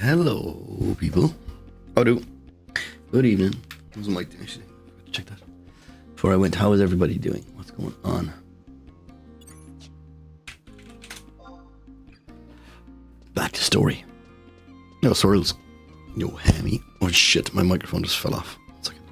Hello, people. How do? Good evening. It was Mike actually. Check that. Before I went, how is everybody doing? What's going on? Back to story. No, Sorrels. Yo, hammy. Oh shit, my microphone just fell off. 1 second.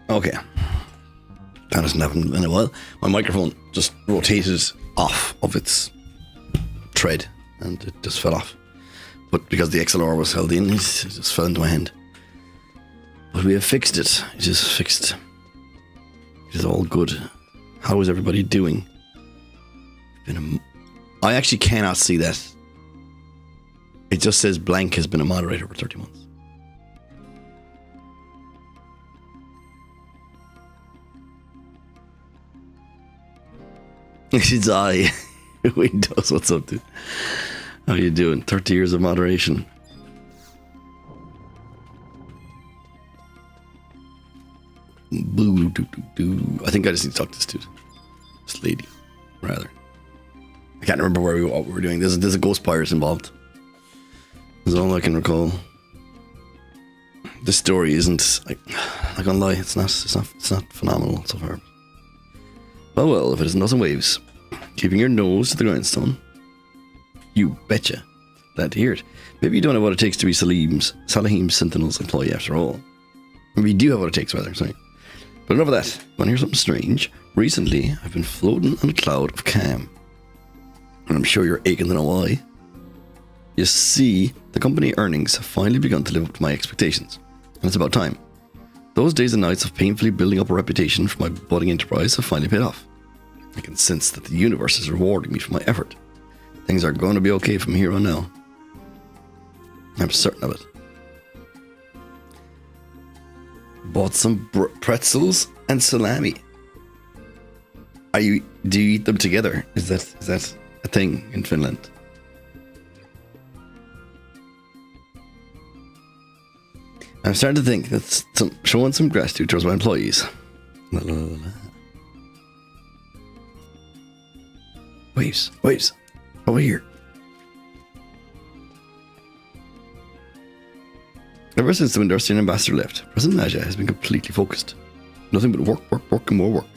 Okay. That hasn't happened in a while. My microphone just rotated off of its tread and it just fell off. But because the XLR was held in, it just fell into my hand. But we have fixed it. It is fixed. It is all good. How is everybody doing? I actually cannot see that. It just says blank has been a moderator for 30 months. It's I. Windows, what's up, dude? How you doing? 30 years of moderation. Boo, doo, doo, doo. I think I just need to talk to this dude. This lady, rather. I can't remember what we were doing. There's a ghost pirate involved. That's all I can recall. This story isn't, I can't lie, it's not phenomenal so far. Oh well, if it isn't us and waves, keeping your nose to the grindstone, you betcha. Glad to hear it. Maybe you don't have what it takes to be Salahim's Sentinel's employee after all. Maybe you do have what it takes, rather, sorry. But enough of that. Want to hear something strange? Recently, I've been floating on a cloud of calm. And I'm sure you're aching to know why. You see, the company earnings have finally begun to live up to my expectations. And it's about time. Those days and nights of painfully building up a reputation for my budding enterprise have finally paid off. I can sense that the universe is rewarding me for my effort. Things are going to be okay from here on now. I'm certain of it. Bought some pretzels and salami. Do you eat them together? Is that a thing in Finland? I'm starting to think that's showing some gratitude towards my employees. La, la, la, la. Waves, over here. Ever since the Windarsian ambassador left, President Naja has been completely focused. Nothing but work, and more work.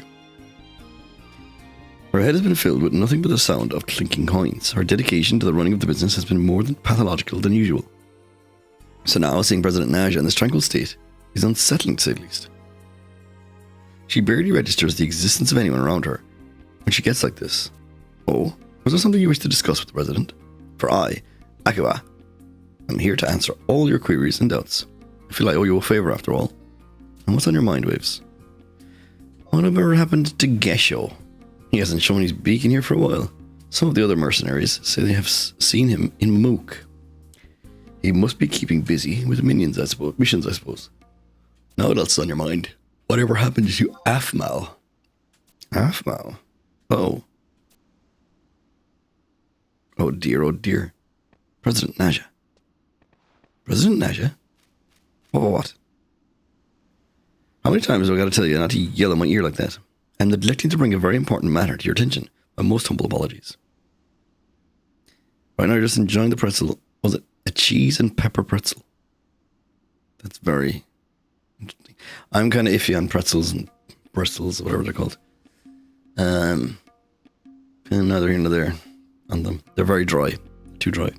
Her head has been filled with nothing but the sound of clinking coins. Her dedication to the running of the business has been more than pathological than usual. So now, seeing President Naja in this tranquil state is unsettling to say the least. She barely registers the existence of anyone around her when she gets like this. Oh, was there something you wish to discuss with the President? For I, Akiba, am here to answer all your queries and doubts. I feel I owe you a favour after all. And what's on your mind, Waves? Whatever happened to Gesho? He hasn't shown his beak in here for a while. Some of the other mercenaries say they have seen him in Mook. He must be keeping busy with missions, I suppose. Now what else is on your mind? Whatever happened to Afmal? Afmal? Oh. Oh dear, oh dear. President Naja. President Naja? What? How many times have I got to tell you not to yell in my ear like that? I'm neglecting to bring a very important matter to your attention. My most humble apologies. Right now you're just enjoying the pretzel. Was it a cheese and pepper pretzel? That's very interesting. I'm kind of iffy on pretzels and bristles, whatever they're called. And neither here nor there on them. They're very dry. Too dry.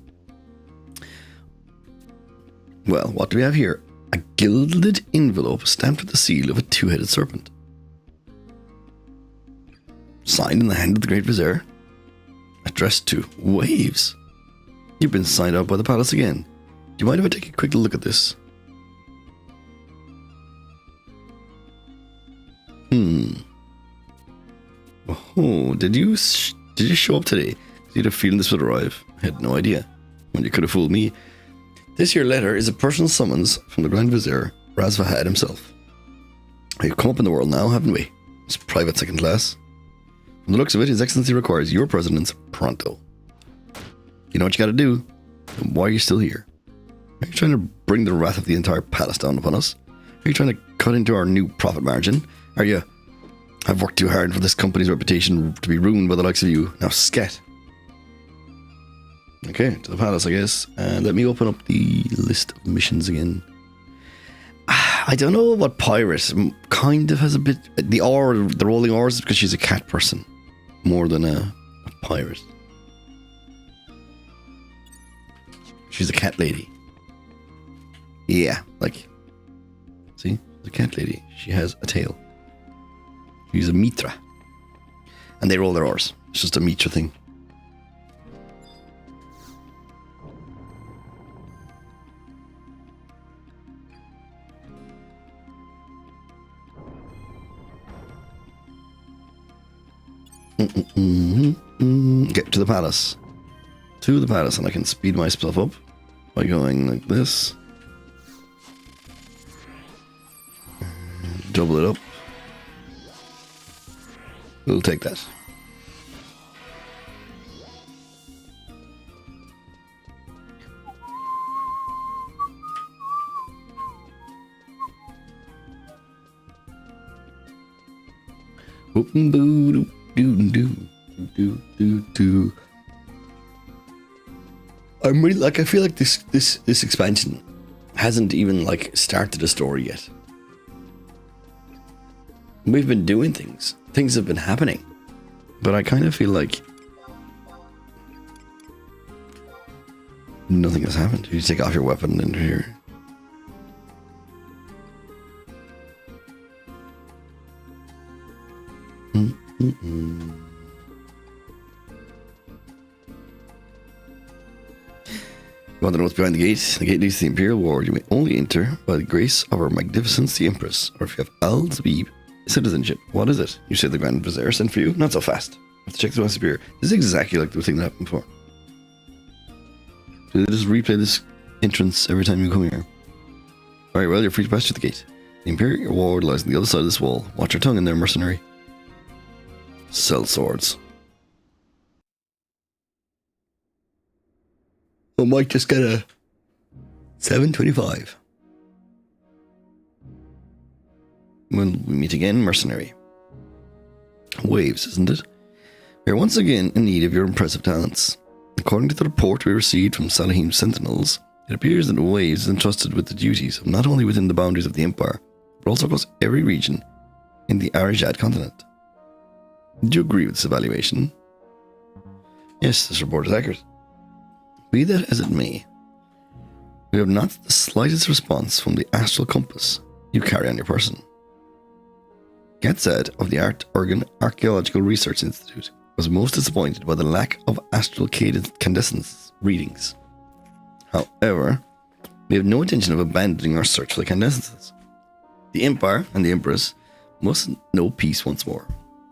Well, what do we have here? A gilded envelope stamped with the seal of a two-headed serpent. Signed in the hand of the Great Vizier. Addressed to Waves. You've been signed out by the palace again. Do you mind if I take a quick look at this? did you show up today? You had a feeling this would arrive. I had no idea. When you could have fooled me. This here letter is a personal summons from the Grand Vizier, Ras Fahad himself. We've come up in the world now, haven't we? It's private second class. From the looks of it, His Excellency requires your presence pronto. You know what you gotta do? And why are you still here? Are you trying to bring the wrath of the entire palace down upon us? Are you trying to cut into our new profit margin? Are you... I've worked too hard for this company's reputation to be ruined by the likes of you. Now scat. Okay, to the palace, I guess. Let me open up the list of missions again. I don't know what pirate kind of has a bit... The rolling R's, because she's a cat person. More than a pirate. She's a cat lady. Yeah, like... See? The cat lady. She has a tail. She's a mitra. And they roll their R's. It's just a mitra thing. Get to the palace. To the palace, and I can speed myself up by going like this. Double it up. We'll take that. I'm really like, I feel like this expansion hasn't even like started a story yet. We've been doing things. Things have been happening. But I kind of feel like nothing has happened. You take off your weapon and here. You want to know what's behind the gate? The gate leads to the Imperial Ward. You may only enter by the grace of Her Magnificence the Empress, or if you have Al-Zabib citizenship. What is it? You said the Grand Vizier sent for you? Not so fast. I have to check the West Superior. This is exactly like the thing that happened before. Do they just replay this entrance every time you come here? Alright, well, you're free to pass through the gate. The Imperial Ward lies on the other side of this wall. Watch your tongue in there, mercenary. Sell swords. I might just get a 725. When we meet again, mercenary. Waves, isn't it? We are once again in need of your impressive talents. According to the report we received from Salahim's sentinels, it appears that Waves is entrusted with the duties of not only within the boundaries of the Empire, but also across every region in the Arjad continent. Do you agree with this evaluation? Yes, this report is accurate. Be that as it may, we have not the slightest response from the astral compass you carry on your person. Gatzad of the Art-Urgan Archaeological Research Institute was most disappointed by the lack of astral candescence readings. However, we have no intention of abandoning our search for the candescences. The Empire and the Empress must know peace once more.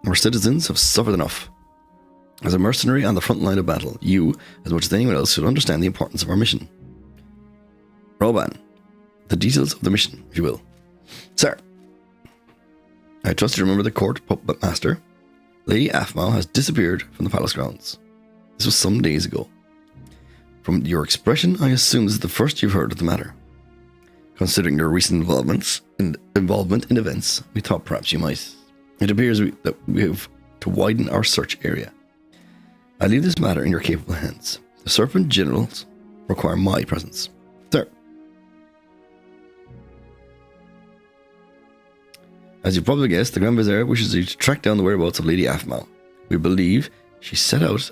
Our citizens have suffered enough. As a mercenary on the front line of battle, you, as much as anyone else, should understand the importance of our mission. Roban, the details of the mission, if you will. Sir, I trust you remember the court puppet master. Lady Aphmau has disappeared from the palace grounds. This was some days ago. From your expression, I assume this is the first you've heard of the matter. Considering your recent involvement in events, we thought perhaps you might. It appears that we have to widen our search area. I leave this matter in your capable hands. The Serpent Generals require my presence. Sir. As you probably guessed, the Grand Vizier wishes you to track down the whereabouts of Lady Aphmau. We believe she set out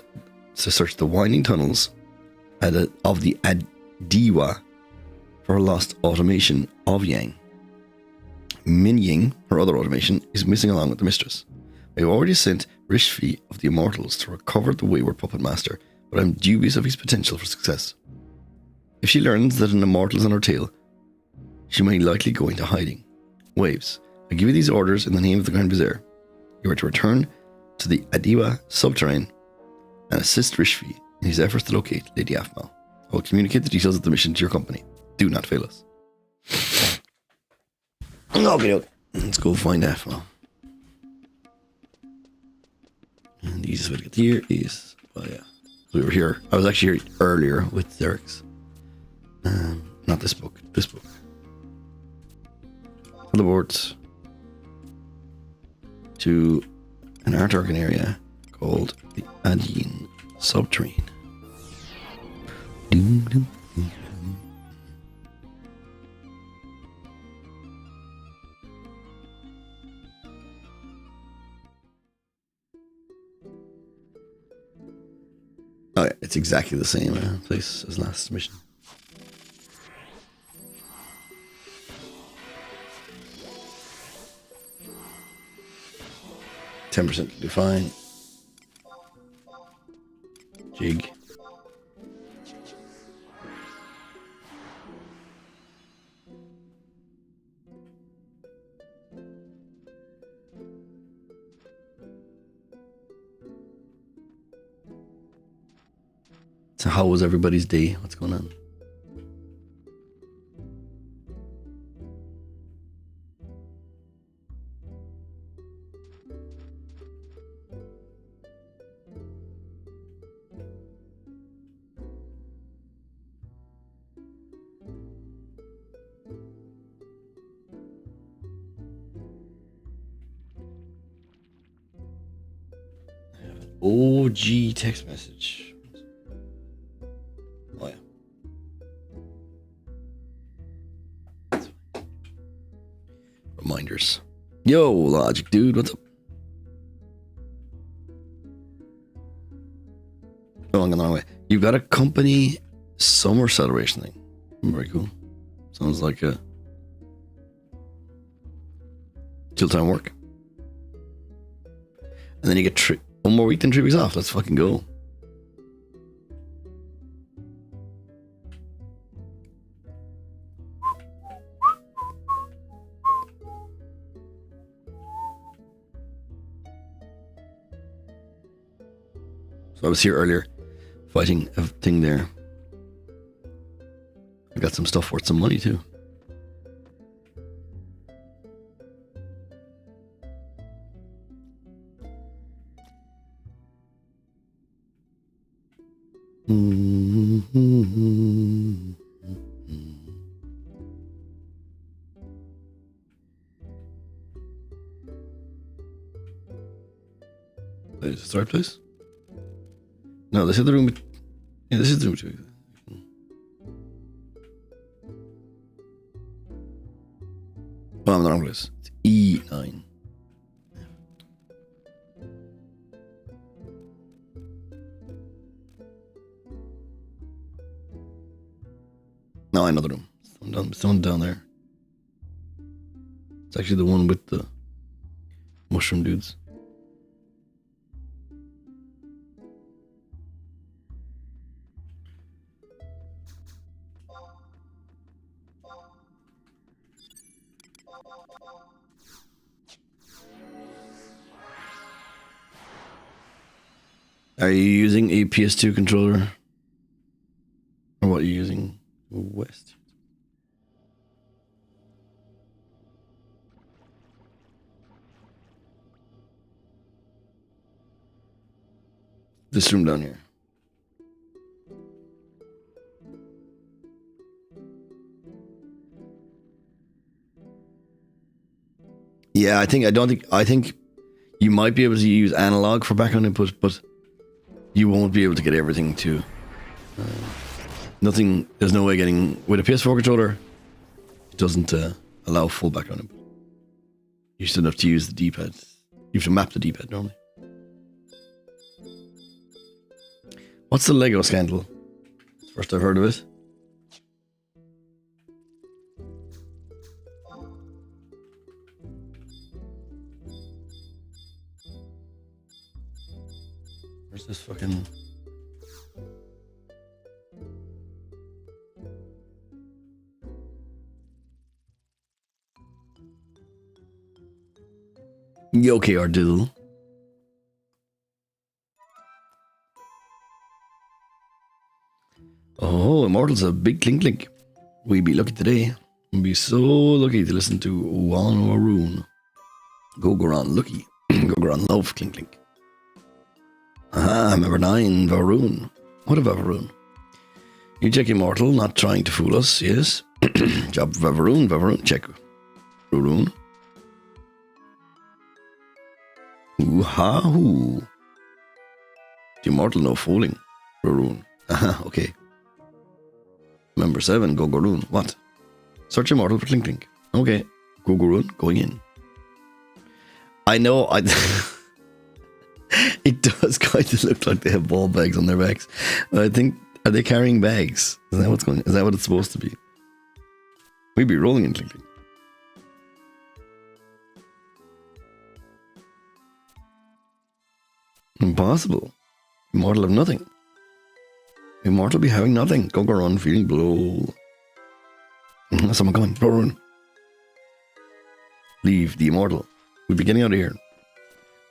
to search the winding tunnels of the Adiwa for her lost automation of Yang. Min Ying, her other automation, is missing along with the mistress. I have already sent Rishfi of the Immortals to recover the wayward puppet master, but I'm dubious of his potential for success. If she learns that an immortal is on her tail, she may likely go into hiding. Waves, I give you these orders in the name of the Grand Vizier. You are to return to the Adiwa subterrane and assist Rishvi in his efforts to locate Lady Aphmau. I will communicate the details of the mission to your company. Do not fail us. Okay. Let's go find Aphmau. And the easiest way to get here is... Oh yeah. We were here. I was actually here earlier with Xerix. Not this book. This book. Teleports to an Artargan area called the Adyin Subterrane. Doom, doom, doom. Oh yeah, it's exactly the same place as last mission. %, to do fine. Jig. So how was everybody's day? What's going on? OG text message. Oh yeah. Reminders. Yo, Logic dude, what's up? Oh, I'm going the wrong way. You've got a company summer celebration thing. Very cool. Sounds like a full-time work. And then you get 1 more week, then 3 weeks off. Let's fucking go. So I was here earlier, fighting a thing there. I got some stuff worth some money too. Is this the right place? No, this is the room. Yeah, this is the room too. Oh, I'm in the wrong place. It's E9. No, I know the room. Someone down there. It's actually the one with the mushroom dudes. Are you using a PS2 controller? Or what are you using? West. This room down here. Yeah, I think you might be able to use analog for background input, but you won't be able to get everything to nothing. There's no way getting with a PS4 controller. It doesn't allow full background input. You still have to use the D-pad. You have to map the D-pad normally. What's the Lego scandal? First I've heard of it. Where's this fucking... Okay, our diddle. Oh, Immortal's a big clink clink. We be lucky today. We be so lucky to listen to Juan Maroon. Gogoran lucky. Gogoran love clink clink. Aha, number 9, Varoon. What about Varoon? You check Immortal, not trying to fool us, yes? Job Varoon, Varoon, check. Varoon. Ooh-ha-hoo. Immortal, no fooling. Varoon. Aha, okay. Number 7, Gogoroon. What? Search Immortal for Clink Clink. Okay. Gogoroon, going in. I know, it does kind of look like they have ball bags on their backs. But I think, are they carrying bags? Is that what's going on? Is that what it's supposed to be? We'd be rolling in Clink Clink. Impossible. Immortal have nothing. Immortal be having nothing. Gogoroon feeling blow. Someone coming. Gogoroon. Leave the Immortal. We'll be getting out of here.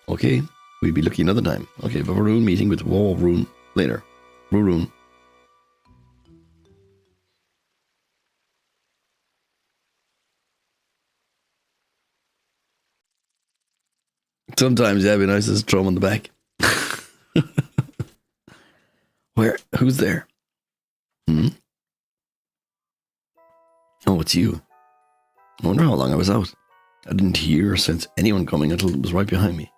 Okay. We'll be lucky another time. Okay, Varoon meeting with Waroon later. Varoon. Sometimes, yeah, it'd be nice to just throw him on the back. Where? Who's there? Oh, it's you. I wonder how long I was out. I didn't hear or sense anyone coming until it was right behind me.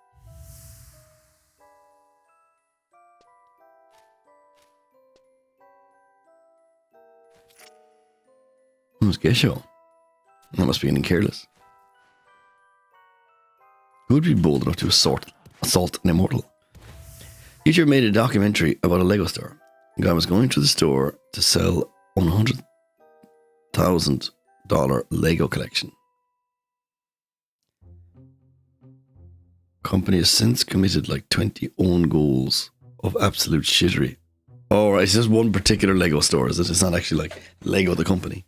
It was Gesho. I must be getting careless. Who would be bold enough to assault an Immortal? Teacher made a documentary about a Lego store. A guy was going to the store to sell $100,000 Lego collection. Company has since committed like 20 own goals of absolute shittery. Oh, right, it's just one particular Lego store, is it? It's not actually like Lego the company.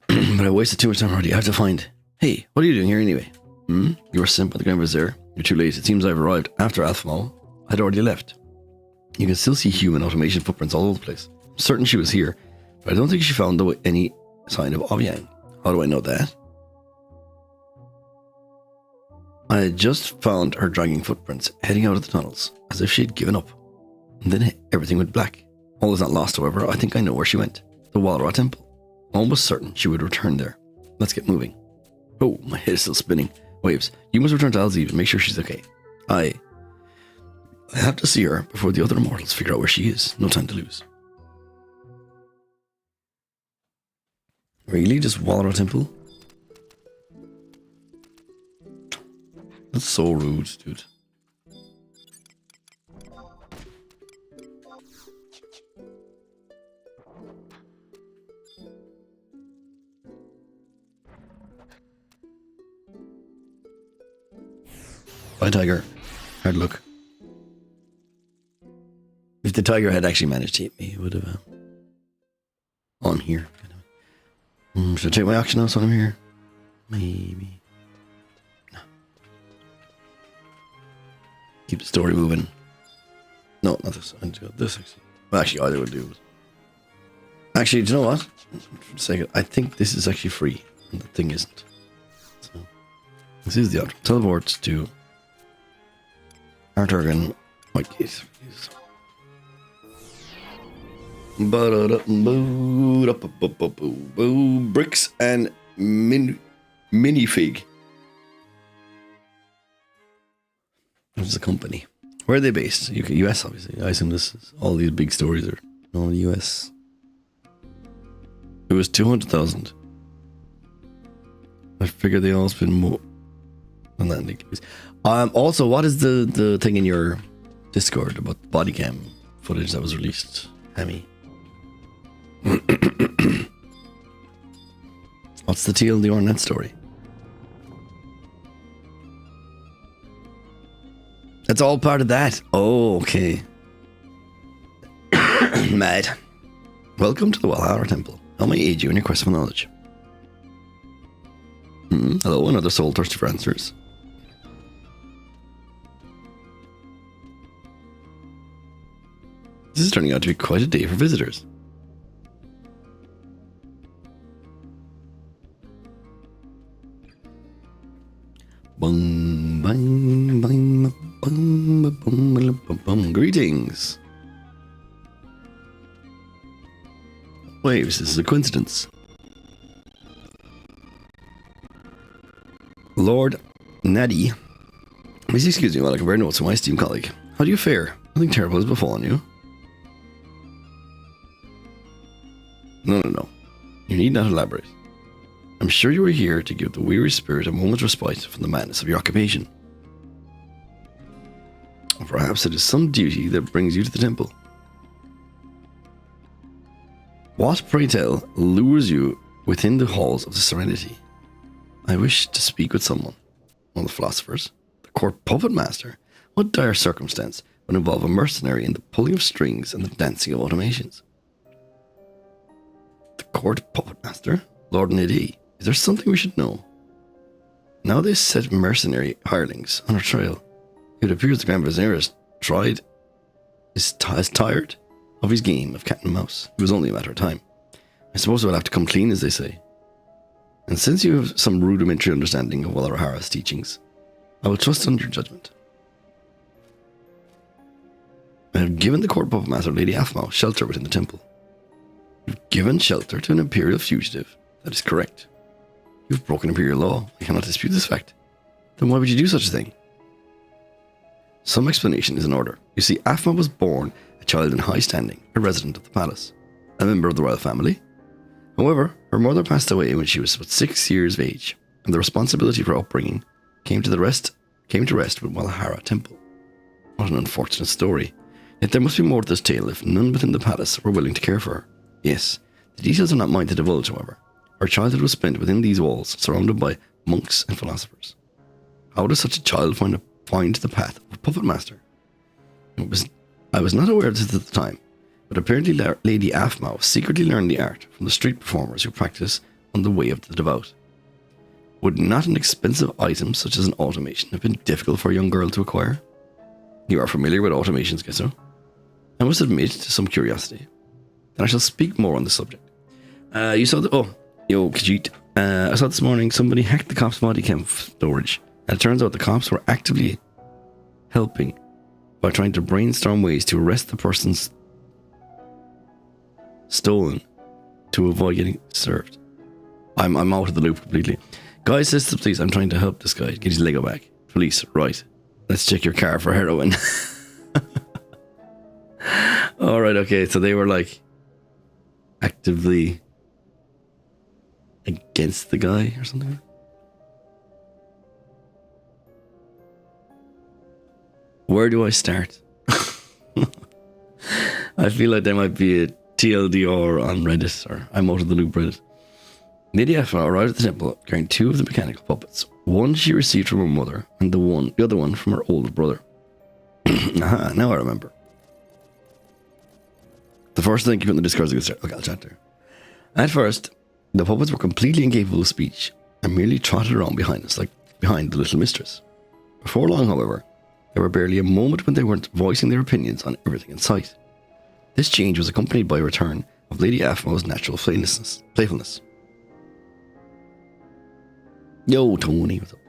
But I wasted too much time already. I have to find... Hey, what are you doing here anyway? You were simp, but the grandma's there. You're too late. It seems I've arrived after Alphamall. I'd already left. You can still see human automation footprints all over the place. I'm certain she was here, but I don't think she found any sign of Obyang. How do I know that? I had just found her dragging footprints, heading out of the tunnels, as if she had given up. And then everything went black. All is not lost, however. I think I know where she went. The Walra Temple. Almost certain she would return there. Let's get moving. Oh, my head is still spinning. Waves, you must return to Alzeeb and make sure she's okay. I have to see her before the other Immortals figure out where she is. No time to lose. Really? Just Walra Temple? That's so rude, dude. Bye, Tiger. Hard look. If the Tiger had actually managed to hit me, it would have... I'm here. Should I take my action now so I'm here? Maybe. No. Keep the story moving. No, not this. I need to go this, actually. Well, actually, either would do. Actually, do you know what? For a second, I think this is actually free, and the thing isn't. So, this is the option. Teleport to... Arturgan, white case. Bricks and minifig. Which is a company. Where are they based? UK, US, obviously. I assume this is, all these big stories are all the US. It was 200,000. I figured they all spend more on that. Also, what is the thing in your Discord about body cam footage that was released, Hammy? What's the TLDR on that story? That's all part of that. Oh, okay. Mad. Welcome to the Walhalla Temple. How may I aid you in your quest for knowledge? Hello, another soul thirsty for answers. This is turning out to be quite a day for visitors. Bum, bum, bum, bum, bum, bum, bum. Greetings. Waves, this is a coincidence. Lord Naddy. Please excuse me while I compare notes with my esteemed colleague. How do you fare? Nothing terrible has befallen you? No. You need not elaborate. I'm sure you are here to give the weary spirit a moment's respite from the madness of your occupation. Or perhaps it is some duty that brings you to the temple. What, pray tell, lures you within the halls of the Serenity? I wish to speak with someone. One of the philosophers. The court puppet master. What dire circumstance would involve a mercenary in the pulling of strings and the dancing of automations? The court puppet master? Lord Nidhi. Is there something we should know? Now they set mercenary hirelings on our trail. It appears the Grand Vizier is tired of his game of cat and mouse. It was only a matter of time. I suppose we'll have to come clean, as they say. And since you have some rudimentary understanding of Wallarahara's teachings, I will trust on your judgment. I have given the court puppet master, Lady Aphmau, shelter within the temple. You've given shelter to an imperial fugitive. That is correct. You've broken imperial law. I cannot dispute this fact. Then why would you do such a thing? Some explanation is in order. You see, Aphmau was born a child in high standing, a resident of the palace, a member of the royal family. However, her mother passed away when she was but 6 years of age, and the responsibility for her upbringing came to rest with Wallarahara Temple. What an unfortunate story. Yet there must be more to this tale if none within the palace were willing to care for her. Yes, the details are not mine to divulge, however. Her childhood was spent within these walls, surrounded by monks and philosophers. How does such a child find the path of a puppet master? I was not aware of this at the time, but apparently Lady Aphmau secretly learned the art from the street performers who practice on the way of the devout. Would not an expensive item such as an automation have been difficult for a young girl to acquire? You are familiar with automations, Gesso? I must admit to some curiosity. Then I shall speak more on the subject. You saw the... Oh, yo, Khajiit. I saw this morning somebody hacked the cops' body cam storage. And it turns out the cops were actively helping by trying to brainstorm ways to arrest the persons stolen to avoid getting served. I'm out of the loop completely. Guy says, please, I'm trying to help this guy get his Lego back. Police, right. Let's check your car for heroin. Alright, okay, so they were like actively against the guy or something? Where do I start? I feel like there might be a TLDR on Reddit, or I'm out of the loop Reddit. Lady Aphmau arrived at the temple carrying 2 of the mechanical puppets. One she received from her mother, and the other one from her older brother. Aha, now I remember. The first thing you put in the Discord is a good start. Okay, I'll chat there. At first, the puppets were completely incapable of speech and merely trotted around behind us, like behind the little mistress. Before long, however, there were barely a moment when they weren't voicing their opinions on everything in sight. This change was accompanied by a return of Lady Aphmau's natural playfulness. Yo, Tony, what's up?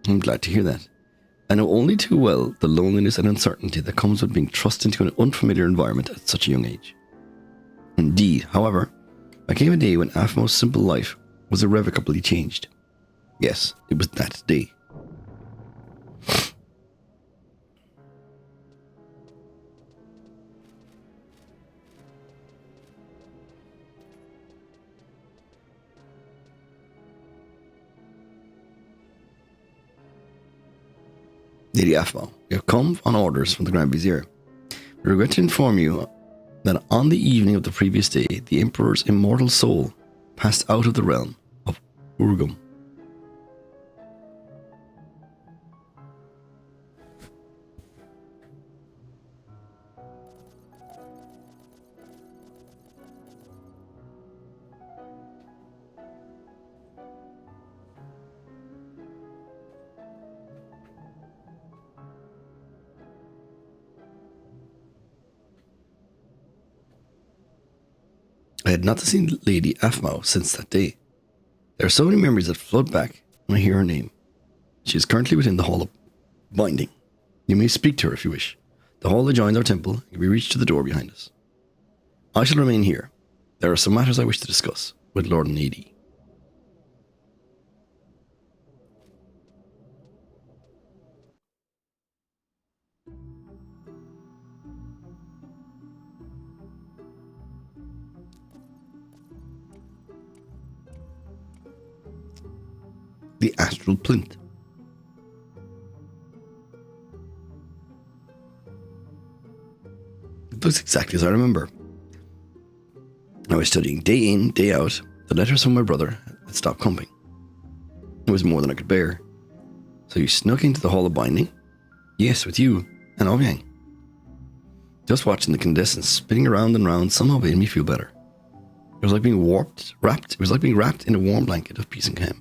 I'm glad to hear that. I know only too well the loneliness and uncertainty that comes with being thrust into an unfamiliar environment at such a young age. Indeed, however, there came a day when Aphmau's simple life was irrevocably changed. Yes, it was that day. Lady Aphmau, you have come on orders from the Grand Vizier. We regret to inform you that on the evening of the previous day, the Emperor's immortal soul passed out of the realm of Urgum. I had not seen Lady Aphmau since that day. There are so many memories that flood back when I hear her name. She is currently within the Hall of Binding. You may speak to her if you wish. The hall adjoins our temple and can be reached to the door behind us. I shall remain here. There are some matters I wish to discuss with Lord Needy. The Astral Plinth. It looks exactly as I remember. I was studying day in, day out. The letters from my brother had stopped coming. It was more than I could bear. So you snuck into the Hall of Binding? Yes, with you and Ovyang. Just watching the incandescence spinning around and round somehow made me feel better. It was like being wrapped. It was like being wrapped in a warm blanket of peace and calm.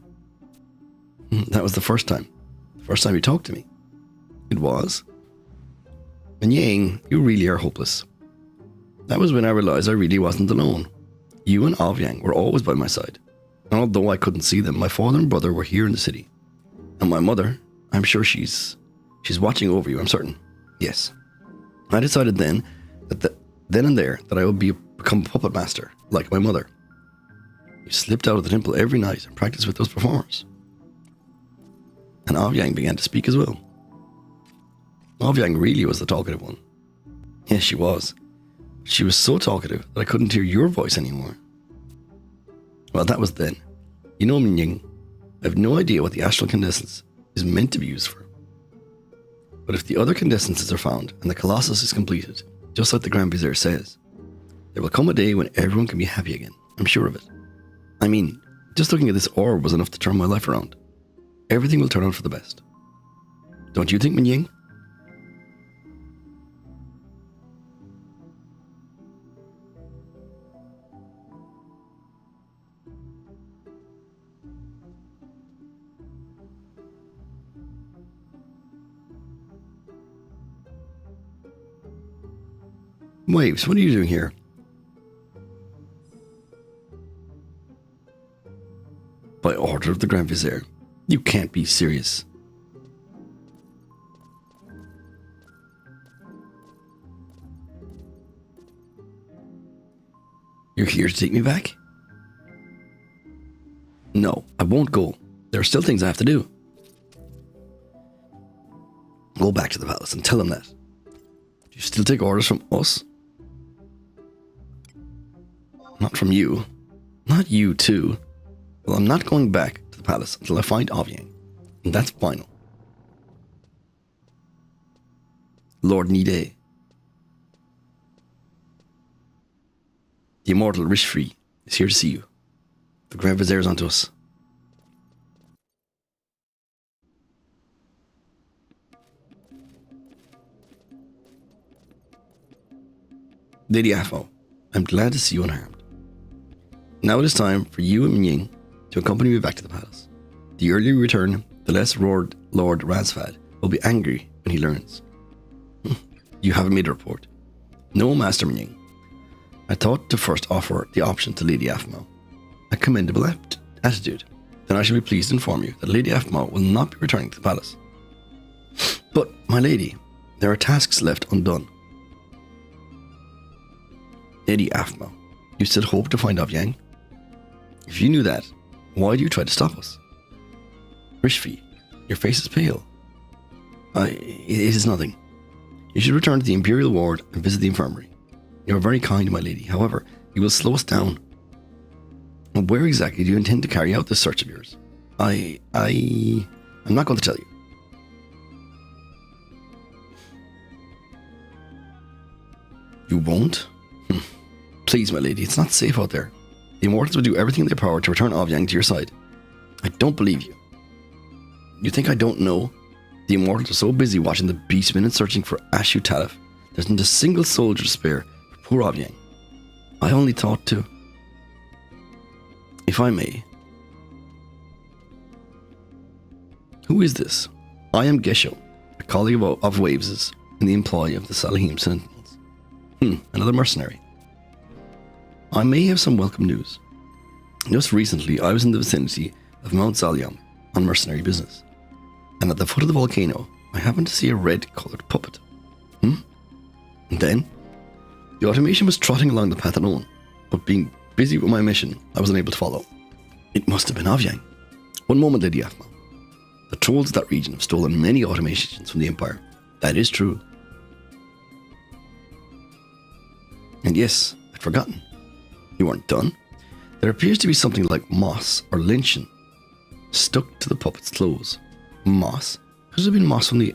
That was the first time. The first time you talked to me. It was. And Yang, you really are hopeless. That was when I realized I really wasn't alone. You and Ovyang were always by my side. And although I couldn't see them, my father and brother were here in the city. And my mother, I'm sure she's watching over you, I'm certain. Yes. I decided then and there that I would become a puppet master, like my mother. You slipped out of the temple every night and practiced with those performers. And Ovyang began to speak as well. Ovyang really was the talkative one. Yes, she was. She was so talkative that I couldn't hear your voice anymore. Well, that was then. You know, Minying, I have no idea what the astral incandescence is meant to be used for. But if the other incandescences are found and the Colossus is completed, just like the Grand Vizier says, there will come a day when everyone can be happy again. I'm sure of it. I mean, just looking at this orb was enough to turn my life around. Everything will turn out for the best. Don't you think, Minying? Waves, what are you doing here? By order of the Grand Vizier. You can't be serious. You're here to take me back? No, I won't go. There are still things I have to do. Go back to the palace and tell them that. Do you still take orders from us? Not from you. Not you too. Well, I'm not going back to the palace until I find Ovyang. And that's final. Lord Nide. The immortal Rishfree is here to see you. The Grand Vizier is onto us. Lady Aphmau, I'm glad to see you unharmed. Now it is time for you and Minying to accompany me back to the palace. The earlier you return, the less Lord Razvad will be angry when he learns. You haven't made a report. No, Master Minying. I thought to first offer the option to Lady Aphmau. A commendable attitude. Then I shall be pleased to inform you that Lady Aphmau will not be returning to the palace. But, my lady, there are tasks left undone. Lady Aphmau, you still hope to find Ovyang? If you knew that, why do you try to stop us? Rishfi, your face is pale. It is nothing. You should return to the Imperial Ward and visit the infirmary. You are very kind, my lady. However, you will slow us down. And where exactly do you intend to carry out this search of yours? I'm not going to tell you. You won't? Please, my lady, it's not safe out there. The Immortals will do everything in their power to return Ovyang to your side. I don't believe you. You think I don't know? The Immortals are so busy watching the Beastmen and searching for Ashu Talif. There's not a single soldier to spare for poor Ovyang. I only thought to... If I may... Who is this? I am Gesho, a colleague of Waves's in the employ of the Salahim Sentinels. Another mercenary. I may have some welcome news. Just recently, I was in the vicinity of Mount Zaliam on mercenary business, and at the foot of the volcano, I happened to see a red-coloured puppet. And then, the automation was trotting along the path alone, but being busy with my mission, I was unable to follow. It must have been Ovyang. One moment, Lady Aphmau. The trolls of that region have stolen many automations from the Empire. That is true. And yes, I'd forgotten. You weren't done. There appears to be something like moss or lichen stuck to the puppet's clothes. Moss? Could it have been moss from the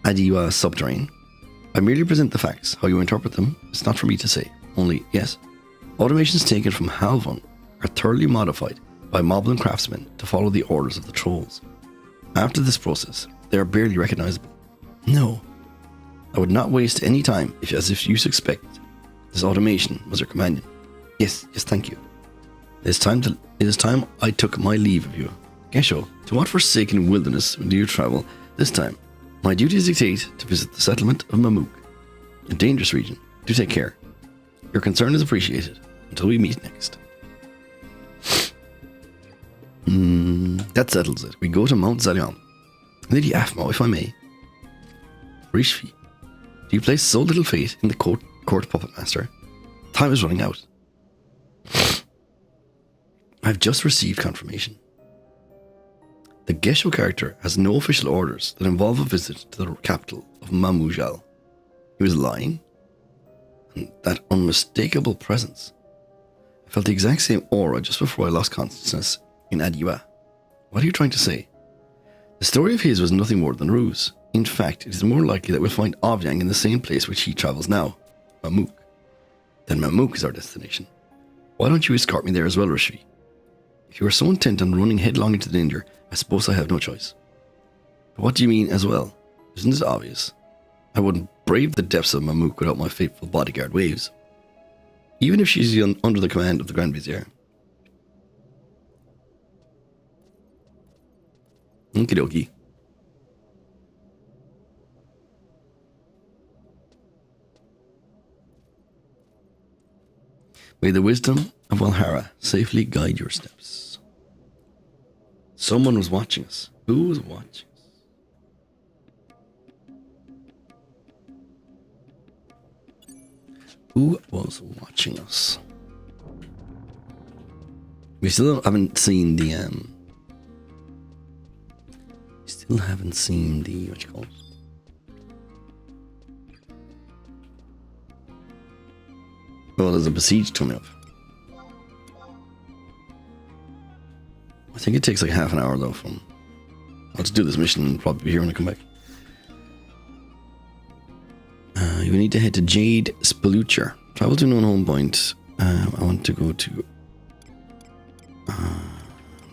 Adiwa subterrane? I merely present the facts. How you interpret them, it's not for me to say. Only, yes, automations taken from Halvon are thoroughly modified by Moblin craftsmen to follow the orders of the trolls. After this process, they are barely recognizable. No, I would not waste any time as if you suspect this automation was your companion. Yes, thank you. It is time I took my leave of you. Gesho, to what forsaken wilderness do you travel this time? My duties dictate to visit the settlement of Mamook, a dangerous region. Do take care. Your concern is appreciated. Until we meet next. That settles it. We go to Mount Zaliam. Lady Aphmau, if I may. Rishvi, do you place so little faith in the court puppet master? Time is running out. I've just received confirmation. The Gesho character has no official orders that involve a visit to the capital of Mamujal. He was lying, and that unmistakable presence. I felt the exact same aura just before I lost consciousness in Adiwa. What are you trying to say? The story of his was nothing more than a ruse. In fact, it is more likely that we'll find Ovyang in the same place which he travels now, Mamook. Then Mamook is our destination. Why don't you escort me there as well, Rishvi? If you are so intent on running headlong into danger, I suppose I have no choice. But what do you mean as well? Isn't it obvious? I wouldn't brave the depths of Mamook without my faithful bodyguard Waves. Even if she's under the command of the Grand Vizier. Okie dokie. May the wisdom of Walhara safely guide your steps. Someone was watching us. Who was watching us? Who was watching us? We still haven't seen the what you call it? Oh, there's a besiege coming up. I think it takes like half an hour though from... Let's do this mission and probably be here when I come back. You need to head to Jade Spelutcher. Travel to known home point. I want to go to...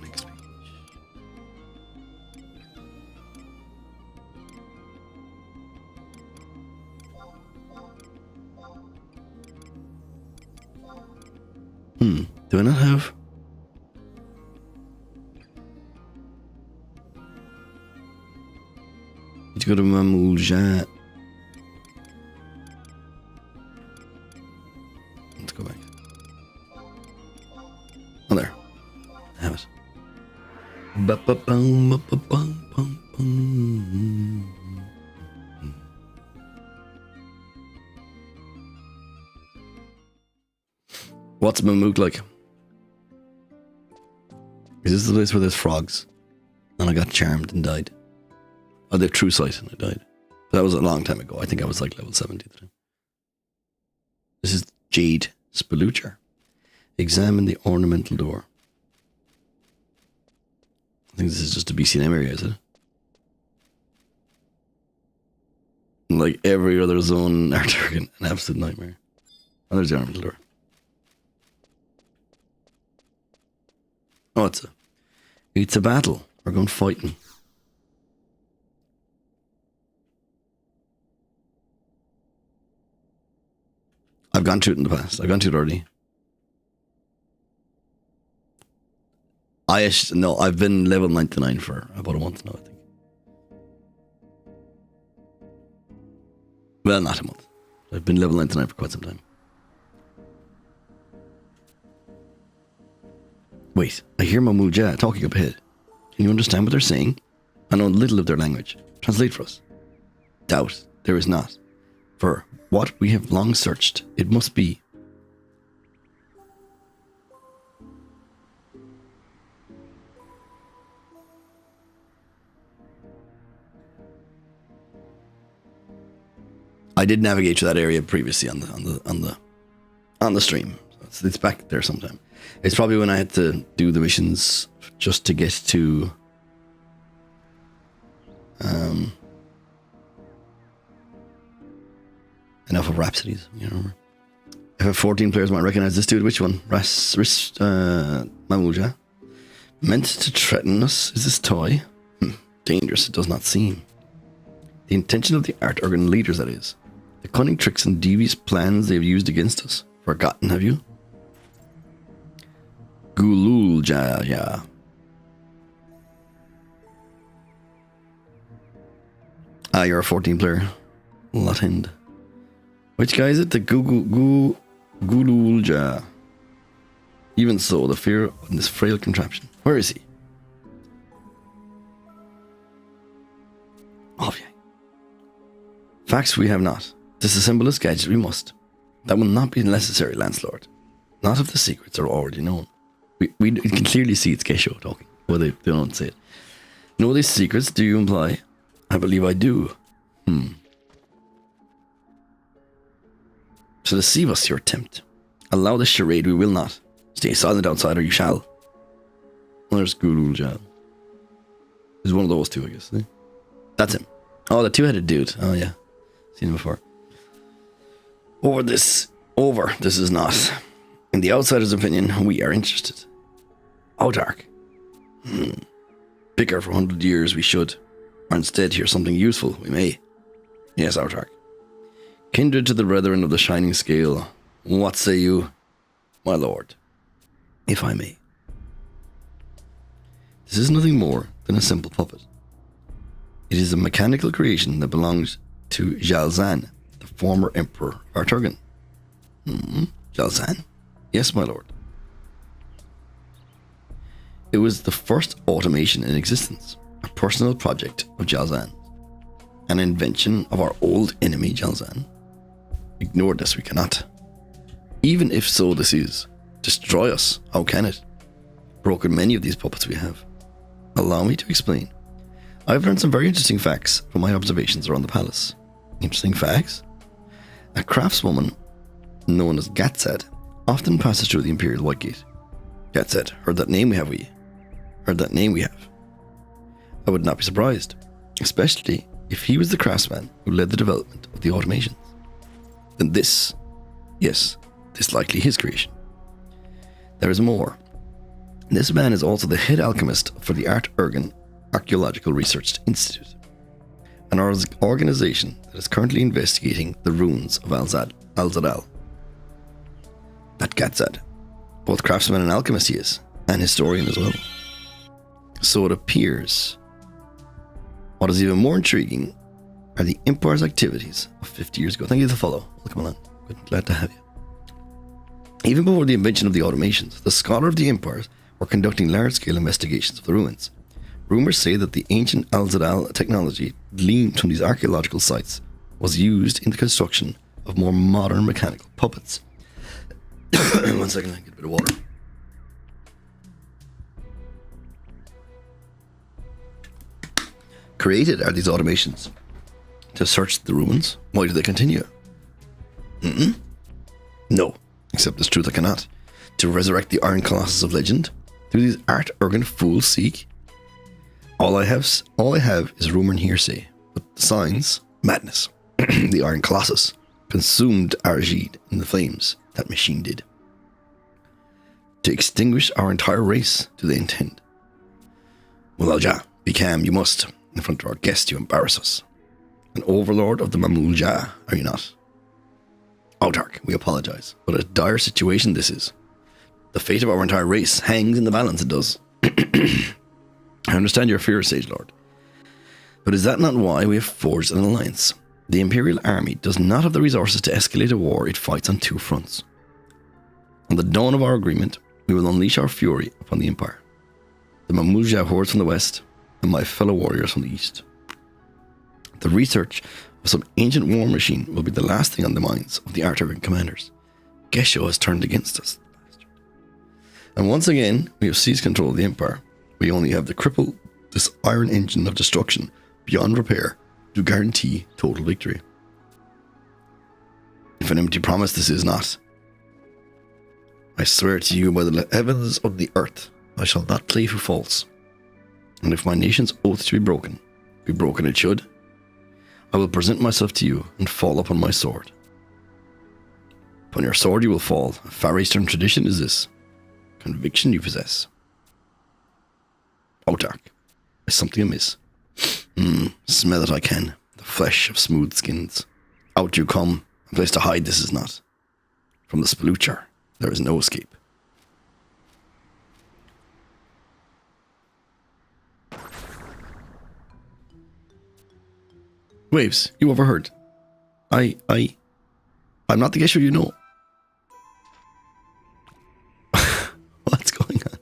next page. Do I not have... Need to go to Mamulja. Let's go back. Oh, there. I have it. What's Mamook like? Is this the place where there's frogs? And I got charmed and died. Oh, they have true sight and I died. That was a long time ago. I think I was like level 70 at the time. This is Jade Spelutcher. Examine the ornamental door. I think this is just a BCNM area, is it? Like every other zone in Arturgan, an absolute nightmare. Oh, there's the ornamental door. Oh, it's a battle. We're going fighting. I've gone through it in the past. I've gone through it already. No, I've been level 99 for about a month now, I think. Well, not a month. I've been level 99 for quite some time. Wait, I hear Mamuja talking up ahead. Can you understand what they're saying? I know little of their language. Translate for us. Doubt there is not. For what we have long searched, it must be. I did navigate to that area previously on the stream. It's back there sometime. It's probably when I had to do the missions just to get to enough of Rhapsodies. You know, if 14 players might recognize this dude, which one? Mamuja. Meant to threaten us? Is this toy? Dangerous, it does not seem. The intention of the art organ leaders, that is. The cunning tricks and devious plans they have used against us. Forgotten, have you? Gululja, yeah. Ah, you're a 14 player. Lotend. Which guy is it? The Gululja. Even so, the fear of this frail contraption. Where is he? Oh, yeah. Facts we have not. Disassemble this gadget we must. That will not be necessary, Lancelord. Not if the secrets are already known. We can clearly see it's Kesho talking. Well, they don't say it. Know these secrets, do you imply? I believe I do. So deceive us, your attempt. Allow this charade, we will not. Stay silent outside, or you shall. Well, there's Gululja. There's one of those two, I guess. Eh? That's him. Oh, the two-headed dude. Oh, yeah. Seen him before. This is not. In the outsider's opinion, we are interested. Autark. Bicker for 100 years we should. Or instead hear something useful, we may. Yes, Autark. Kindred to the brethren of the shining scale, what say you, my lord? If I may. This is nothing more than a simple puppet. It is a mechanical creation that belongs to Jalzan, the former emperor of Arturgan. Jalzan? Yes, my lord. It was the first automation in existence, a personal project of Jalzan, an invention of our old enemy Jalzan. Ignore this, we cannot. Even if so this is, destroy us, how can it? Broken many of these puppets we have. Allow me to explain. I've learned some very interesting facts from my observations around the palace. Interesting facts? A craftswoman known as Gatsad often passes through the Imperial White Gate. Gatsad, heard that name we have. I would not be surprised, especially if he was the craftsman who led the development of the automations. Then this likely his creation. There is more. This man is also the head alchemist for the Art Urgan Archaeological Research Institute, an organization that is currently investigating the ruins of Al-Zadal. That Gatsad, both craftsman and alchemist he is, and historian as well. So it appears, what is even more intriguing are the Empire's activities of 50 years ago. Thank you for the follow. Welcome along. Good, glad to have you. Even before the invention of the automations, the scholar of the Empires were conducting large-scale investigations of the ruins. Rumors say that the ancient Al-Zadal technology gleaned from these archaeological sites was used in the construction of more modern mechanical puppets. 1 second, I get a bit of water. Created are these automations to search the ruins. Why do they continue? No, except this truth I cannot. To resurrect the Iron Colossus of legend. Do these Art Urgan fools seek? All I have is rumor and hearsay, but the signs, madness. The Iron Colossus consumed Arjid in the flames. That machine did. To extinguish our entire race, do they intend? Well, Alja, be calm, you must. In front of our guest, you embarrass us. An overlord of the Mamulja, are you not? Autark, we apologize, but a dire situation this is. The fate of our entire race hangs in the balance, it does. I understand your fear, Sage Lord. But is that not why we have forged an alliance? The Imperial Army does not have the resources to escalate a war it fights on two fronts. On the dawn of our agreement, we will unleash our fury upon the Empire. The Mamuja hordes from the west, and my fellow warriors from the east. The research of some ancient war machine will be the last thing on the minds of the Artorian commanders. Gesho has turned against us. And once again, we have seized control of the Empire. We only have to cripple this iron engine of destruction beyond repair to guarantee total victory. If an empty promise this is not, I swear to you by the heavens of the earth, I shall not play for false. And if my nation's oath to be broken it should, I will present myself to you and fall upon my sword. Upon your sword you will fall. A Far Eastern tradition is this. Conviction you possess. Oh, dark. There's something amiss. Smell it I can. The flesh of smooth skins. Out you come. A place to hide this is not. From the Splucher, there is no escape. Waves, you overheard. I'm not the Gesho you know. What's going on?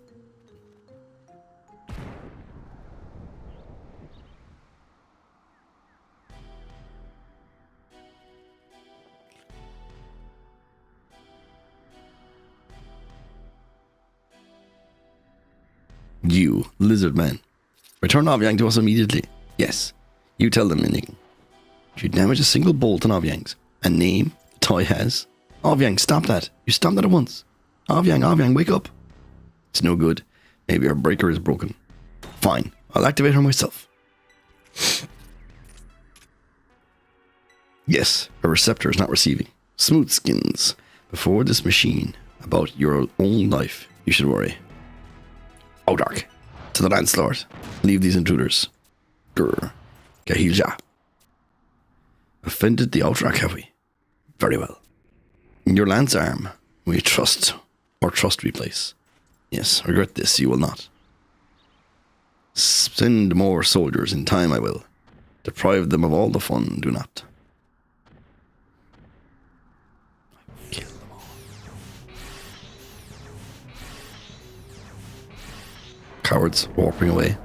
You, lizard man. Return Ovyang to us immediately. Yes. You tell them, Minik. If you damage a single bolt on Ovyang's, a name the toy has. Ovyang, stop that. You stop that at once. Ovyang, wake up. It's no good. Maybe our breaker is broken. Fine. I'll activate her myself. Yes, her receptor is not receiving. Smooth skins. Before this machine, about your own life, you should worry. Oh, dark. To the landlord. Leave these intruders. Grr. Gahilja. Offended the Outrak, have we? Very well. Your lance arm, we trust, or trust we place. Yes, regret this, you will not. Send more soldiers in time, I will. Deprive them of all the fun, do not. Kill them all. Cowards warping away.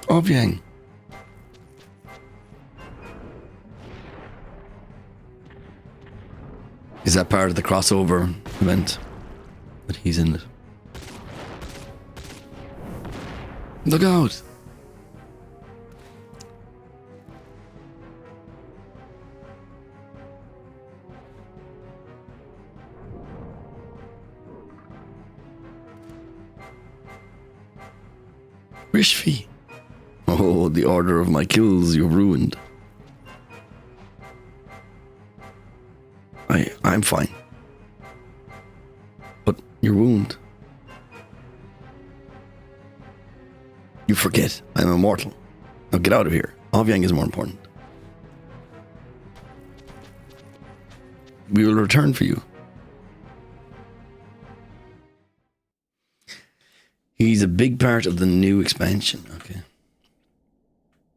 Ovyang. Is that part of the crossover event that he's in it? Look out! Rishvi. Oh, the order of my kills you've ruined. I'm fine. But your wound. You forget, I'm immortal. Now get out of here. Ovyang is more important. We will return for you. He's a big part of the new expansion. Okay.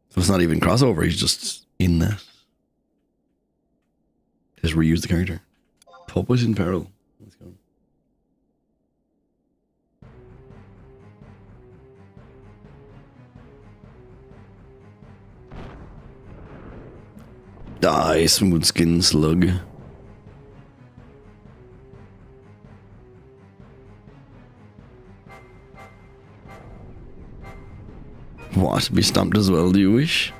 So it's not even crossover, he's just in that. Just reuse the character. Pope was in peril. Let's go. Die, smooth skin slug. What? Be stumped as well, do you wish?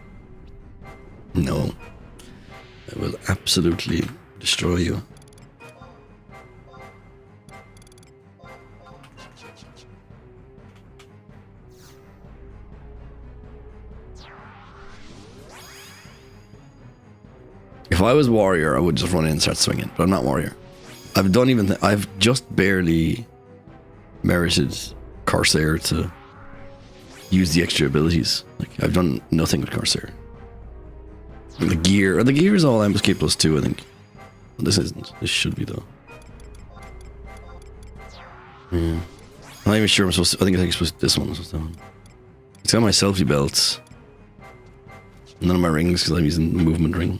No. I will absolutely destroy you. If I was warrior, I would just run in and start swinging, but I'm not warrior. I've just barely merited Corsair to use the extra abilities. Like, I've done nothing with Corsair. And the gear is all MSK plus 2, I think. This isn't. This should be though. Yeah. I'm not even sure I'm supposed to. I think I'm supposed to. This one. It's got my selfie belts. None of my rings because I'm using the movement ring.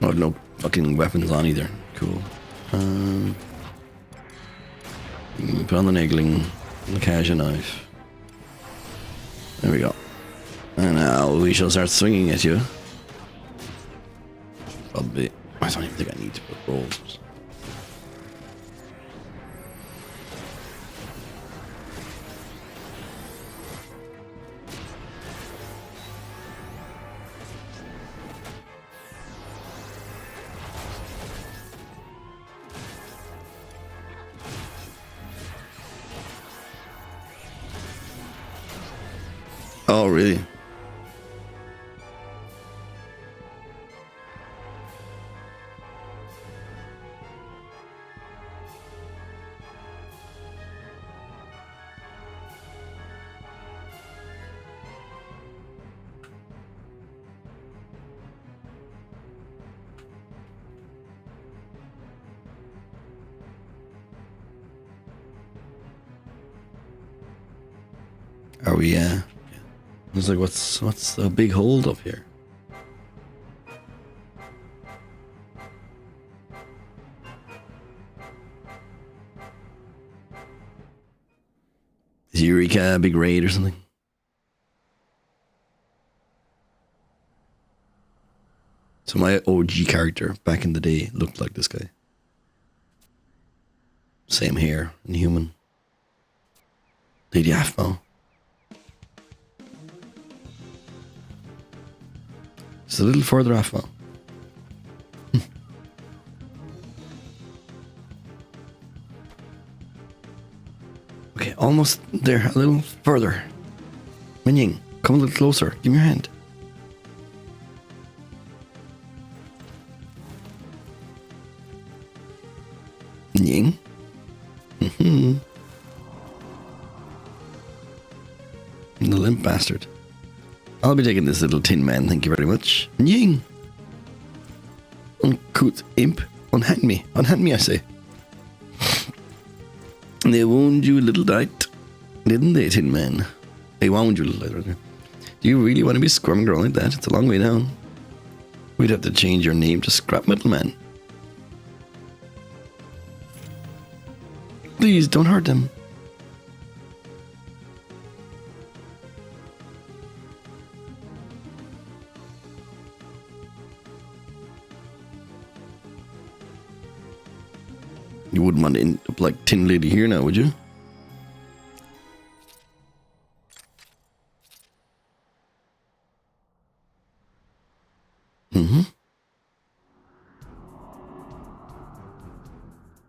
I have no fucking weapons on either. Cool. Put on the niggling, the Kaja knife. There we go. And now we shall start swinging at you. Probably. I don't even think I need to put rolls. Oh, really? Are we, I was like, what's the big hold up here? Is Eureka a big raid or something? So my OG character back in the day looked like this guy. Same hair and human. Lady Aphmau. Just a little further off now. Okay, almost there. A little further. Minying, come a little closer. Give me your hand. Ying. The limp bastard. I'll be taking this little tin man, thank you very much. Ying! Uncouth imp, unhand me, I say. They wound you a little tight, didn't they, tin man? They wound you a little tight, rather. Do you really want to be squirming around like that? It's a long way down. We'd have to change your name to Scrap Metal Man. Please, don't hurt them. You wouldn't want to end up like Tin Lady here now, would you?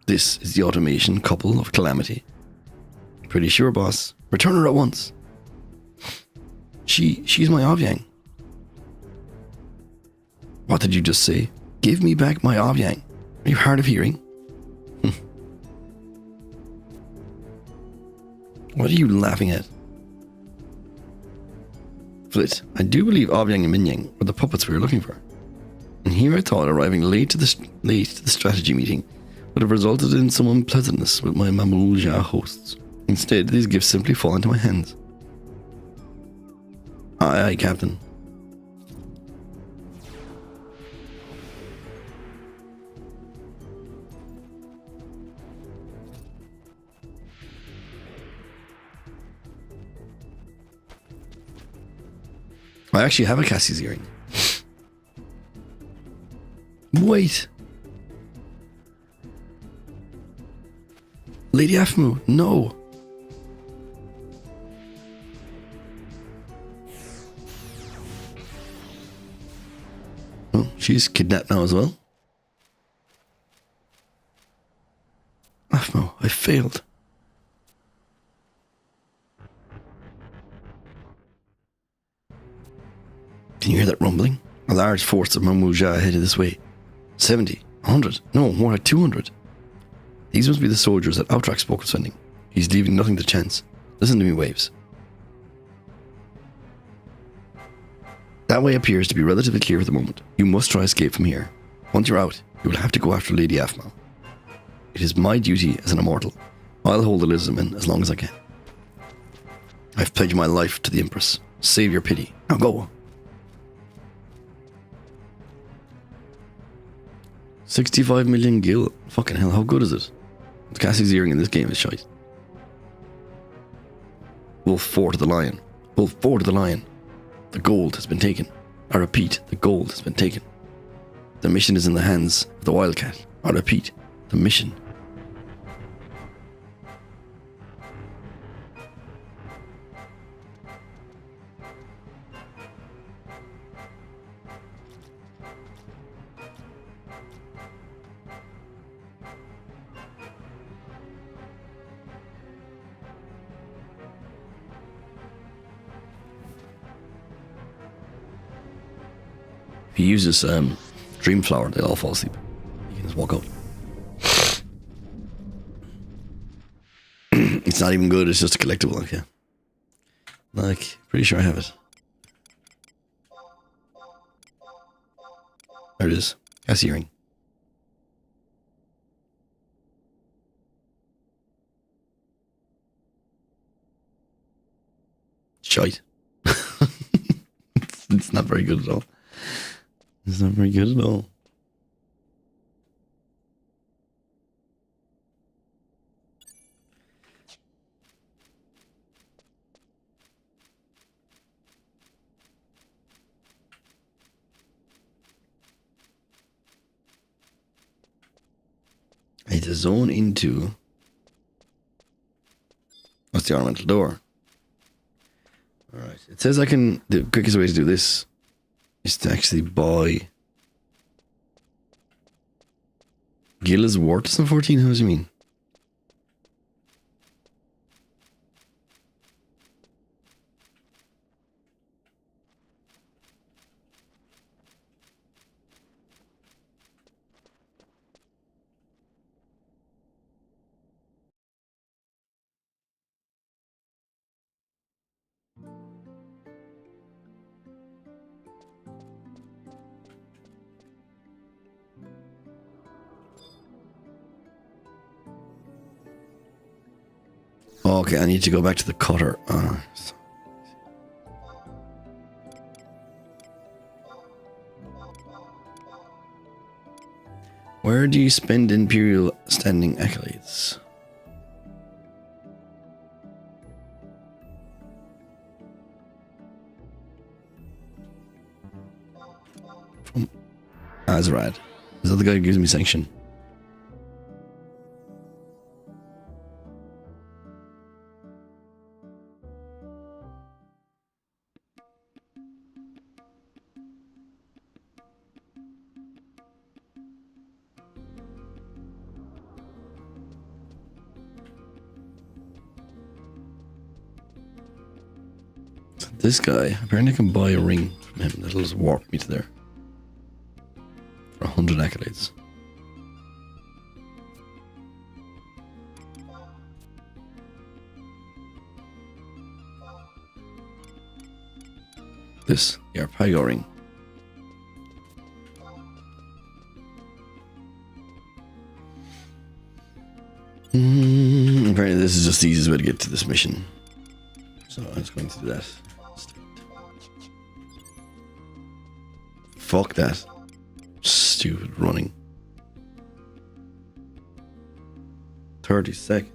This is the automation couple of Calamity. Pretty sure, boss. Return her at once. She's my Ovyang. What did you just say? Give me back my Ovyang. Are you hard of hearing? What are you laughing at? Flit, I do believe Ovyang and Minyang were the puppets we were looking for. And here I thought arriving late to the strategy meeting would have resulted in some unpleasantness with my Mamulja hosts. Instead, these gifts simply fall into my hands. Aye, aye, Captain. I actually have a Cassie's earring. Wait. Lady Aphmau, no. Oh, she's kidnapped now as well. Aphmau, I failed. Can you hear that rumbling? A large force of Mamulja headed this way. 70, 100, no, more like 200. These must be the soldiers that Outrak spoke of sending. He's leaving nothing to chance. Listen to me, Waves. That way appears to be relatively clear at the moment. You must try escape from here. Once you're out, you will have to go after Lady Aphmau. It is my duty as an immortal. I'll hold Elizabeth as long as I can. I've pledged my life to the Empress. Save your pity. Now go. 65 million gil. Fucking hell, how good is it? The Cassie's earring in this game is shite. Wolf 4 to the lion. Wolf 4 to the lion. The gold has been taken. I repeat, the gold has been taken. The mission is in the hands of the Wildcat. I repeat, the mission. If he uses Dream Flower, they'll all fall asleep. You can just walk out. It's not even good, it's just a collectible, okay. Like, pretty sure I have it. There it is. Cassie earring. Shite. It's not very good at all. It's not very good at all. I need to zone into... What's the ornamental door? Alright, it says I can... The quickest way to do this is to actually buy... Gil is worth some 14? How do you mean? Okay, I need to go back to the cutter. Where do you spend Imperial standing accolades? From Azrad. Is that the guy who gives me sanction? This guy, apparently I can buy a ring from him that'll just warp me to there. For 100 accolades. This, the Arpago ring. Apparently this is just the easiest way to get to this mission. So I'm just going to do that. Fuck that. Stupid running. 30 seconds.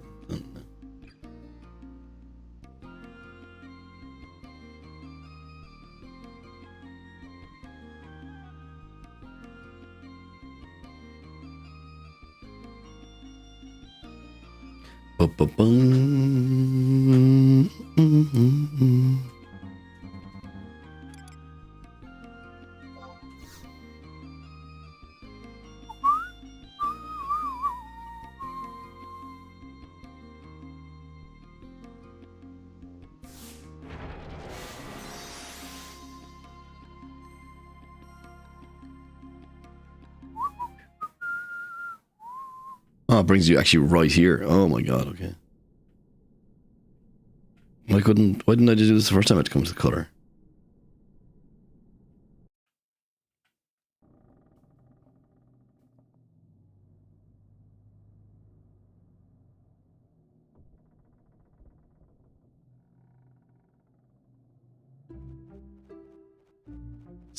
Oh, it brings you actually right here. Oh my god, okay. Why didn't I just do this the first time I had to come to the color?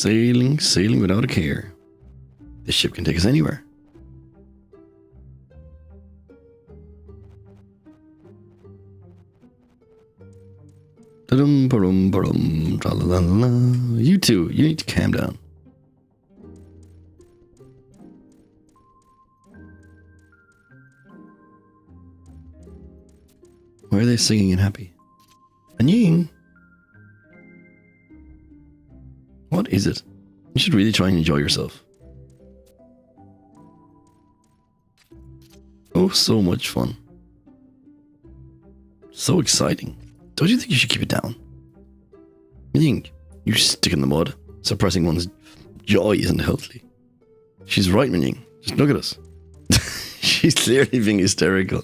Sailing, sailing without a care. This ship can take us anywhere. You two, you need to calm down. Why are they singing and happy? And Ying? What is it? You should really try and enjoy yourself. Oh, so much fun. So exciting. Don't you think you should keep it down? Ying, you stick in the mud. Suppressing one's joy isn't healthy. She's right, Ying. Just look at us. She's clearly being hysterical.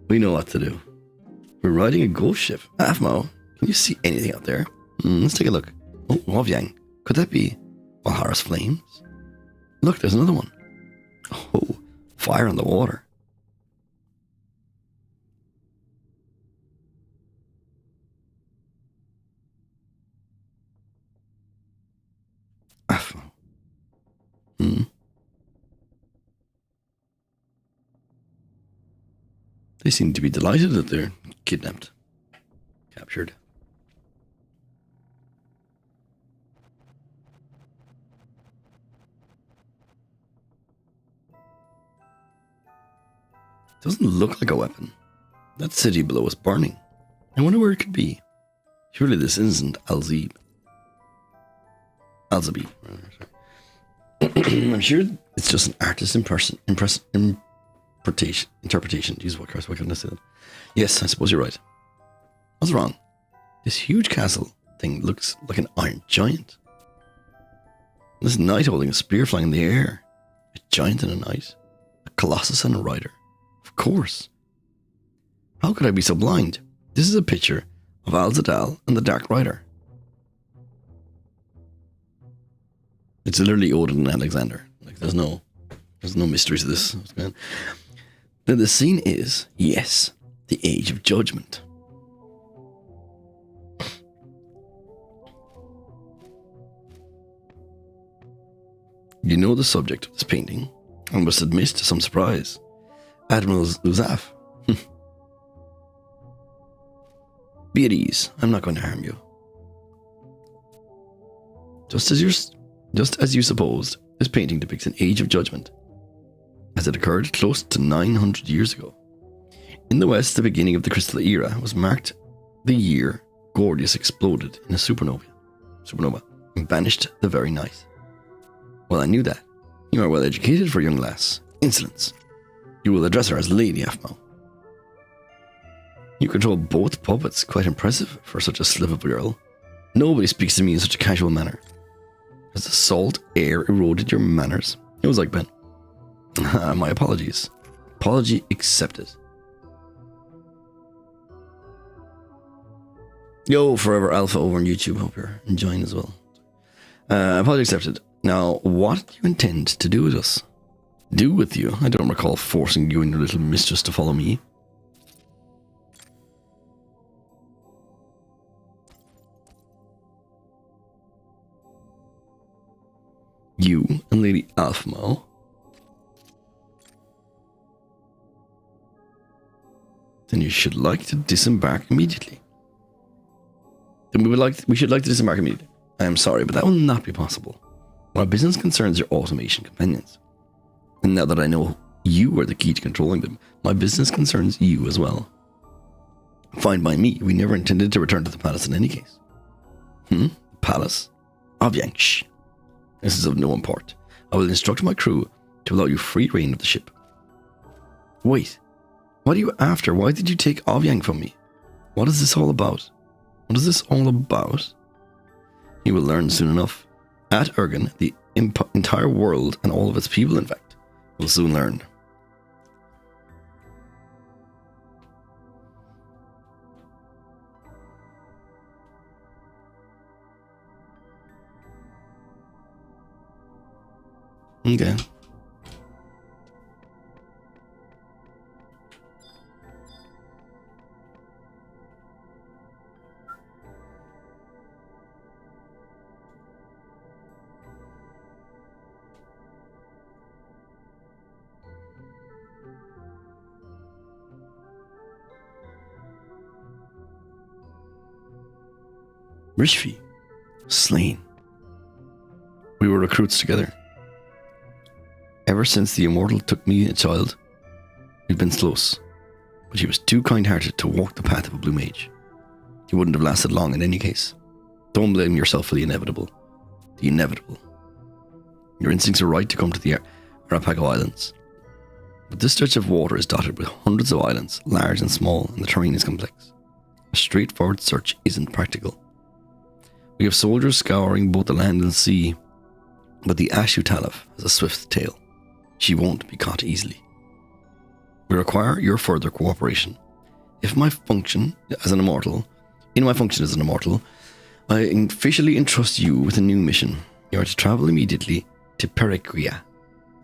We know what to do. We're riding a ghost ship. Aphmau, can you see anything out there? Let's take a look. Oh, Ovyang. Could that be Valhara's flames? Look, there's another one. Oh, fire on the water. Aphmau. They seem to be delighted that they're kidnapped. Captured. Doesn't look like a weapon. That city below is burning. I wonder where it could be. Surely this isn't Alzib. Alzabi. I'm sure it's just an artist's interpretation. Jesus, what couldn't I say that? Yes, I suppose you're right. What's wrong? This huge castle thing looks like an iron giant. This knight holding a spear flying in the air. A giant and a knight. A colossus and a rider. Of course. How could I be so blind? This is a picture of Al-Zadal and the Dark Rider. It's literally Odin and Alexander. Like there's no mystery to this. Now the scene is, yes, the Age of Judgment. You know the subject of this painting, and must admit to some surprise. Admiral Uzaf. Be at ease. I'm not going to harm you. Just as you supposed, this painting depicts an age of judgment, as it occurred close to 900 years ago. In the West, the beginning of the Crystal Era was marked the year Gordius exploded in a supernova, and vanished the very night. Well, I knew that. You are well educated for a young lass. Insolence. You will address her as Lady Aphmau. You control both puppets, quite impressive for such a slip of a girl. Nobody speaks to me in such a casual manner. Has the salt air eroded your manners? It was like Ben. My apologies. Apology accepted. Yo, Forever Alpha over on YouTube. Hope you're enjoying as well. Apology accepted. Now, what do you intend to do with us? Do with you? I don't recall forcing you and your little mistress to follow me. You and Lady Aphmau? Then you should like to disembark immediately. We should like to disembark immediately. I am sorry, but that will not be possible. My business concerns your automation companions. And now that I know you are the key to controlling them, my business concerns you as well. Fine by me, we never intended to return to the palace in any case. Palace? Ovyang, shh. This is of no import. I will instruct my crew to allow you free reign of the ship. Wait, what are you after? Why did you take Ovyang from me? What is this all about? What is this all about? You will learn soon enough. At Ergen, the entire world and all of its people, in fact, will soon learn. Okay. Rishvi, slain. We were recruits together. Ever since the Immortal took me a child, we've been close. But he was too kind-hearted to walk the path of a blue mage. He wouldn't have lasted long in any case. Don't blame yourself for the inevitable. The inevitable. Your instincts are right to come to the Arapago Islands. But this stretch of water is dotted with hundreds of islands, large and small, and the terrain is complex. A straightforward search isn't practical. We have soldiers scouring both the land and sea, but the Ashutalaf has a swift tail. She won't be caught easily. We require your further cooperation. In my function as an immortal, I officially entrust you with a new mission. You are to travel immediately to Periquia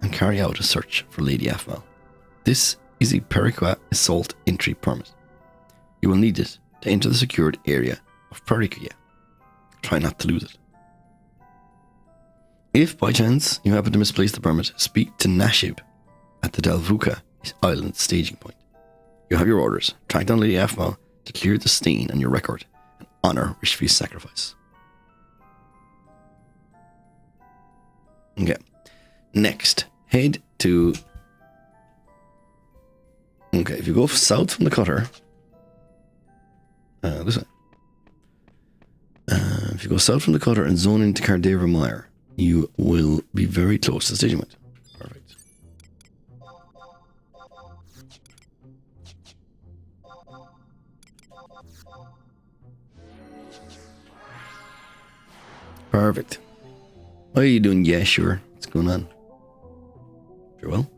and carry out a search for Lady Aphmau. This is a Periquia assault entry permit. You will need it to enter the secured area of Periquia. Try not to lose it. If by chance you happen to misplace the permit, speak to Nashib at the Dalvuka Island staging point. You have your orders. Track down Lady Aphmau to clear the stain on your record and honor Rishvi's sacrifice. Okay. Next, head to... Okay, if you go south from the cutter... this way. If you go south from the cutter and zone into Cardeva Mire, you will be very close to the staging point. Perfect. Perfect. What are you doing? Yeah, sure. What's going on? Very well.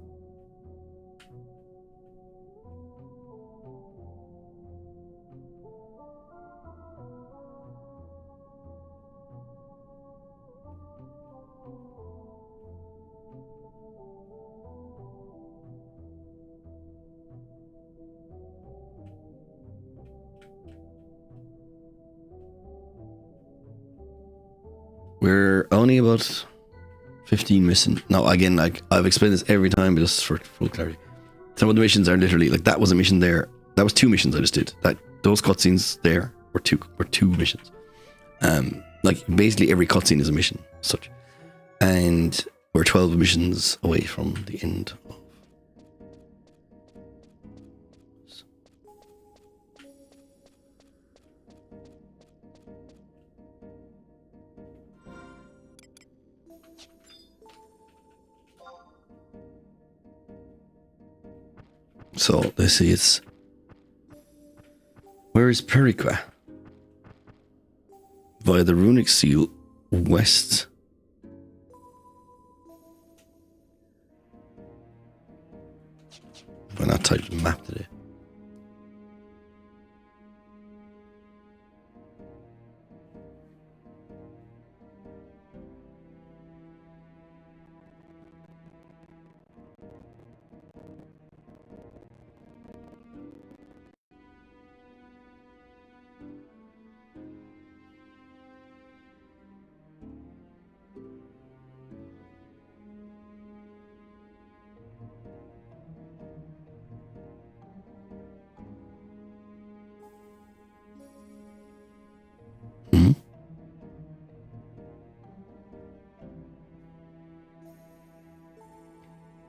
We're only about 15 missing. Now, again, like I've explained this every time, but just for full clarity. Some of the missions are literally like that was a mission there. That was 2 missions I just did. Those cutscenes there were two missions. Like basically every cutscene is a mission, such. And we're 12 missions away from the end of. So let's see, it's where is Periqua? Via the runic seal west. Why not type the map today?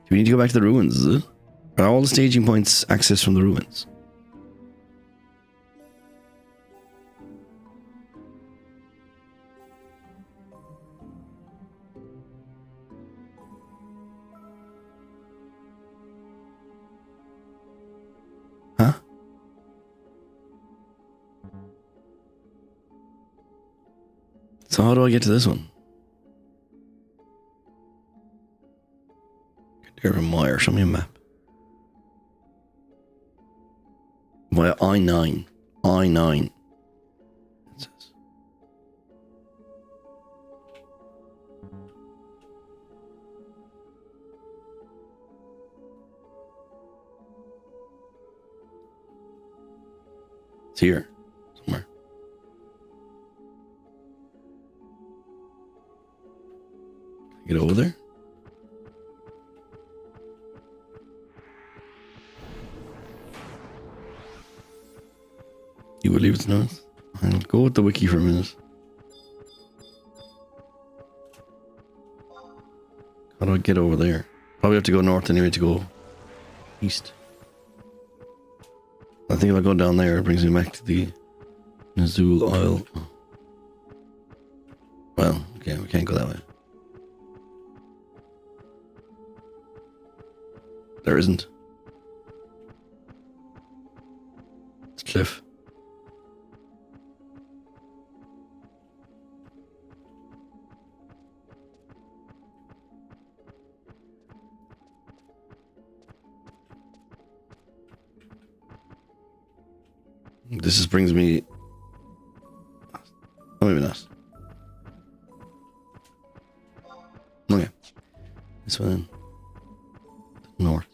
Do we need to go back to the ruins, is it? Are all the staging points accessed from the ruins? Huh? So how do I get to this one? Darren Meyer, show me a map. Via I-9. I-9. It says. It's here. Somewhere. Get over there? You will leave it to us. I'll go with the wiki for a minute. do I get over there? Probably have to go north anyway to go east. I think if I go down there, it brings me back to the Nazul Isle. Well, okay, we can't go that way. There isn't. It's cliff. This just brings me... Oh, maybe not. Okay. This one then. North.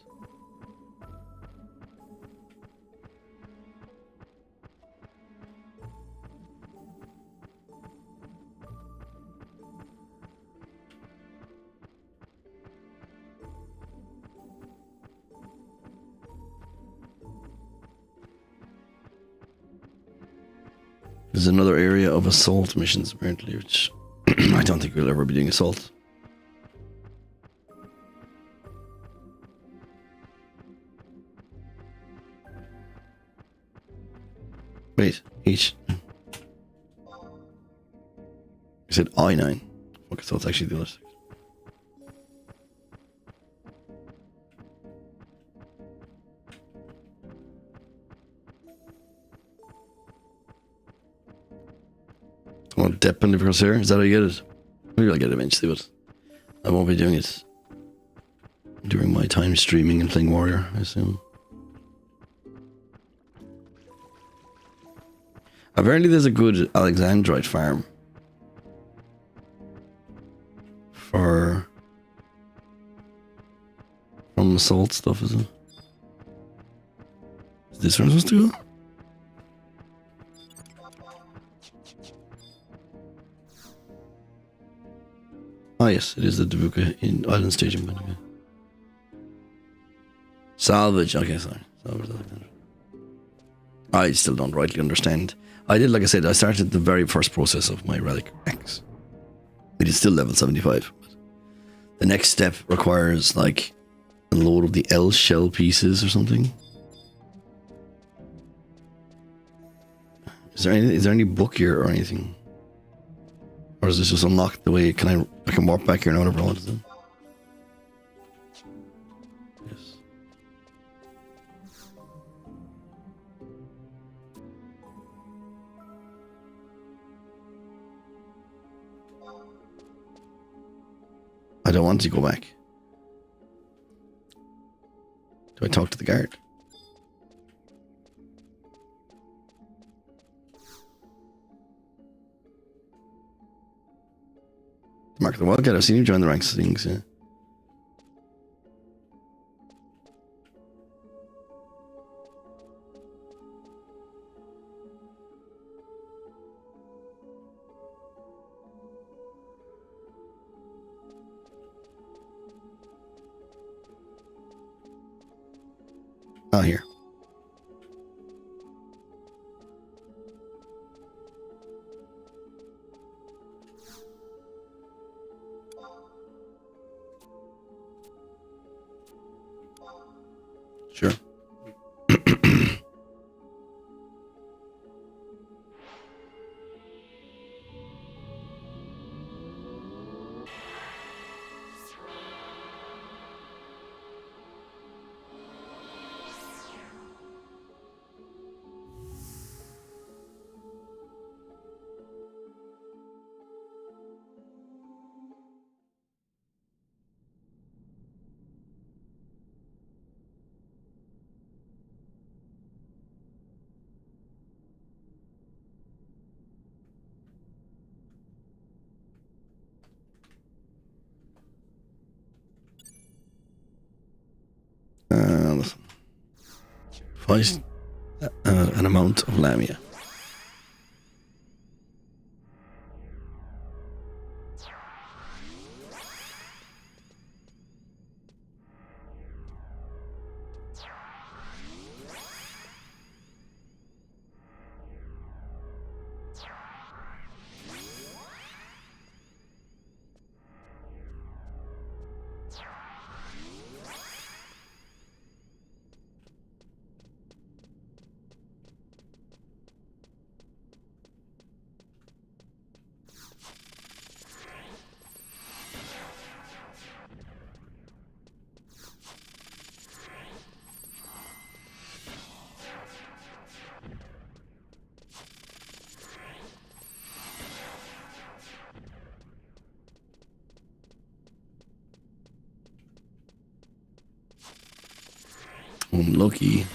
There's another area of assault missions apparently, which I don't think we'll ever be doing assault. Wait, H. I said I9. Okay, so it's actually the other six. Oh, dip in the crosshair? Is that how you get it? Maybe I'll get it eventually, but I won't be doing it during my time streaming and playing Warrior, I assume. Apparently there's a good Alexandrite farm for from assault stuff, is it? Is this where I'm supposed to go? Oh yes, it is the Dabuka in Island Staging. Okay. Salvage. Okay, sorry. Salvage. I still don't rightly understand. I did, like I said, I started the very first process of my Relic X. It is still level 75. But the next step requires like a load of the L shell pieces or something. Is there any book here or anything? Or is this just unlocked the way I can walk back here and whatever I want to do? Yes. I don't want to go back. Do I talk to the guard? Mark the Wildcat, I've seen you join the ranks of things, yeah. Oh, here. Sure. Listen. Fight an amount of Lamia. Unlucky.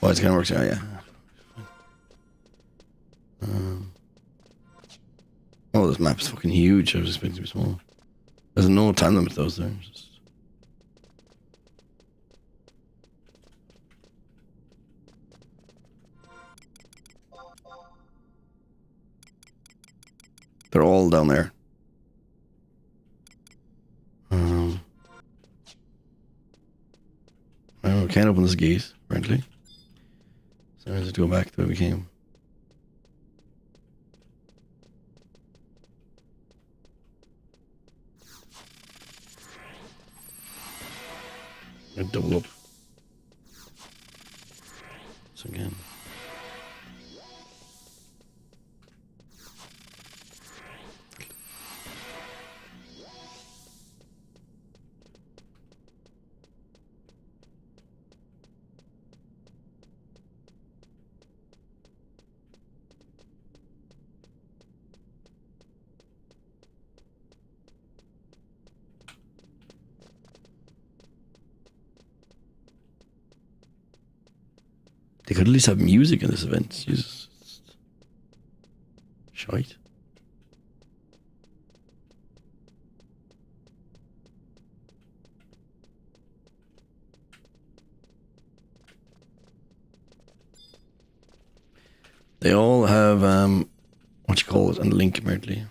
Oh, it's kind of works out, yeah. Oh, this map is fucking huge. I was expecting to be small. There's no time limit to those there. They're all down there. Well, we can't open this gate, apparently. So I have to go back to where we came. Double up. So again. They could at least have music in this event. Jesus. Shite. They all have, what you call it, and link apparently.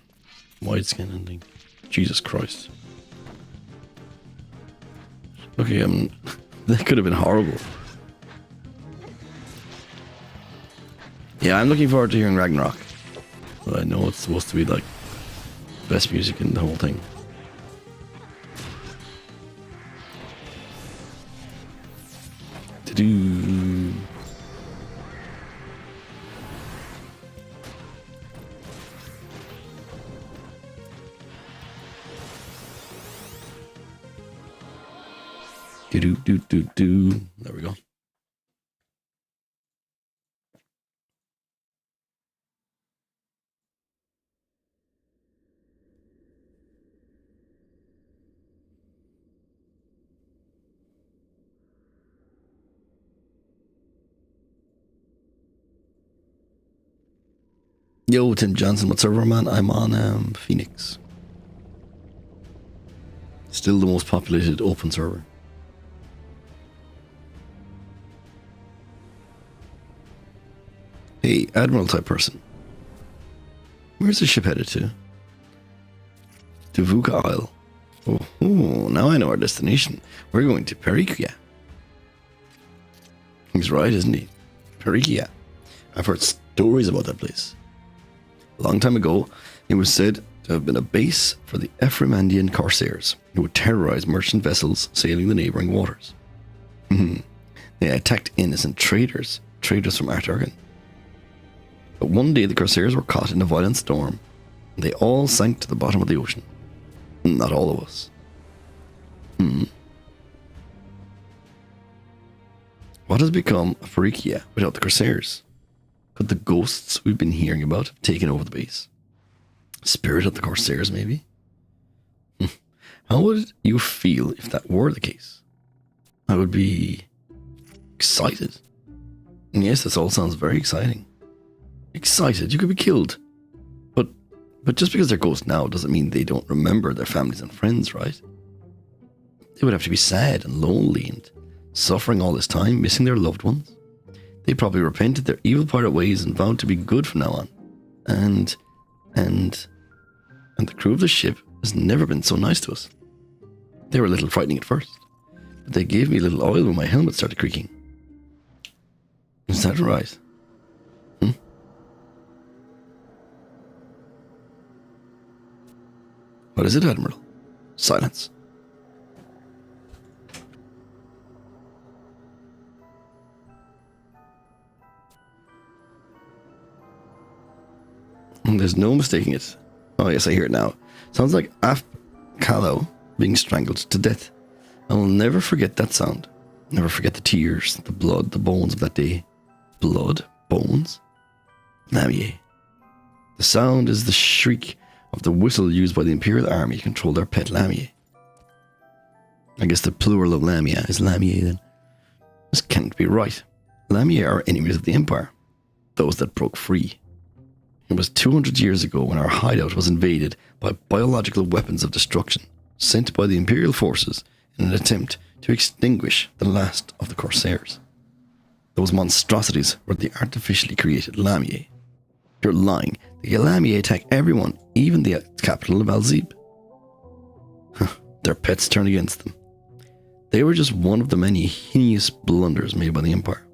Widescan and link. Jesus Christ. Okay, that could have been horrible. Yeah, I'm looking forward to hearing Ragnarok. But I know it's supposed to be like best music in the whole thing. To-do. Do-do-do-do-do. There we go. Yo, Tim Johnson, what server man? I'm on Phoenix. Still the most populated open server. Hey, Admiral type person. Where's the ship headed to? To Vuka Isle. Oh, now I know our destination. We're going to Perikia. He's right, isn't he? Perikia. I've heard stories about that place. A long time ago, it was said to have been a base for the Ephramandian corsairs, who would terrorize merchant vessels sailing the neighboring waters. They attacked innocent traders from Artargan. But one day the corsairs were caught in a violent storm, and they all sank to the bottom of the ocean. Not all of us. What has become of Perikia without the corsairs? Could the ghosts we've been hearing about have taken over the base? Spirit of the corsairs, maybe? How would you feel if that were the case? I would be excited. And yes, this all sounds very exciting. Excited, you could be killed. But just because they're ghosts now doesn't mean they don't remember their families and friends, right? They would have to be sad and lonely and suffering all this time, missing their loved ones. They probably repented their evil pirate ways and vowed to be good from now on. And the crew of the ship has never been so nice to us. They were a little frightening at first, but they gave me a little oil when my helmet started creaking. Is that right? What is it, Admiral? Silence. There's no mistaking it. Oh yes, I hear it now. Sounds like Af Callow being strangled to death. I will never forget that sound. Never forget the tears, the blood, the bones of that day. Blood? Bones? Damn yeah. The sound is the shriek of the whistle used by the Imperial Army to control their pet Lamiae. I guess the plural of Lamia is Lamiae then. This can't be right. Lamiae are enemies of the Empire, those that broke free. It was 200 years ago when our hideout was invaded by biological weapons of destruction sent by the Imperial forces in an attempt to extinguish the last of the Corsairs. Those monstrosities were the artificially created Lamiae. You're lying. The Lamiae attack everyone, even the capital of Alzeeb. Their pets turned against them. They were just one of the many heinous blunders made by the Empire.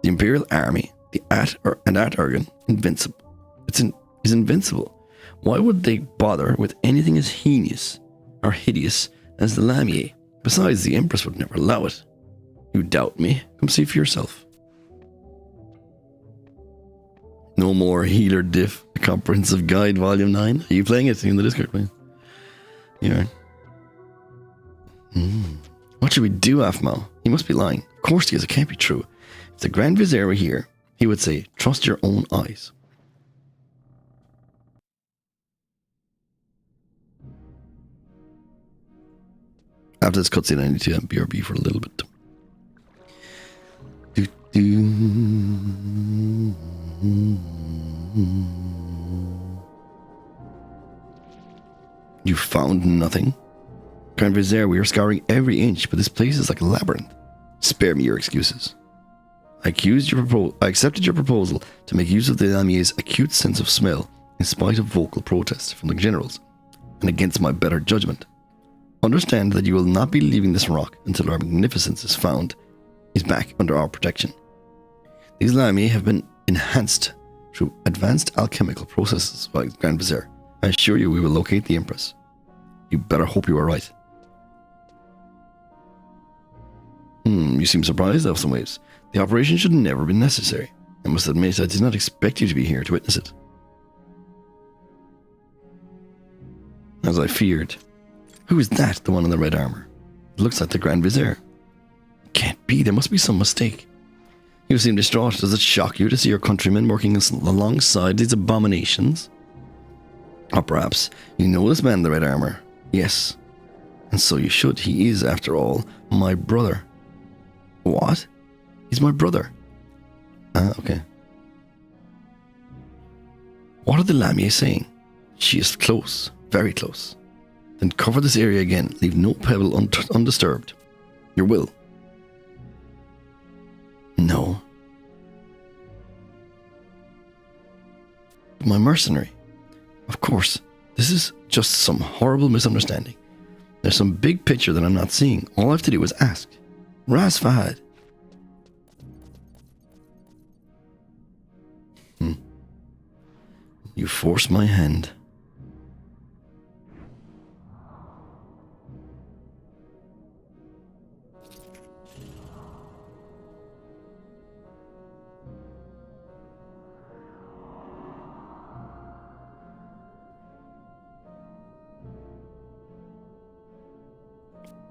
The Imperial Army, the At-Urgan, is invincible. Why would they bother with anything as heinous or hideous as the Lamiae? Besides, the Empress would never allow it. You doubt me? Come see for yourself. No more Healer Diff, A Comprehensive Guide, Volume 9. Are you playing it in the Discord, please? Yeah. What should we do, Afmal? He must be lying. Of course he is. It can't be true. If the Grand Vizier were here, he would say, trust your own eyes. After this cutscene, I need to BRB for a little bit. You found nothing? Grand Vizier, we are scouring every inch, but this place is like a labyrinth. Spare me your excuses. I accepted your proposal to make use of the Lamiae's acute sense of smell in spite of vocal protest from the generals, and against my better judgment. Understand that you will not be leaving this rock until our magnificence is back under our protection. These Lamiae have been enhanced through advanced alchemical processes by Grand Vizier. I assure you we will locate the Empress. You better hope you are right. You seem surprised out of some ways. The operation should never have been necessary. I must admit I did not expect you to be here to witness it. As I feared. Who is that, the one in the red armor? It looks like the Grand Vizier. It can't be, there must be some mistake. You seem distraught. Does it shock you to see your countrymen working alongside these abominations? Or perhaps you know this man in the red armor. Yes. And so you should. He is, after all, my brother. What? He's my brother. Ah, okay. What are the Lamiae saying? She is close. Very close. Then cover this area again. Leave no pebble undisturbed. Your will. No. My mercenary. Of course, this is just some horrible misunderstanding. There's some big picture that I'm not seeing. All I have to do is ask. Ras Fahad. You force my hand.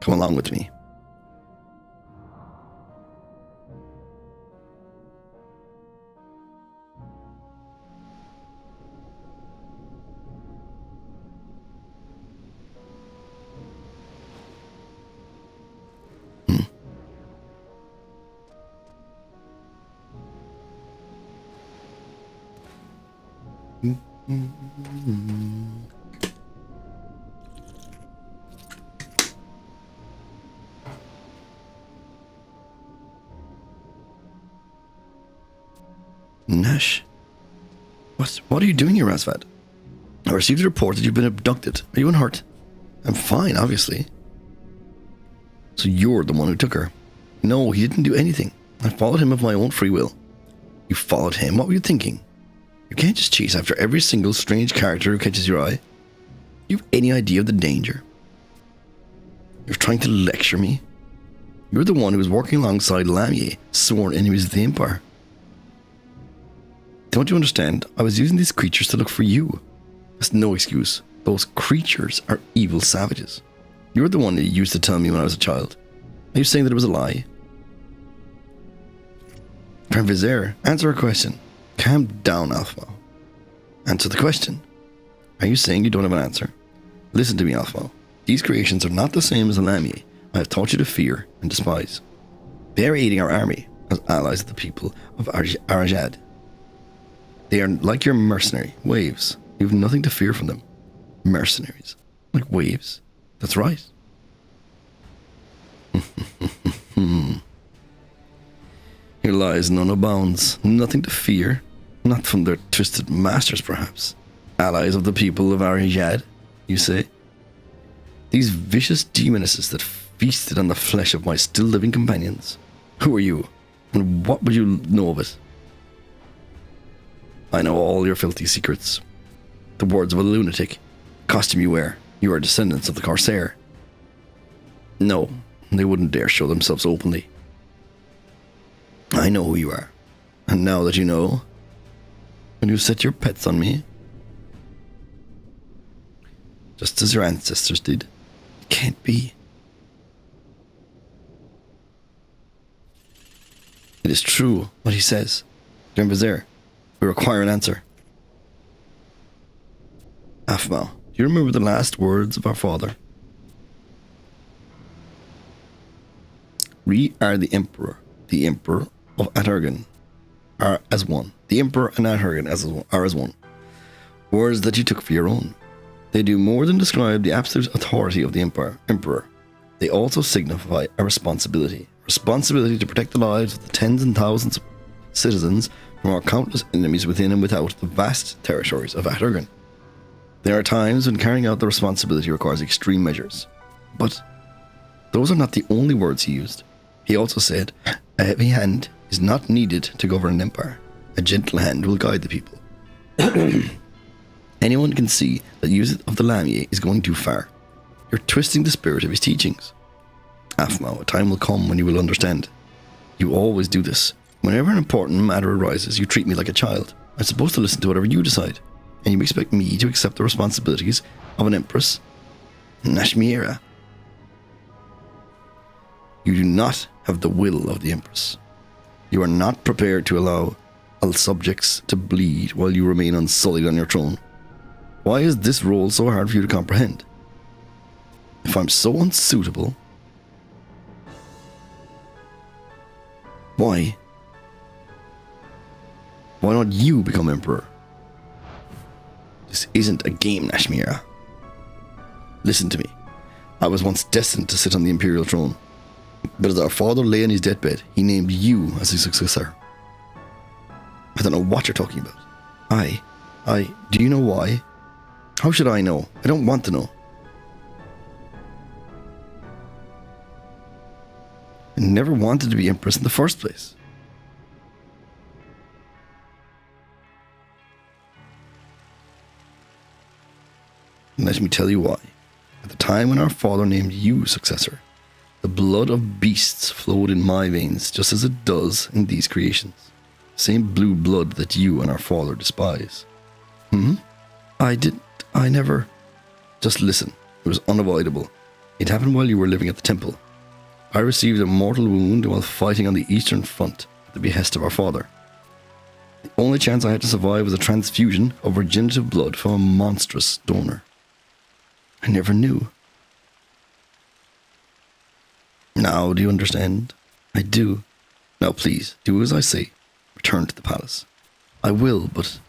Come along with me. Nash? What are you doing here, Rasvad? I received a report that you've been abducted. Are you unhurt? I'm fine, obviously. So you're the one who took her? No, he didn't do anything. I followed him of my own free will. You followed him? What were you thinking? You can't just chase after every single strange character who catches your eye. You have any idea of the danger? You're trying to lecture me? You're the one who was working alongside Lamiae, sworn enemies of the Empire. Don't you understand? I was using these creatures to look for you. That's no excuse. Those creatures are evil savages. You're the one that you used to tell me when I was a child. Are you saying that it was a lie? Grand Vizier, answer a question. Calm down, Alpha. Answer the question. Are you saying you don't have an answer? Listen to me, Alpha. These creations are not the same as the Lamia I have taught you to fear and despise. They are aiding our army as allies of the people of Arajad. They are like your mercenary waves. You have nothing to fear from them. Mercenaries. Like waves. That's right. Here lies none abounds. Nothing to fear. Not from their twisted masters, perhaps. Allies of the people of Arajad, you say? These vicious demonesses that feasted on the flesh of my still living companions. Who are you? And what would you know of it? I know all your filthy secrets. The words of a lunatic. Costume you wear. You are descendants of the Corsair. No, they wouldn't dare show themselves openly. I know who you are. And now that you know, will you set your pets on me? Just as your ancestors did. It can't be. It is true what he says. Grand Vizier, we require an answer. Aphmau, do you remember the last words of our father? We are the Emperor of Aturgan are as one. The Emperor and Aturgan are as one. Words that you took for your own. They do more than describe the absolute authority of the Emperor. They also signify a responsibility. Responsibility to protect the lives of the tens and thousands of citizens from our countless enemies within and without the vast territories of Aturgan. There are times when carrying out the responsibility requires extreme measures. But those are not the only words he used. He also said, a heavy hand is not needed to govern an empire. A gentle hand will guide the people. Anyone can see that use of the Lamia is going too far. You're twisting the spirit of his teachings. Aphmau, a time will come when you will understand. You always do this. Whenever an important matter arises, you treat me like a child. I'm supposed to listen to whatever you decide. And you expect me to accept the responsibilities of an empress? Nashmiera. You do not have the will of the empress. You are not prepared to allow all subjects to bleed while you remain unsullied on your throne. Why is this role so hard for you to comprehend? If I'm so unsuitable, why not you become emperor? This isn't a game, Nashmiera. Listen to me. I was once destined to sit on the imperial throne, but as our father lay on his deathbed, he named you as his successor. I don't know what you're talking about. Do you know why? How should I know? I don't want to know. I never wanted to be empress in the first place. And let me tell you why. At the time when our father named you successor, the blood of beasts flowed in my veins just as it does in these creations. Same blue blood that you and our father despise. I never... Just listen. It was unavoidable. It happened while you were living at the temple. I received a mortal wound while fighting on the Eastern Front at the behest of our father. The only chance I had to survive was a transfusion of regenerative blood from a monstrous donor. I never knew. Now do you understand? I do. Now please, do as I say. Return to the palace. I will, but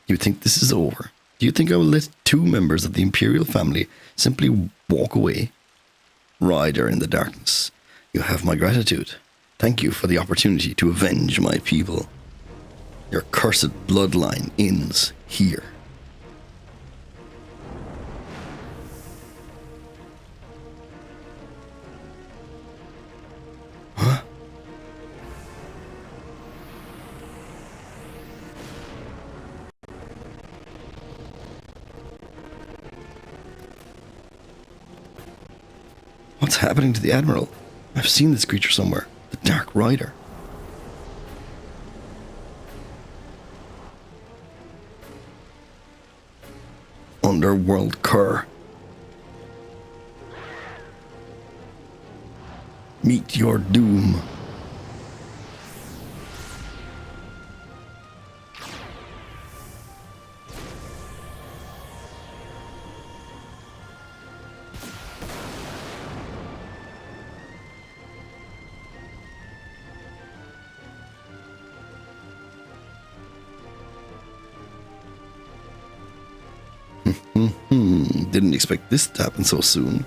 you think this is over? Do you think I will let two members of the imperial family simply walk away? Rider in the darkness, you have my gratitude. Thank you for the opportunity to avenge my people. Your cursed bloodline ends here. Huh? What's happening to the Admiral? I've seen this creature somewhere. The Dark Rider. Underworld cur. Meet your doom. Didn't expect this to happen so soon.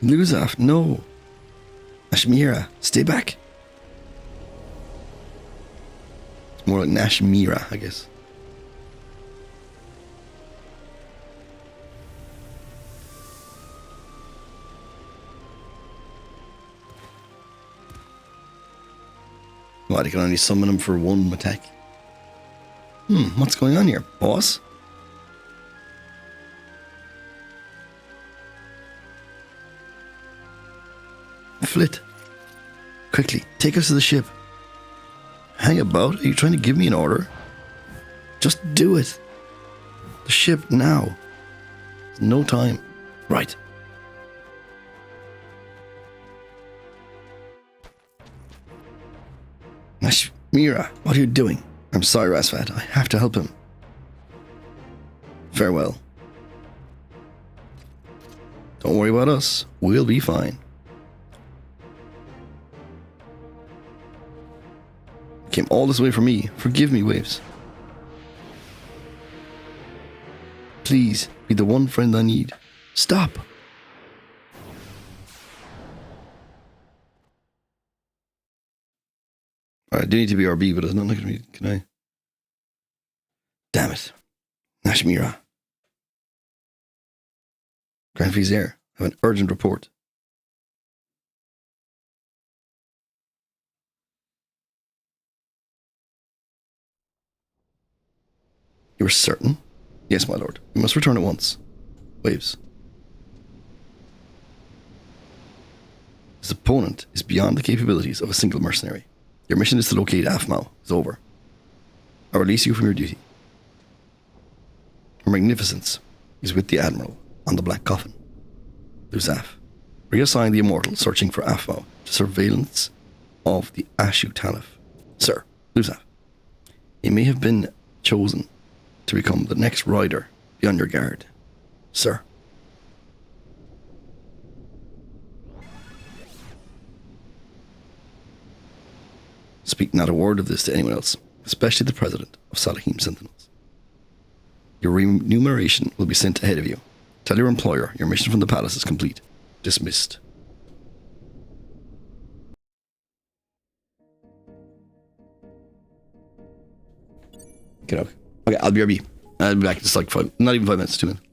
Luzaf, no. Nashmira, stay back. It's more like Nashmira, I guess. What, I can only summon him for one attack? What's going on here, boss? Flit. Quickly, take us to the ship. Hang about? Are you trying to give me an order? Just do it. The ship now. There's no time. Right. Nashmira, what are you doing? I'm sorry, Rasvat. I have to help him. Farewell. Don't worry about us. We'll be fine. Came all this way for me. Forgive me, Waves. Please, be the one friend I need. Stop. I do need to be RB, but it's not looking at me. Can I? Damn it. Nashmira. Grand Vizier, I have an urgent report. You are certain? Yes, my lord. We must return at once. Waves. His opponent is beyond the capabilities of a single mercenary. Your mission is to locate Aphmau. It's over. I release you from your duty. Her magnificence is with the Admiral on the Black Coffin. Luzaf, reassign the Immortal searching for Aphmau to surveillance of the Ashu Talif. Sir, Luzaf, he may have been chosen to become the next rider. Be on your guard. Sir. Speak not a word of this to anyone else, especially the President of Salahim Sentinels. Your remuneration will be sent ahead of you. Tell your employer your mission from the palace is complete. Dismissed. Get out. Okay, I'll be RB. I'll be back in just like not even 5 minutes, 2 minutes.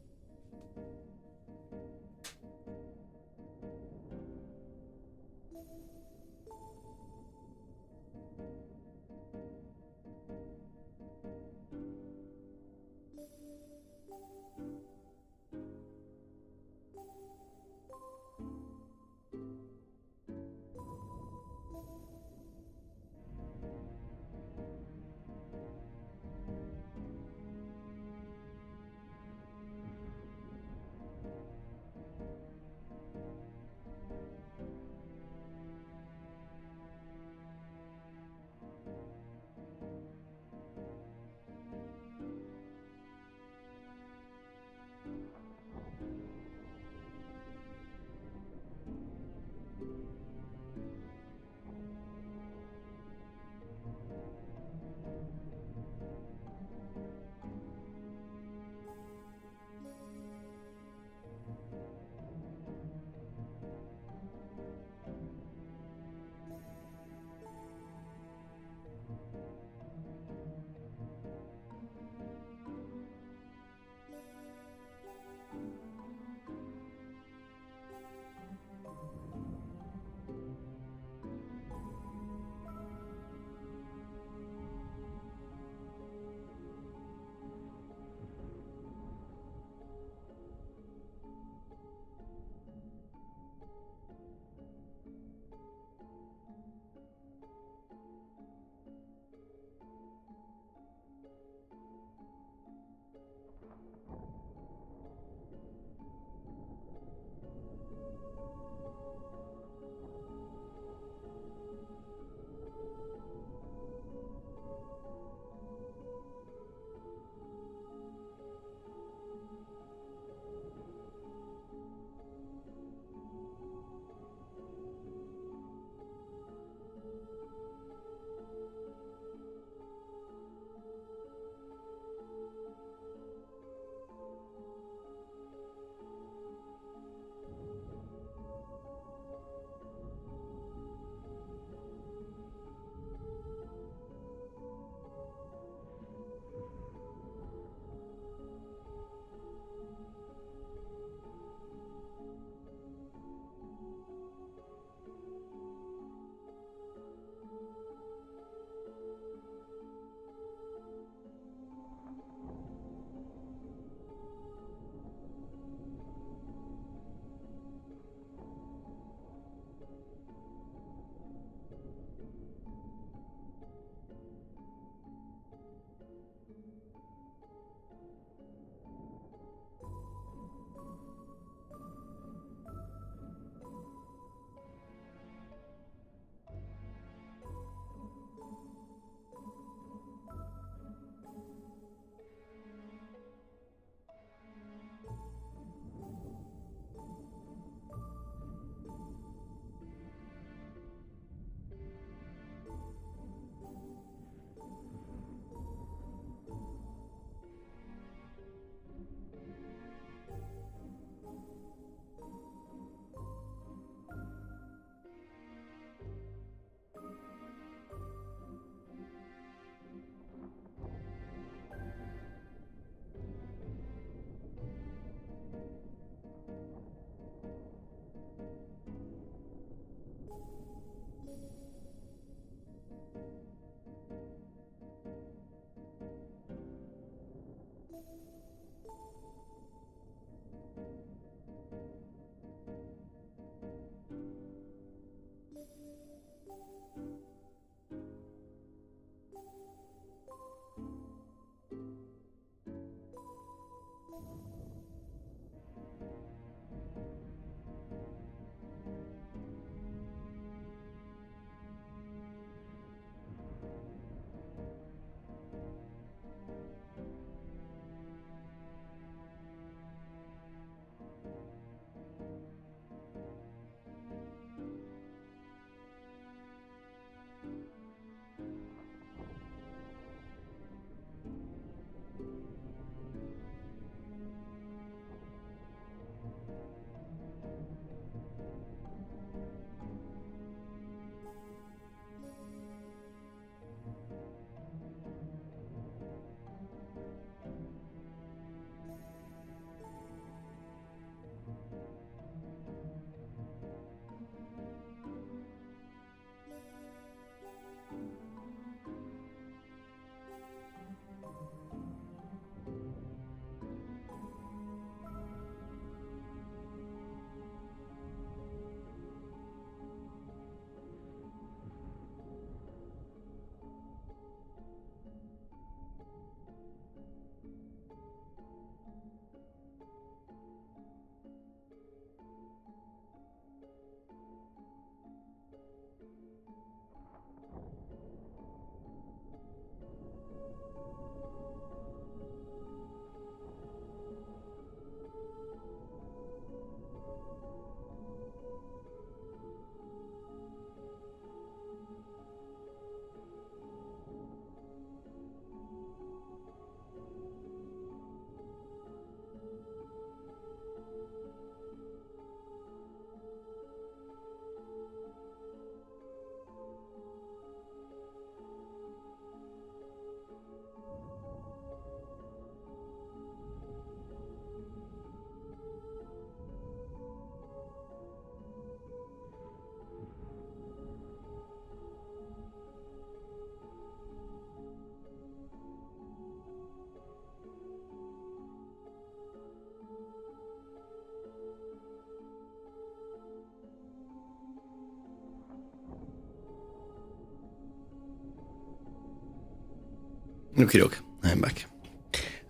Okay, doke. I am back.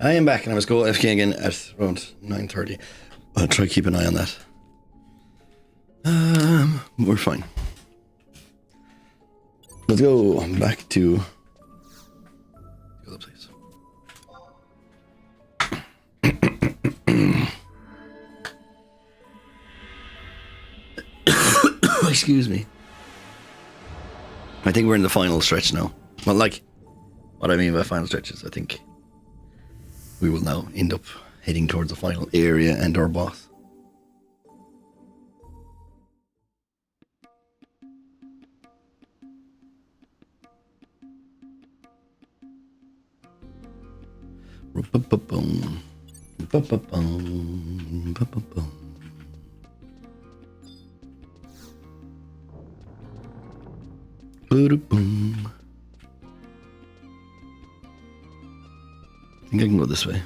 And I must go AFK again at around 9:30. I'll try to keep an eye on that. We're fine. Let's go back to the other place. Excuse me. I think we're in the final stretch now. Well, like, what I mean by final stretches, I think we will now end up heading towards the final area and our boss. Boom. I think I can go this way.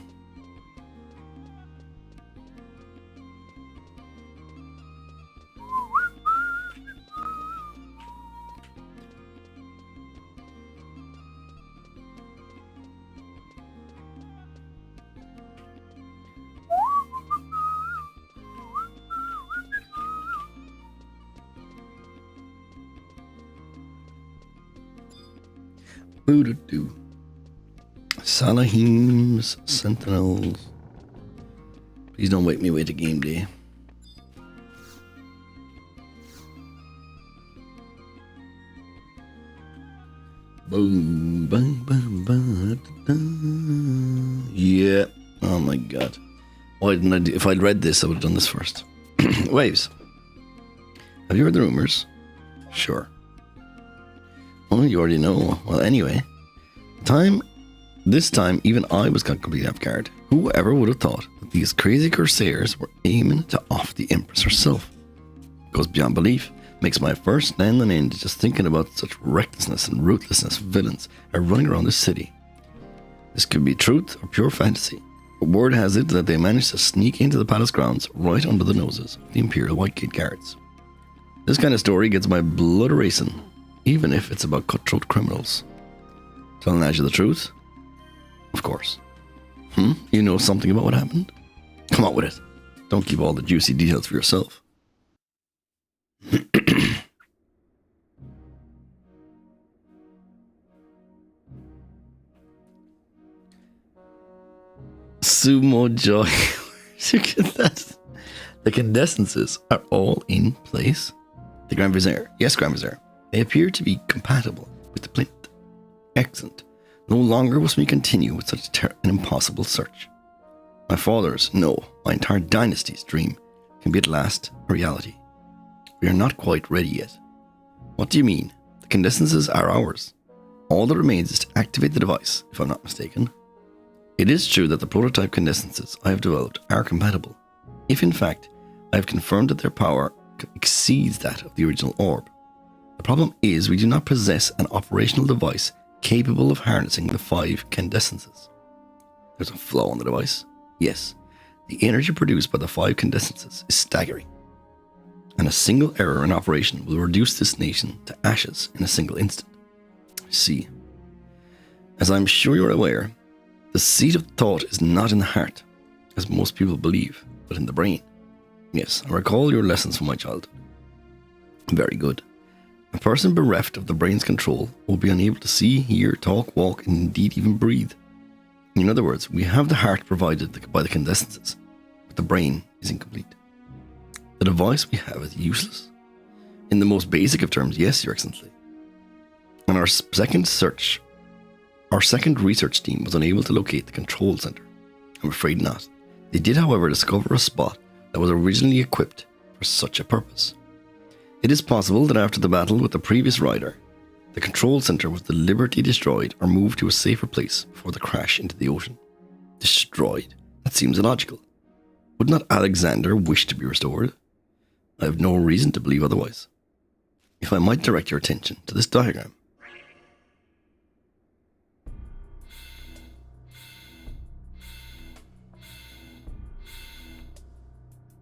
Boo-doo-doo. Salahim's Sentinels. Please don't wake me away to game day. Boom, bang, bang, bang, da, da. Yeah. Oh my god. Why didn't I do? If I'd read this, I would have done this first. Waves. Have you heard the rumors? Sure. Well, you already know. Well, anyway. This time, even I was caught completely off guard. Whoever would have thought that these crazy corsairs were aiming to off the Empress herself? Goes beyond belief. Makes my first stand on end just thinking about such recklessness and ruthlessness villains are running around this city. This could be truth or pure fantasy, but word has it that they managed to sneak into the palace grounds right under the noses of the Imperial Whitegate guards. This kind of story gets my blood racing, even if it's about cutthroat criminals. Telling Aja the truth? Of course. You know something about what happened? Come on with it. Don't keep all the juicy details for yourself. Sumo joy. Look at that. The condescences are all in place. The Grand Vizier. Yes, Grand Vizier. They appear to be compatible with the plinth. Excellent. No longer must we continue with such an impossible search. My father's, no, my entire dynasty's dream can be at last a reality. We are not quite ready yet. What do you mean? The condescences are ours. All that remains is to activate the device, if I'm not mistaken. It is true that the prototype condescences I have developed are compatible, if in fact I have confirmed that their power exceeds that of the original orb. The problem is we do not possess an operational device capable of harnessing the 5 condescences. There's a flaw in the device. Yes, the energy produced by the 5 condescences is staggering, and a single error in operation will reduce this nation to ashes in a single instant. See, as I'm sure you're aware, the seat of thought is not in the heart, as most people believe, but in the brain. Yes, I recall your lessons from my childhood. Very good. A person bereft of the brain's control will be unable to see, hear, talk, walk, and indeed even breathe. In other words, we have the heart provided by the condescences, but the brain is incomplete. The device we have is useless. In the most basic of terms, yes, Your Excellency. And our second research team was unable to locate the control center. I'm afraid not. They did, however, discover a spot that was originally equipped for such a purpose. It is possible that after the battle with the previous rider, the control center was deliberately destroyed or moved to a safer place before the crash into the ocean. Destroyed? That seems illogical. Would not Alexander wish to be restored? I have no reason to believe otherwise. If I might direct your attention to this diagram.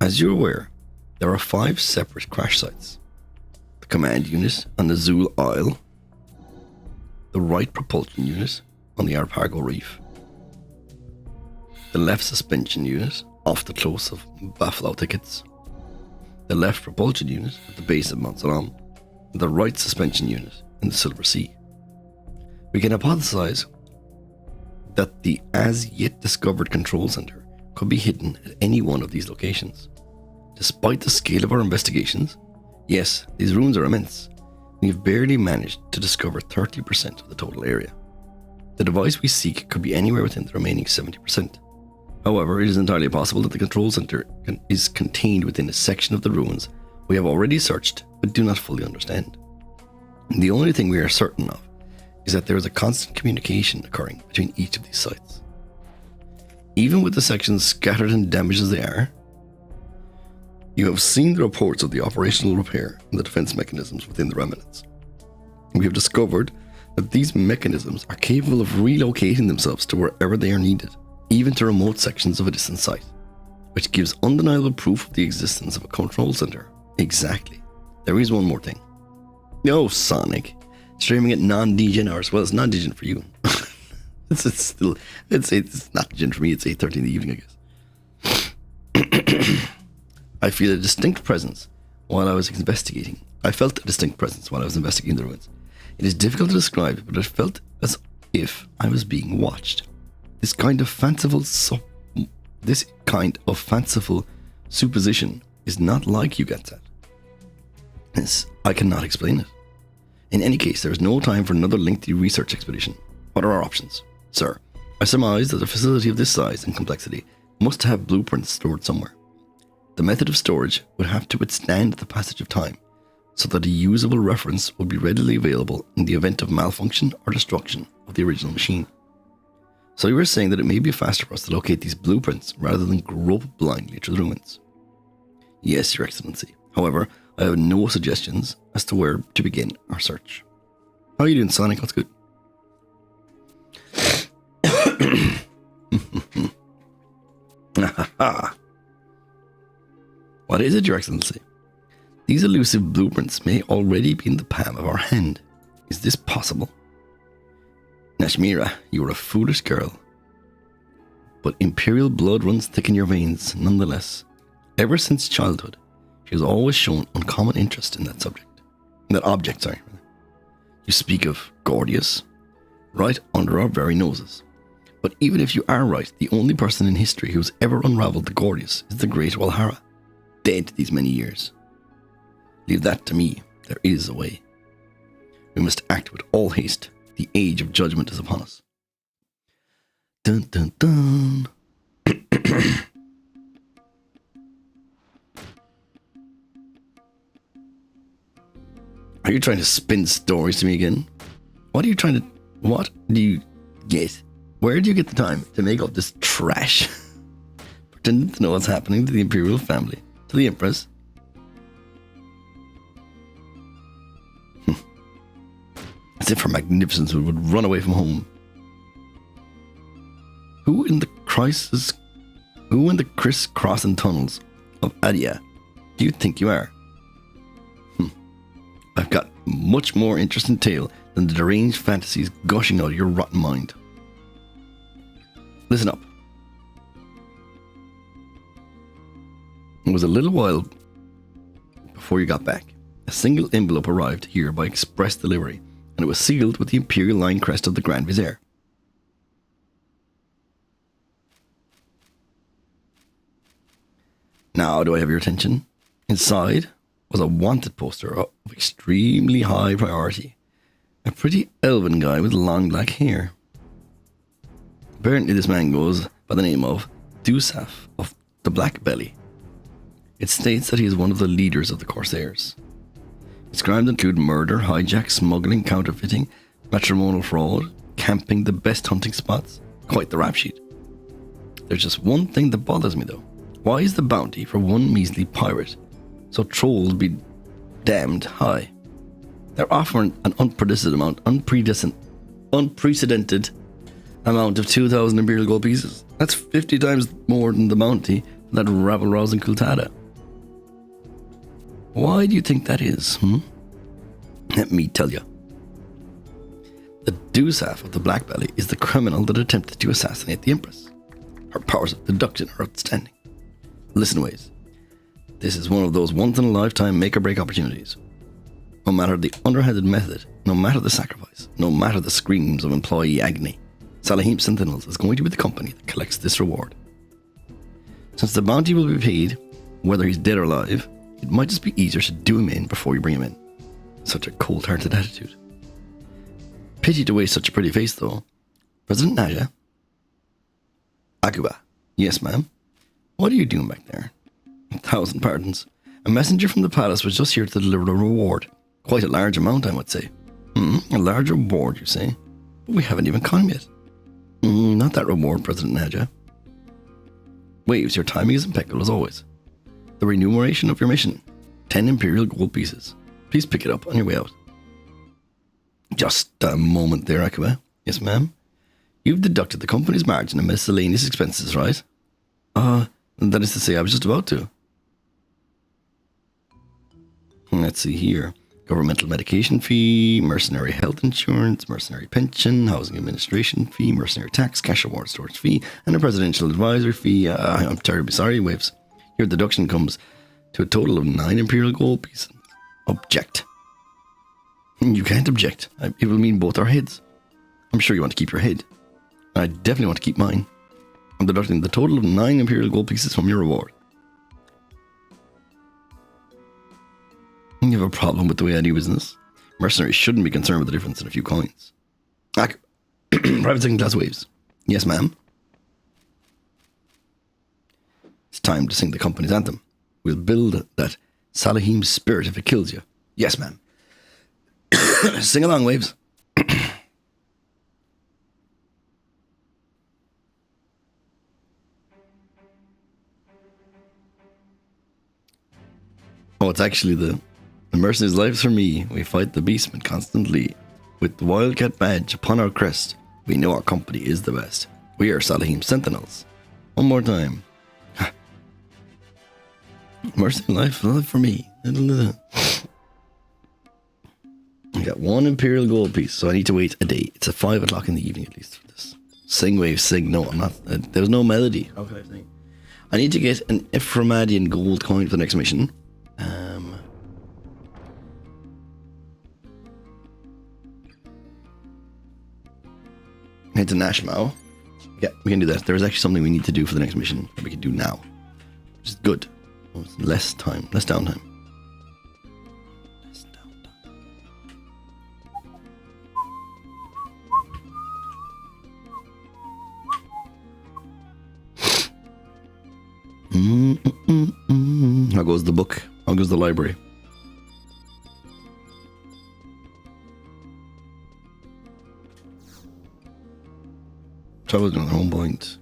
As you're aware, there are 5 separate crash sites. The command unit on the Zul Isle, the right propulsion unit, on the Arpago Reef. The left suspension unit off the close of Buffalo Thickets. The left propulsion unit at the base of Mount Salam. And the right suspension unit in the Silver Sea. We can hypothesize that the as yet discovered control center could be hidden at any one of these locations. Despite the scale of our investigations, yes, these ruins are immense. We have barely managed to discover 30% of the total area. The device we seek could be anywhere within the remaining 70%. However, it is entirely possible that the control center is contained within a section of the ruins we have already searched but do not fully understand. The only thing we are certain of is that there is a constant communication occurring between each of these sites. Even with the sections scattered and damaged as they are, you have seen the reports of the operational repair and the defense mechanisms within the remnants. We have discovered that these mechanisms are capable of relocating themselves to wherever they are needed, even to remote sections of a distant site, which gives undeniable proof of the existence of a control center. Exactly. There is one more thing. No, Sonic. Streaming at non-degen hours. Well, it's non-degen for you. it's not degen for me. It's 8:30 in the evening, I guess. I feel a distinct presence while I was investigating. I felt a distinct presence while I was investigating the ruins. It is difficult to describe, but it felt as if I was being watched. This kind of fanciful supposition is not like you get that. Yes, I cannot explain it. In any case, there is no time for another lengthy research expedition. What are our options? Sir, I surmise that a facility of this size and complexity must have blueprints stored somewhere. The method of storage would have to withstand the passage of time, so that a usable reference would be readily available in the event of malfunction or destruction of the original machine. So you were saying that it may be faster for us to locate these blueprints rather than grope blindly through the ruins. Yes, Your Excellency. However, I have no suggestions as to where to begin our search. How are you doing, Sonic? That's good. What is it, Your Excellency? These elusive blueprints may already be in the palm of our hand. Is this possible? Nashmira, you are a foolish girl. But imperial blood runs thick in your veins, nonetheless. Ever since childhood, she has always shown uncommon interest in that object. You speak of Gordius, right under our very noses. But even if you are right, the only person in history who has ever unraveled the Gordius is the great Walhara, dead these many years. Leave that to me. There is a way. We must act with all haste. The age of judgment is upon us. Dun dun dun. Are you trying to spin stories to me again? What do you get? Where do you get the time to make up this trash? Pretending to know what's happening to the imperial family, to the empress. As if her magnificence would run away from home. Who in the criss-crossing tunnels of Adia do you think you are? I've got much more interesting tale than the deranged fantasies gushing out of your rotten mind. Listen up. It was a little while before you got back. A single envelope arrived here by express delivery, and it was sealed with the imperial line crest of the Grand Vizier. Now do I have your attention? Inside was a wanted poster of extremely high priority. A pretty elven guy with long black hair. Apparently this man goes by the name of Dusaf of the Black Belly. It states that he is one of the leaders of the Corsairs. His crimes include murder, hijack, smuggling, counterfeiting, matrimonial fraud, camping the best hunting spots. Quite the rap sheet. There's just one thing that bothers me though. Why is the bounty for one measly pirate so trolled be damned high? They're offering an unprecedented amount of 2,000 imperial gold pieces. That's 50 times more than the bounty for that rabble-rousing Kultada. Why do you think that is, Let me tell you. The Dusaf of the Black Belly is the criminal that attempted to assassinate the Empress. Her powers of deduction are outstanding. Listen, Waves. This is one of those once-in-a-lifetime make-or-break opportunities. No matter the underhanded method, no matter the sacrifice, no matter the screams of employee agony, Salahim Sentinels is going to be the company that collects this reward. Since the bounty will be paid, whether he's dead or alive, it might just be easier to do him in before you bring him in. Such a cold-hearted attitude. Pity to waste such a pretty face, though. President Naja? Akuba. Yes, ma'am. What are you doing back there? 1,000 pardons. A messenger from the palace was just here to deliver a reward. Quite a large amount, I would say. A large reward, you say? But we haven't even caught him yet. Not that reward, President Naja. Waves, your timing is impeccable as always. The remuneration of your mission. 10 Imperial gold pieces. Please pick it up on your way out. Just a moment there, Akuba. Yes, ma'am. You've deducted the company's margin and miscellaneous expenses, right? That is to say, I was just about to. Let's see here. Governmental medication fee, mercenary health insurance, mercenary pension, housing administration fee, mercenary tax, cash reward storage fee, and a presidential advisory fee. I'm terribly sorry, Waves. Your deduction comes to a total of 9 Imperial gold pieces. Object. You can't object. It will mean both our heads. I'm sure you want to keep your head. I definitely want to keep mine. I'm deducting the total of 9 Imperial gold pieces from your reward. You have a problem with the way I do business. Mercenaries shouldn't be concerned with the difference in a few coins. Private second class Waves. Yes, ma'am. It's time to sing the company's anthem. We'll build that Salahim spirit if it kills you. Yes, ma'am. Sing along, Waves. Oh, it's actually the mercenaries' lives for me. We fight the beastmen constantly. With the Wildcat badge upon our crest, we know our company is the best. We are Salahim Sentinels. One more time. Mercenary life for me. I got 1 Imperial gold piece, so I need to wait a day. It's at 5 o'clock in the evening at least for this. Sing, Wave, sing. No, I'm not. There's no melody. How can I sing? I need to get an Ephraimadian gold coin for the next mission. Head to Nashmau. Yeah, we can do that. There's actually something we need to do for the next mission that we can do now, which is good. Less time, less downtime. Less downtime. How goes the book? How goes the library? Trouble with another home point.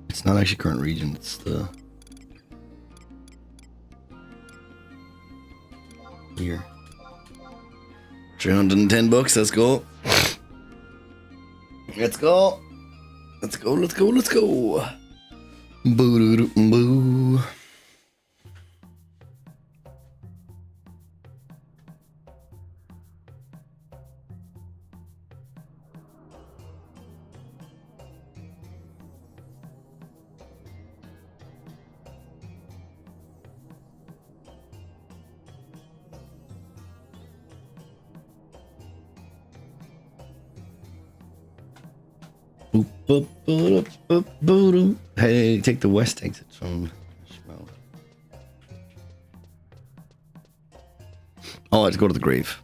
It's not actually current region, it's the here. 310 bucks, let's go. Let's go. Let's go, let's go, let's go. Boo-doo-doo-boo. Hey, take the west exit from Nashmau. Oh, let's go to the grave.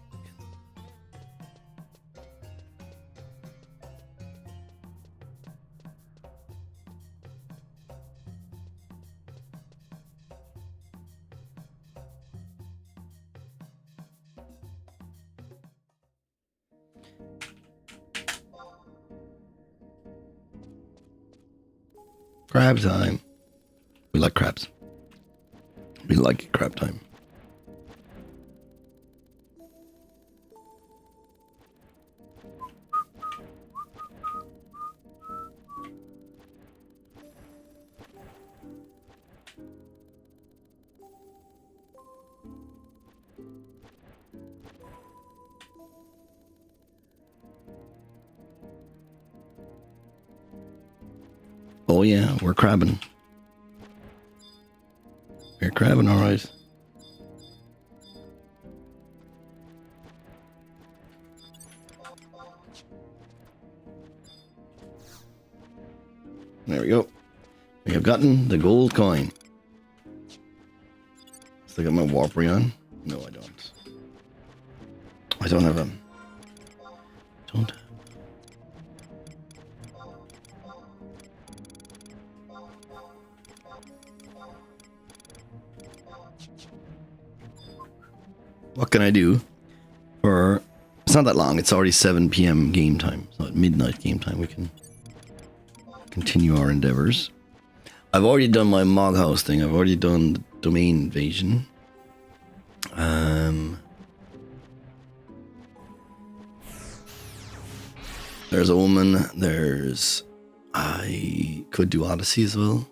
Crab time. We like crabs. We like crab time. Oh yeah, we're crabbing. We're crabbing, all right. There we go. We have gotten the gold coin. Still got my warpery on? No, I don't. I don't have them. Don't have. What can I do for... It's not that long. It's already 7 p.m. game time. It's not midnight game time. We can continue our endeavors. I've already done my Mog House thing. I've already done the domain invasion. There's Omen. There's... I could do Odyssey as well.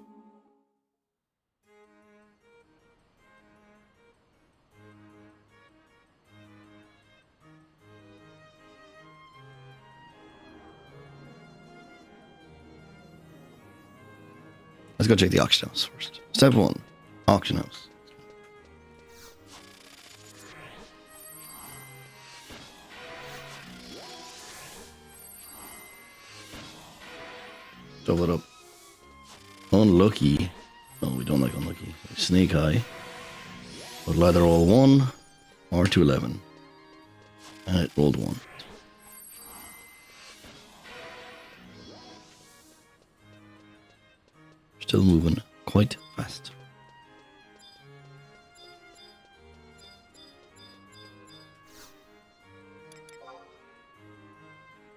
Let's go check the auction house first. Step 1, auction house. Double it up. Unlucky. Oh, we don't like unlucky. Snake Eye. Would either roll 1 or 211. And it rolled 1. Still moving quite fast.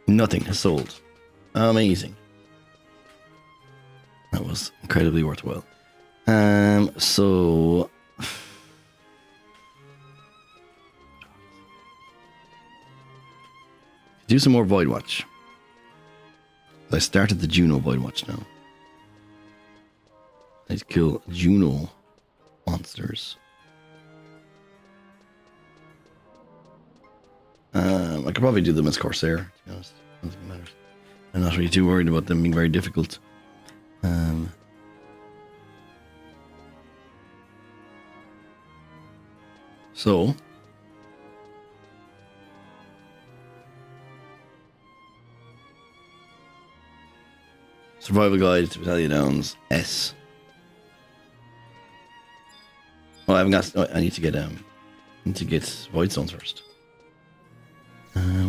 Nothing has sold. Amazing. That was incredibly worthwhile. So do some more Void Watch. I started the Juno Void Watch now. Let's kill Juno monsters. I could probably do them as Corsair, to be honest. I don't think it matters. I'm not really too worried about them being very difficult. So Survival Guide to Battalion Downs S. Well, I haven't got. Oh, I need to get Void Stones first,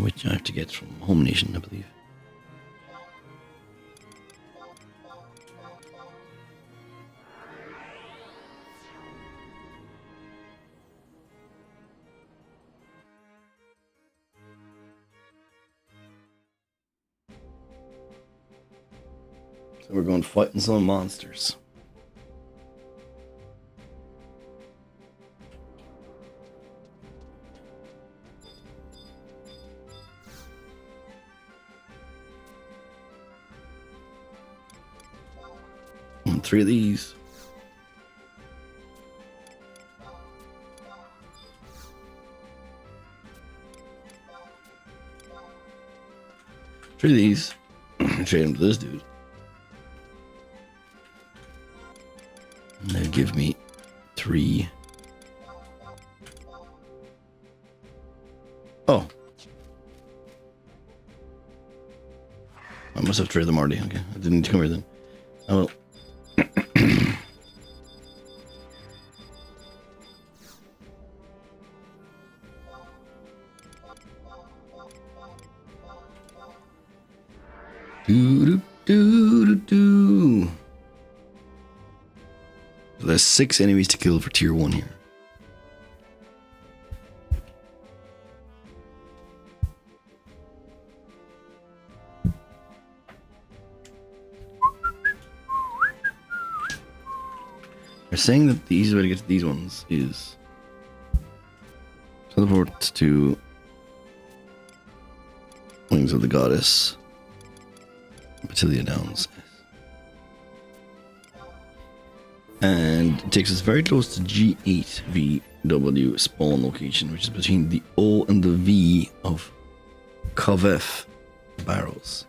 which I have to get from Home Nation, I believe. So we're going fighting some monsters. And 3 of these. Trade these. Trade them to this dude. And they'll give me 3. Oh. I must have traded them already. Okay. I didn't need to come here then. I will. So there's 6 enemies to kill for tier 1 here. They're saying that the easiest way to get to these ones is teleport to Wings of the Goddess, Battalion Downs. And it takes us very close to G8VW spawn location, which is between the O and the V of Kovef Barrows.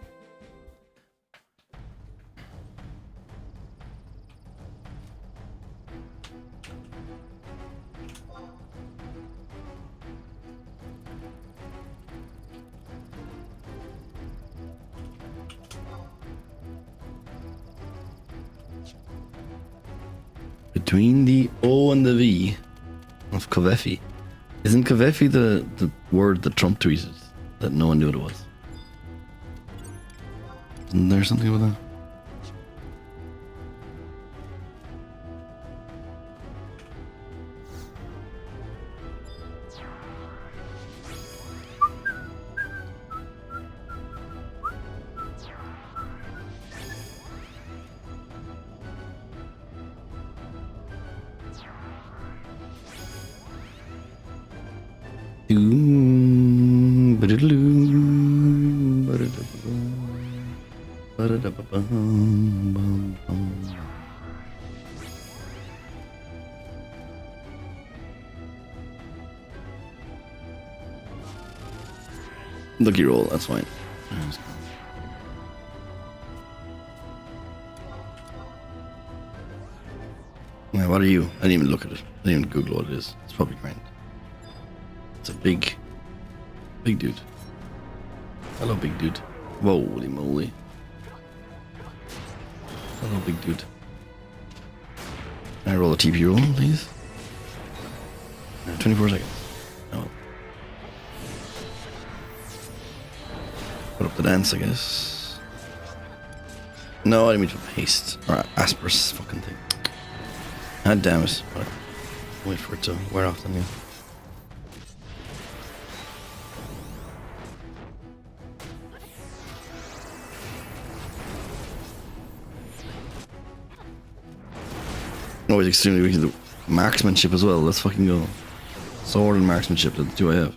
Between the O and the V of Kavefi. Isn't Kavefi the word that Trump tweeted that no one knew what it was? Isn't there something with that? Lucky roll, that's fine. Yeah, what are you? I didn't even look at it. I didn't even Google what it is. It's probably grand. It's a big dude. Hello, big dude. Whoa, holy moly. Hello, big dude. Can I roll a TP roll, please? 24 seconds. Oh. Put up the dance, I guess. No, I didn't mean to haste. Or Asper's fucking thing. God damn it. Wait for it to wear off then, yeah. Always extremely weak to the marksmanship as well. Let's fucking go. Sword and marksmanship, that's the two I have.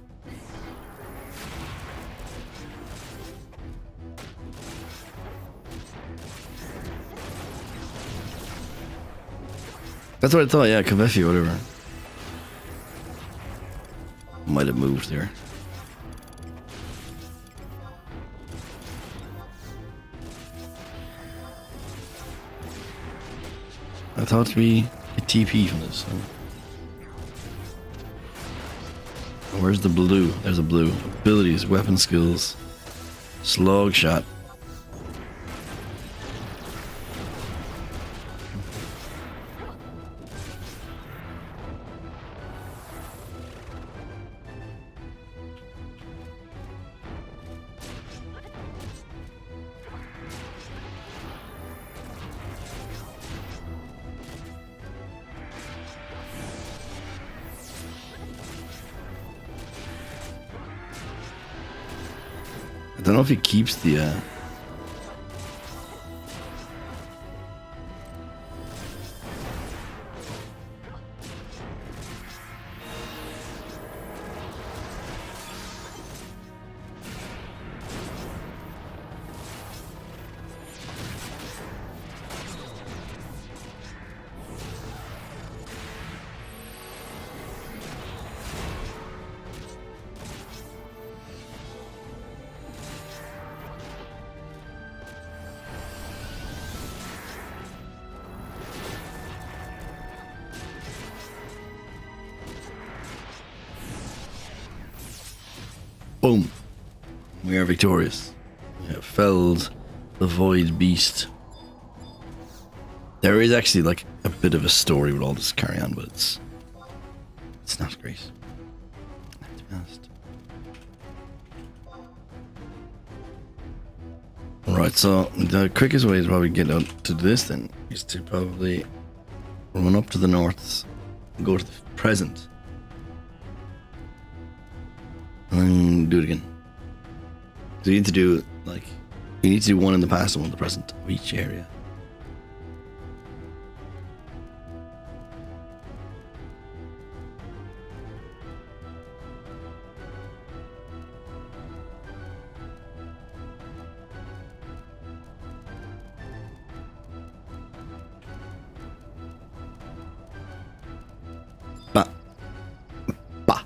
That's what I thought, yeah, Kavefi, whatever. Might have moved there. I thought to be a TP from this. So. Where's the blue? There's a blue. Abilities, weapon skills, slug shot. I don't know if he keeps the boom. We are victorious. We have felled the void beast. There is actually like a bit of a story with all this carry on, but it's not great. To be honest. Alright, so the quickest way to probably get out to this then is to probably run up to the north and go to the present. And do it again. So you need to do like you need to do one in the past and one in the present of each area. Bah. Bah.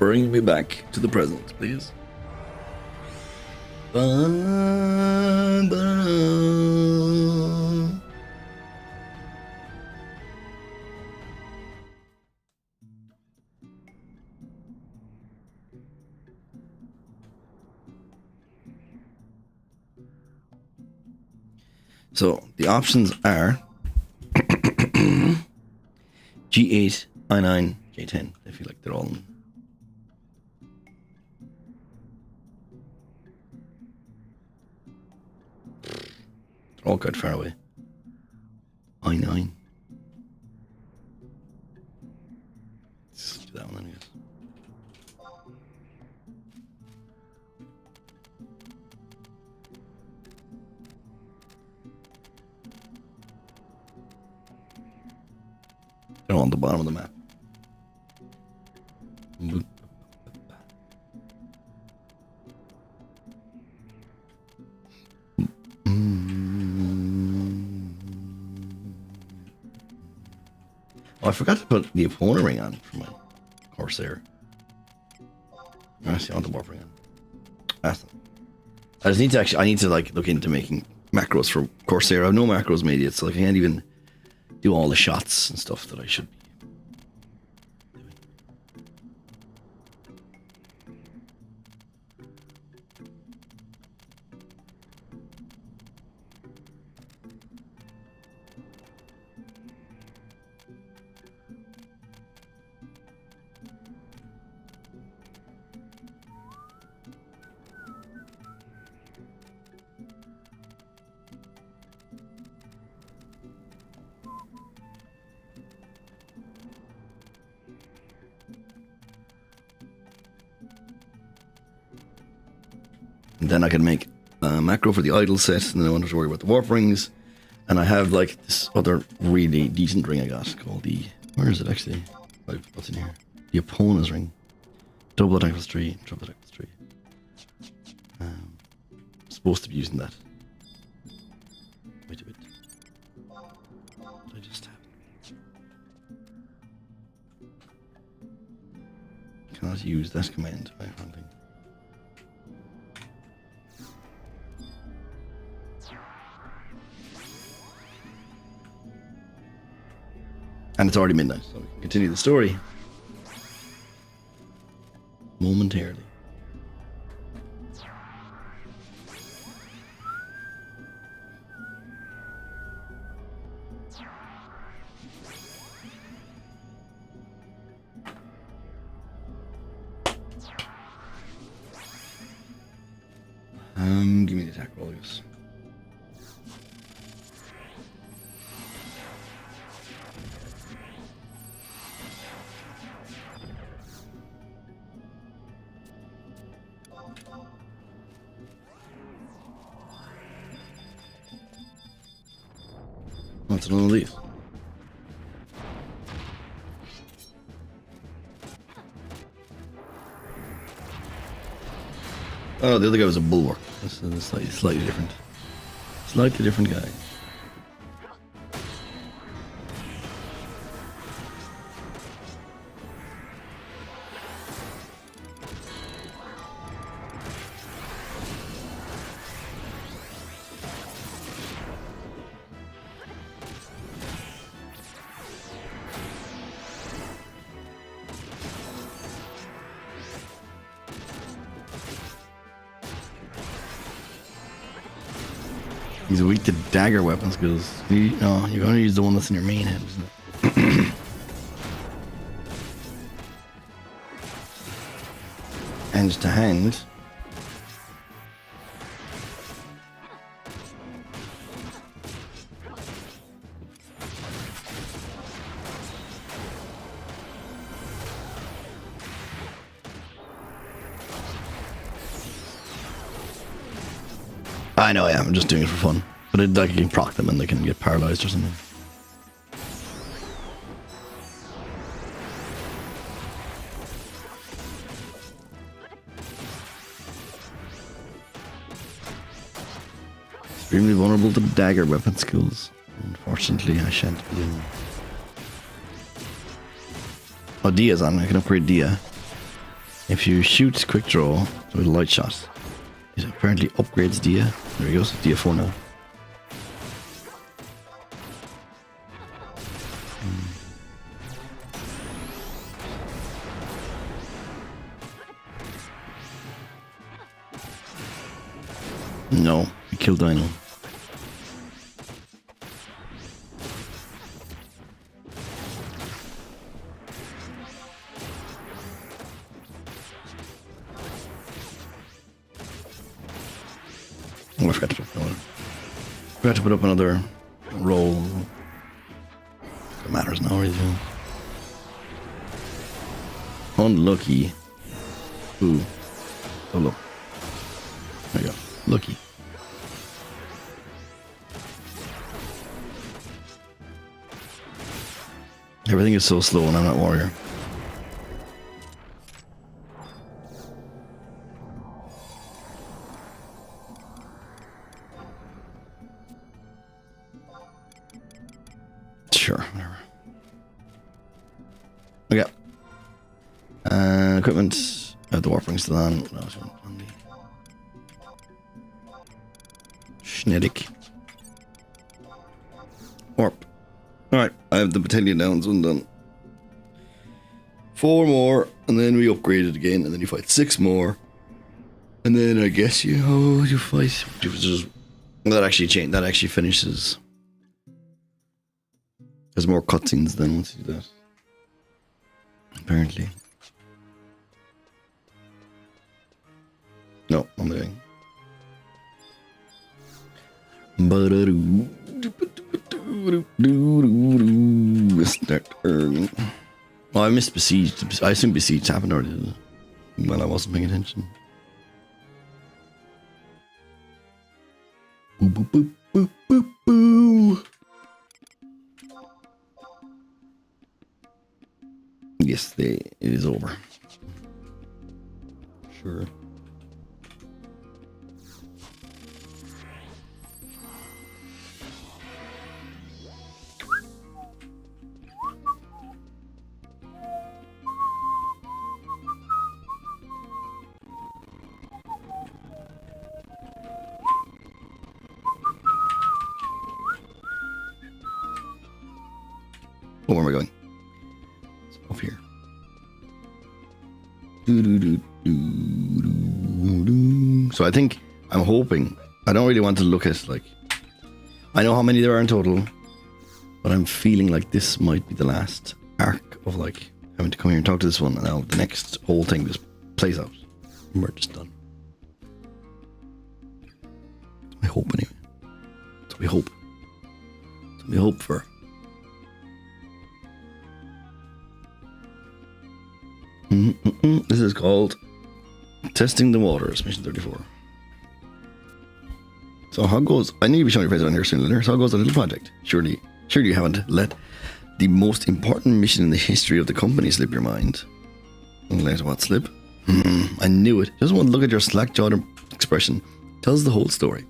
Bring me back to the present, please. So the options are G8, I9, J10. I feel like they're all in. They're all quite far away. I9. Let's do that one then, I guess. They're on the bottom of the map. Oh, I forgot to put the Epona ring on for my Corsair. Actually, I want the warp ring on. Awesome. I just need to I need to like look into making macros for Corsair. I have no macros made yet, so I can't even do all the shots and stuff that I should be doing. And then I can make a macro for the idle set, and then I don't have to worry about the warp rings. And I have like this other really decent ring I got called the... Where is it actually? What's in here? The Epona's ring. Double attack plus 3, triple attack plus 3. I'm supposed to be using that. Wait a bit. What did I just have? Cannot use that command, I don't think. And it's already midnight, so we can continue the story momentarily. Give me the attack roll, I guess. What's one of these? Oh, the other guy was a bulwark. This is a slightly different. Slightly different guy. He's weak to dagger weapon skills. You're gonna use the one that's in your main head, isn't it? Hand to hand. I know, yeah, I'm just doing it for fun. But I can proc them and they can get paralyzed or something. Extremely vulnerable to dagger weapon skills. Unfortunately, I shan't be doing. Oh, Dia's on. I can upgrade Dia. If you shoot quick draw with a light shot, it apparently upgrades Dia. There he goes, Dia 4 now. No, we killed Dino. Oh, I forgot to put up another roll. It matters now, really. Unlucky. Ooh. Oh, look. There you go. Lucky. Everything is so slow when I'm not warrior. Sure, whatever. Okay. Equipment. The warping still on. What else on the Schneidic. Warp. Alright, I have the battalion downs one done. 4 more, and then we upgrade it again, and then you fight 6 more. And then I guess you fight. That actually changed. That actually finishes. There's more cutscenes then once you do that. Apparently. No, I'm doing. Oh, I missed Besieged. I assume Besieged happened already. Well, I wasn't paying attention. Boo, boo, boo, boo, boo, boo. Yes, it is over. Sure. Oh, where am I going? It's off here. So I think, I'm hoping, I don't really want to look at, like, I know how many there are in total, but I'm feeling like this might be the last arc of, like, having to come here and talk to this one, and now the next whole thing just plays out. And we're just done. I hope, anyway. That's what we hope. That's what we hope for. This is called Testing the Waters, Mission 34. So how goes... I need to be showing your face on here soon, Leonard. So how goes the little project? Surely you haven't let the most important mission in the history of the company slip your mind. Let what slip? I knew it. Just one look at your slack-jawed expression tells the whole story.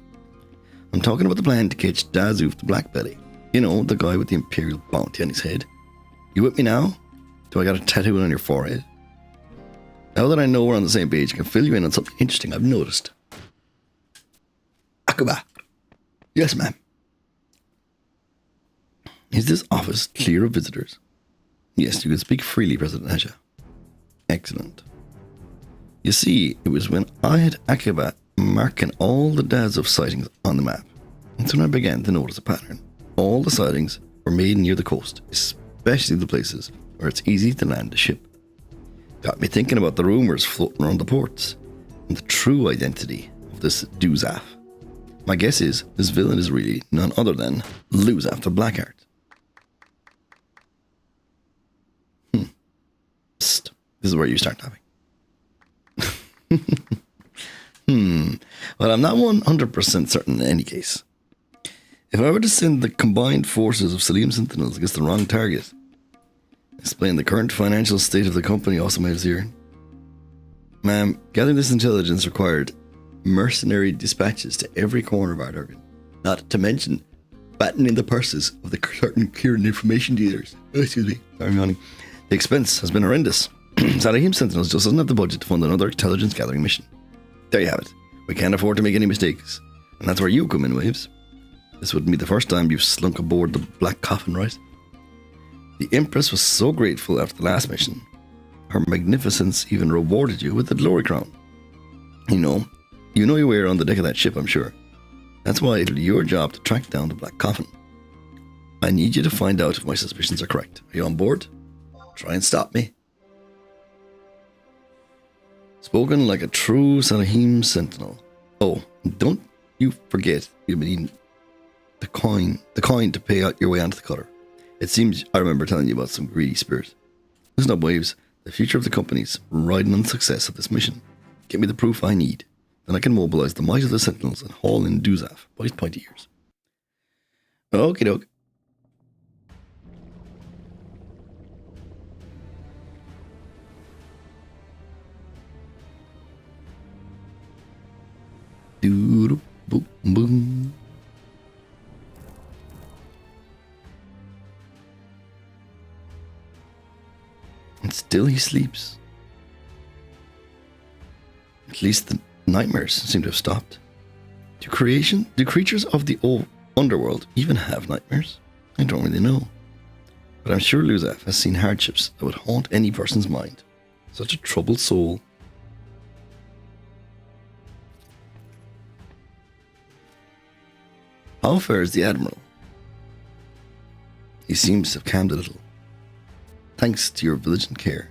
I'm talking about the plan to catch Dazoof the Black Belly. You know, the guy with the Imperial bounty on his head. You with me now? Do I got a tattoo on your forehead? Now that I know we're on the same page, I can fill you in on something interesting I've noticed. Akaba. Yes, ma'am. Is this office clear of visitors? Yes, you can speak freely, President Hesha. Excellent. You see, it was when I had Akaba marking all the Dazoof sightings on the map. That's when I began to notice a pattern. All the sightings were made near the coast, especially the places where it's easy to land a ship. Got me thinking about the rumors floating around the ports and the true identity of this Duzaf. My guess is this villain is really none other than Luzaf the Blackheart. Psst. This is where you start tapping. Well, I'm not 100% certain in any case. If I were to send the combined forces of Salim Sentinels against the wrong target, explain the current financial state of the company also made us here. Ma'am, gathering this intelligence required mercenary dispatches to every corner of our target. Not to mention battening the purses of the certain current information dealers. Oh, excuse me, sorry, I'm yawning. The expense has been horrendous. Salahim Sentinels just doesn't have the budget to fund another intelligence gathering mission. There you have it. We can't afford to make any mistakes. And that's where you come in, Waves. This wouldn't be the first time you've slunk aboard the Black Coffin, right? The Empress was so grateful after the last mission. Her magnificence even rewarded you with the Glory Crown. You know your way around the deck of that ship, I'm sure. That's why it'll be your job to track down the Black Coffin. I need you to find out if my suspicions are correct. Are you on board? Try and stop me. Spoken like a true Salahim Sentinel. Oh, don't you forget you'll be needing the coin to pay out your way onto the cutter. It seems I remember telling you about some greedy spirit. Listen up, Waves. The future of the company's riding on the success of this mission. Get me the proof I need. Then I can mobilize the might of the Sentinels and haul in Duzaf by his pointy ears. Okie doke. Doo boom boom. And still he sleeps. At least the nightmares seem to have stopped. Do creatures of the old underworld even have nightmares? I don't really know. But I'm sure Luzaf has seen hardships that would haunt any person's mind. Such a troubled soul. How fares the Admiral? He seems to have calmed a little. Thanks to your vigilant care.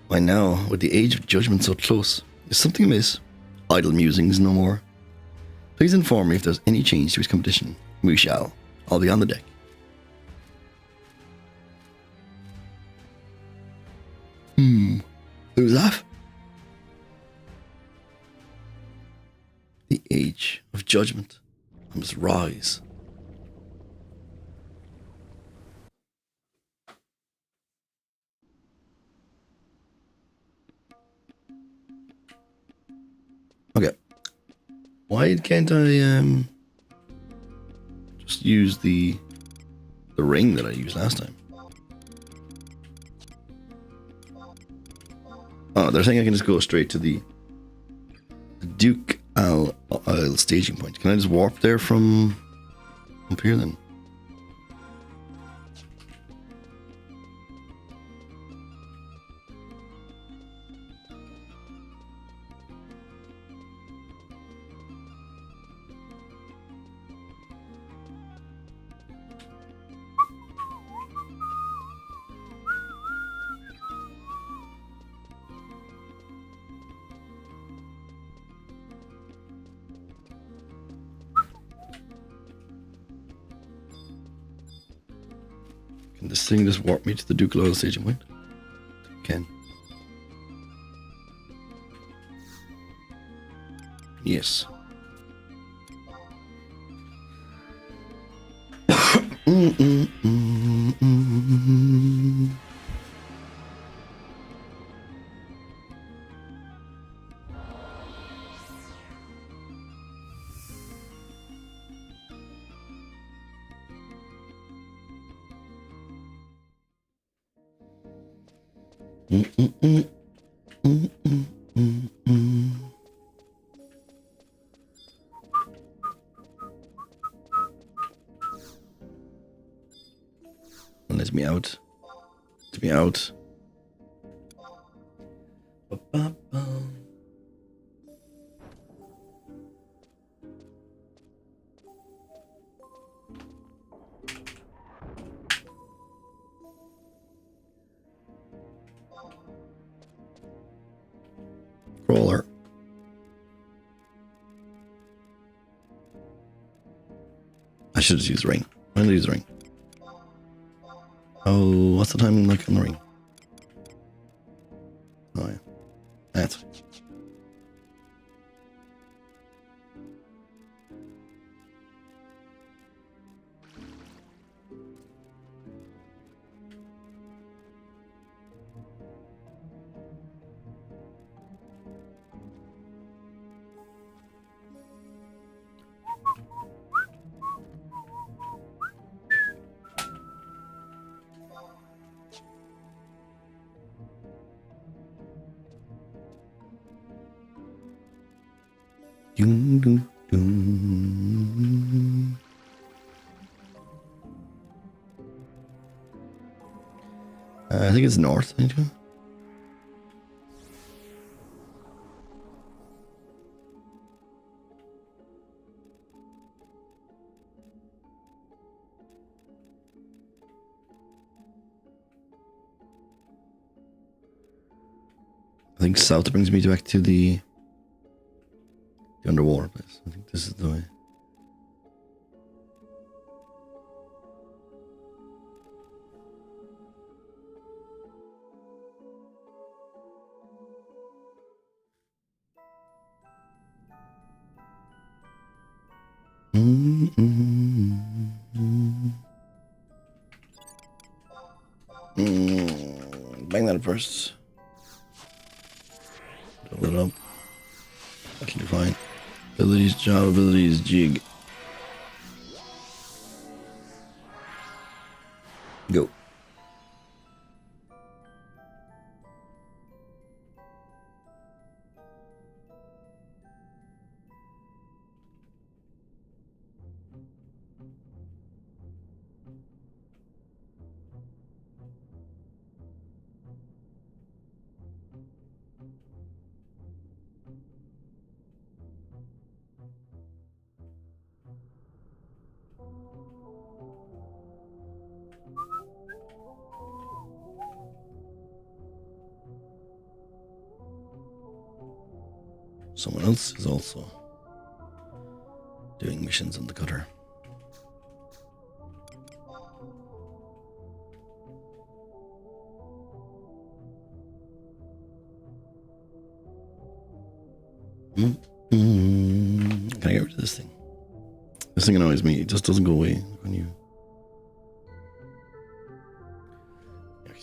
By now, with the age of judgment so close, is something amiss? Idle musings no more. Please inform me if there's any change to his condition. We shall. I'll be on the deck. Who's that? The age of judgment. I must rise. Okay. Why can't I just use the ring that I used last time? Oh, they're saying I can just go straight to the Duke Isle staging point. Can I just warp there from up here then? Can this thing just warp me to the Duke Loyal staging point? Can. Yes. Let me out. Let me out. Crawler. I should just use the ring. Why did I use the ring? Oh, what's the time like on the ring? Oh yeah, that's. Dun, dun, dun. I think it's north. I think south brings me back to the underwater place. I think this is the way. Bang that first. Fill it up. Okay, fine. Abilities, job, abilities, jig. Go. Someone else is also doing missions on the cutter. Can I get rid of this thing? This thing annoys me. It just doesn't go away when you...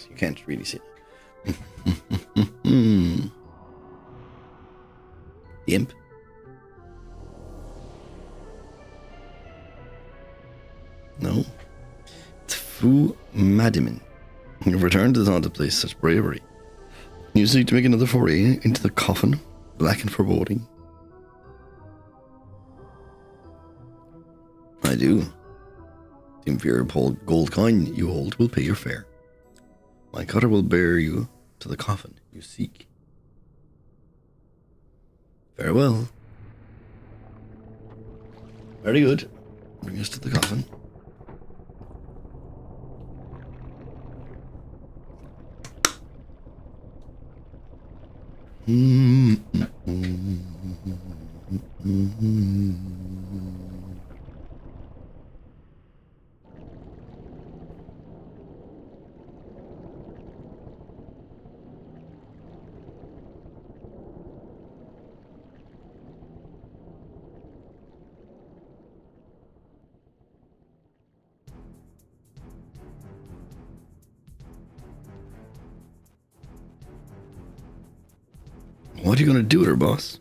You can't really see it. The imp. No. It's Fu Madimin. You've returned to the haunted place, such bravery. You seek to make another foray into the coffin, black and foreboding. I do. The inferior gold coin you hold will pay your fare. My cutter will bear you to the coffin you seek. Farewell. Very good. Bring us to the coffin. What are you going to do with her, boss?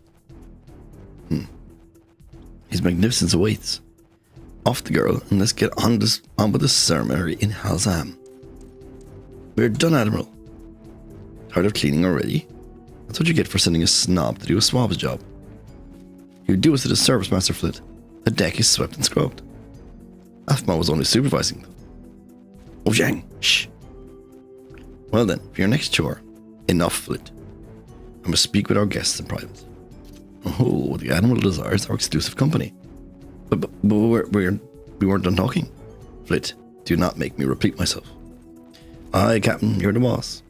His magnificence awaits. Off the girl, and let's get on with this ceremony in Halzam. We're done, Admiral. Tired of cleaning already? That's what you get for sending a snob to do a swab's job. You do us a disservice, Master Flit. The deck is swept and scrubbed. Afma was only supervising them. Oh, Zhang, shh. Well then, for your next chore, enough, Flit. I must speak with our guests in private. Oh, the Admiral desires our exclusive company. But we weren't done talking. Flit, do not make me repeat myself. Aye, Captain, you're the boss.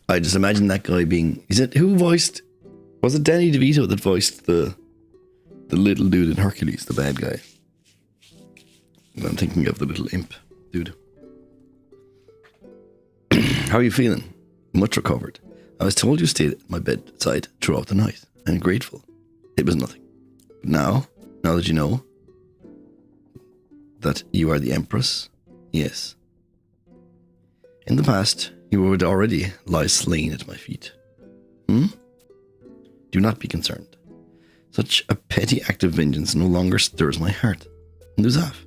I just imagine that guy being... Who voiced... Was it Danny DeVito that voiced the little dude in Hercules, the bad guy? I'm thinking of the little imp dude. How are you feeling? Much recovered. I was told you stayed at my bedside throughout the night. I'm grateful. It was nothing. But now that you know that you are the Empress, yes. In the past, you would already lie slain at my feet. Do not be concerned. Such a petty act of vengeance no longer stirs my heart. Nuzaf,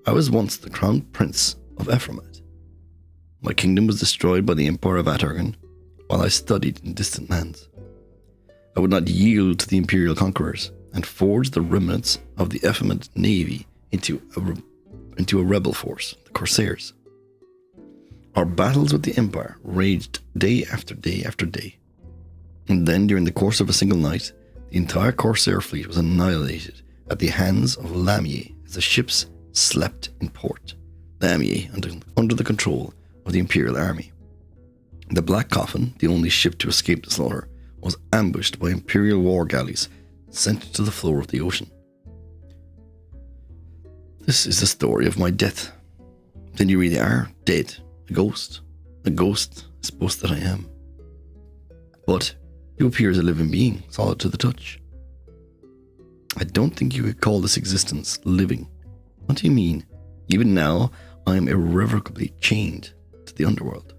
I was once the crown prince of Ephramat. My kingdom was destroyed by the Empire of Atargan while I studied in distant lands. I would not yield to the Imperial conquerors and forge the remnants of the effeminate navy into a rebel force, the Corsairs. Our battles with the Empire raged day after day after day. And then, during the course of a single night, the entire Corsair fleet was annihilated at the hands of Lamier as the ships slept in port. Lamier under the control of the Imperial army. The Black Coffin, the only ship to escape the slaughter, was ambushed by Imperial war galleys sent to the floor of the ocean. This is the story of my death. Then you really are dead. A ghost. A ghost, I suppose that I am. But you appear as a living being, solid to the touch. I don't think you could call this existence living. What do you mean? Even now, I am irrevocably chained to the underworld.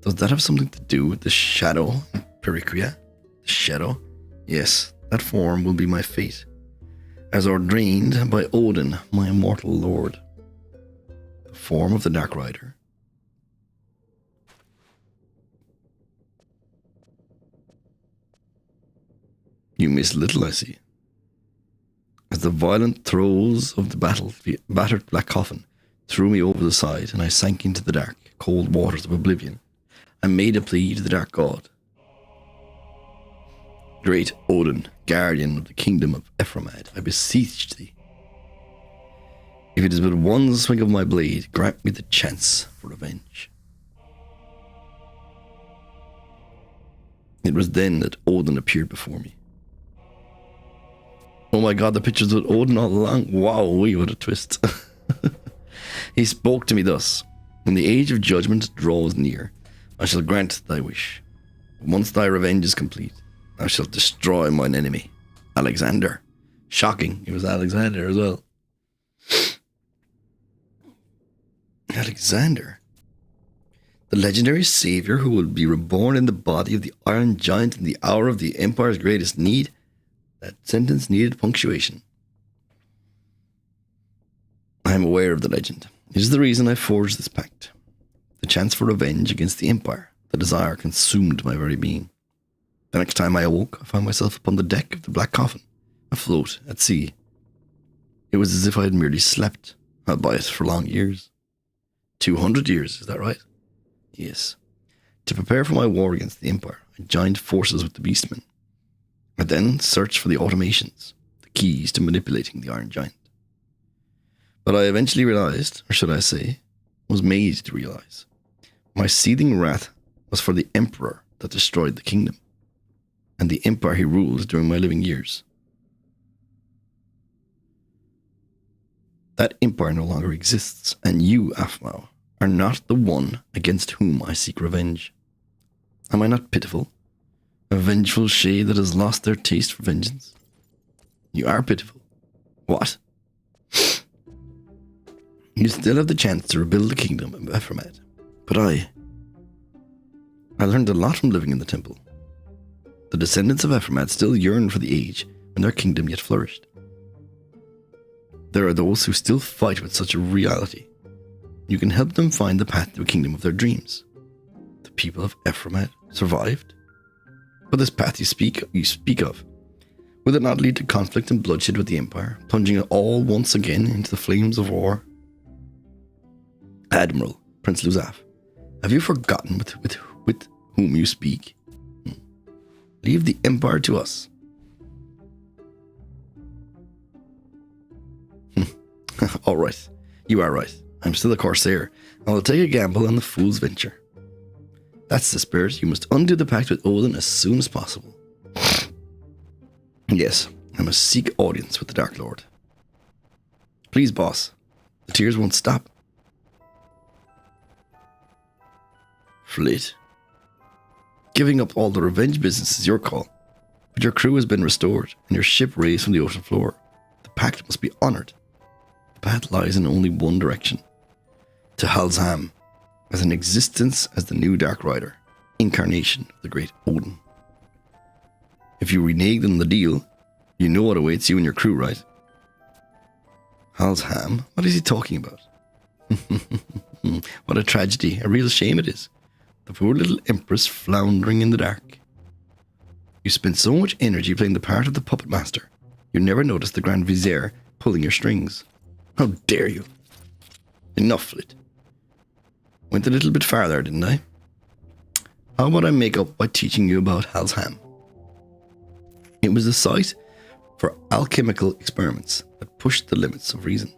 Does that have something to do with the shadow in Periquia? The shadow? Yes, that form will be my fate, as ordained by Odin, my immortal lord. The form of the Dark Rider. You miss little, I see. As the violent throes of the battered Black Coffin threw me over the side and I sank into the dark, cold waters of oblivion, I made a plea to the Dark God. Great Odin, guardian of the kingdom of Ephraimad, I beseech thee. If it is but one swing of my blade, grant me the chance for revenge. It was then that Odin appeared before me. Oh my god, the pictures of Odin all along. Wow, what a twist. He spoke to me thus. When the age of judgment draws near, I shall grant thy wish. Once thy revenge is complete, I shall destroy mine enemy, Alexander. Shocking, it was Alexander as well. Alexander. The legendary savior who will be reborn in the body of the Iron Giant in the hour of the Empire's greatest need. That sentence needed punctuation. I am aware of the legend. It is the reason I forged this pact. The chance for revenge against the Empire. The desire consumed my very being. The next time I awoke, I found myself upon the deck of the Black Coffin, afloat at sea. It was as if I had merely slept, albeit for long years. 200 years, is that right? Yes. To prepare for my war against the Empire, I joined forces with the Beastmen. I then searched for the automations, the keys to manipulating the Iron Giant. But I eventually realized, or should I say, was made to realize, my seething wrath was for the Emperor that destroyed the kingdom, and the Empire he ruled during my living years. That Empire no longer exists, and you, Aphmau, are not the one against whom I seek revenge. Am I not pitiful? A vengeful shade that has lost their taste for vengeance? You are pitiful. What? You still have the chance to rebuild the kingdom of Ephraimad. But I learned a lot from living in the temple. The descendants of Ephraimad still yearn for the age when their kingdom yet flourished. There are those who still fight with such a reality. You can help them find the path to a kingdom of their dreams. The people of Ephraimad survived. But this path you speak of, will it not lead to conflict and bloodshed with the Empire, plunging it all once again into the flames of war? Admiral, Prince Luzaf, have you forgotten with whom you speak? Leave the Empire to us. All right, you are right. I'm still a Corsair, and I'll take a gamble on the fool's venture. That's the spirit. You must undo the pact with Odin as soon as possible. Yes, I must seek audience with the Dark Lord. Please, boss. The tears won't stop. Fleet. Giving up all the revenge business is your call, but your crew has been restored and your ship raised from the ocean floor. The pact must be honoured. The path lies in only one direction. To Halzham, as an existence as the new Dark Rider, incarnation of the great Odin. If you renege on the deal, you know what awaits you and your crew, right? Halzham? What is he talking about? What a tragedy, a real shame it is. The poor little empress floundering in the dark. You spent so much energy playing the part of the puppet master, you never noticed the Grand Vizier pulling your strings. How dare you? Enough, Flit. Went a little bit farther, didn't I? How about I make up by teaching you about Halsham? It was a site for alchemical experiments that pushed the limits of reason.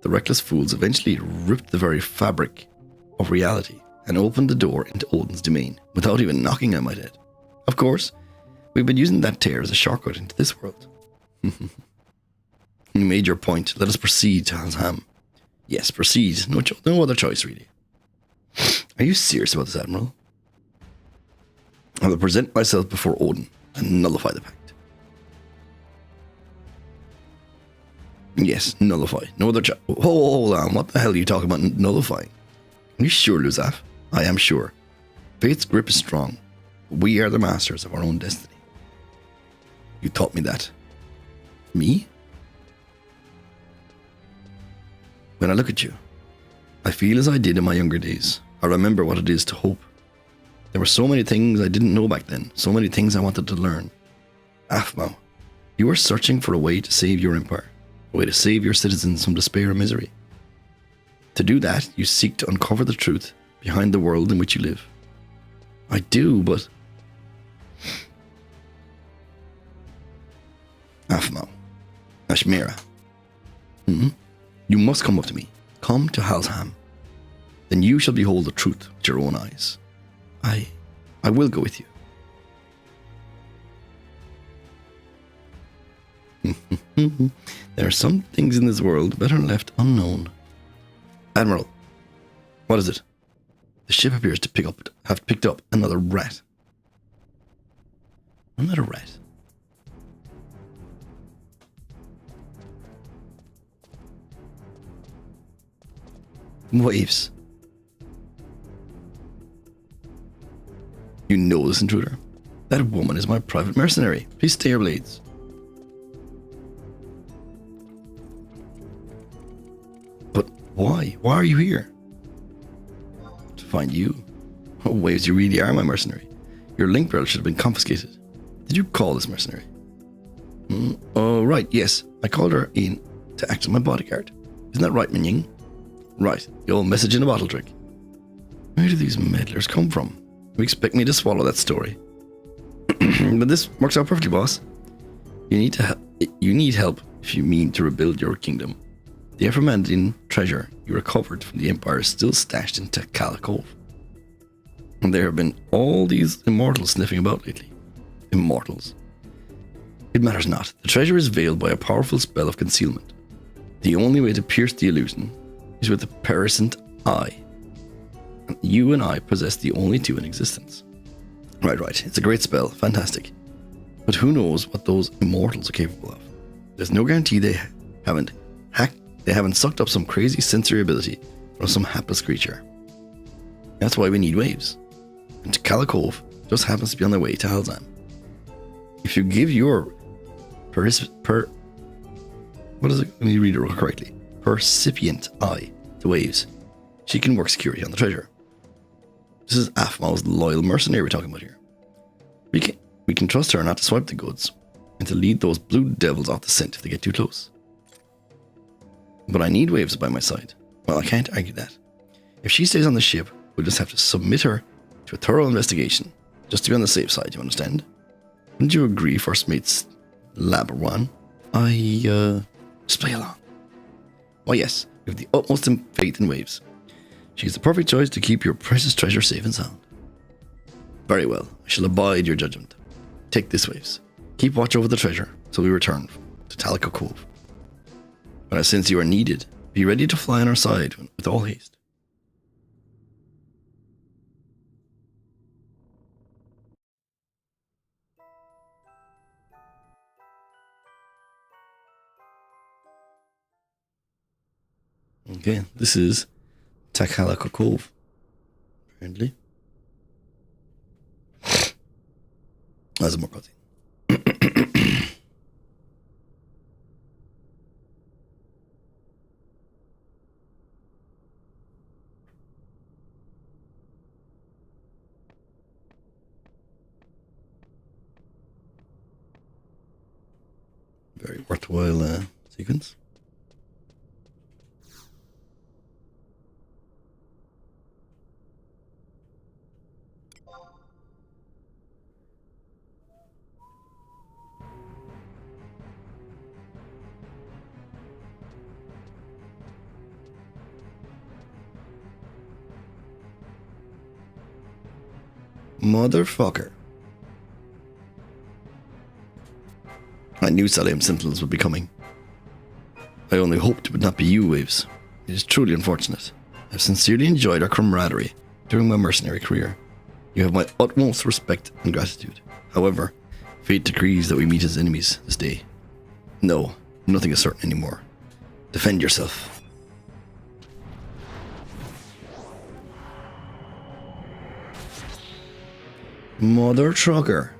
The reckless fools eventually ripped the very fabric of reality and opened the door into Odin's domain without even knocking, I might add. Of course, we've been using that tear as a shortcut into this world. You made your point. Let us proceed to Halsham. Yes, proceed. No other choice, really. Are you serious about this, Admiral? I will present myself before Odin and nullify the pact. Yes, nullify. No other choice. Hold on. What the hell are you talking about nullifying? Are you sure, Luzaf? I am sure. Fate's grip is strong. We are the masters of our own destiny. You taught me that. Me? When I look at you, I feel as I did in my younger days. I remember what it is to hope. There were so many things I didn't know back then, so many things I wanted to learn. Aphmau, you were searching for a way to save your empire, a way to save your citizens from despair and misery. To do that, you seek to uncover the truth behind the world in which you live. I do, but... Aphmau, Ashmira. You must come up to me. Come to Halsham. Then you shall behold the truth with your own eyes. I will go with you. There are some things in this world better left unknown. Admiral, what is it? The ship appears to have picked up another rat. Another rat? Waves. You know this intruder. That woman is my private mercenary. Please stay your blades. But why? Why are you here? To find you. Oh, Waves, you really are my mercenary. Your link belt should have been confiscated. Did you call this mercenary? Oh, right, yes. I called her in to act as my bodyguard. Isn't that right, Minying? Right, the old message in a bottle trick. Where do these meddlers come from? You expect me to swallow that story? But this works out perfectly, boss. You need help if you mean to rebuild your kingdom. The Ephraimandine treasure you recovered from the Empire is still stashed in Takala Cove. And there have been all these immortals sniffing about lately. Immortals. It matters not. The treasure is veiled by a powerful spell of concealment. The only way to pierce the illusion is with the periscent eye. And you and I possess the only two in existence. Right. It's a great spell. Fantastic. But who knows what those immortals are capable of? There's no guarantee they haven't sucked up some crazy sensory ability from some hapless creature. That's why we need Waves. And Takala Cove just happens to be on their way to Halsham. If you give your what is it? Let me read it real correctly. Percipient eye to Waves, she can work security on the treasure. This is Aphmau's loyal mercenary we're talking about here. We can trust her not to swipe the goods and to lead those blue devils off the scent if they get too close. But I need Waves by my side. Well, I can't argue that. If she stays on the ship, we'll just have to submit her to a thorough investigation, just to be on the safe side, you understand? Wouldn't you agree, First Mate's Labarwan? Just play along. Oh yes, we have the utmost faith in Waves. She's the perfect choice to keep your precious treasure safe and sound. Very well, I shall abide your judgment. Take this, Waves. Keep watch over the treasure till we return to Takala Cove. But since you are needed, be ready to fly on our side with all haste. Okay, this is Takala Cove, apparently. That's a more cutscene. Very worthwhile sequence. Motherfucker. I knew Salim Sentinels would be coming. I only hoped it would not be you, Waves. It is truly unfortunate. I've sincerely enjoyed our camaraderie during my mercenary career. You have my utmost respect and gratitude. However, fate decrees that we meet as enemies this day. No, nothing is certain anymore. Defend yourself. Mother trucker.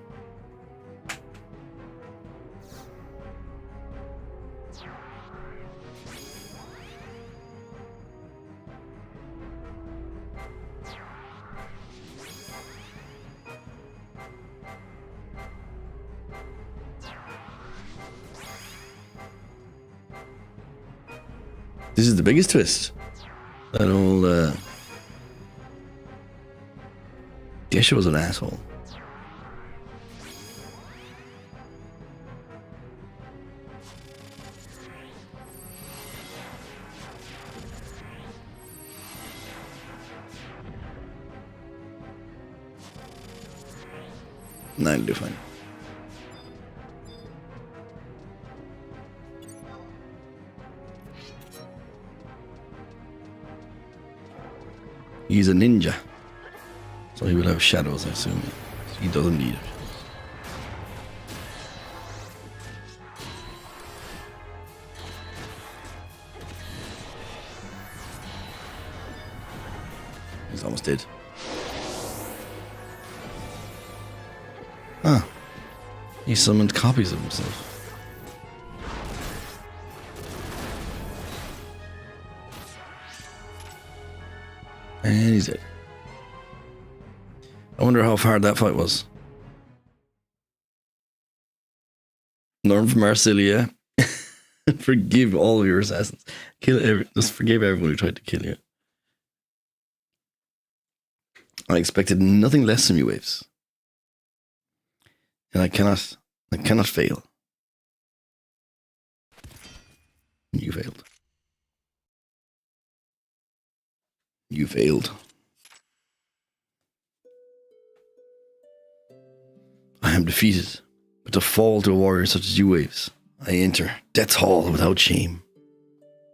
This is the biggest twist. That old Gesha was an asshole. Nah, it'll do fine. He's a ninja, so he will have shadows, I assume. He doesn't need it. He's almost dead. Ah, he summoned copies of himself. And he's dead. I wonder how hard that fight was. Learn from Marsilia. Forgive all of your assassins. Just forgive everyone who tried to kill you. I expected nothing less from you, Waves. And I cannot fail. You failed. You failed. I am defeated, but to fall to a warrior such as you, Waves, I enter Death's Hall without shame.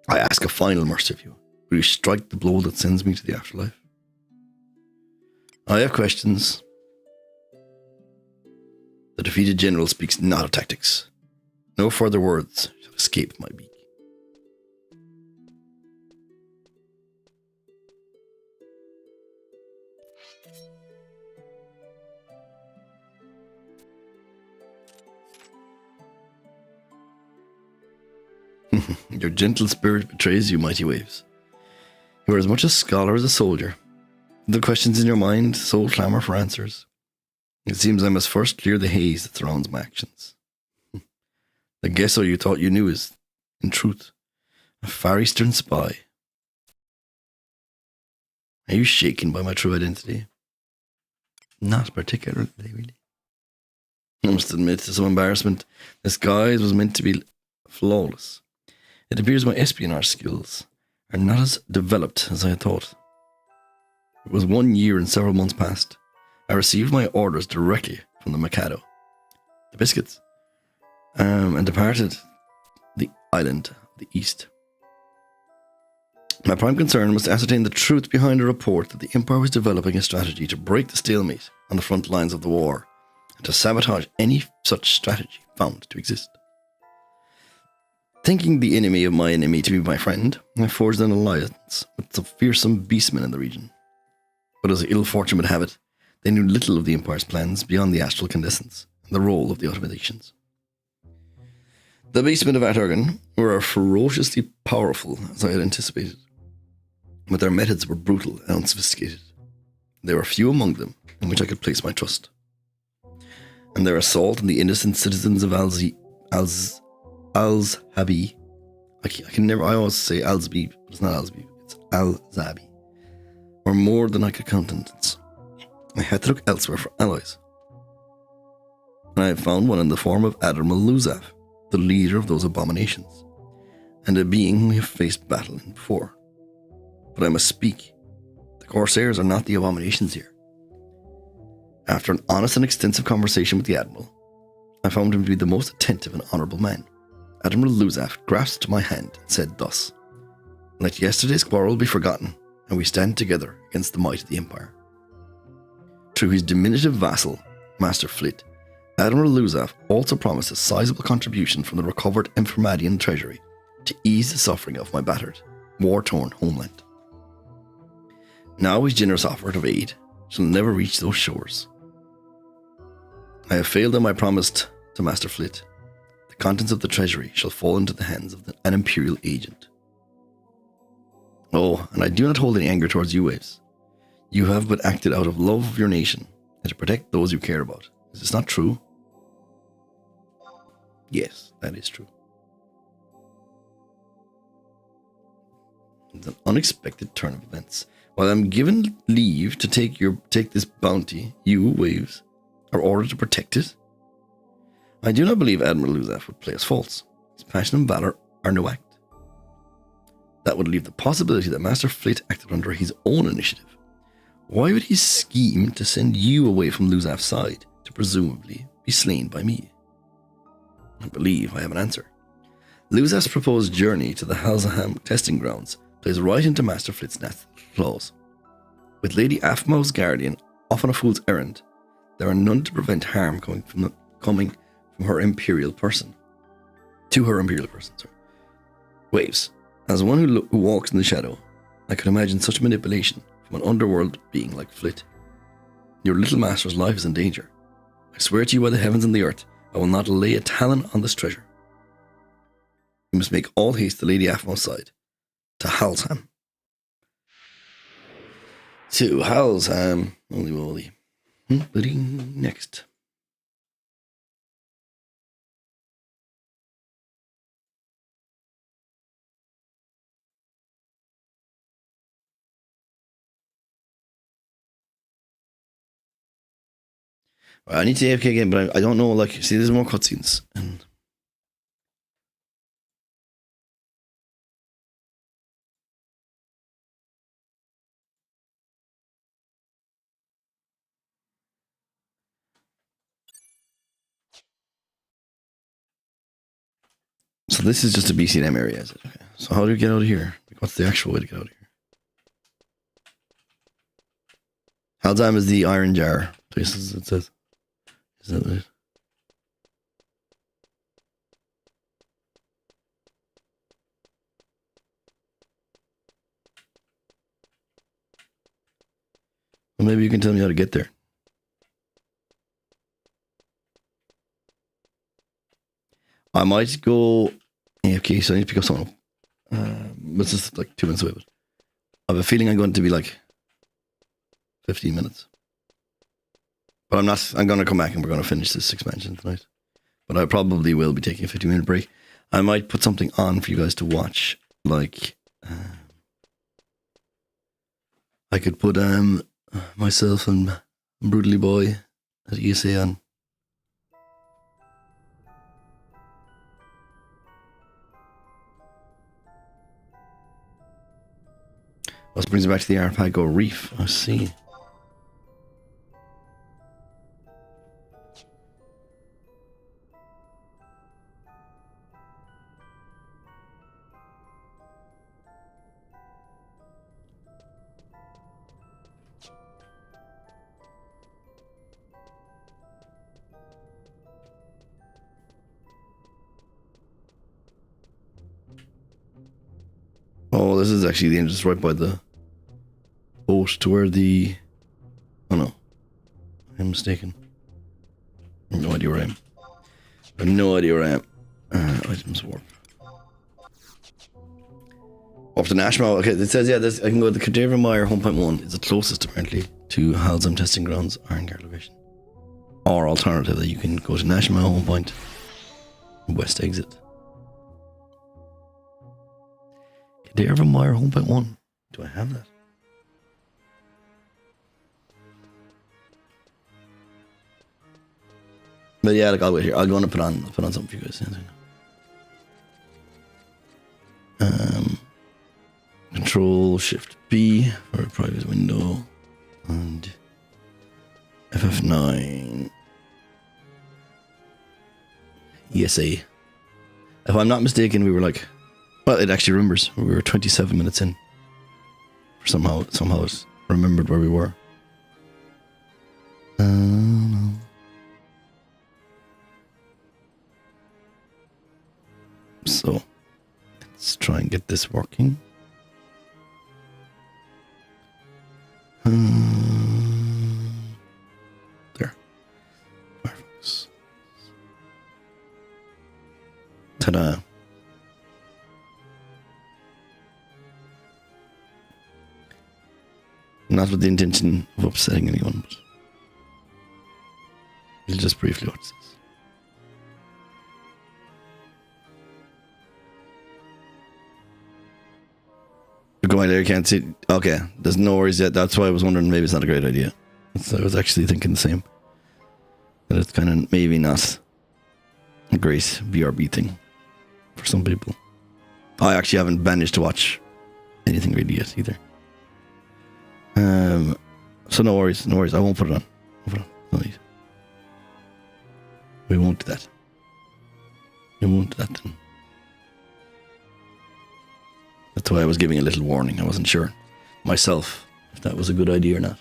I ask a final mercy of you. Will you strike the blow that sends me to the afterlife? I have questions. The defeated general speaks not of tactics. No further words shall escape my beak. Your gentle spirit betrays you, mighty Waves. You are as much a scholar as a soldier. The questions in your mind, soul clamour for answers. It seems I must first clear the haze that surrounds my actions. The guesser you thought you knew is, in truth, a Far Eastern spy. Are you shaken by my true identity? Not particularly, really. I must admit, to some embarrassment, this guise was meant to be flawless. It appears my espionage skills are not as developed as I had thought. It was 1 year and several months past. I received my orders directly from the Mikado, the biscuits, and departed the island of the east. My prime concern was to ascertain the truth behind a report that the Empire was developing a strategy to break the stalemate on the front lines of the war, and to sabotage any such strategy found to exist. Thinking the enemy of my enemy to be my friend, I forged an alliance with some fearsome beastmen in the region. But as ill fortune would have it, they knew little of the Empire's plans beyond the astral condescents and the role of the automations. The beastmen of Aturgan were ferociously powerful, as I had anticipated, but their methods were brutal and unsophisticated. There were few among them in which I could place my trust, and their assault on the innocent citizens of Al-Zabi. I always say Al-Zabi, but it's not Al-Zabi, it's Al-Zabi. Were more than I could countenance. I had to look elsewhere for allies. And I had found one in the form of Admiral Luzaf, the leader of those abominations, and a being we have faced battle in before. But I must speak. The Corsairs are not the abominations here. After an honest and extensive conversation with the Admiral, I found him to be the most attentive and honourable man. Admiral Luzaf grasped my hand and said thus, "Let yesterday's quarrel be forgotten, and we stand together against the might of the Empire." Through his diminutive vassal, Master Flit, Admiral Luzaf also promised a sizable contribution from the recovered Infirmadian treasury to ease the suffering of my battered, war-torn homeland. Now his generous offer of aid shall never reach those shores. I have failed in my promise to Master Flit. The contents of the treasury shall fall into the hands of an Imperial agent. Oh, and I do not hold any anger towards you, Waves. You have but acted out of love of your nation and to protect those you care about. Is this not true? Yes, that is true. It's an unexpected turn of events. While I'm given leave to take this bounty, you, Waves, are ordered to protect it. I do not believe Admiral Luzaf would play us false. His passion and valor are no act. That would leave the possibility that Master Flit acted under his own initiative. Why would he scheme to send you away from Luzaf's side to presumably be slain by me? I believe I have an answer. Luzaf's proposed journey to the Halzaham testing grounds plays right into Master Flit's claws. With Lady Afmau's guardian off on a fool's errand, there are none to prevent harm coming from her imperial person. To her imperial person, sorry. Waves, as one who walks in the shadow, I could imagine such manipulation from an underworld being like Flit. Your little master's life is in danger. I swear to you by the heavens and the earth, I will not lay a talon on this treasure. You must make all haste to Lady Afmau's side, to Halzham. To Halzham, holy moly. Next. I need to AFK again, but I don't know, like, see, there's more cutscenes. And so this is just a BCM area, is it? Okay. So how do we get out of here? Like, what's the actual way to get out of here? Halzham is the Iron Jar places, it says. Is that right? Well, maybe you can tell me how to get there. I might go AFK, so I need to pick up someone up. It's just like 2 minutes away, but I have a feeling I'm going to be like 15 minutes. But I'm not. I'm going to come back and we're going to finish this expansion tonight. But I probably will be taking a 15-minute break. I might put something on for you guys to watch. Like, I could put myself and Brutally Boy at ESA on. This brings me back to the Arpago Reef. I see. Oh, this is actually the end, just right by the boat to where the... Oh no. I'm mistaken. I have no idea where I am. I have no idea where I am. Items warp. Up to Nashma. Okay, it says, yeah, I can go to the Cadaver Mire home point 1. It's the closest, apparently, to Halzham Testing Grounds, Iron Guard location. Or alternatively, you can go to Nashma home point, west exit. Did they ever Meyer Homepint 1? Do I have that? But yeah, like I'll wait here. I'll go on and put on something for you guys. Control Shift B for a private window and FF9 ESA. If I'm not mistaken, we were like, well, it actually remembers. We were 27 minutes in. Somehow it remembered where we were. So let's try and get this working. There. Firefox. Ta-da. Not with the intention of upsetting anyone, but we'll just briefly watch this. Going there, you can't see. Okay, there's no worries yet. That's why I was wondering maybe it's not a great idea. So I was actually thinking the same. That it's kind of maybe not a great VRB thing for some people. I actually haven't managed to watch anything really yet either. So no worries. I won't put it on. No need. We won't do that. Then. That's why I was giving a little warning. I wasn't sure myself if that was a good idea or not.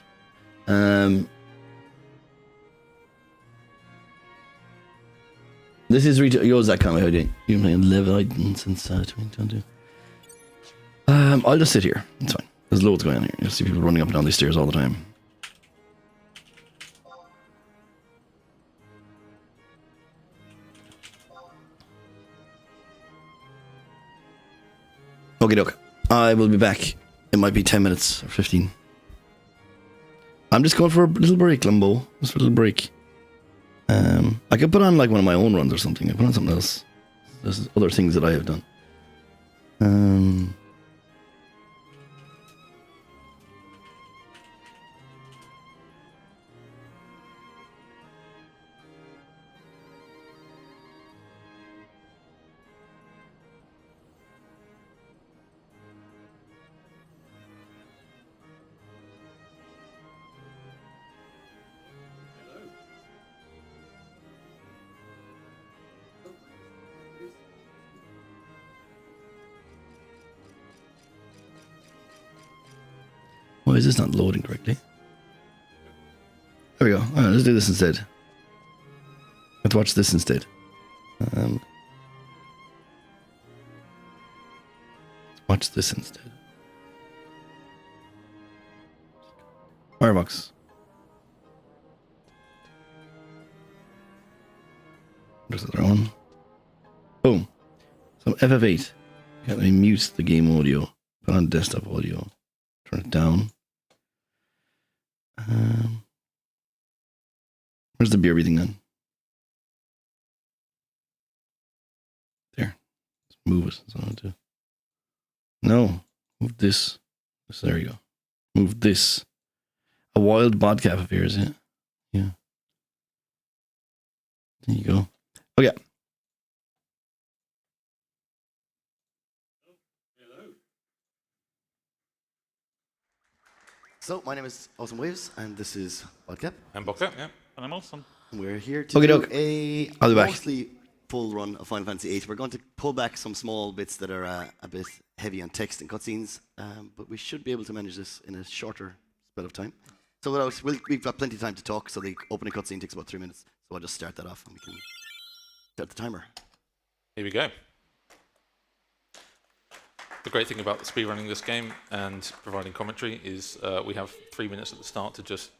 This is Yo.com. How are you doing? You've been playing Leviathan since 2022. I'll just sit here. It's fine. There's loads going on here. You'll see people running up and down these stairs all the time. Okay, doke. I will be back. It might be 10 minutes or 15. I'm just going for a little break, Lambo. Just for a little break. I could put on like one of my own runs or something. I put on something else. There's other things that I have done. Why is this not loading correctly? There we go. Alright, let's do this instead. Let's watch this instead. Let's watch this instead. Firebox. There's the other one. Boom. So FF8. Let me mute the game audio. Put on desktop audio. Turn it down. Where's the beer breathing then? There. Let's move it. That's what I want to do. No. Move this. There you go. Move this. A wild bodcap appears, yeah. Yeah. There you go. Okay. So, my name is Awesome Waves, and this is Bodcap. I'm Bodcap, yeah. And I'm awesome. We're here to do a mostly full run of Final Fantasy VIII. We're going to pull back some small bits that are a bit heavy on text and cutscenes, but we should be able to manage this in a shorter spell of time. So we've got plenty of time to talk, so the opening cutscene takes about 3 minutes. So I'll just start that off and we can start the timer. Here we go. The great thing about speedrunning this game and providing commentary is we have 3 minutes at the start to just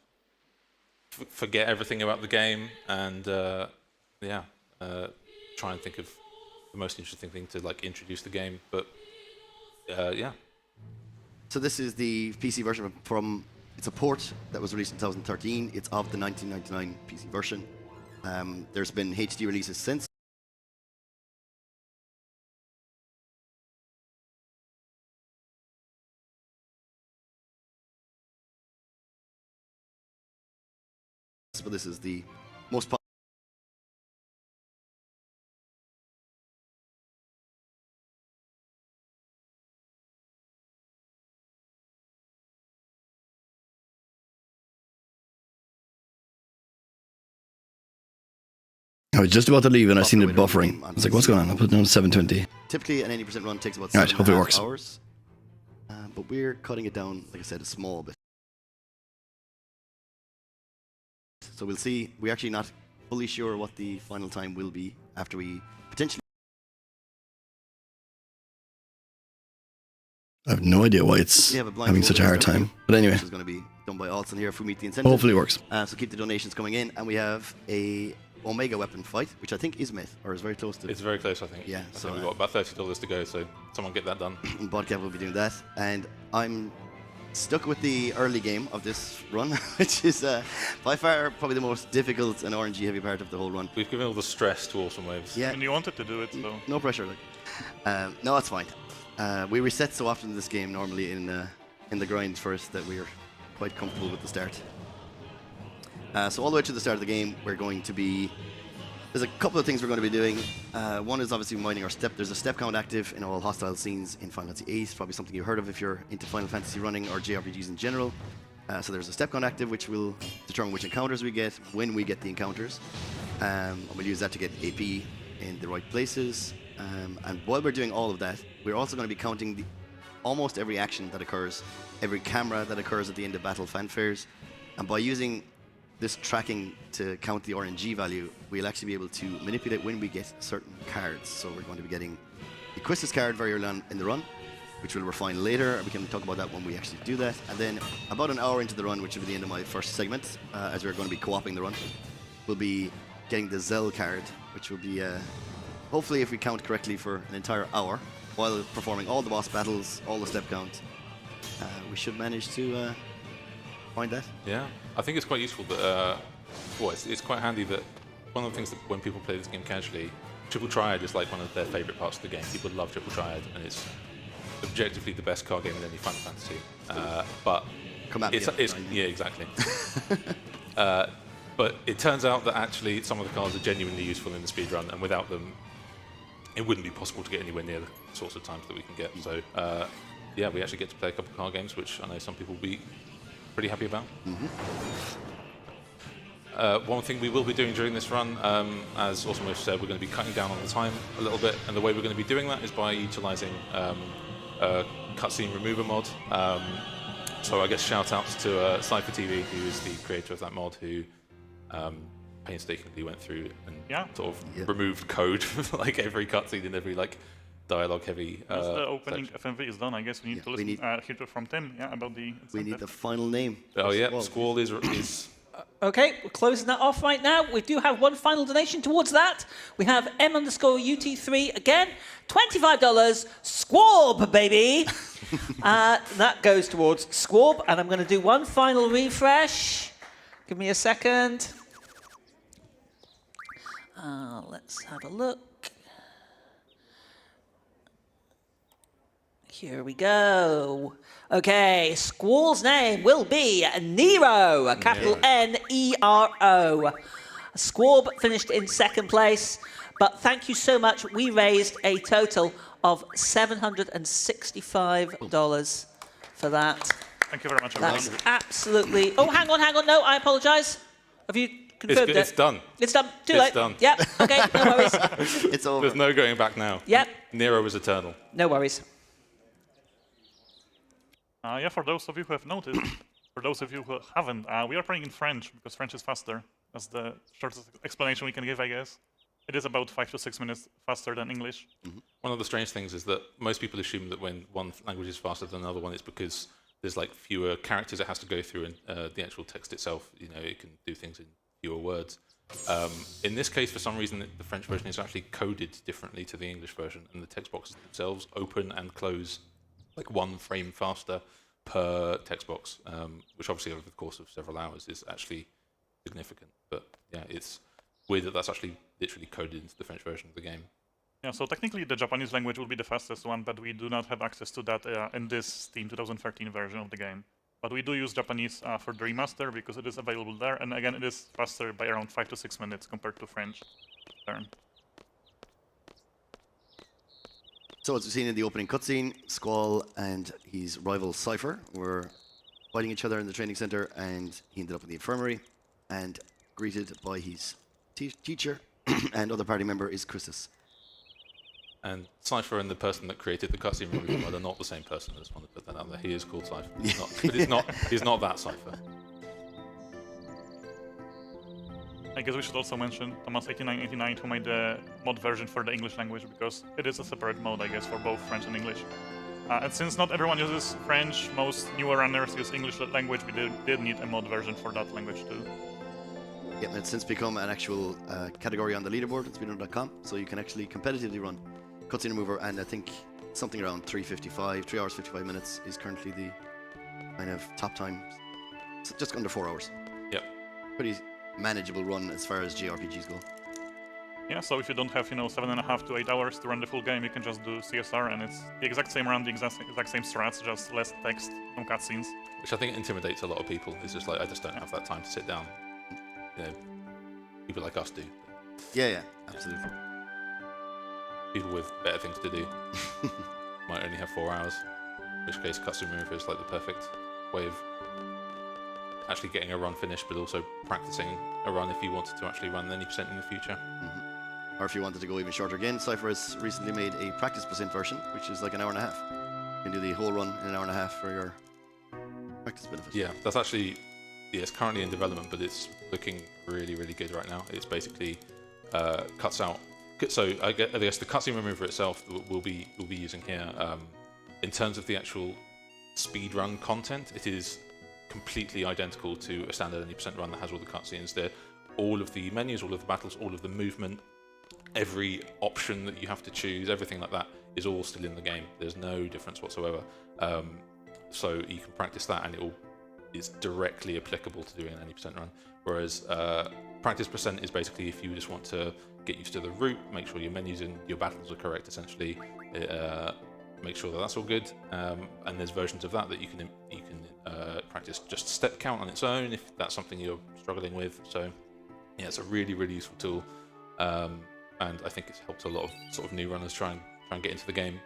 forget everything about the game and try and think of the most interesting thing to like introduce the game. But yeah. So this is the PC version from. It's a port that was released in 2013. It's of the 1999 PC version. There's been HD releases since. this, but this is the most popular. I was just about to leave and I seen it buffering. I was like, what's going on? I'll put it down to 720. Typically, an 80% run takes about 7.5 hours. But we're cutting it down, like I said, a small bit. So we'll see. We're actually not fully sure what the final time will be after we potentially. I have no idea why it's having such a hard time. But anyway. Which is going to be done by Alton here if we meet the incentive. Hopefully it works. So keep the donations coming in. And we have a Omega weapon fight, which I think is myth, or is very close to. It's very close, I think. Yeah. I think we've got about $30 to go, so someone get that done. Bodcat will be doing that. And I'm stuck with the early game of this run, which is by far probably the most difficult and RNG heavy part of the whole run. We've given all the stress to Awesome Waves. Yeah. And you wanted to do it, so. No pressure, like. No, it's fine. We reset so often in this game normally in the grind first that we're quite comfortable with the start. So all the way to the start of the game, we're going to be. There's a couple of things we're going to be doing. One is obviously mining our step. There's a step count active in all hostile scenes in Final Fantasy VIII. Probably something you've heard of if you're into Final Fantasy running or JRPGs in general. So there's a step count active which will determine which encounters we get, when we get the encounters. And we'll use that to get AP in the right places. And while we're doing all of that, we're also going to be counting almost every action that occurs, every camera that occurs at the end of battle fanfares. And by using this tracking to count the RNG value, we'll actually be able to manipulate when we get certain cards. So we're going to be getting the Quistis card very early on in the run, which we'll refine later. We can talk about that when we actually do that. And then about an hour into the run, which will be the end of my first segment, as we're going to be co-oping the run, we'll be getting the Zell card, which will be, hopefully if we count correctly, for an entire hour, while performing all the boss battles, all the step counts. We should manage to find that. Yeah, I think it's quite useful that, it's quite handy that one of the things that when people play this game casually, Triple Triad is like one of their favourite parts of the game. People love Triple Triad, and it's objectively the best card game in any Final Fantasy. But Come at me yeah, exactly. But it turns out that actually some of the cards are genuinely useful in the speedrun, and without them, it wouldn't be possible to get anywhere near the sorts of times that we can get. So, yeah, we actually get to play a couple of card games, which I know some people will be pretty happy about. One thing we will be doing during this run, as Awesome Waves said, we're going to be cutting down on the time a little bit, and the way we're going to be doing that is by utilising a cutscene remover mod. So I guess shout outs to Cypher TV, who is the creator of that mod, who painstakingly went through and sort of removed code for like every cutscene and every like dialogue heavy. Once the opening FMV is done, I guess we need to listen hear from Tim about the incentive. We need the final name. Oh yeah, Squall is Okay, we're closing that off right now. We do have one final donation towards that. We have M_UT3 again, $25. Squab, baby. That goes towards Squab, and I'm going to do one final refresh. Give me a second. Let's have a look. Here we go. Okay, Squall's name will be Nero, a capital N-E-R-O. Squab finished in second place, but thank you so much. We raised a total of $765 for that. Thank you very much. That's absolutely... Oh, hang on. No, I apologise. Have you confirmed it? It's done. It's done. Too late. It's done. Yep. Okay, no worries. It's over. There's no going back now. Yep. Nero is eternal. No worries. Yeah, for those of you who have noticed, for those of you who haven't, we are playing in French because French is faster. That's the shortest explanation we can give, I guess. It is about 5 to 6 minutes faster than English. One of the strange things is that most people assume that when one language is faster than another one, it's because there's like fewer characters it has to go through, and the actual text itself, you know, it can do things in fewer words. In this case, for some reason, the French version is actually coded differently to the English version, and the text boxes themselves open and close like 1 frame faster per text box, which obviously over the course of several hours is actually significant. But yeah, it's weird that that's actually literally coded into the French version of the game. Yeah, so technically the Japanese language will be the fastest one, but we do not have access to that in this Steam 2013 version of the game. But we do use Japanese for the remaster because it is available there, and again, it is faster by around 5 to 6 minutes compared to French turn. So as we've seen in the opening cutscene, Squall and his rival Cypher were fighting each other in the training center, and he ended up in the infirmary and greeted by his teacher and other party member is Chrysis. And Cypher and the person that created the cutscene removal are not the same person. I just want to put that out there. He is called Cypher. He's not that Cypher. I guess we should also mention Thomas8989, who made the mod version for the English language, because it is a separate mode, I guess, for both French and English. And since not everyone uses French, most newer runners use English language, we did need a mod version for that language too. Yeah, and it's since become an actual category on the leaderboard at speedrun.com, so you can actually competitively run Cutscene Remover, and I think something around 3 hours 55 minutes is currently the kind of top time. So just under 4 hours. Yep. Pretty manageable run as far as JRPGs go. Yeah, so if you don't have, 7.5 to 8 hours to run the full game, you can just do CSR, and it's the exact same run, the exact same strats, just less text, no cutscenes. Which I think intimidates a lot of people. It's just like, I just don't have that time to sit down. People like us do. Yeah, absolutely. People with better things to do might only have 4 hours, in which case Cutscene Remover is like the perfect way of actually getting a run finished, but also practicing a run if you wanted to actually run any percent in the future. Or if you wanted to go even shorter again, Cypher has recently made a practice percent version, which is like an hour and a half. You can do the whole run in an hour and a half for your practice benefit. Yeah, that's actually, it's currently in development, but it's looking really, really good right now. It's basically cuts out. So I guess the Cutscene Remover itself we'll be using here. In terms of the actual speedrun content, it is completely identical to a standard any percent run that has all the cutscenes. All of the menus, all of the battles, all of the movement, every option that you have to choose, everything like that is all still in the game. There's no difference whatsoever. So you can practice that, and it's directly applicable to doing an any percent run. Whereas practice percent is basically if you just want to get used to the route, make sure your menus and your battles are correct, essentially. Make sure that that's all good, and there's versions of that you can practice just step count on its own if that's something you're struggling with. So yeah, it's a really, really useful tool, and I think it's helped a lot of sort of new runners try and get into the game.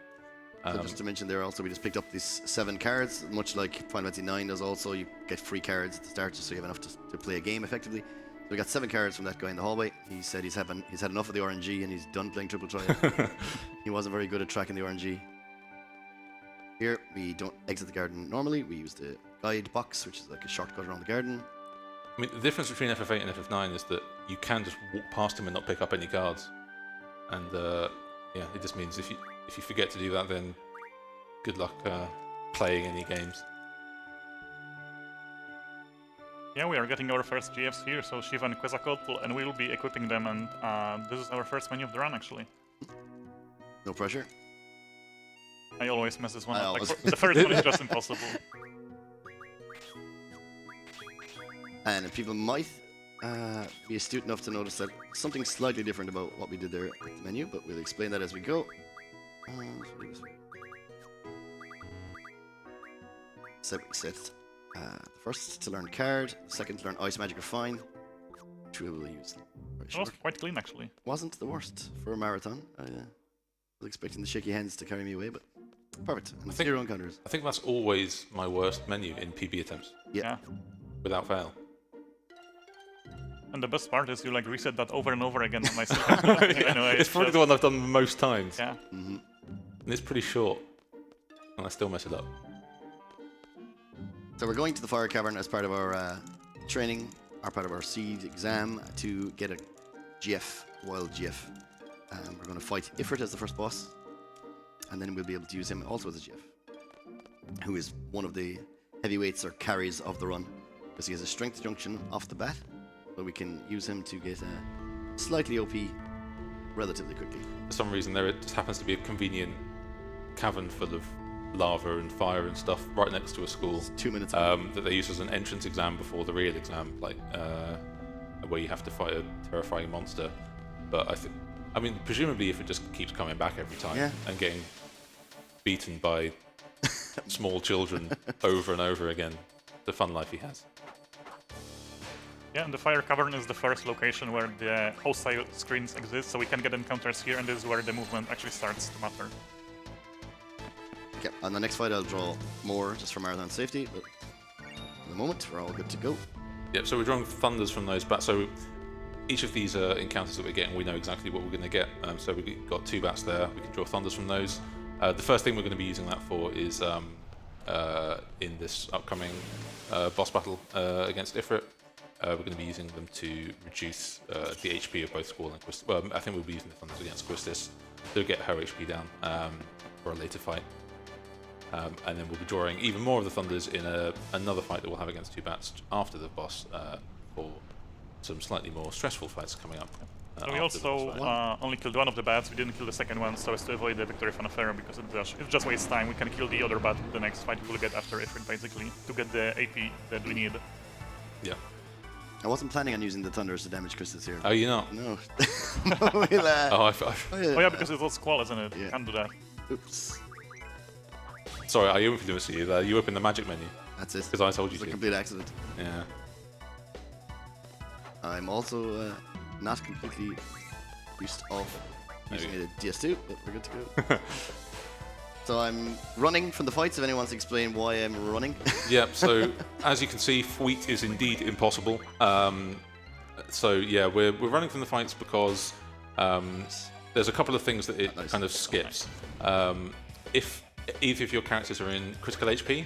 So just to mention there also, we just picked up these 7 cards, much like Final Fantasy 9 does also. You get free cards at the start just so you have enough to play a game effectively. So we got 7 cards from that guy in the hallway. He said he's had enough of the RNG and he's done playing Triple Triad. He wasn't very good at tracking the RNG. Here, we don't exit the garden normally. We use the guide box, which is like a shortcut around the garden. I mean, the difference between FF8 and FF9 is that you can just walk past him and not pick up any cards. And yeah, it just means if you forget to do that, then good luck playing any games. Yeah, we are getting our first GFs here, so Shiva and Quetzalcoatl, and we will be equipping them, and this is our first menu of the run, actually. No pressure. I always mess this one up. The first one is just impossible. And people might be astute enough to notice that something slightly different about what we did there at the menu, but we'll explain that as we go. So we set first to learn card, second to learn Ice Magic Refine, which we will use. It was quite clean, actually. Wasn't the worst for a marathon. I was expecting the shaky hands to carry me away, but perfect. And 0 encounters. I think that's always my worst menu in PB attempts. Yeah. Without fail. And the best part is you reset that over and over again on my screen. Yeah, anyway, it's probably the one I've done the most times. Yeah. And it's pretty short. And I still mess it up. So we're going to the Fire Cavern as part of our training, or part of our seed exam, to get a GF, wild GF. We're going to fight Ifrit as the first boss, and then we'll be able to use him also as a GF, who is one of the heavyweights or carries of the run, because he has a strength junction off the bat, but we can use him to get slightly OP relatively quickly. For some reason, there it just happens to be a convenient cavern full of lava and fire and stuff right next to a school. It's 2 minutes. That they use as an entrance exam before the real exam, where you have to fight a terrifying monster. But I mean, presumably if it just keeps coming back every time and getting beaten by small children over and over again, the fun life he has. Yeah, and the Fire Cavern is the first location where the hostile screens exist, so we can get encounters here, and this is where the movement actually starts to matter. Okay, on the next fight I'll draw more just for marathon safety, but at the moment we're all good to go. Yep, so we're drawing thunders from those bats. So each of these encounters that we're getting, we know exactly what we're going to get. So we've got 2 bats there. We can draw thunders from those. The first thing we're going to be using that for is in this upcoming boss battle against Ifrit. We're going to be using them to reduce the HP of both Squall and Quistis. Well, I think we'll be using the thunders against Quistis to get her HP down for a later fight. And then we'll be drawing even more of the thunders in another fight that we'll have against 2 bats after the boss for some slightly more stressful fights coming up. So we also only killed one of the bats, we didn't kill the second one, so as to avoid the Victory Fanfare, because it just wastes time. We can kill the other bat the next fight we will get after Ifrit, basically, to get the AP that we need. Yeah. I wasn't planning on using the thunders to damage Quistis here. Oh, you're not? No. Oh, Oh yeah, because it's all Squall, isn't it? Yeah. Can't do that. Oops. Sorry, I influenced you there. You opened the magic menu That's it. because I told you It's a to. complete accident. Yeah. I'm also not completely used off using Maybe. it at DS2, but we're good to go. So I'm running from the fights, if anyone wants to explain why I'm running. Yep, so as you can see, Fweet is indeed impossible. So yeah, we're running from the fights because there's a couple of things that it Nice. kind of skips. If either of your characters are in critical HP,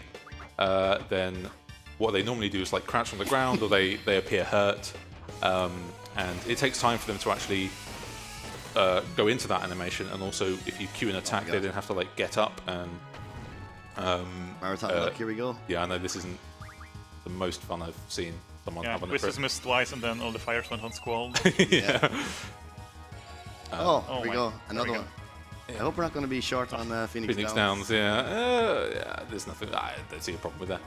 then what they normally do is like crouch on the ground or they appear hurt. And it takes time for them to actually go into that animation, and also if you queue an attack, they then have to like get up and. Marathon luck, here we go. Yeah, I know this isn't the most fun I've seen someone Yeah, have on a Quistis trip. missed twice, and then all the fires went on Squall. Yeah. Oh, oh here we my- go. there Another we one. I hope we're not going to be short on Phoenix, Phoenix Downs, yeah. There's nothing. I don't see a problem with that.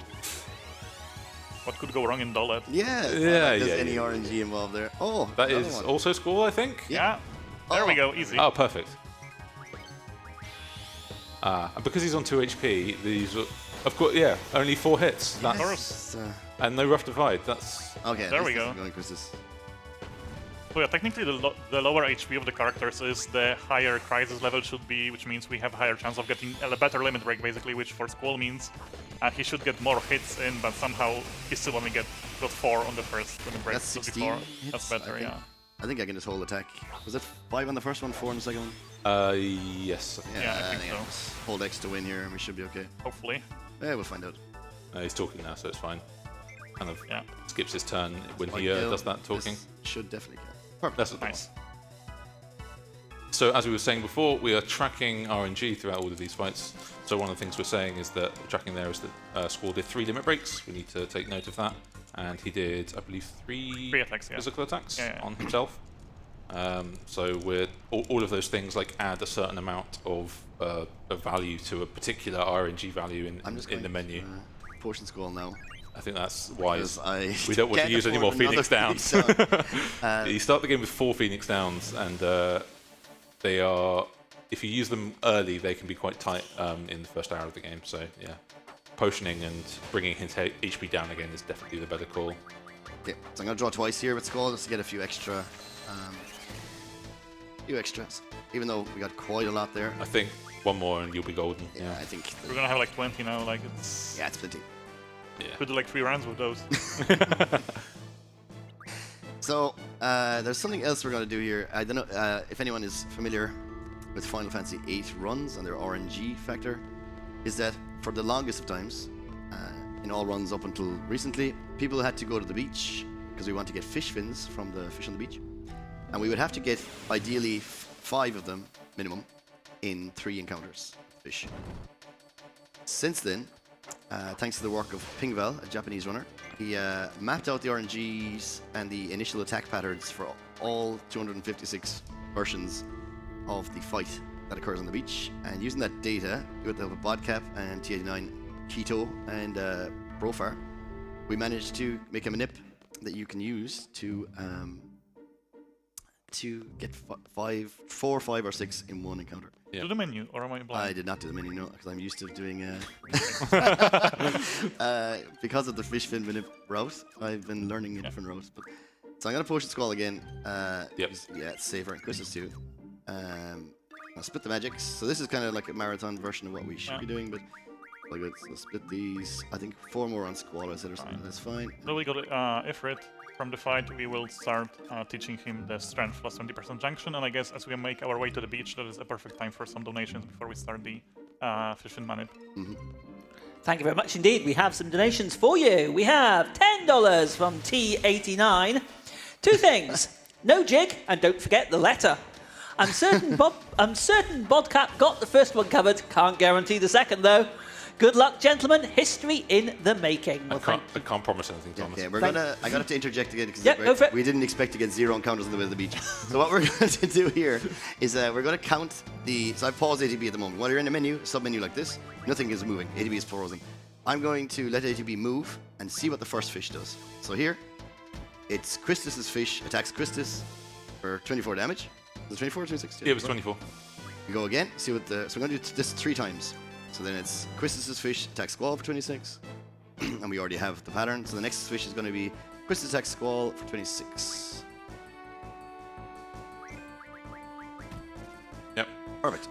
What could go wrong in Dolet? Yeah, Yeah, there's yeah, any yeah. RNG involved there. Oh, That another is one. also Squall, I think. Yeah. There we Oh. go, easy. Oh, perfect. And because he's on 2 HP, these are, of course, yeah, only 4 hits. That's, course. and no rough divide. That's Okay, There this we is go. Going Quistis. So yeah, technically the lower HP of the characters is the higher crisis level should be, which means we have a higher chance of getting a better limit break, basically, which for Squall means he should get more hits in, but somehow he still only got 4 on the first limit break. That's so 16 before. hits, That's better, I think. yeah. I think I can just hold attack. Was it 5 on the first one, 4 on the second one? yes. I think. Yeah, I think so. just hold X to win here, and we should be okay. Hopefully. Yeah, we'll find out. He's talking now, so it's fine. Kind of Yeah. skips his turn when Like, he does that talking. this should definitely count. Perfect. That's Nice. So as we were saying before, we are tracking RNG throughout all of these fights. So one of the things we're saying is that the tracking there is that Squall did 3 limit breaks. We need to take note of that. And he did, I believe, 3 attacks, yeah. physical attacks Yeah, yeah. on himself. So we're all of those things like add a certain amount of value to a particular RNG value I'm just in going the menu. Potion Skull now. I think that's Because wise. I We don't want to can't use any afford more another Phoenix Downs. Phoenix Down. You start the game with 4 Phoenix Downs, and they are, if you use them early, they can be quite tight in the first hour of the game. So yeah, potioning and bringing his HP down again is definitely the better call. Okay, so I'm going to draw twice here with Skull just to get a few extras. Even though we got quite a lot there. I think one more and you'll be golden. Yeah, Yeah, I think. We're gonna have like 20 now, like it's... Yeah, it's plenty. yeah. Could do like 3 rounds with those. So, there's something else we're going to do here. I don't know if anyone is familiar with Final Fantasy VIII runs and their RNG factor, is that for the longest of times, in all runs up until recently, people had to go to the beach because we want to get fish fins from the fish on the beach. And we would have to get, ideally, 5 of them, minimum, in 3 encounters with fish. Since then, thanks to the work of Pingval, a Japanese runner, he mapped out the RNGs and the initial attack patterns for all 256 versions of the fight that occurs on the beach. And using that data, with the help of Bodcap and T89 Keto and Brofar, we managed to make a manip that you can use to to get 4, 5, or 6 in one encounter. Do the menu, or am I blind? I did not do the menu, no, because I'm used to doing. Because of the fish fin minute route, I've been learning a different route. But so I'm gonna Potion Squall again. Yeah, it's safer. Christmas too. I'll split the magics. So this is kind of like a marathon version of what we should be doing, but like good. So split these. I think 4 more on Squall I said or something. That's fine. So we got Ifrit. From the fight, we will start teaching him the strength plus 20% junction, and I guess as we make our way to the beach, that is a perfect time for some donations before we start the fishing money. Thank you very much indeed. We have some donations for you. We have $10 from T89. 2 things. No jig, and don't forget the letter. I'm certain Bodcat got the first one covered. Can't guarantee the second, though. Good luck, gentlemen. History in the making. I can't promise anything, Thomas. Okay, I got to interject again because go for it. we didn't expect to get 0 encounters in the middle of the beach. So what we're going to do here is we're going to count the. So I paused ATB at the moment. While you're in a menu, sub-menu like this, nothing is moving. ATB is frozen. I'm going to let ATB move and see what the first fish does. So here, it's Christus's fish attacks Christus for 24 damage. Was it 24 or 26? Yeah, it was 24. You go again. See what the. So we're going to do this 3 times. So then it's Christus's fish attacks Squall for 26. And we already have the pattern. So the next fish is going to be Christus attacks Squall for 26. Yep. Perfect.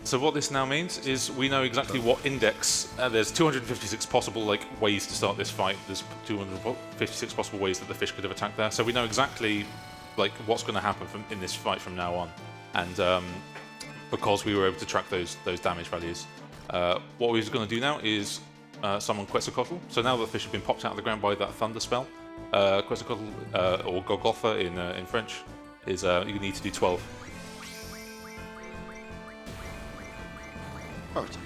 So what this now means is we know exactly what index. There's 256 possible ways to start this fight. There's 256 possible ways that the fish could have attacked there. So we know exactly what's going to happen in this fight from now on. And because we were able to track those damage values. What we're going to do now is summon Quetzalcoatl. So now that the fish have been popped out of the ground by that thunder spell, Quetzalcoatl, or Golgotha in French, is you need to do 12. Perfect.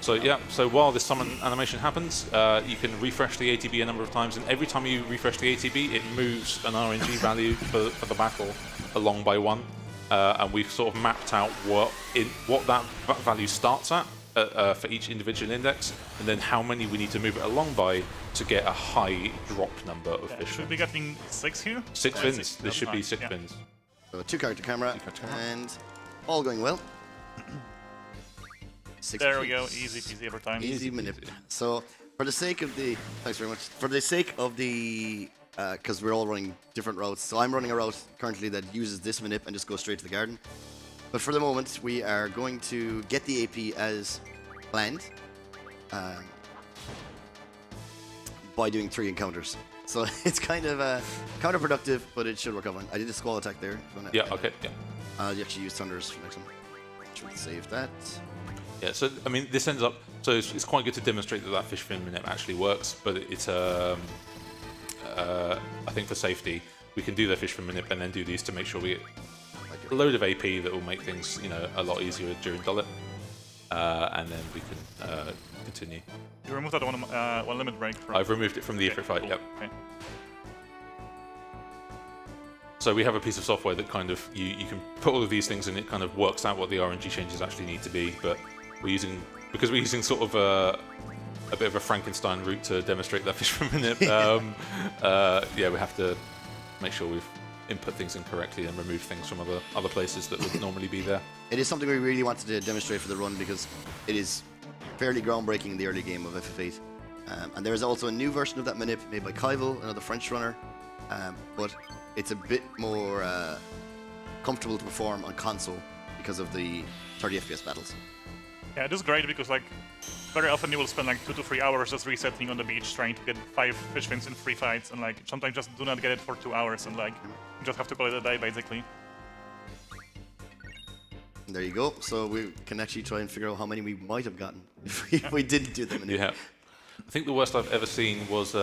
So yeah, so while this summon animation happens, you can refresh the ATB a number of times, and every time you refresh the ATB, it moves an RNG value for the battle along by 1. And we've sort of mapped out what that value starts at. For each individual index, and then how many we need to move it along by to get a high drop number of fish. Should be getting 6 here? 6 fins. This should be nice. 6 fins. So 2 character camera, and all going well. 6 There we go. fins. Easy peasy every time. Easy manip. So for the sake of the, thanks very much. For the sake of the, because we're all running different routes. So I'm running a route currently that uses this manip and just goes straight to the garden. But for the moment, we are going to get the AP as planned by doing 3 encounters. So it's kind of counterproductive, but it should work out fine. I did a Squall attack there. Yeah, okay, yeah. I'll actually use Thunders for next one. Should save that. Yeah, so I mean, this ends up, so it's quite good to demonstrate that fish fin manip actually works, but it's, I think for safety, we can do the fish fin manip and then do these to make sure we get a load of AP that will make things, a lot easier during Dullet, and then we can continue. You removed that one limit break from... I've removed it from the Ifrit fight, cool. yep. Okay. So we have a piece of software that kind of, you can put all of these things and it kind of works out what the RNG changes actually need to be, but because we're using sort of a bit of a Frankenstein route to demonstrate that fish fin manip, yeah, we have to make sure we've input things incorrectly and remove things from other places that would normally be there. It is something we really wanted to demonstrate for the run because it is fairly groundbreaking in the early game of FF8. And there is also a new version of that manip made by Kaivel, another French runner, but it's a bit more comfortable to perform on console because of the 30 FPS battles. Yeah, it is great because very often you will spend 2 to 3 hours just resetting on the beach trying to get 5 fish fins in 3 fights, and sometimes just do not get it for 2 hours, and you just have to call it a day basically. And there you go. So we can actually try and figure out how many we might have gotten if we didn't do them. Yeah, I think the worst I've ever seen was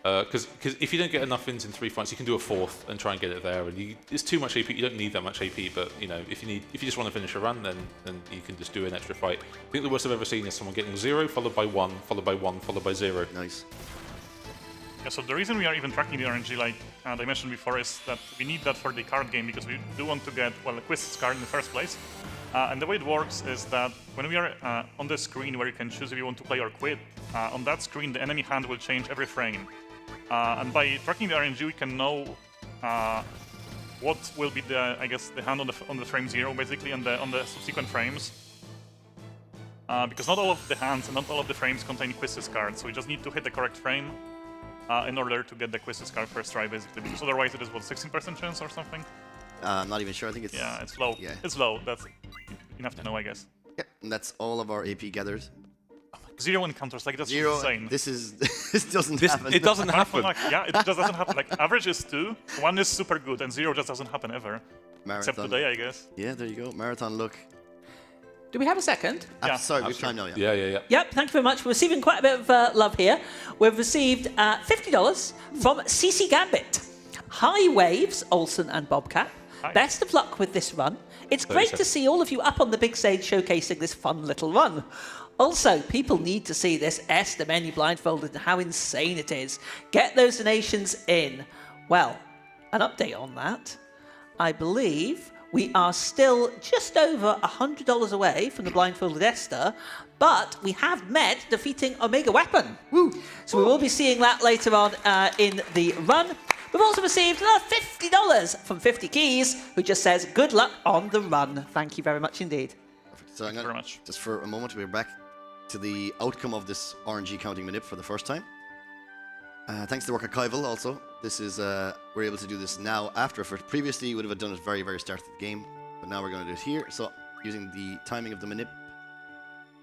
because if you don't get enough fins in 3 fights, you can do a 4th and try and get it there. And it's too much AP. You don't need that much AP, but if you just want to finish a run, then you can just do an extra fight. I think the worst I've ever seen is someone getting 0 followed by 1 followed by 1 followed by 0. Nice. Yeah, so the reason we are even tracking the RNG, like I mentioned before, is that we need that for the card game because we do want to get a Quist's card in the first place. And the way it works is that when we are on the screen where you can choose if you want to play or quit, on that screen the enemy hand will change every frame. And by tracking the RNG, we can know what will be the, I guess, the hand on the frame 0 basically, and on the subsequent frames. Because not all of the hands and not all of the frames contain Quizzes cards, so we just need to hit the correct frame in order to get the Quizzes card first try, basically. Because otherwise it is, what, 16% chance or something? I'm not even sure. I think it's... Yeah, it's low. Yeah. It's low. That's enough to know, I guess. Yeah, and that's all of our AP gathered. 0 encounters, like, that's 0. insane. This is... this doesn't happen. It doesn't happen. Like, yeah, it just doesn't happen. Like, average is 2, 1 is super good, and 0 just doesn't happen ever. Marathon. Except today, I guess. Yeah, there you go. Marathon look. Do we have a second? Yeah. Sorry, we have time now, yeah. Yeah. Yep, thank you very much. We're receiving quite a bit of love here. We've received $50 from CC Gambit. Hi Waves, Olsen and Bobcat. Hi. Best of luck with this run. It's great to see all of you up on the big stage showcasing this fun little run. Also, people need to see this Esther menu blindfolded and how insane it is. Get those donations in. Well, an update on that. I believe we are still just over $100 away from the blindfolded Esther, but we have met defeating Omega Weapon. Woo. So we will be seeing that later on in the run. We've also received another $50 from 50 Keys, who just says, good luck on the run. Thank you very much indeed. Perfect. So I'm Thank you gonna, very much. just for a moment, we're back to the outcome of this RNG counting manip for the first time. Thanks to the work of Kaival also. This is, we're able to do this now after effort. Previously, you would have done it very, very start of the game, but now we're going to do it here. So, using the timing of the manip,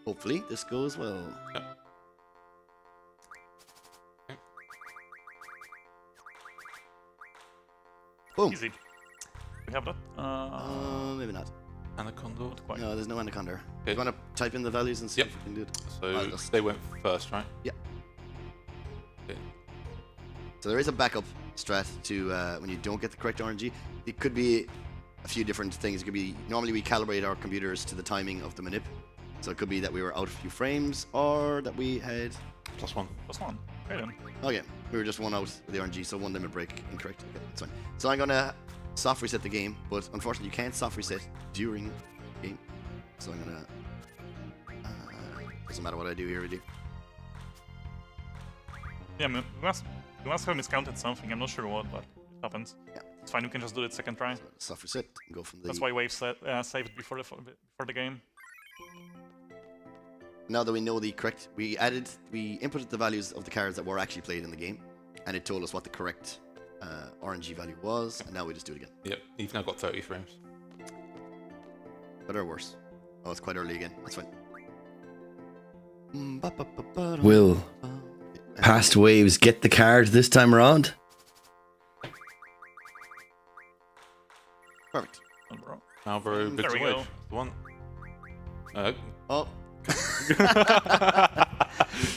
hopefully this goes well. Yep. Boom. Easy. We have that? Maybe not. Anaconda. Quite. No, there's no anaconda. Okay. You want to type in the values and see Yep. if we can do it? So I'll just- they went first, right? Yeah. Okay. So there is a backup strat to when you don't get the correct RNG. It could be a few different things. It could be, normally we calibrate our computers to the timing of the manip. So it could be that we were out a few frames, or that we had... +1. +1. Okay then. Okay, we were just one out with the RNG, so one limit break incorrect. Okay, that's fine. So I'm gonna soft reset the game, but unfortunately you can't soft reset during the game. So I'm gonna... doesn't matter what I do here, really. Yeah, I mean, we must have miscounted something. I'm not sure what, but it happens. Yeah. It's fine. We can just do it second try. Soft reset and go from the... That's why Wave saved before the game. Now that we know the correct, we inputted the values of the cards that were actually played in the game, and it told us what the correct RNG value was, and now we just do it again. Yep. You've now got 30 frames. Better or worse? Oh, it's quite early again. That's fine. Will past waves get the card this time around? Perfect. Oh, bro. Malboro, There Big we Wave. go. The one. Oh.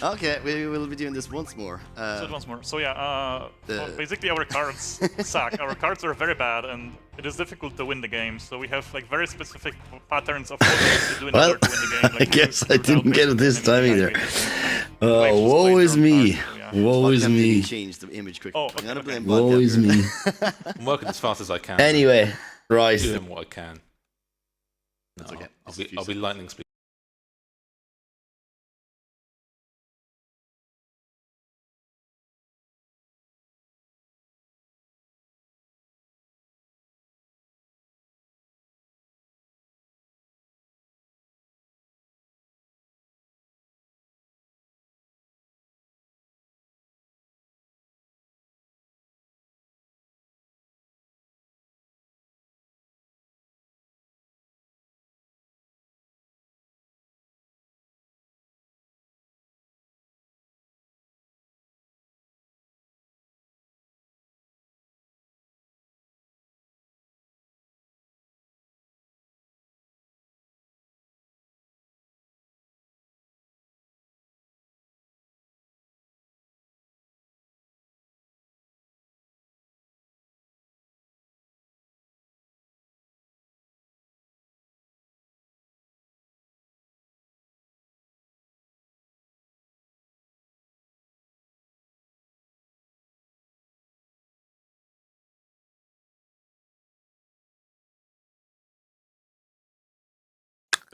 Okay, we will be doing this once more. So it once more. So yeah, The- basically our cards suck. Our cards are very bad, and it is difficult to win the game. So we have like very specific patterns of what we have to do in Well, order to win the game. Like, I guess I without didn't get it this any time either. calculations. Oh, Waves just woe played is their own me. cards, so yeah. Woe is Vodka really me. changed the image quickly. Oh, I'm gonna okay. blame Woe Vodka is here. me. I'm working as fast as I can. Anyway, right. Doing what I can. That's No, okay. I'll Just a be few seconds. lightning speed.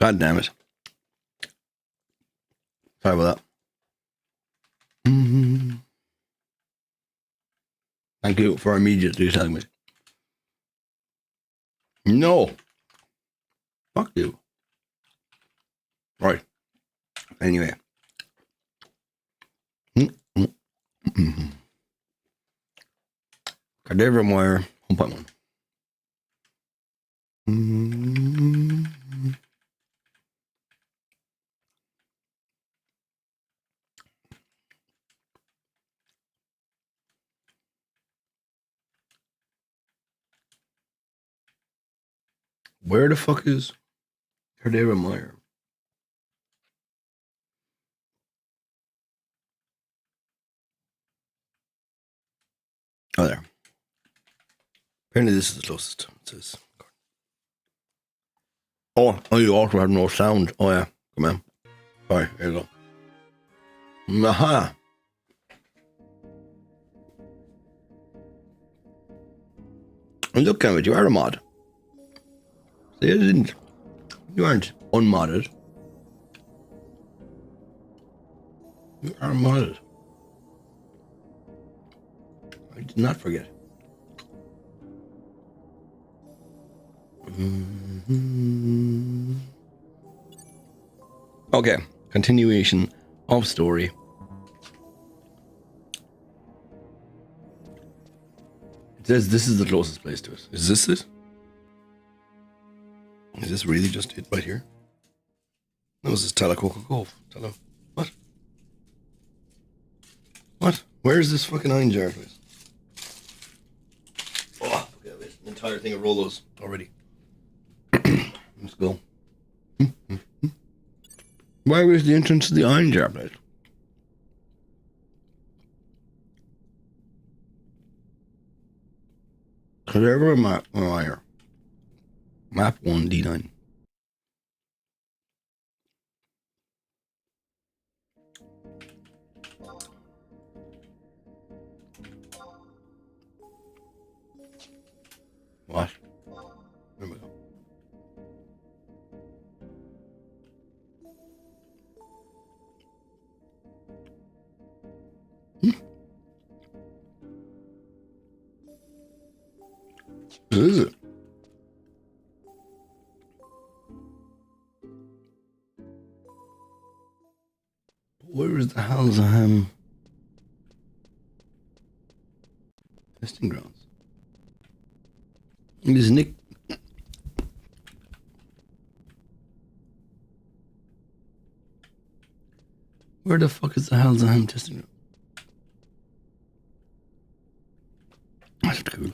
God damn it. Sorry about that. Thank you for immediate detachment. No. Fuck you. Right. Anyway. Cadaver Moire 1.1. Where the fuck is Cadaver Moire? Oh, there. Apparently this is the closest. It says. Oh, you also have no sound. Oh, yeah. Come on. Sorry, here you go. Aha. And look at it, you are a mod. See, you aren't unmodded. You are modded. I did not forget. Okay, continuation of story. It says this is the closest place to it. Is this it? Is this really just it right here? No, this is Talacoca Cove. What? What? Where is this fucking iron jar place? Oh, look at this. An entire thing of Rolos already. Let's go. Where was the entrance to the iron jar place? Cadaver Moire. Map 1D9. What? Where we go? What is it? Where is the Halzaham testing grounds? Is Nick? Where the fuck is the Halzaham testing ground? That's cool.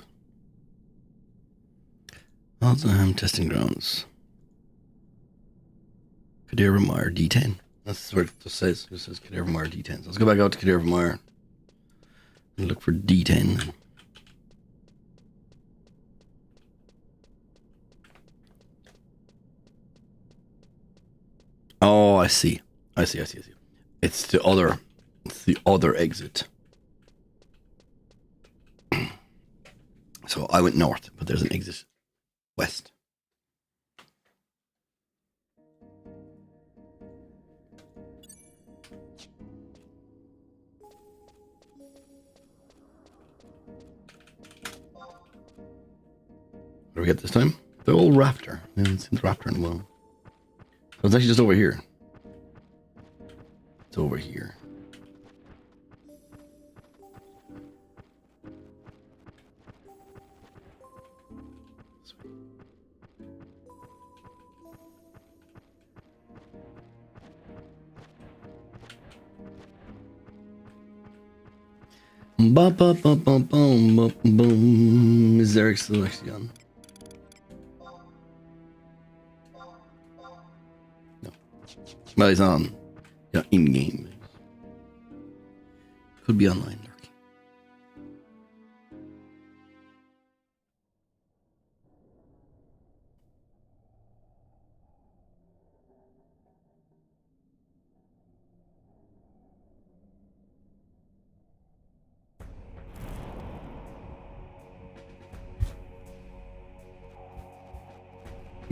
Halzaham testing grounds. Cadaver Moire D10. That's what it says. It says Cadaver Moire D10. So let's go back out to Cadaver Moire and look for D10. Oh, I see. I see. It's the other exit. So I went north, but there's an exit west. What do we get this time? The old raptor. I haven't seen the raptor in a while. So it's actually just over here. It's over here. Ba ba ba ba boom ba boom. Is Eric still actually on? No. Well, he's on. Yeah, in game. Could be online lurking.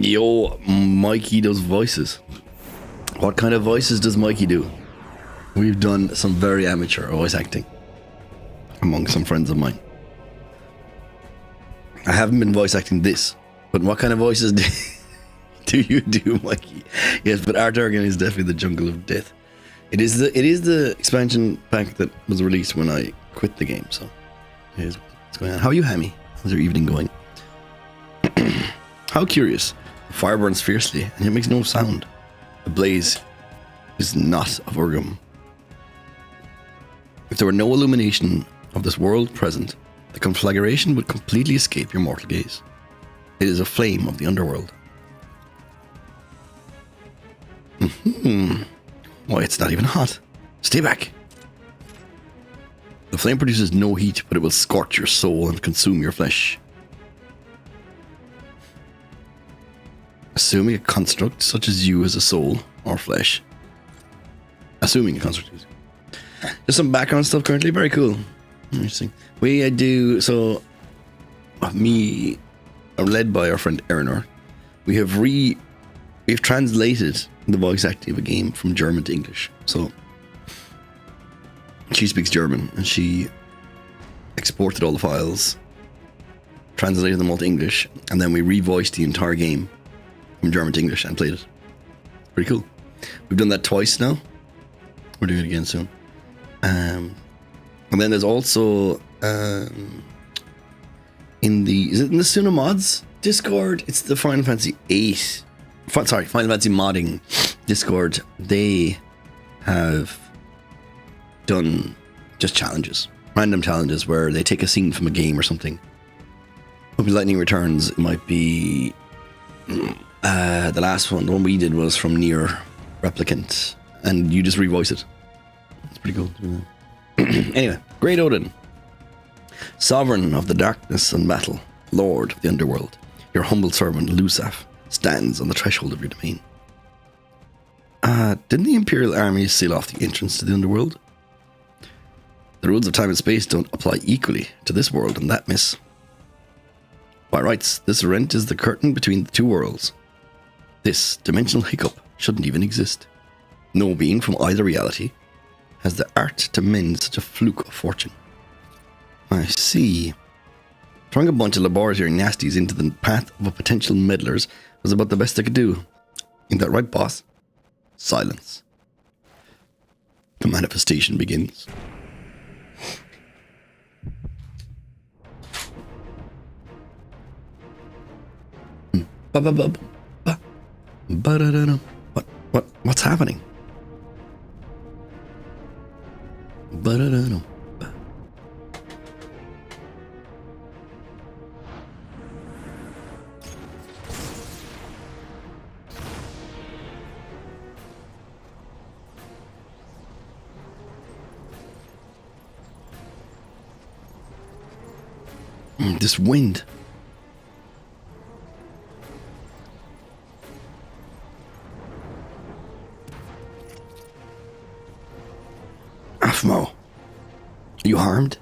Yo, Mikey does voices. What kind of voices does Mikey do? We've done some very amateur voice acting among some friends of mine. I haven't been voice acting this, But what kind of voices do you do, Mikey? Yes, but Artargan is definitely the jungle of death. It is the expansion pack that was released when I quit the game. So here's what's going on. How are you, Hammy? How's your evening going? How curious. The fire burns fiercely and it makes no sound. The blaze is not of Urgum. If there were no illumination of this world present, the conflagration would completely escape your mortal gaze. It is a flame of the underworld. Why, it's not even hot. Stay back. The flame produces no heat, but it will scorch your soul and consume your flesh. Assuming a construct such as you as a soul or flesh. Assuming a construct. Just some background stuff currently. Very cool. Interesting. We do so. Me, led by our friend Erinor, we've translated the voice acting of a game from German to English. So she speaks German and she exported all the files, translated them all to English, and then we revoiced the entire game from German to English and played it. Pretty cool. We've done that twice now. We're doing it again soon. And then there's also in the Suna Mods Discord, it's the Final Fantasy Final Fantasy modding Discord. They have done just challenges, random challenges where they take a scene from a game or something. It might be Lightning Returns. It might be the last one. The one we did was from Nier Replicant, and you just revoice it. It's pretty cool. Anyway, Great Odin, Sovereign of the darkness and battle, Lord of the underworld, your humble servant Lusaf stands on the threshold of your domain. Didn't the Imperial armies seal off the entrance to the underworld? The rules of time and space don't apply equally to this world and that, miss. By rights, this rent is the curtain between the two worlds. This dimensional hiccup shouldn't even exist. No being from either reality has the art to mend such a fluke of fortune. I see. Throwing a bunch of laboratory nasties into the path of a potential meddlers was about the best I could do. Ain't that right, boss? Silence. The manifestation begins. What's happening? This wind. Aphmo, are you harmed?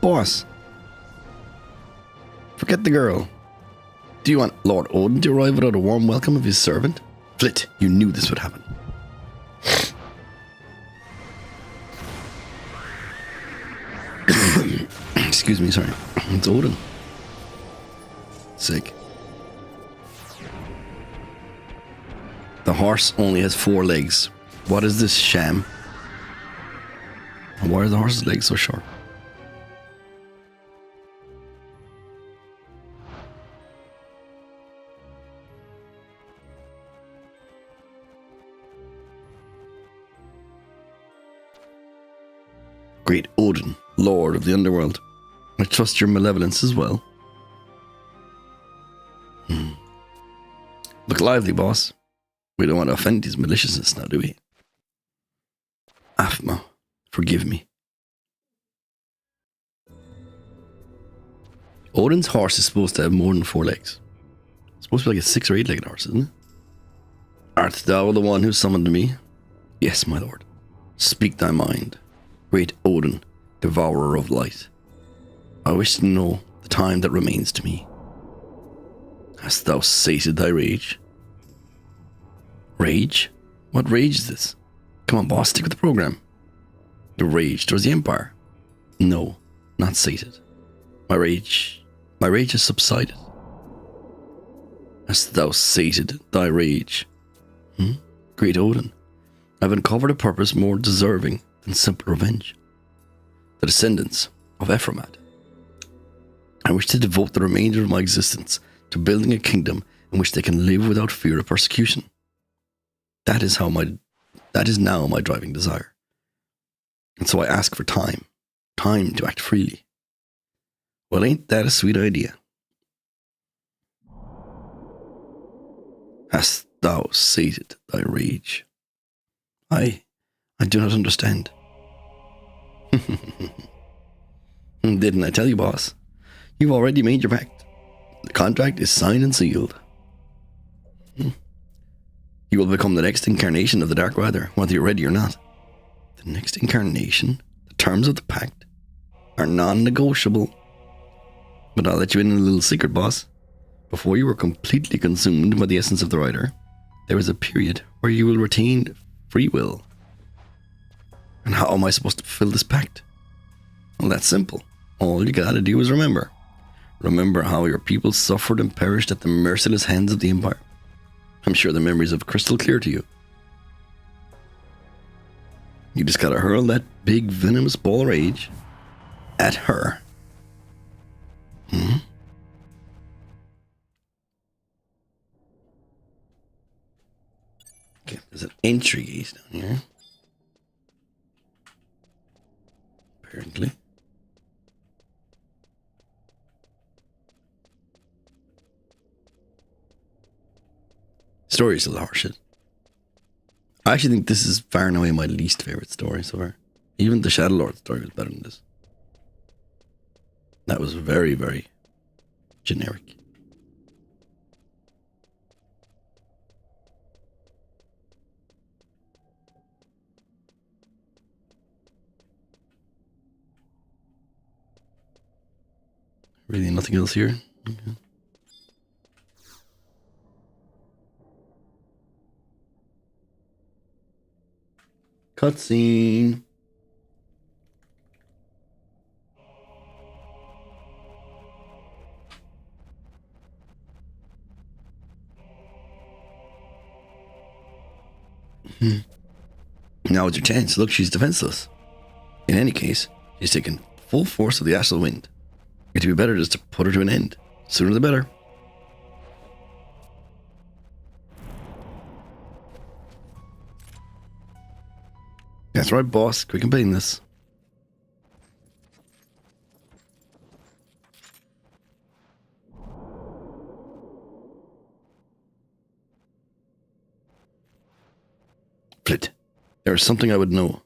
Boss, forget the girl. Do you want Lord Odin to arrive without a warm welcome of his servant? Flit, you knew this would happen. Excuse me, sorry. It's Odin. Sick. The horse only has 4 legs. What is this sham? And why are the horse's legs so short? Great Odin, Lord of the Underworld. I trust your malevolence as well. Look lively, boss. We don't want to offend his maliciousness now, do we? Aphmo, forgive me. Odin's horse is supposed to have more than 4 legs. It's supposed to be like a 6 or 8-legged horse, isn't it? Art thou the one who summoned me? Yes, my lord. Speak thy mind. Great Odin, devourer of light. I wish to know the time that remains to me. Hast thou sated thy rage? Rage? What rage is this? Come on, boss, stick with the program. The rage towards the Empire? No, not sated. My rage My rage has subsided. Hast thou sated thy rage? Great Odin, I've uncovered a purpose more deserving than simple revenge. The descendants of Ephramat. I wish to devote the remainder of my existence to building a kingdom in which they can live without fear of persecution. That is now my driving desire. And so I ask for time to act freely. Well, ain't that a sweet idea? Hast thou sated thy rage? I do not understand. Didn't I tell you, boss? You've already made your pact. The contract is signed and sealed. You will become the next incarnation of the Dark Rider, whether you're ready or not. The next incarnation? The terms of the pact are non-negotiable. But I'll let you in a little secret, boss. Before you were completely consumed by the essence of the Rider, there is a period where you will retain free will. And how am I supposed to fulfill this pact? Well, that's simple. All you gotta do is remember. Remember how your people suffered and perished at the merciless hands of the Empire. I'm sure the memories are crystal clear to you. You just gotta hurl that big venomous ball of rage at her. Okay, there's an entry gate down here. Apparently. Story is still horseshit. I actually think this is far and away my least favorite story so far. Even the Shadow Lord story was better than this. That was very, very generic. Really nothing else here? Okay. Cutscene. Now it's your chance. Look, she's defenseless. In any case, she's taken full force of the astral wind. It'd be better just to put her to an end. Sooner the better. That's right, boss. Quick and painless. Flit. There is something I would know.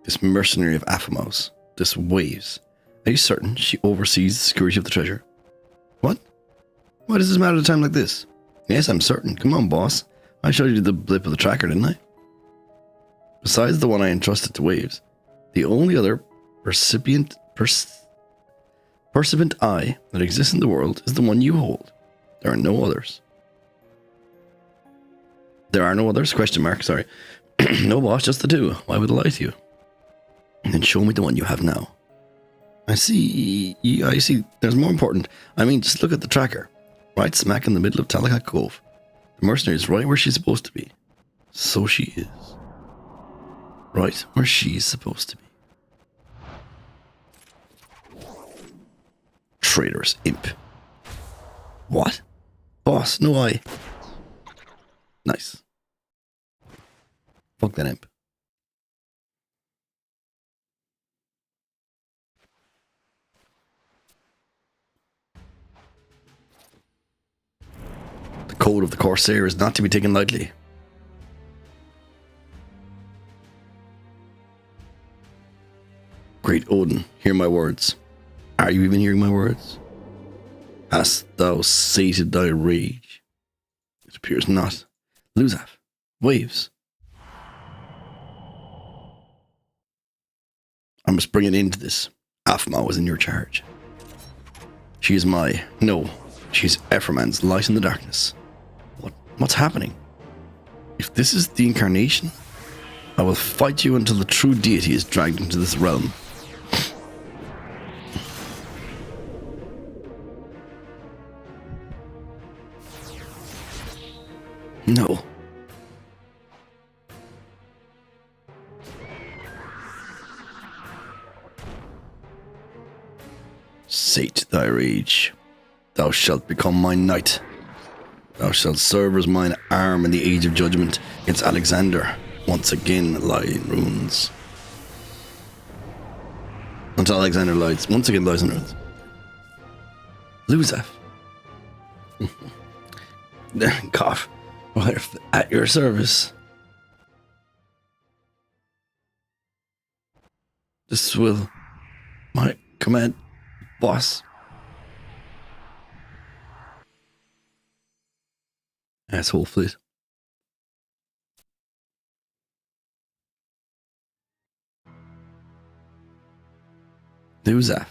This mercenary of Aphamos, this Waves. Are you certain she oversees the security of the treasure? What? Why does this matter at a time like this? Yes, I'm certain. Come on, boss. I showed you the blip of the tracker, didn't I? Besides the one I entrusted to Waves, the only other percipient eye that exists in the world is the one you hold. There are no others. There are no others? Question mark, sorry. No, boss, just the two. Why would I lie to you? And then show me the one you have now. I see. There's more important. I mean, just look at the tracker. Right smack in the middle of Talakat Cove. The mercenary is right where she's supposed to be. So she is. Right where she's supposed to be. Traitorous imp. What? Boss, no I. Nice. Fuck that imp. The code of the Corsair is not to be taken lightly. Great Odin, hear my words. Are you even hearing my words? Hast thou sated thy rage? It appears not. Luzaf, Waves. I must bring an end to this. Aphma was in your charge. She is she's Ephraman's light in the darkness. What's happening? If this is the incarnation, I will fight you until the true deity is dragged into this realm. No. Sate thy rage. Thou shalt become my knight. Thou shalt serve as mine arm in the age of judgment against Alexander, once again lie in ruins. Until Alexander once again lies in ruins. Luzaf. Cough. At your service. This will my command, boss. Asshole fleet. Luzaf.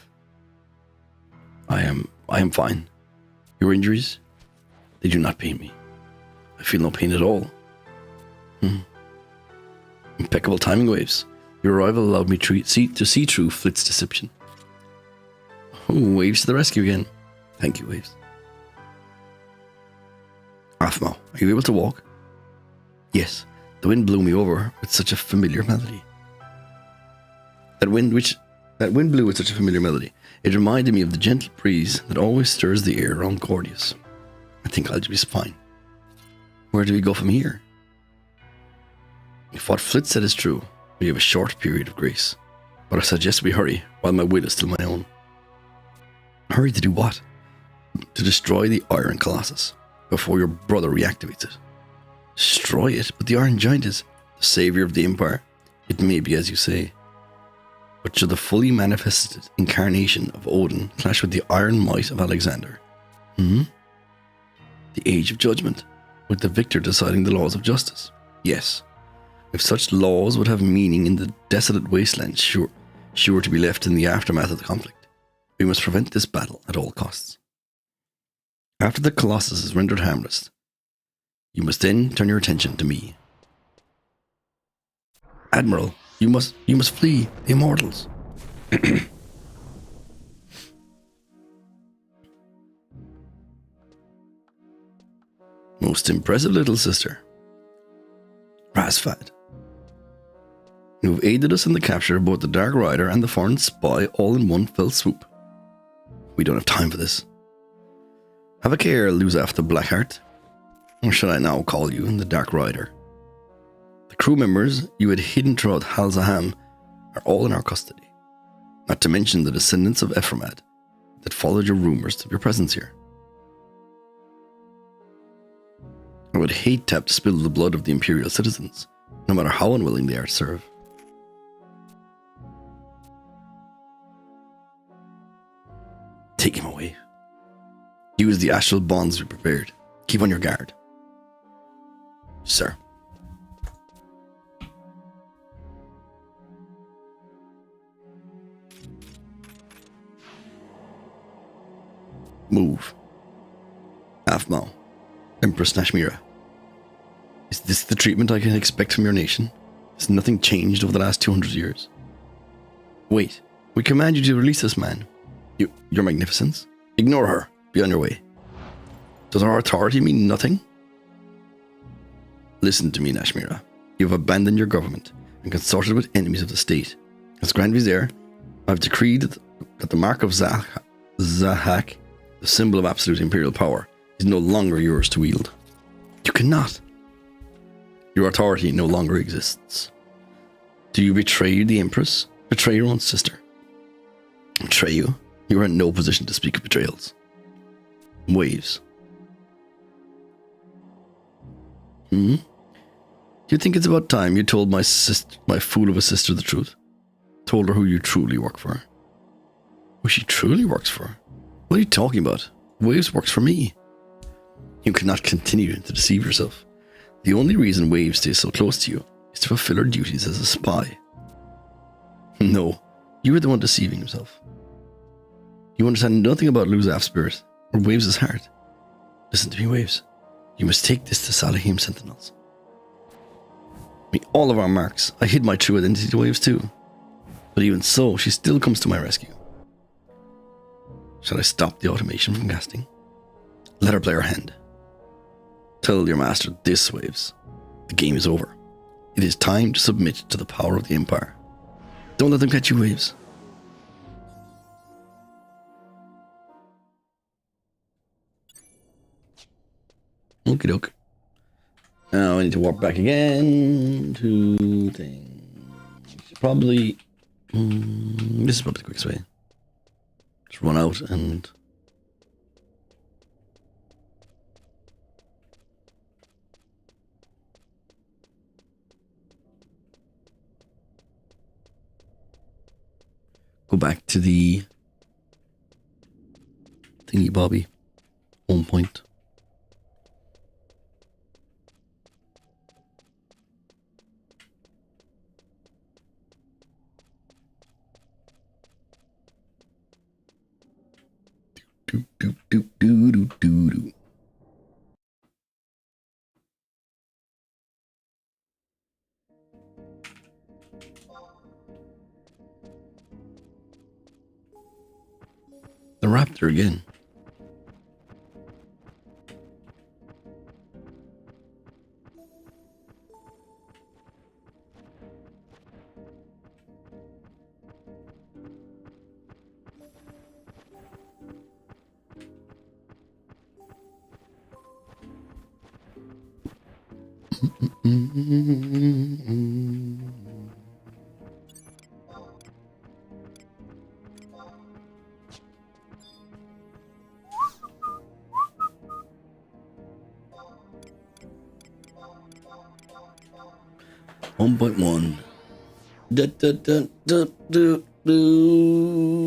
I am fine. Your injuries, they do not pain me. I feel no pain at all. Impeccable timing, Waves. Your arrival allowed me to see through Flit's deception. Oh, Waves to the rescue again. Thank you, Waves. Aphmo, are you able to walk? Yes, the wind blew me over with such a familiar melody. That wind blew with such a familiar melody. It reminded me of the gentle breeze that always stirs the air around Gordius. I think I'll be fine. Where do we go from here? If what Flit said is true, we have a short period of grace. But I suggest we hurry while my will is still my own. Hurry to do what? To destroy the Iron Colossus before your brother reactivates it. Destroy it, but the Iron Giant is the savior of the Empire. It may be as you say. But should the fully manifested incarnation of Odin clash with the iron might of Alexander? The Age of Judgment, with the victor deciding the laws of justice. Yes, if such laws would have meaning in the desolate wastelands sure to be left in the aftermath of the conflict, we must prevent this battle at all costs. After the Colossus is rendered harmless, you must then turn your attention to me. Admiral, you must flee the Immortals. Most impressive, little sister. Razfad. You have aided us in the capture of both the Dark Rider and the foreign spy all in one fell swoop. We don't have time for this. Have a care, Luzaf the Blackheart. Or should I now call you the Dark Rider? The crew members you had hidden throughout Halzaham are all in our custody. Not to mention the descendants of Ephraimad that followed your rumors of your presence here. I would hate to have to spill the blood of the Imperial citizens, no matter how unwilling they are to serve. Take him away. Use the astral bonds we prepared. Keep on your guard. Sir. Move. Aphmo. Empress Nashmira. Is this the treatment I can expect from your nation? Has nothing changed over the last 200 years? Wait. We command you to release this man. Your Magnificence. Ignore her. Be on your way. Does our authority mean nothing? Listen to me, Nashmira. You have abandoned your government and consorted with enemies of the state. As Grand Vizier, I have decreed that the mark of Zahak, the symbol of absolute imperial power, is no longer yours to wield. You cannot. Your authority no longer exists. Do you betray the Empress? Betray your own sister? Betray you? You are in no position to speak of betrayals. Waves. Do you think it's about time you told my fool of a sister the truth? Told her who you truly work for? Who she truly works for? What are you talking about? Waves works for me. You cannot continue to deceive yourself. The only reason Waves stays so close to you is to fulfill her duties as a spy. No, you are the one deceiving yourself. You understand nothing about Luzaf's spirit or Waves' heart. Listen to me, Waves. You must take this to Salahim Sentinels. All of our marks. I hid my true identity to Waves too. But even so, she still comes to my rescue. Shall I stop the automation from casting? Let her play her hand. Tell your master this, Waves. The game is over. It is time to submit to the power of the Empire. Don't let them catch you, Waves. Okie doke. Now I need to warp back again to things. Probably. This is probably the quickest way. Just run out and. Go back to the thingy bobby home point. Do do do do do do do. The raptor again. One point one. Da, da, da, da, do, do.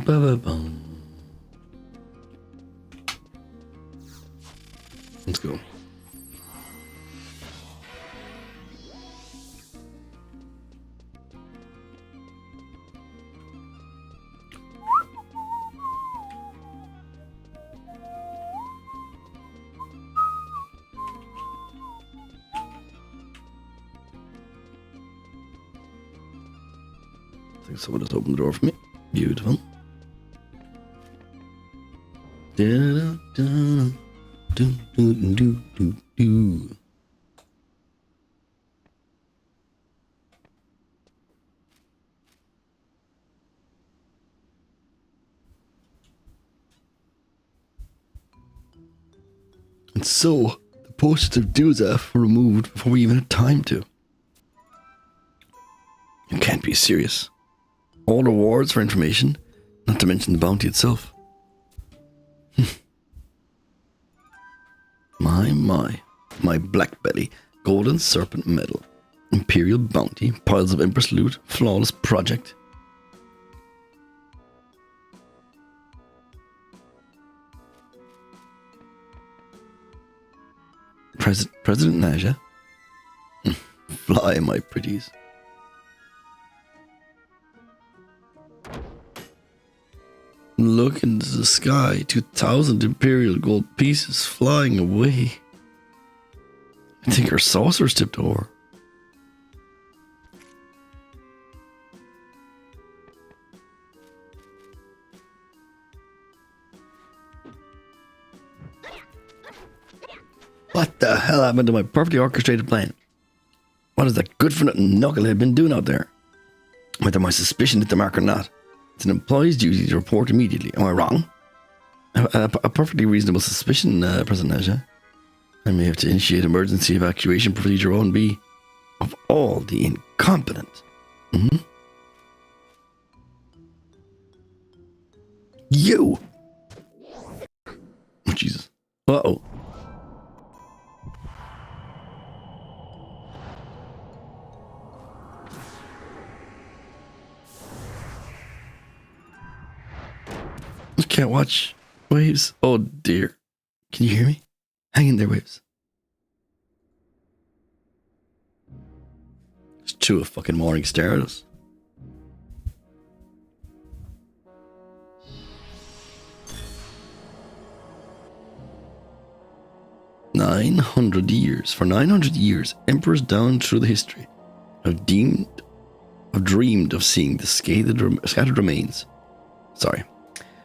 Ba-ba-bum. Let's go. I think someone just opened the door for me. Beautiful. Do. And so, the posters of Duzaf were removed before we even had time to. You can't be serious. All rewards for information, not to mention the bounty itself. My black belly, golden serpent medal, imperial bounty, piles of empress loot, flawless project. President Naja? Fly, my pretties. Look into the sky, 2,000 imperial gold pieces flying away. I think our saucer's tipped over. What the hell happened to my perfectly orchestrated plan? What has that good-for-nothing knucklehead been doing out there? Whether my suspicion hit the mark or not, it's an employee's duty to report immediately. Am I wrong? A perfectly reasonable suspicion, President Naja. I may have to initiate emergency evacuation procedure 1B of all the incompetent. You! Oh, Jesus. Uh-oh. I can't watch Waves. Oh dear. Can you hear me? Hang in there, Waves. Just chew a fucking morning stare at us. 900 years. For 900 years, emperors down through the history have dreamed of seeing the scattered remains.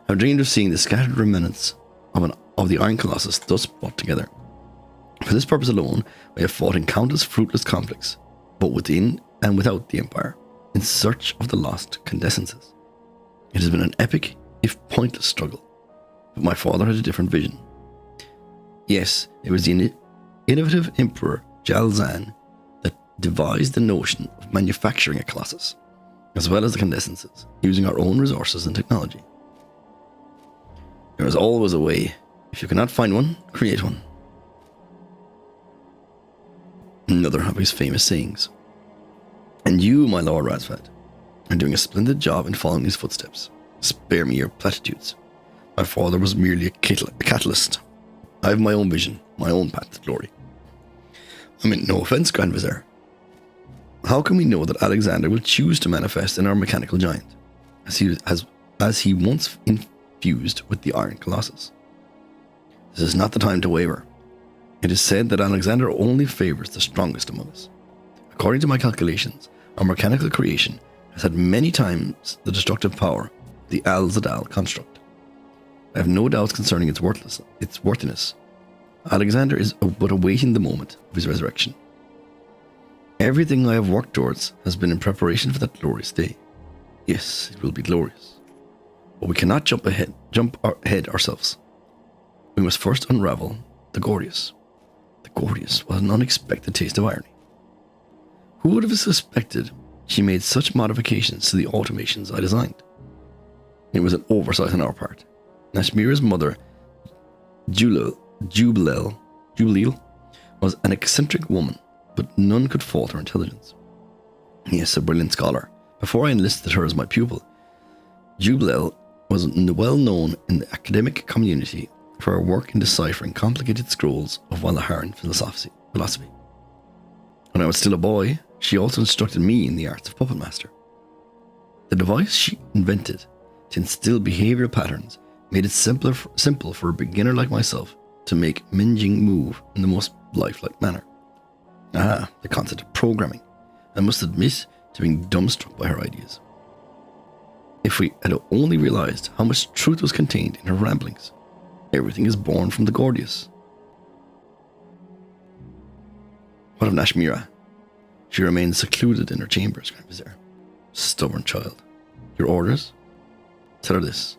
Have dreamed of seeing the scattered remnants of the Iron Colossus thus brought together. For this purpose alone, we have fought in countless fruitless conflicts, both within and without the Empire, in search of the lost quintessences. It has been an epic, if pointless, struggle, but my father had a different vision. Yes, it was the innovative Emperor Jalzan that devised the notion of manufacturing a Colossus, as well as the quintessences, using our own resources and technology. There is always a way. If you cannot find one, create one. Another of his famous sayings. And you, my Lord Razvad, are doing a splendid job in following these footsteps. Spare me your platitudes. My father was merely a catalyst. I have my own vision, my own path to glory. I mean, no offense, Grand Vizier. How can we know that Alexander will choose to manifest in our mechanical giant, as he once infused with the Iron Colossus? This is not the time to waver. It is said that Alexander only favors the strongest among us. According to my calculations, our mechanical creation has had many times the destructive power of the Al-Zadal construct. I have no doubts concerning its worthiness. Alexander is but awaiting the moment of his resurrection. Everything I have worked towards has been in preparation for that glorious day. Yes, it will be glorious. But we cannot jump ahead ourselves. We must first unravel the Gordius. The Gordius was an unexpected taste of irony. Who would have suspected she made such modifications to the automations I designed? It was an oversight on our part. Nashmira's mother, Jubilel, was an eccentric woman, but none could fault her intelligence. Yes, a brilliant scholar. Before I enlisted her as my pupil, Jubilel was well known in the academic community for her work in deciphering complicated scrolls of Walaharan philosophy. When I was still a boy, she also instructed me in the arts of puppet master. The device she invented to instill behavioral patterns made it simple for a beginner like myself to make Minjing move in the most lifelike manner. The concept of programming. I must admit to being dumbstruck by her ideas. If we had only realized how much truth was contained in her ramblings. Everything is born from the Gordius. What of Nashmira? She remains secluded in her chambers, Grand Vizier. Stubborn child. Your orders? Tell her this.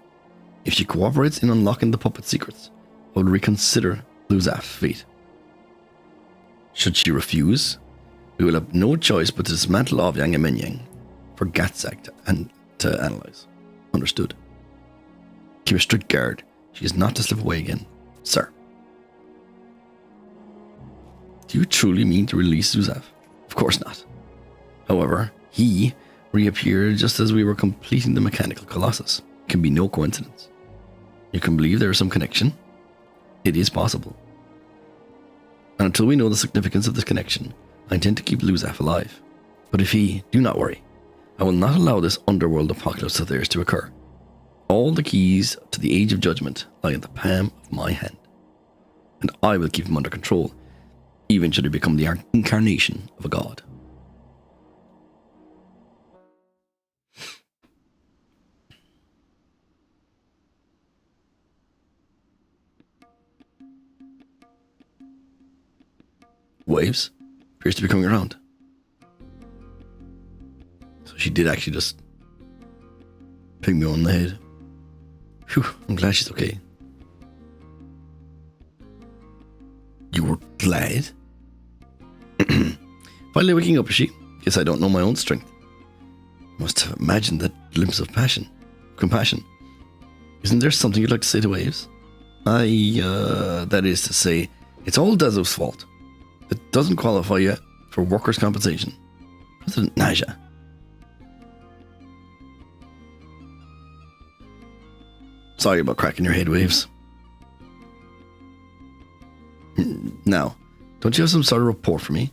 If she cooperates in unlocking the puppet secrets, I will reconsider Luzaf's fate. Should she refuse, we will have no choice but to dismantle Ovyang and Menyang for Gatzak to analyze. Understood. Keep a strict guard. She is not to slip away again, sir. Do you truly mean to release Luzaf? Of course not. However, he reappeared just as we were completing the mechanical colossus. It can be no coincidence. You can believe there is some connection? It is possible. And until we know the significance of this connection, I intend to keep Luzaf alive. But if he, do not worry. I will not allow this underworld apocalypse of theirs to occur. All the keys to the Age of Judgment lie in the palm of my hand. And I will keep him under control, even should he become the incarnation of a god. Waves appears to be coming around. So she did actually just ping me on the head. Phew, I'm glad she's okay. You were glad? Finally waking up, is she? Guess I don't know my own strength. Must have imagined that glimpse of compassion. Isn't there something you'd like to say to Waves? That is to say, it's all Dazov's fault. It doesn't qualify you for workers' compensation. President Naja. Sorry about cracking your head, Waves. Now, don't you have some sort of report for me?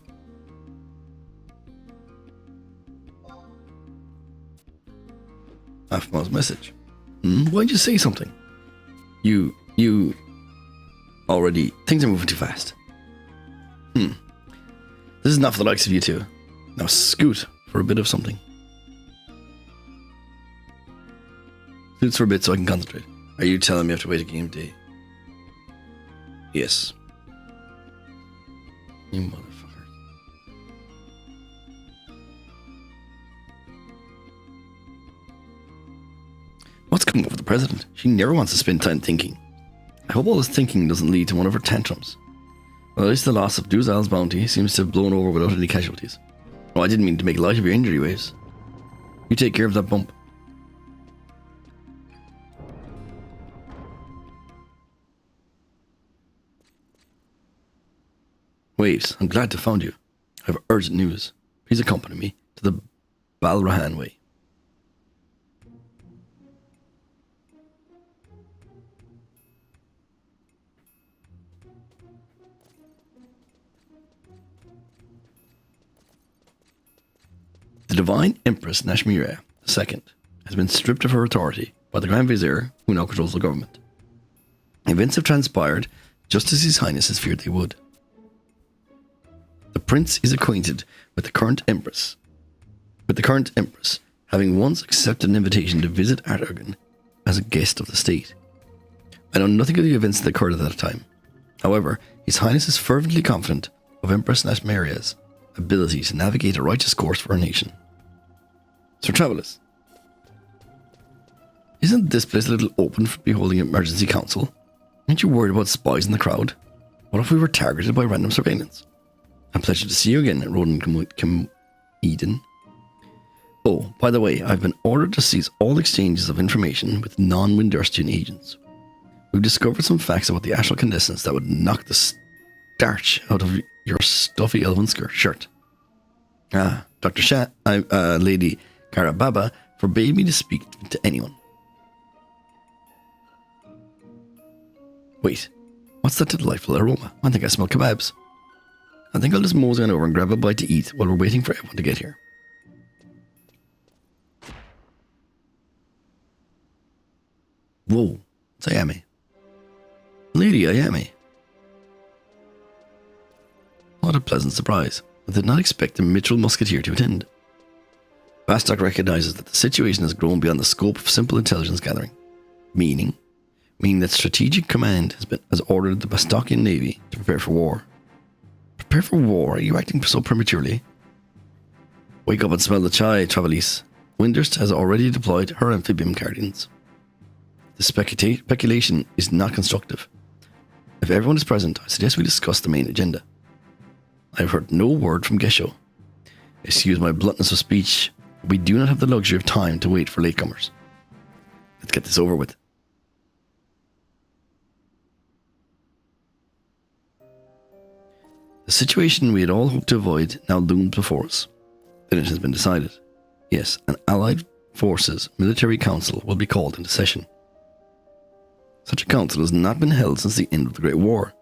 Afma's message. Why'd you say something? You already... Things are moving too fast. This is not for the likes of you two. Now scoot for a bit of something. Scoots for a bit so I can concentrate. Are you telling me I have to wait a game day? Yes. You motherfucker. What's coming over the president? She never wants to spend time thinking. I hope all this thinking doesn't lead to one of her tantrums. Well, at least the loss of Duzal's bounty seems to have blown over without any casualties. Oh, I didn't mean to make light of your injury, Waves. You take care of that bump. Waves, I'm glad to have found you. I have urgent news. Please accompany me to the Balrahan Way. The Divine Empress Nashmira II has been stripped of her authority by the Grand Vizier, who now controls the government. Events have transpired just as His Highness has feared they would. The Prince is acquainted with the current Empress, having once accepted an invitation to visit Artagan as a guest of the state. I know nothing of the events that occurred at that time. However, His Highness is fervently confident of Empress Nashmira's ability to navigate a righteous course for our nation. Sir Travelers, isn't this place a little open for beholding an emergency council? Aren't you worried about spies in the crowd? What if we were targeted by random surveillance? A pleasure to see you again, Roden Eden. Oh, by the way, I've been ordered to cease all exchanges of information with non-Windurstian agents. We've discovered some facts about the astral condensance that would knock the starch out of your stuffy elven shirt. Dr. Lady Karababa forbade me to speak to anyone. Wait, what's that delightful aroma? I think I smell kebabs. I think I'll just mosey on over and grab a bite to eat while we're waiting for everyone to get here. Whoa, it's Ayame. Lady Ayame. What a pleasant surprise. I did not expect the Mithril Musketeer to attend. Bastok recognizes that the situation has grown beyond the scope of simple intelligence gathering. Meaning that Strategic Command has ordered the Bastokian Navy to prepare for war. Prepare for war? Are you acting so prematurely? Wake up and smell the chai, Travalis. Windurst has already deployed her amphibian guardians. The speculation is not constructive. If everyone is present, I suggest we discuss the main agenda. I have heard no word from Gesho. Excuse my bluntness of speech, but we do not have the luxury of time to wait for latecomers. Let's get this over with. The situation we had all hoped to avoid now loomed before us. Then it has been decided. Yes, an Allied Forces Military Council will be called into session. Such a council has not been held since the end of the Great War.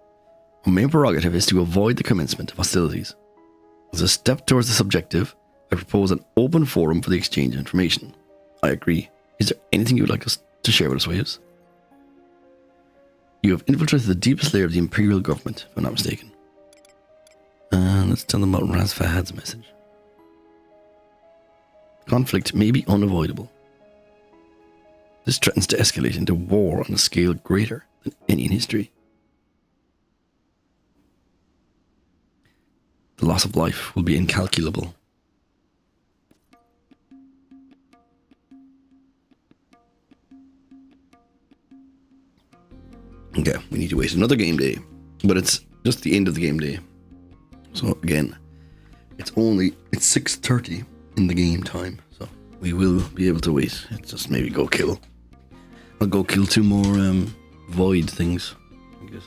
Our main prerogative is to avoid the commencement of hostilities. As a step towards this objective, I propose an open forum for the exchange of information. I agree. Is there anything you would like us to share with us, Waves? You have infiltrated the deepest layer of the Imperial government, if I'm not mistaken. Let's tell them about Razfahad's message. Conflict may be unavoidable. This threatens to escalate into war on a scale greater than any in history. The loss of life will be incalculable. Okay, we need to wait another game day, but it's just the end of the game day. So again, it's 6:30 in the game time, so we will be able to wait. It's just maybe go kill. I'll go kill 2 more void things, I guess.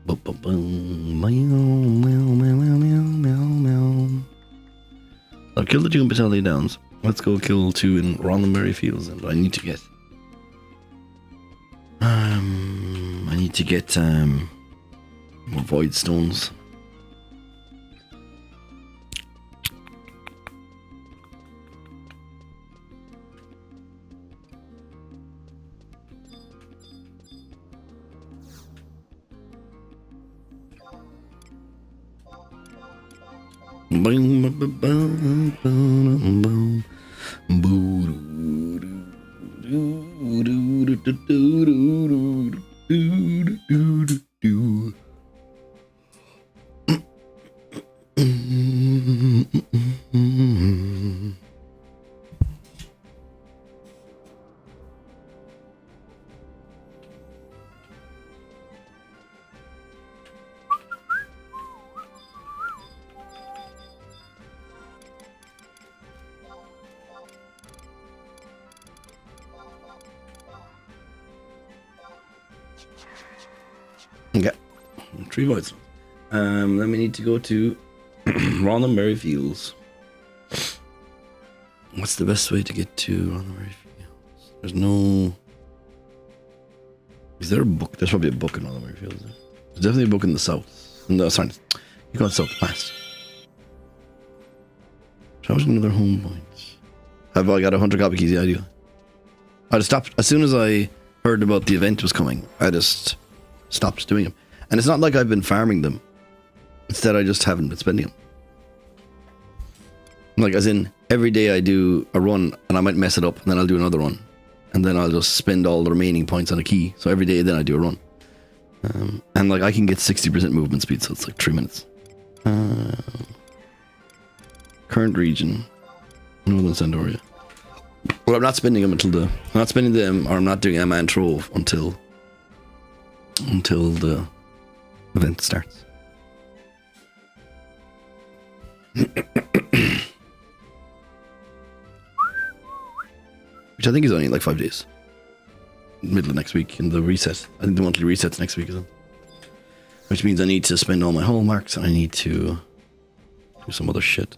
I'll kill the 2 in Battalion Downs. Let's go kill 2 in Rondenberry Fields, and I need to get more void stones. Okay. 3 votes. Then we need to go to Roddenberry Fields. What's the best way to get to Roddenberry Fields? There's no... Is there a book? There's probably a book in Roddenberry Fields. There's definitely a book in the south. No, sorry. You got south past. So I was another home points. Have I got 100 copy keys? Yeah, I do. I just stopped. As soon as I heard about the event was coming, I just stopped doing them. And it's not like I've been farming them. Instead, I just haven't been spending them. Like, as in, every day I do a run, and I might mess it up, and then I'll do another run. And then I'll just spend all the remaining points on a key. So every day, then I do a run. And, like, I can get 60% movement speed, so it's like 3 minutes. Current region. Northern Sandoria. Well, I'm not spending them until the... I'm not spending them, or I'm not doing Emma and Trove until the event starts. Which I think is only like 5 days. Middle of next week in the reset. I think the monthly reset's next week, isn't it? Which means I need to spend all my hallmarks and I need to do some other shit.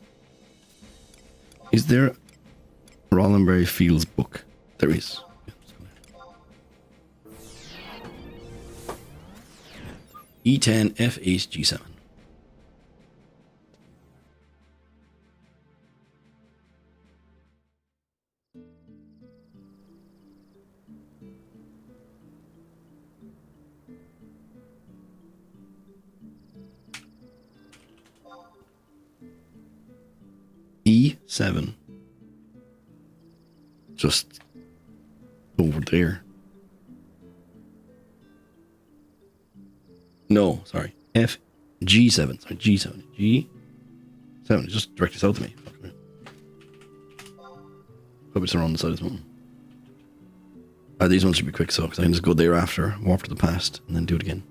Is there a Roddenberry Fields book? There is. E10 F8 G7. E7. Just over there. No, sorry. F G7. Sorry, G7. G7. Just directly south of me. Hope it's around the side of this mountain. These ones should be quick, so because I can just go there after, warp to the past, and then do it again.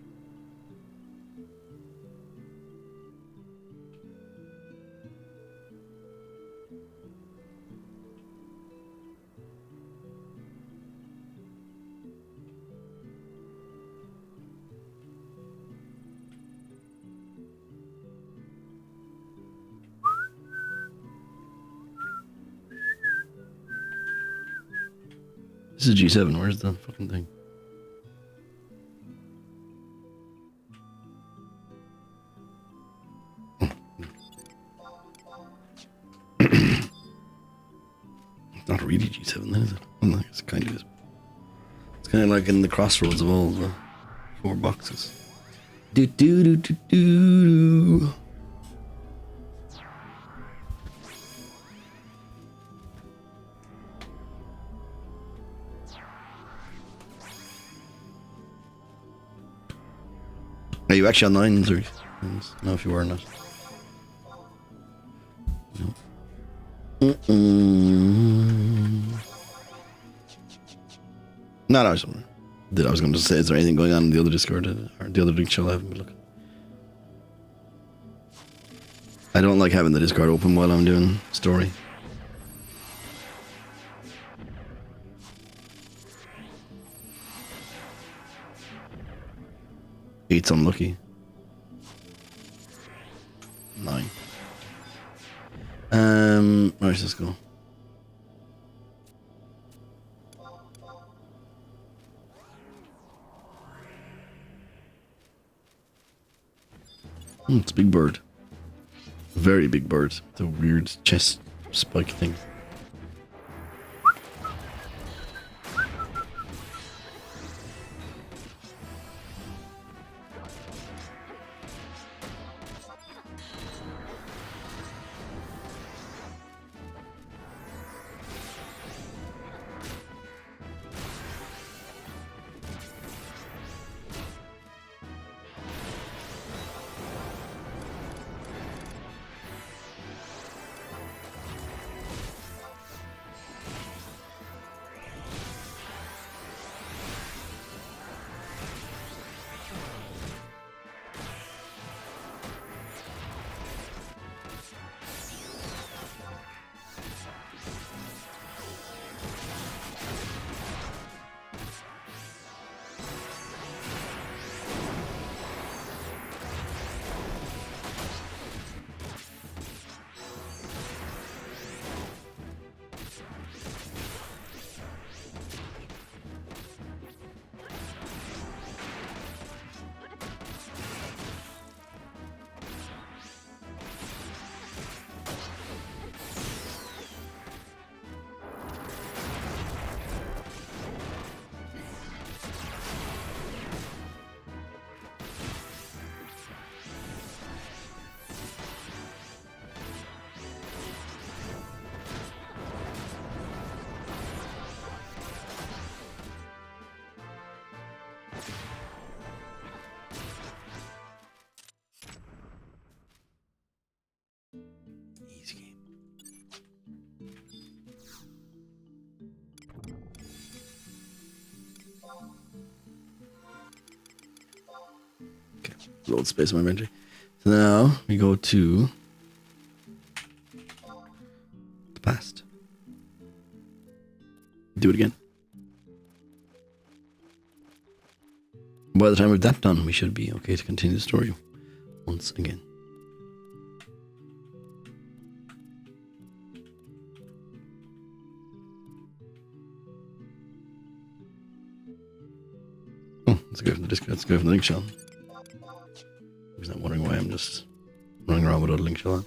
This is G7. Where's the fucking thing? It's not really G7 then, is it? Well, it's kind of is. It's kind of like in the crossroads of all the 4 boxes. Do do do do do. Are you actually online, Zuri? No, if you were not. No. No, I was going to say, is there anything going on in the other Discord or the other link channel? I haven't been looking. I don't like having the Discord open while I'm doing story. Eight's unlucky. 9. Where's this go? It's a big bird. Very big bird. The weird chest spike thing. Load space in my inventory. So now we go to the past. Do it again. By the time we've that done, we should be okay to continue the story once again. Oh, let's go from the disc. Let's go from the link shell. He's not wondering why I'm just running around without a link shell on.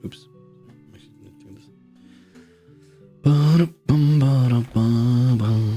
Oops. I'm actually doing this. Ba-da-bum, ba-da-bum-bum.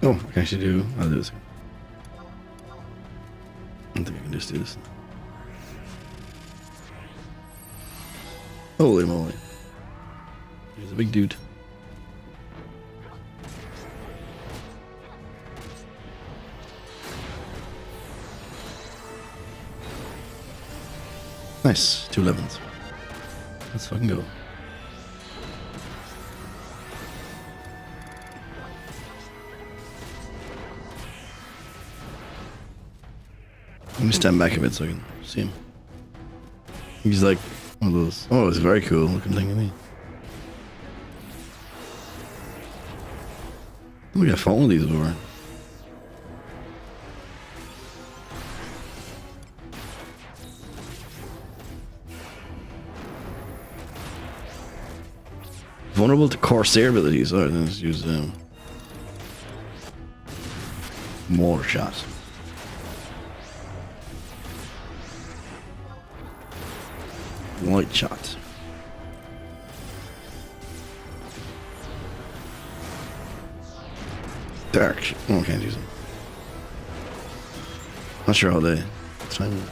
Oh, I can actually do. I'll do this. I think I can just do this. Holy moly. He's a big dude. Nice. 2 11s. Let's fucking go. Let me stand back a bit so I can see him. He's like one of those. Oh, it's very cool looking thing at me. Look how fallen these were. Vulnerable to Corsair abilities. Alright, let's use more shot. Light shot. Dark. Oh, I can't use them. Not sure how they time it.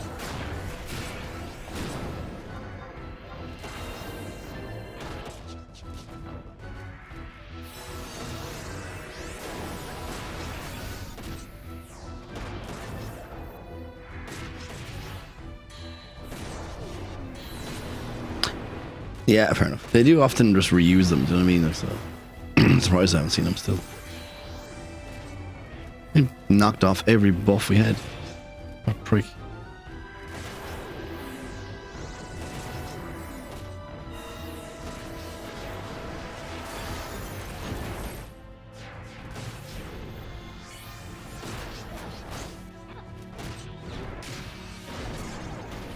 Yeah, fair enough. They do often just reuse them, do you know what I mean? So I'm surprised I haven't seen them still. They knocked off every buff we had. What a prick.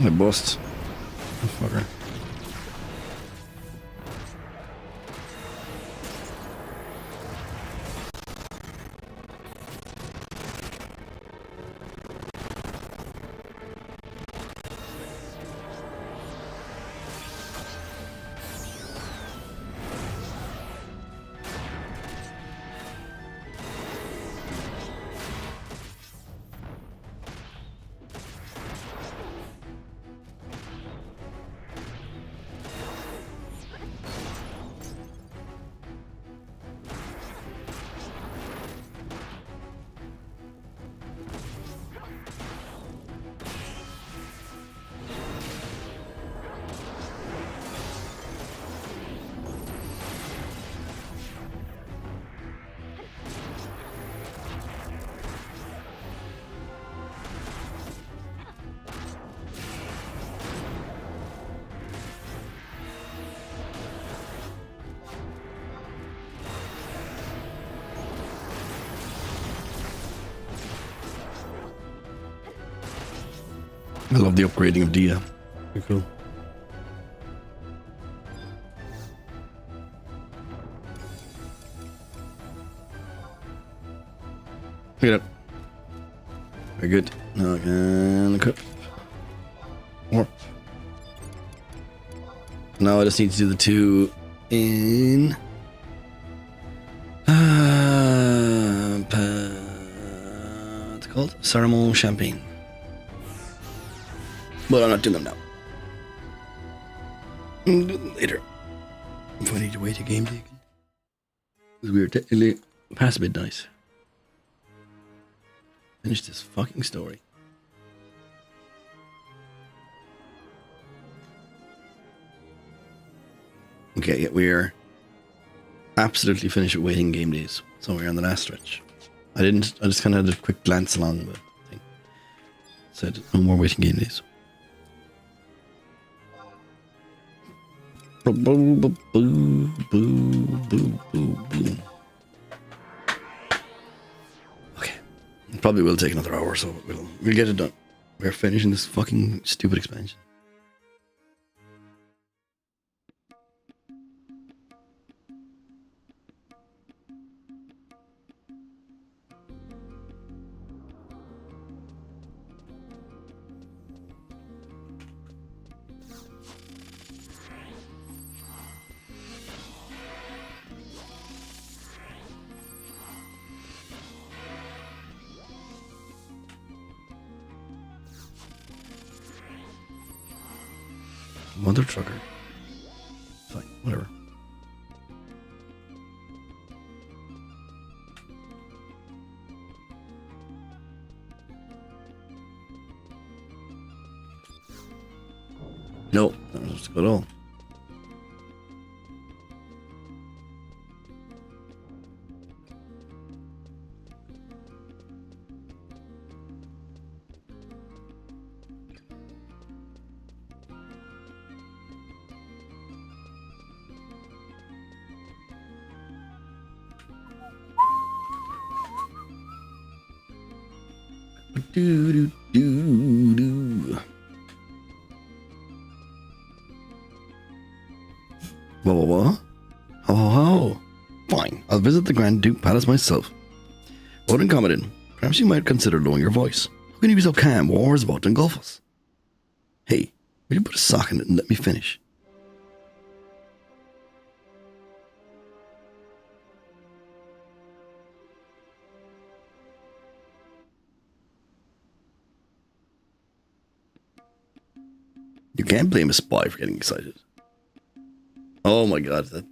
I bust. Oh, fucker. I love the upgrading of Dia. Very cool. Look at that. Very good. Now I can look up. Warp. Now I just need to do the 2 in what's it called? Saramon Champagne. But I'm not doing them now. I'll do them later. If I need to wait a game taken. Because we were technically past midnight. Finish this fucking story. Okay, yeah, we're absolutely finished with waiting game days. So we're on the last stretch. I just kind of had a quick glance along the thing. Said no more waiting game days. Boo, boo, boo, boo, boo, boo, boo. Okay. It probably will take another hour, so we'll get it done. We're finishing this fucking stupid expansion. Mother trucker. Fine, whatever. No, that was good at all. Do, do, do, do. Whoa. Oh. Fine, I'll visit the Grand Duke Palace myself. Odin Commodin, perhaps you might consider lowering your voice. How can you be so calm? War is about to engulf us. Hey, will you put a sock in it and let me finish? You can't blame a spy for getting excited. Oh my god.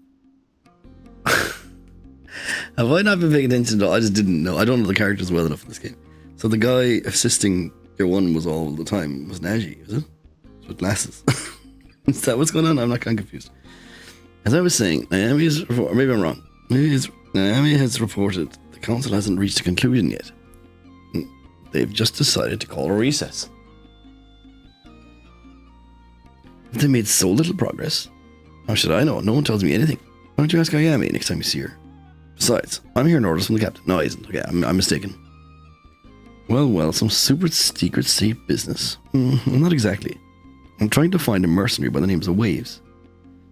Have I not been paying attention to it? I just didn't know. I don't know the characters well enough in this game. So the guy assisting your one was all the time was Naji, is it? With glasses. Is that what's going on? I'm not kind of confused. As I was saying, Naomi maybe I'm wrong. Naomi has reported the council hasn't reached a conclusion yet. They've just decided to call a recess. They made so little progress. How should I know? No one tells me anything. Why don't you ask Ayami next time you see her? Besides, I'm hearing orders from the captain. No, he isn't. Okay, I'm mistaken. Well, some super secret state business. Well, not exactly. I'm trying to find a mercenary by the names of Waves.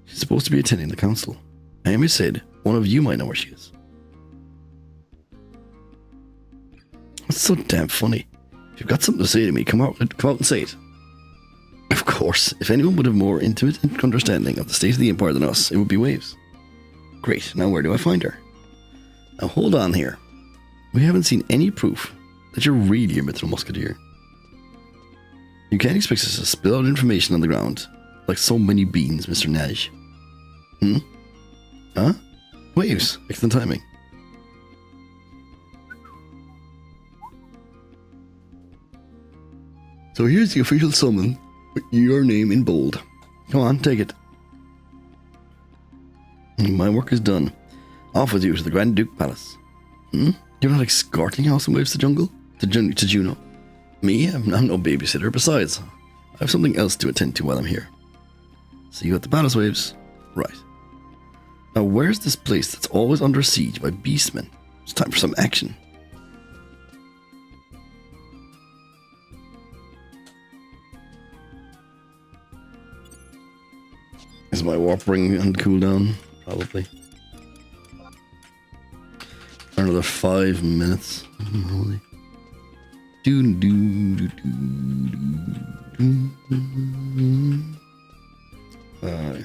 She's supposed to be attending the council. Ayami said one of you might know where she is. That's so damn funny. If you've got something to say to me, come out and say it. Of course, if anyone would have more intimate understanding of the state of the Empire than us, it would be Waves. Great, now where do I find her? Now hold on here. We haven't seen any proof that you're really a Mythril Musketeer. You can't expect us to spill out information on the ground like so many beans, Mr. Naj. Huh? Waves, excellent timing. So here's the official summon with your name in bold. Come on, take it. My work is done. Off with you to the Grand Duke Palace. You're not escorting House and Waves to jungle? To Juno? Me? I'm no babysitter. Besides, I have something else to attend to while I'm here. See you at the Palace, Waves. Right. Now where's this place that's always under siege by beastmen? It's time for some action. my warp ring and cooldown, probably. Another 5 minutes. Holy. Okay.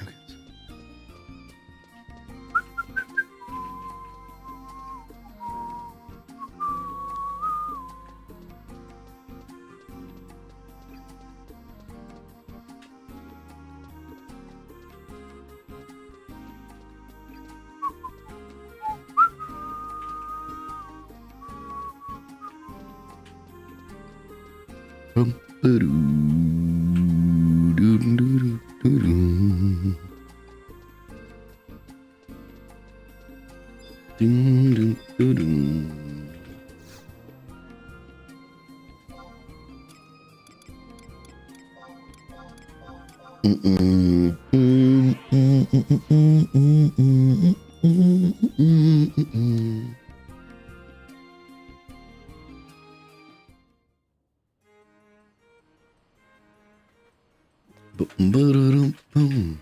Boom.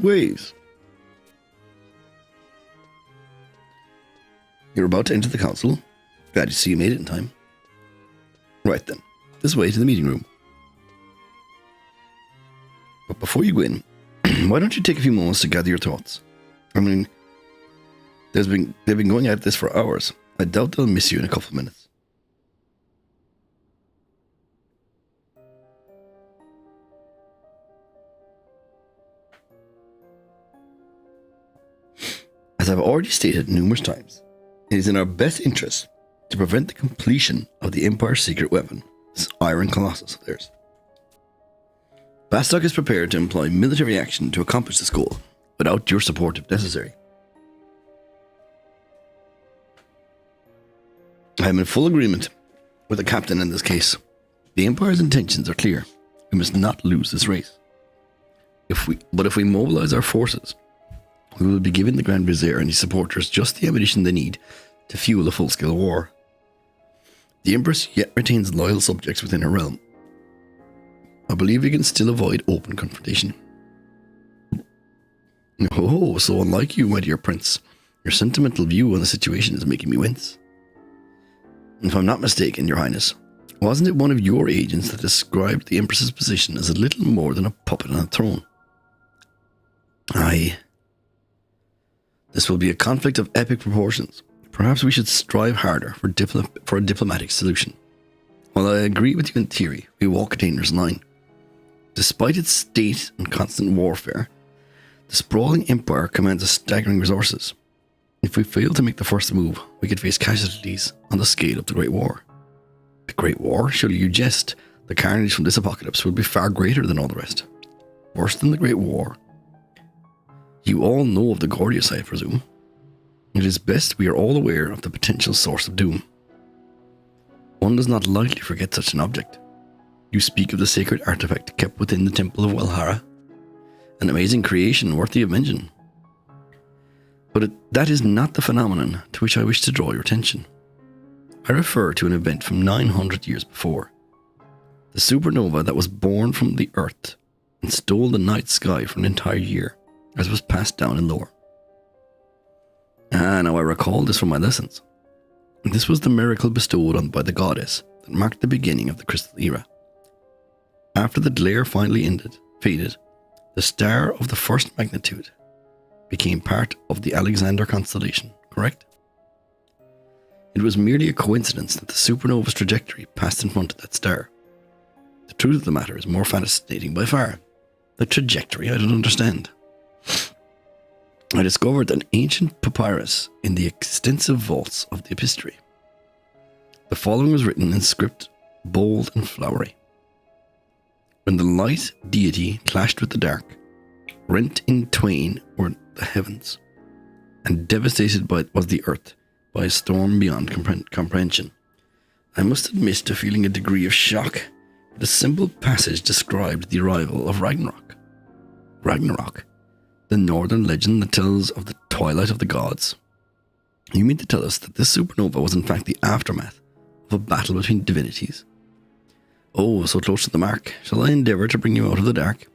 Waves. You're about to enter the council. Glad to see you made it in time. Right then, this way to the meeting room. But before you go in, why don't you take a few moments to gather your thoughts? I mean, they've been going at this for hours. I doubt they'll miss you in a couple of minutes. As I've already stated numerous times, it is in our best interest to prevent the completion of the Empire's secret weapon, this Iron Colossus of theirs. Bastok is prepared to employ military action to accomplish this goal, without your support if necessary. I am in full agreement with the captain in this case. The Empire's intentions are clear. We must not lose this race. If we mobilize our forces, we will be giving the Grand Vizier and his supporters just the ammunition they need to fuel a full-scale war. The Empress yet retains loyal subjects within her realm. I believe we can still avoid open confrontation. Oh, so unlike you, my dear Prince, your sentimental view on the situation is making me wince. If I'm not mistaken, Your Highness, wasn't it one of your agents that described the Empress's position as a little more than a puppet on a throne? Aye. This will be a conflict of epic proportions. Perhaps we should strive harder for a diplomatic solution. While I agree with you in theory, we walk a dangerous line. Despite its state and constant warfare, the sprawling empire commands staggering resources. If we fail to make the first move, we could face casualties on the scale of the Great War. The Great War? Surely you jest. The carnage from this apocalypse will be far greater than all the rest. Worse than the Great War. You all know of the Gordius, I presume. It is best we are all aware of the potential source of doom. One does not lightly forget such an object. You speak of the sacred artifact kept within the Temple of Welhara, an amazing creation worthy of mention. But that is not the phenomenon to which I wish to draw your attention. I refer to an event from 900 years before. The supernova that was born from the Earth and stole the night sky for an entire year, as was passed down in lore. Now I recall this from my lessons. This was the miracle bestowed on by the goddess that marked the beginning of the Crystal Era. After the glare finally faded, the star of the first magnitude became part of the Alexander constellation, correct? It was merely a coincidence that the supernova's trajectory passed in front of that star. The truth of the matter is more fascinating by far. The trajectory I don't understand. I discovered an ancient papyrus in the extensive vaults of the Epistry. The following was written in script, bold and flowery. When the light deity clashed with the dark, rent in twain were the heavens, and devastated was the earth by a storm beyond comprehension. I must admit to feeling a degree of shock that a simple passage described the arrival of Ragnarok. Ragnarok, the northern legend that tells of the twilight of the gods. You mean to tell us that this supernova was in fact the aftermath of a battle between divinities? Oh, so close to the mark. Shall I endeavour to bring you out of the dark?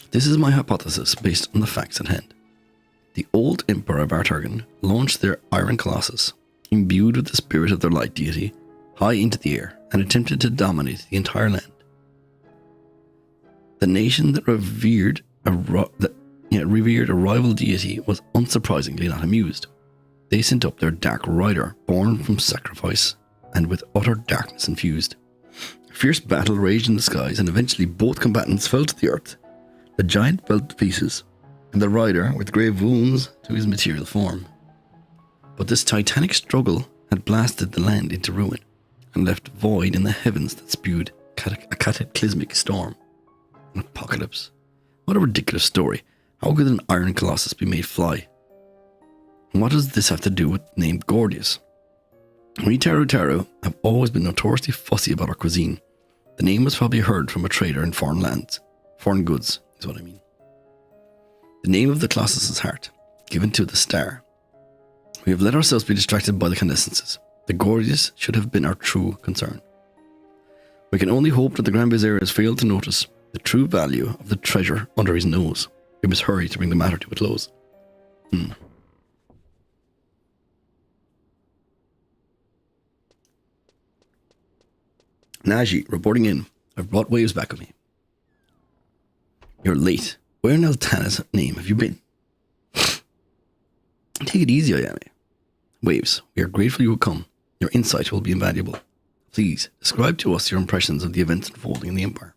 This is my hypothesis based on the facts at hand. The old Emperor of Artargan launched their Iron Colossus, imbued with the spirit of their light deity, high into the air and attempted to dominate the entire land. The nation that revered a rival deity was unsurprisingly not amused. They sent up their Dark Rider, born from sacrifice and with utter darkness infused. A fierce battle raged in the skies, and eventually both combatants fell to the earth. The giant fell to pieces, and the rider with grave wounds to his material form. But this titanic struggle had blasted the land into ruin, and left void in the heavens that spewed a cataclysmic storm. An apocalypse. What a ridiculous story. How could an Iron Colossus be made fly? And what does this have to do with the name Gordius? We Taru have always been notoriously fussy about our cuisine. The name was probably heard from a trader in foreign lands. Foreign goods is what I mean. The name of the Colossus's heart, given to the star. We have let ourselves be distracted by the condescences. The Gordius should have been our true concern. We can only hope that the Grand Vizier has failed to notice the true value of the treasure under his nose. We must hurry to bring the matter to a close. Naji, reporting in. I've brought Waves back with me. You're late. Where in Altana's name have you been? Take it easy, Ayame. Waves, we are grateful you will come. Your insight will be invaluable. Please, describe to us your impressions of the events unfolding in the Empire.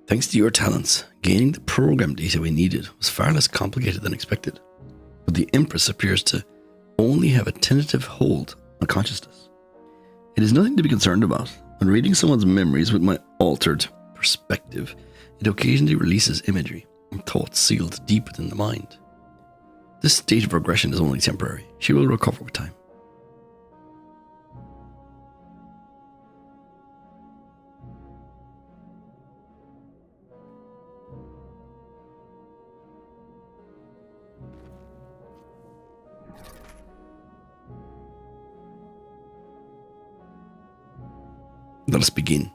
Thanks to your talents, gaining the program data we needed was far less complicated than expected. But the Empress appears to only have a tentative hold on consciousness. It is nothing to be concerned about. When reading someone's memories with my altered perspective, it occasionally releases imagery and thoughts sealed deep within the mind. This state of regression is only temporary. She will recover with time. Let us begin.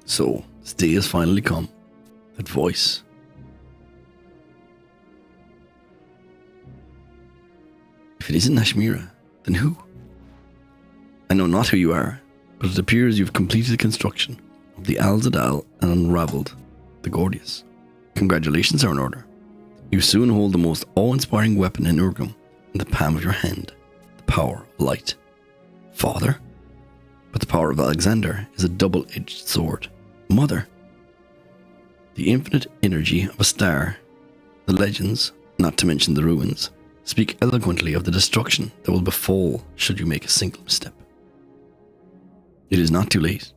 So, this day has finally come. That voice. If it isn't Nashmira, then who? I know not who you are, but it appears you've completed the construction of the Al Zadal and unraveled the Gordius. Congratulations are in order. You soon hold the most awe-inspiring weapon in Urgum in the palm of your hand, the power of light. Father? But the power of Alexander is a double-edged sword. Mother? The infinite energy of a star, the legends, not to mention the ruins, speak eloquently of the destruction that will befall should you make a single misstep. It is not too late.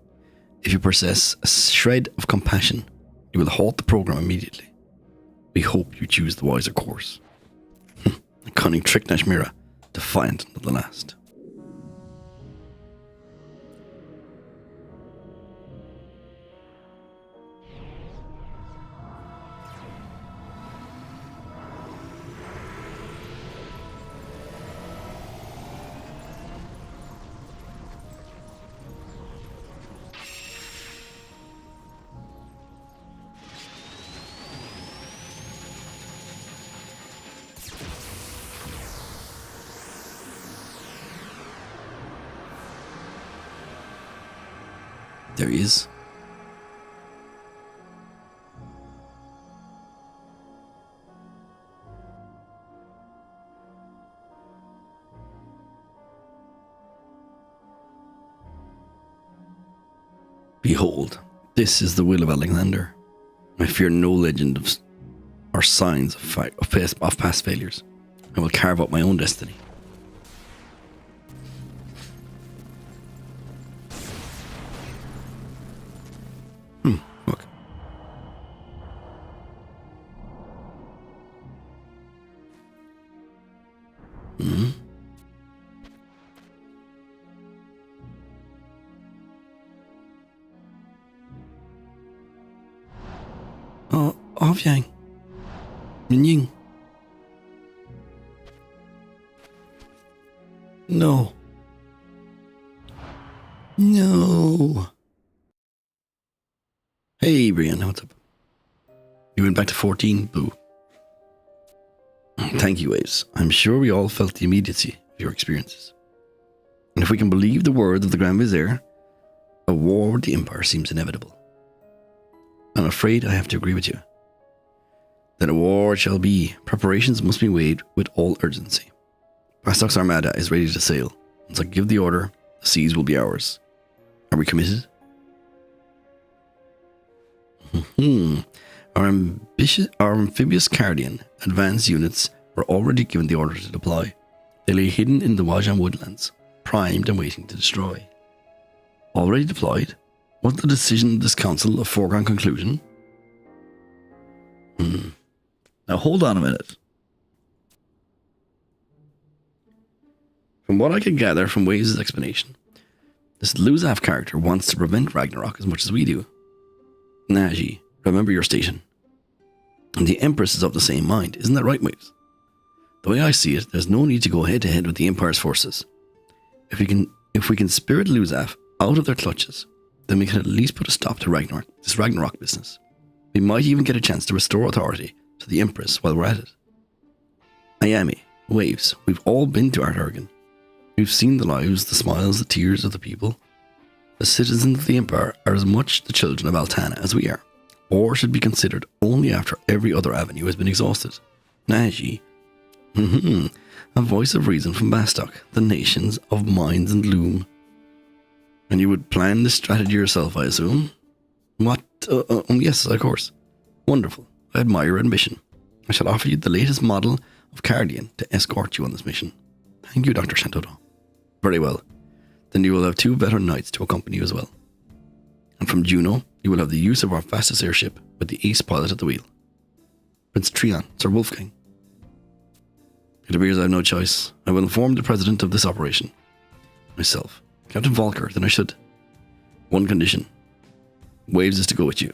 If you possess a shred of compassion, you will halt the program immediately. We hope you choose the wiser course. A cunning trick, Nashmira, defiant until the last. There he is. Behold, this is the will of Alexander. I fear no legend or signs of past failures. I will carve out my own destiny. Look. Oh, Yang. Ying. No. No. Hey, Brian, what's up? You went back to 14? Boo. Thank you, Waves. I'm sure we all felt the immediacy of your experiences. And if we can believe the words of the Grand Vizier, a war with the Empire seems inevitable. I'm afraid I have to agree with you. That a war shall be. Preparations must be made with all urgency. Bastok's armada is ready to sail. Once I give the order, the seas will be ours. Are we committed? Our amphibious Cardian advanced units were already given the order to deploy. They lay hidden in the Wajan woodlands, primed and waiting to destroy. Already deployed? Was the decision of this council a foregone conclusion? Now hold on a minute. From what I can gather from Waves' explanation, this Luzaf character wants to prevent Ragnarok as much as we do. Naji, remember your station. And the Empress is of the same mind, isn't that right, Waves? The way I see it, there's no need to go head to head with the Empire's forces. If we can spirit Luzaf out of their clutches, then we can at least put a stop to this Ragnarok business. We might even get a chance to restore authority to the Empress while we're at it. Ayami, Waves, we've all been to Arturgan. We've seen the lives, the smiles, the tears of the people. The citizens of the Empire are as much the children of Altana as we are. War should be considered only after every other avenue has been exhausted. Naji, a voice of reason from Bastok, the nations of minds and loom. And you would plan this strategy yourself, I assume? What? Yes, of course. Wonderful. I admire your ambition. I shall offer you the latest model of Cardian to escort you on this mission. Thank you, Dr. Shantoto. Very well. Then you will have 2 veteran knights to accompany you as well. And from Juno, you will have the use of our fastest airship with the ace pilot at the wheel. Prince Trion, Sir Wolfgang. It appears I have no choice. I will inform the president of this operation. Myself. Captain Volker, then I should. One condition. Waves is to go with you.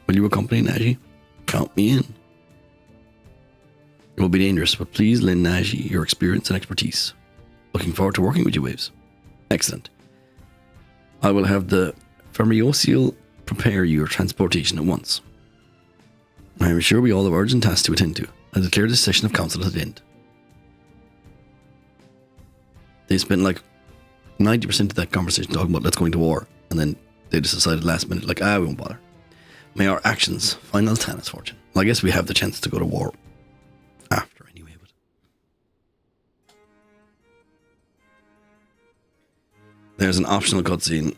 Will you accompany Naji? Count me in. It will be dangerous, but please lend Naji your experience and expertise. Looking forward to working with you, Waves. Excellent. I will have the Fermiosial prepare your transportation at once. I am sure we all have urgent tasks to attend to. I declare this session of council at an end. They spent like 90% of that conversation talking about let's go into war, and then they just decided last minute, like, we won't bother. May our actions find Altana's fortune. Well, I guess we have the chance to go to war after anyway, but... There's an optional cutscene.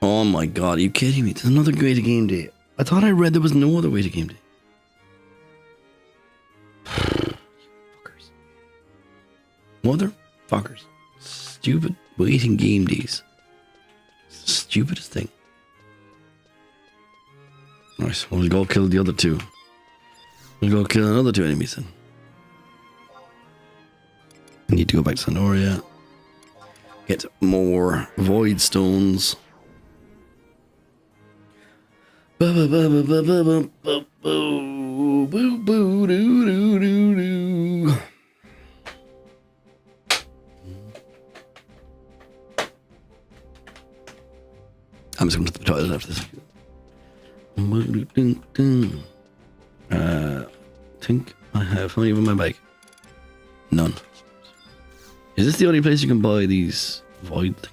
Oh my god, are you kidding me? There's another way to game day. I thought I read there was no other way to game day. Fuckers. Motherfuckers. Stupid waiting game days. Stupidest thing. Alright, we'll go kill the other 2. We'll go kill another 2 enemies then. I need to go back to Sonoria. Get more void stones. I'm just going to the toilet after this. Think I have how many in my bag? None. Is this the only place you can buy these void things?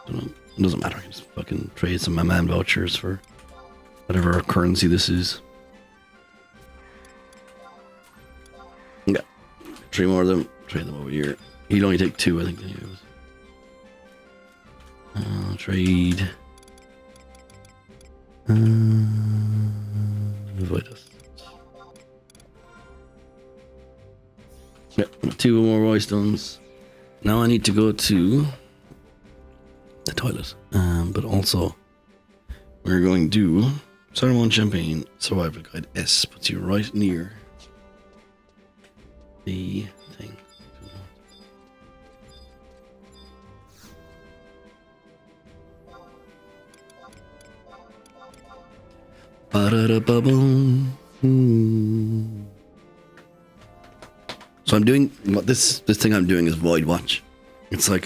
I don't know. It doesn't matter. I can just fucking trade some of my man vouchers for whatever currency this is. Yeah. 3 more of them. Trade them over here. He'd only take 2, I think. Trade. Void. 2 more voice stones. Now I need to go to the toilet. But also, we're going to do Saruman Champagne Survival Guide S. Puts you right near the thing. Ba-da-da-ba-boom. So I'm doing what this thing I'm doing is Void Watch. It's like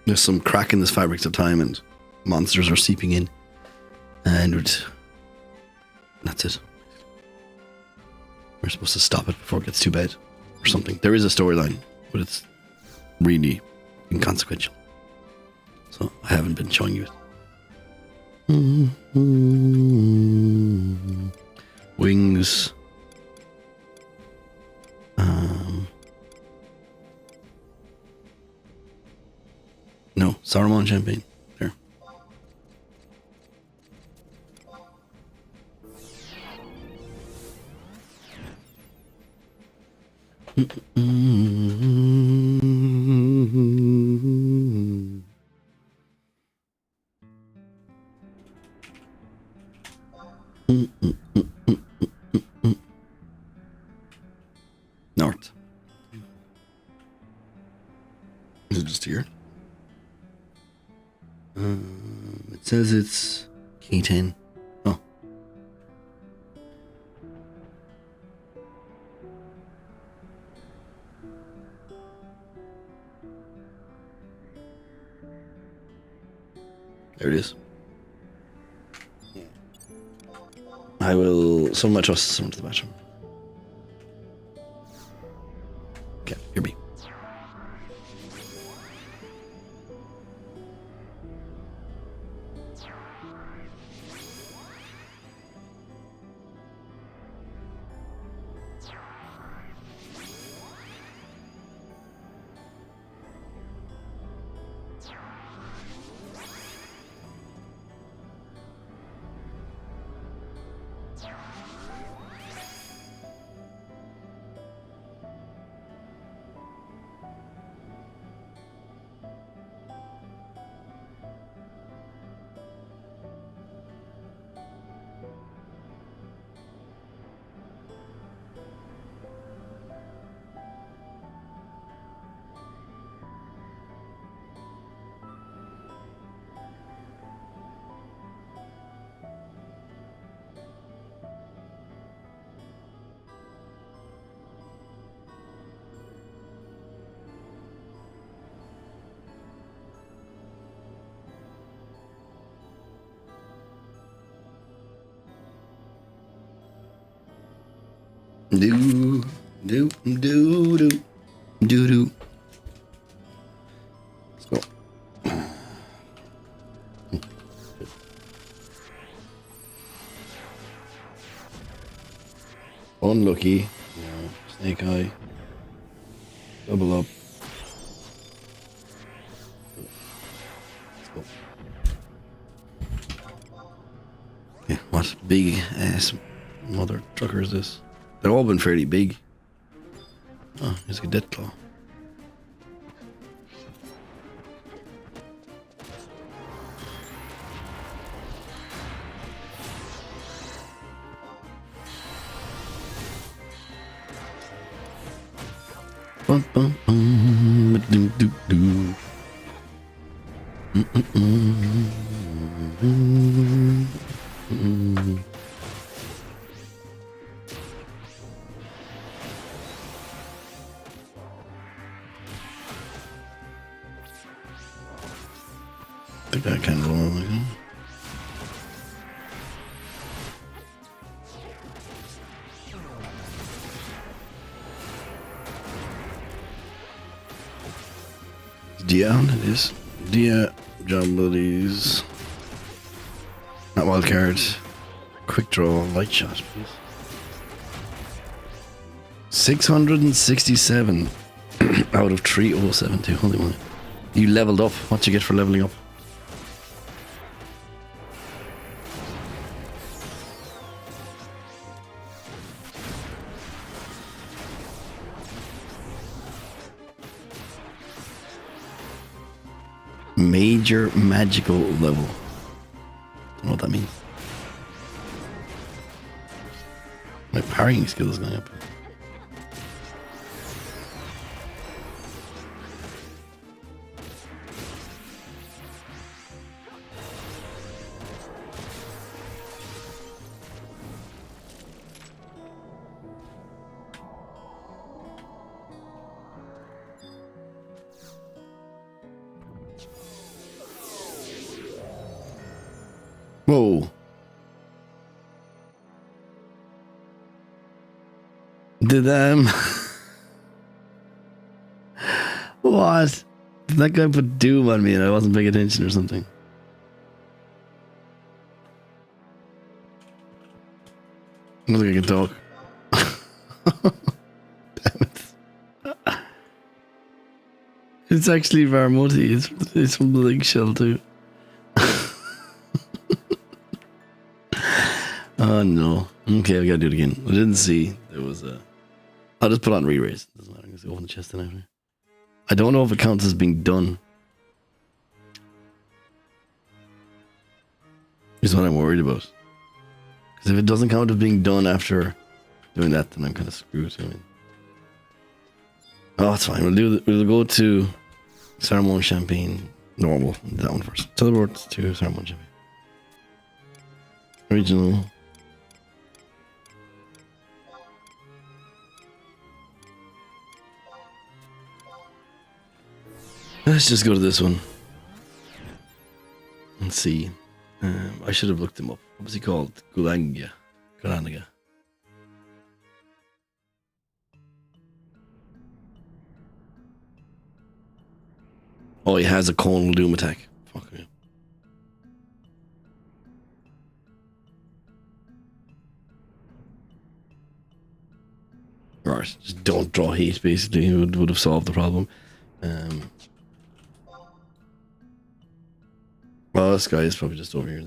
there's some crack in this fabric of time and monsters are seeping in, and that's it. We're supposed to stop it before it gets too bad or something. There is a storyline, but it's really inconsequential. So I haven't been showing you it. Wings. No, Saruman Champagne. There. North. Is it just here? It says it's K10. Oh. There it is. I will summon my trust, summon to the bathroom. Okay, here be. Do do do do do do. Let's go. Unlucky. No. Snake Eye. Double up. Let's go. Yeah, what big ass mother trucker is this? They've all been fairly big. Oh, here's a dead claw. Bum, bum, bum, ba-doo, doo, doo. I think I can roll over again. Dia on it is. Dia, job abilities. Not wild card. Quick draw, light shot, please. 667 out of 3072. Holy moly. You leveled up. What you get for leveling up? Major magical level. Don't know what that means. My parrying skill is going up. Whoa. Did what? Did that guy put Doom on me and I wasn't paying attention or something? I don't think I can talk. Damn it. It's actually Varmoti. It's from the Link Shell too. Oh no. Okay, I gotta do it again. I didn't see there was a... I'll just put on re-raise. Doesn't matter. I'm gonna open the chest then. I don't know if it counts as being done. Is what I'm worried about. Because if it doesn't count as being done after doing that, then I'm kind of screwed. I mean, oh, it's fine. We'll go to Saramon Champagne normal. That one first. Teleport to Saramon Champagne. Original. Let's just go to this one. Let's see. I should have looked him up. What was he called? Gulanga. Oh, he has a Conal Doom attack. Fuck me. Right, just don't draw heat, basically. Would have solved the problem. Well, this guy is probably just over here.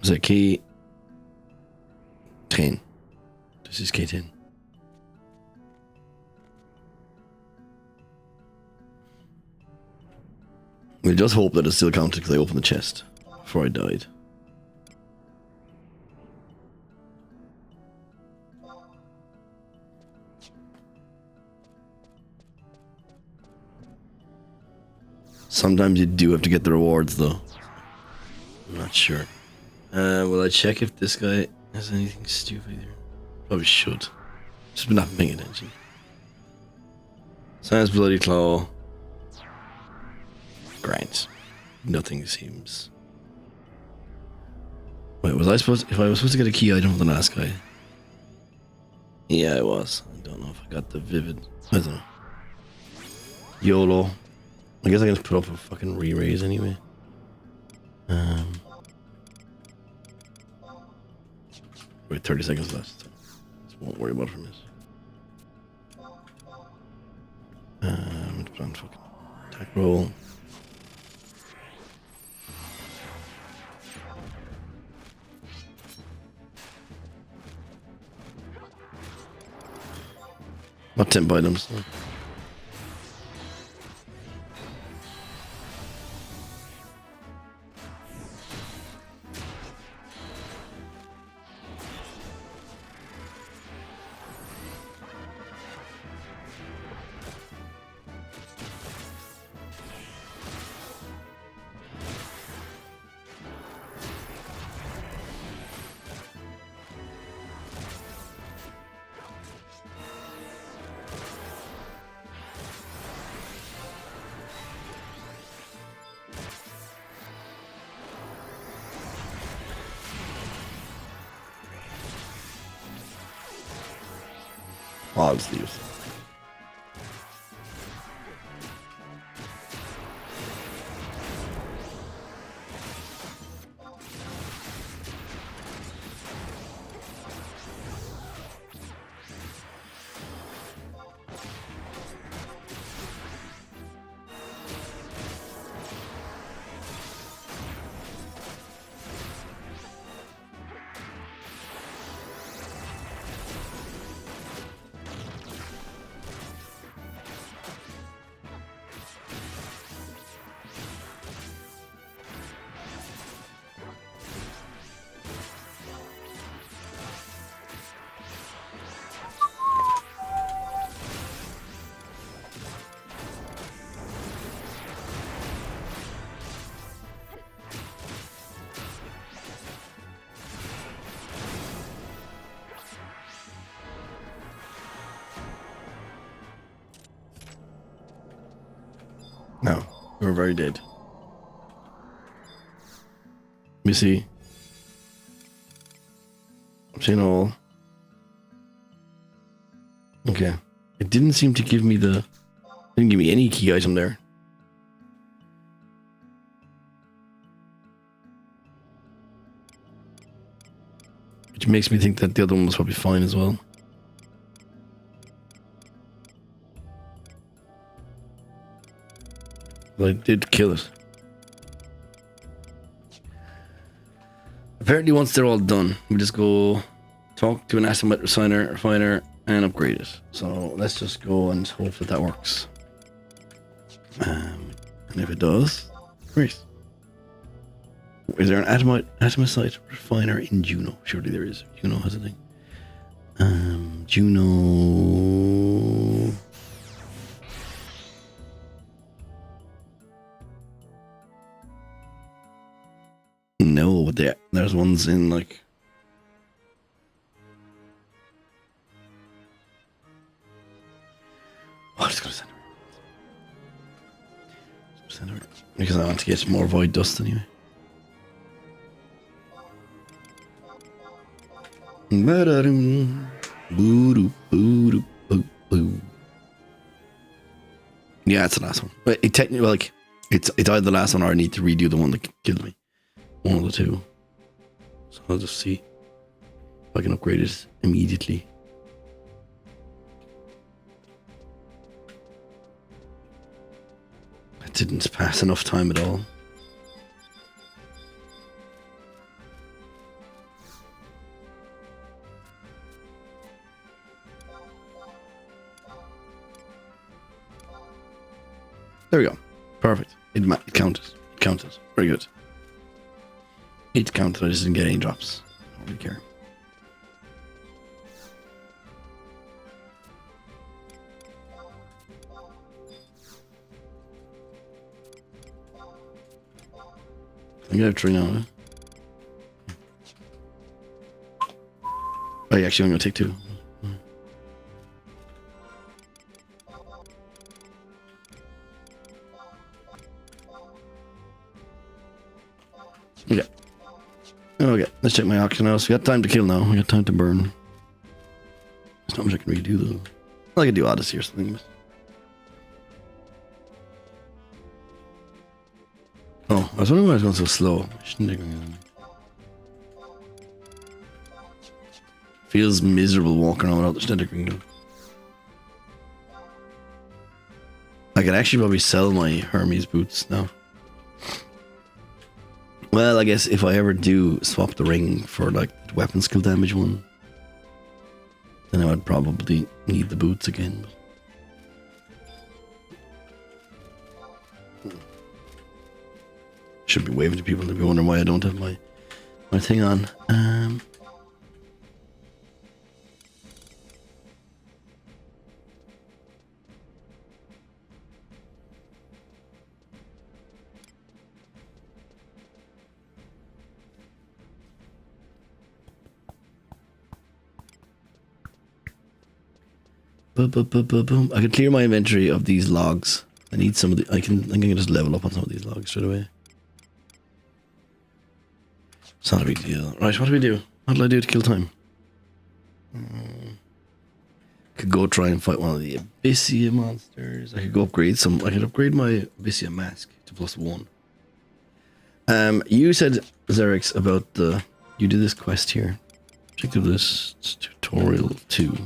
Is it K10? This is K10. We just hope that it still counted because I opened the chest before I died. Sometimes you do have to get the rewards, though. I'm not sure. Will I check if this guy has anything stupid here? Probably should. Just been not paying attention. Science Bloody Claw. Grant. Nothing seems... Wait, was I supposed... If I was supposed to get a key item from the last guy? Yeah, I was. I don't know if I got the Vivid... I don't know. YOLO. I guess I can just put up a fucking re-raise anyway. Wait, 30 seconds left. So just won't worry about it for a minute. I'm gonna put on fucking attack roll. Not temp items. I'll just leave. No, you were very dead. Let me see. I'm seeing all. Okay. It didn't seem to give me the... Didn't give me any key item there. Which makes me think that the other one was probably fine as well. But I did kill it. Apparently once they're all done, we just go talk to an Atomite refiner and upgrade it. So let's just go and hope that that works. And if it does, great. Is there an atomicite refiner in Juno? Surely there is. Juno has a thing. Juno. No, but there's ones in like. Oh, I'm just gonna send her. Because I want to get more void dust anyway. Yeah, it's the last one. But it technically, like, it's either the last one or I need to redo the one that killed me. One of the two. So I'll just see if I can upgrade it immediately. It didn't pass enough time at all. There we go. Perfect. It counted. It counted. Very good. It counted. I just didn't get any drops. I don't really care. I'm gonna have 3 now. Oh, yeah, actually, I'm gonna take 2. Okay. Okay, let's check my auction house. We got time to kill now. We got time to burn. There's not much I can redo though. Well, I could do Odyssey or something. But... Oh, I was wondering why I was going so slow. I shouldn't have gone. Feels miserable walking around without the Stender Kingdom. I could actually probably sell my Hermes boots now. Well, I guess if I ever do swap the ring for like the weapon skill damage one, then I would probably need the boots again. Should be waving to people to be wondering why I don't have my thing on. Boom. I can clear my inventory of these logs. I need some of the. I think I can just level up on some of these logs straight away. It's not a big deal. Right, what do we do? What do I do to kill time? Could go try and fight one of the Abyssea monsters. I could go upgrade some. I could upgrade my Abyssea mask to +1. You said, Xerix, about the. You did this quest here. Check out this tutorial 2.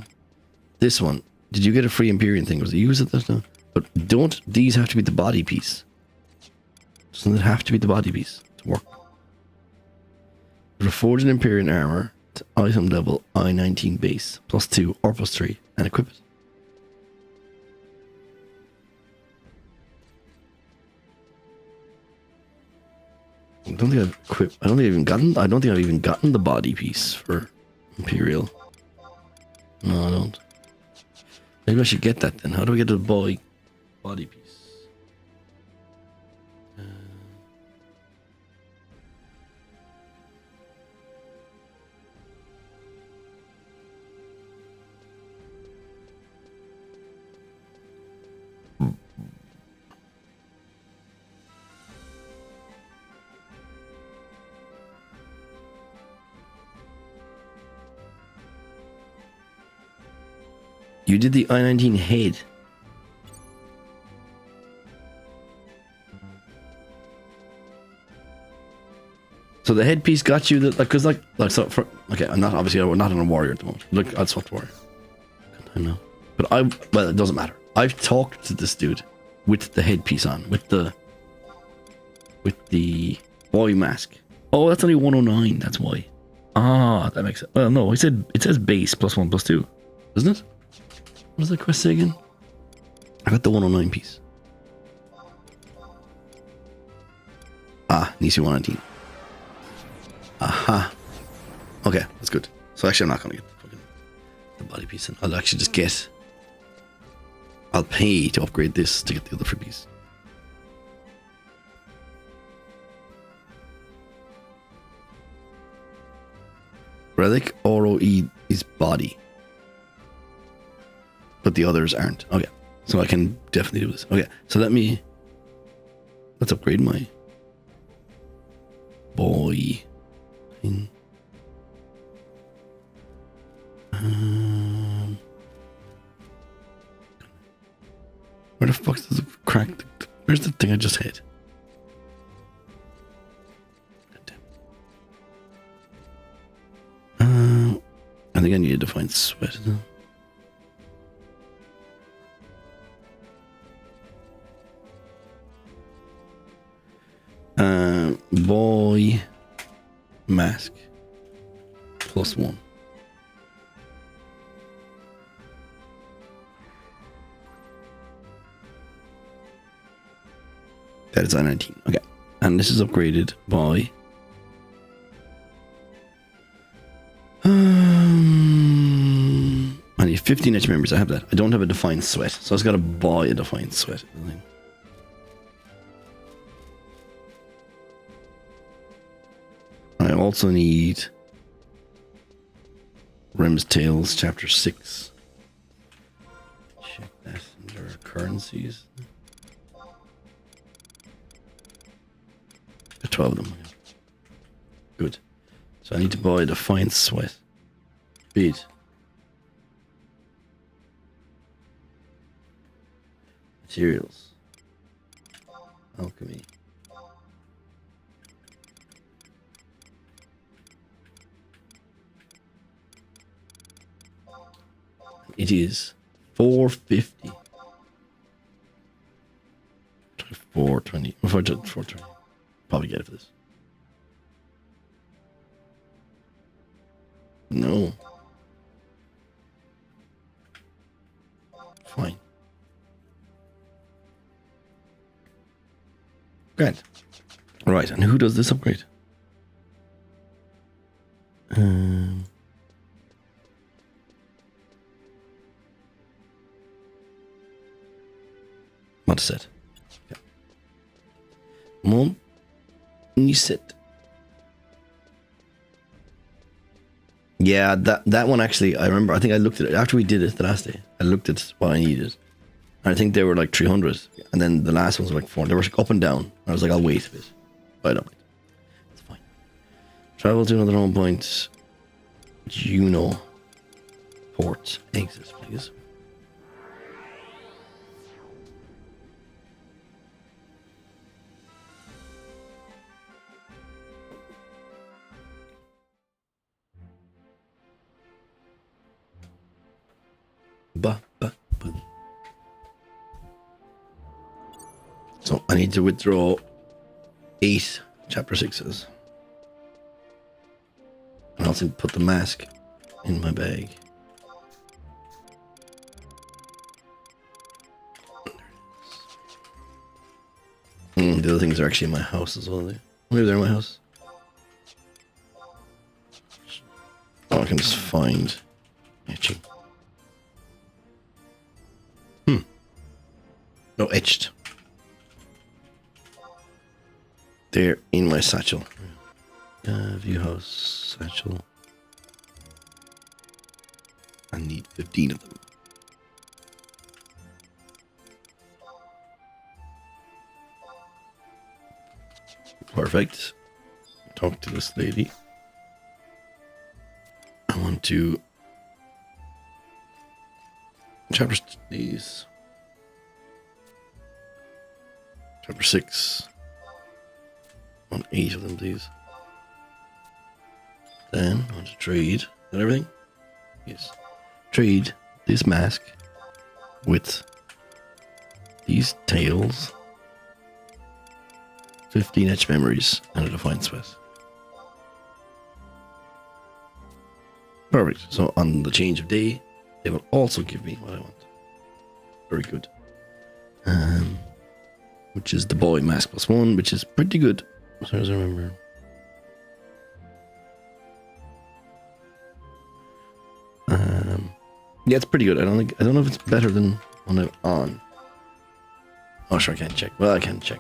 This one. Did you get a free Empyrean thing? Was it used at that time? But don't these have to be the body piece? Doesn't it have to be the body piece to work? Reforge an Empyrean armor to item level I-19 base +2 or +3 and equip it. I don't think I've equipped. I don't think I've even gotten the body piece for Imperial. No, I don't. Maybe I should get that then. How do I get the body piece? You did the I-19 head. So the headpiece got you that, like, cause like so for, okay, I'm not obviously we're not on a warrior at the moment. Look, I'd swap to warrior. I know, but well, it doesn't matter. I've talked to this dude with the headpiece on, with the boy mask. Oh, that's only 109. That's why. Ah, that makes it. Well, no, it says base +1 +2, doesn't it? What does the quest say again? I got the 109 piece. Ah, needs to be 119. Aha. Okay, that's good. So actually, I'm not gonna get the body piece in. I'll actually just get. I'll pay to upgrade this to get the other free piece. Relic ROE is body, but the others aren't. Okay, so I can definitely do this. Okay, so let's upgrade my boy thing. Where the fuck does the crack? Where's the thing I just hit? I think I needed to find sweat. Boy mask +1. That is I-19. Okay. And this is upgraded by I need 15 edge members. I have that. I don't have a defined sweat, so I just gotta buy a defined sweat. I also need Rem's Tales Chapter 6. Check that under currencies. 12 of them. Good. So I need to buy the fine sweat. Bead. Materials. Alchemy. It is 450. 420. 420. Probably get it for this. No. Fine. Great. Right, and who does this upgrade? What is it? Okay. Mom. You sit. Yeah, that one actually, I remember. I think I looked at it after we did it the last day. I looked at what I needed. And I think they were like 300, and then the last ones were like 400. They were like up and down. I was like, I'll wait a bit. But I don't wait. It's fine. Travel to another home point. Juno. Port. Exit, please. Ba. So I need to withdraw 8 chapter 6s. And also put the mask in my bag. The other things are actually in my house as well. Maybe they're in my house. Oh, I can just find etching. No, etched. They're in my satchel. View house satchel. I need 15 of them. Perfect. Talk to this lady. I want to chapters these. Chapter 6. On 8 of them, please. Then, on to trade. Is that everything? Yes. Trade this mask with these tails, 15 etch memories, and a defiant sweat. Perfect. So, on the change of day, they will also give me what I want. Very good. Which is the boy mask +1, which is pretty good, as far as I remember. Yeah, it's pretty good. I don't know if it's better than when I'm on. Oh, sure, I can't check. Well, I can check.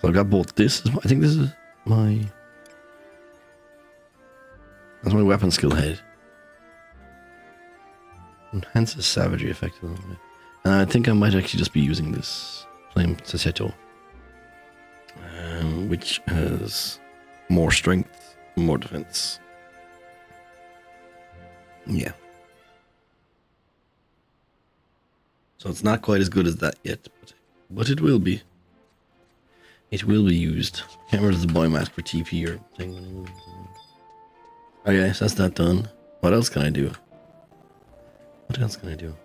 So I got both this. I think this is my. That's my weapon skill head. Enhances savagery effect. And I think I might actually just be using this Flame Saseto, which has more strength, more defense. Yeah. So it's not quite as good as that yet, but it will be. It will be used. Can't remember if there's a boy mask for TP or thing. Okay, so that's that done. What else can I do? What else can I do?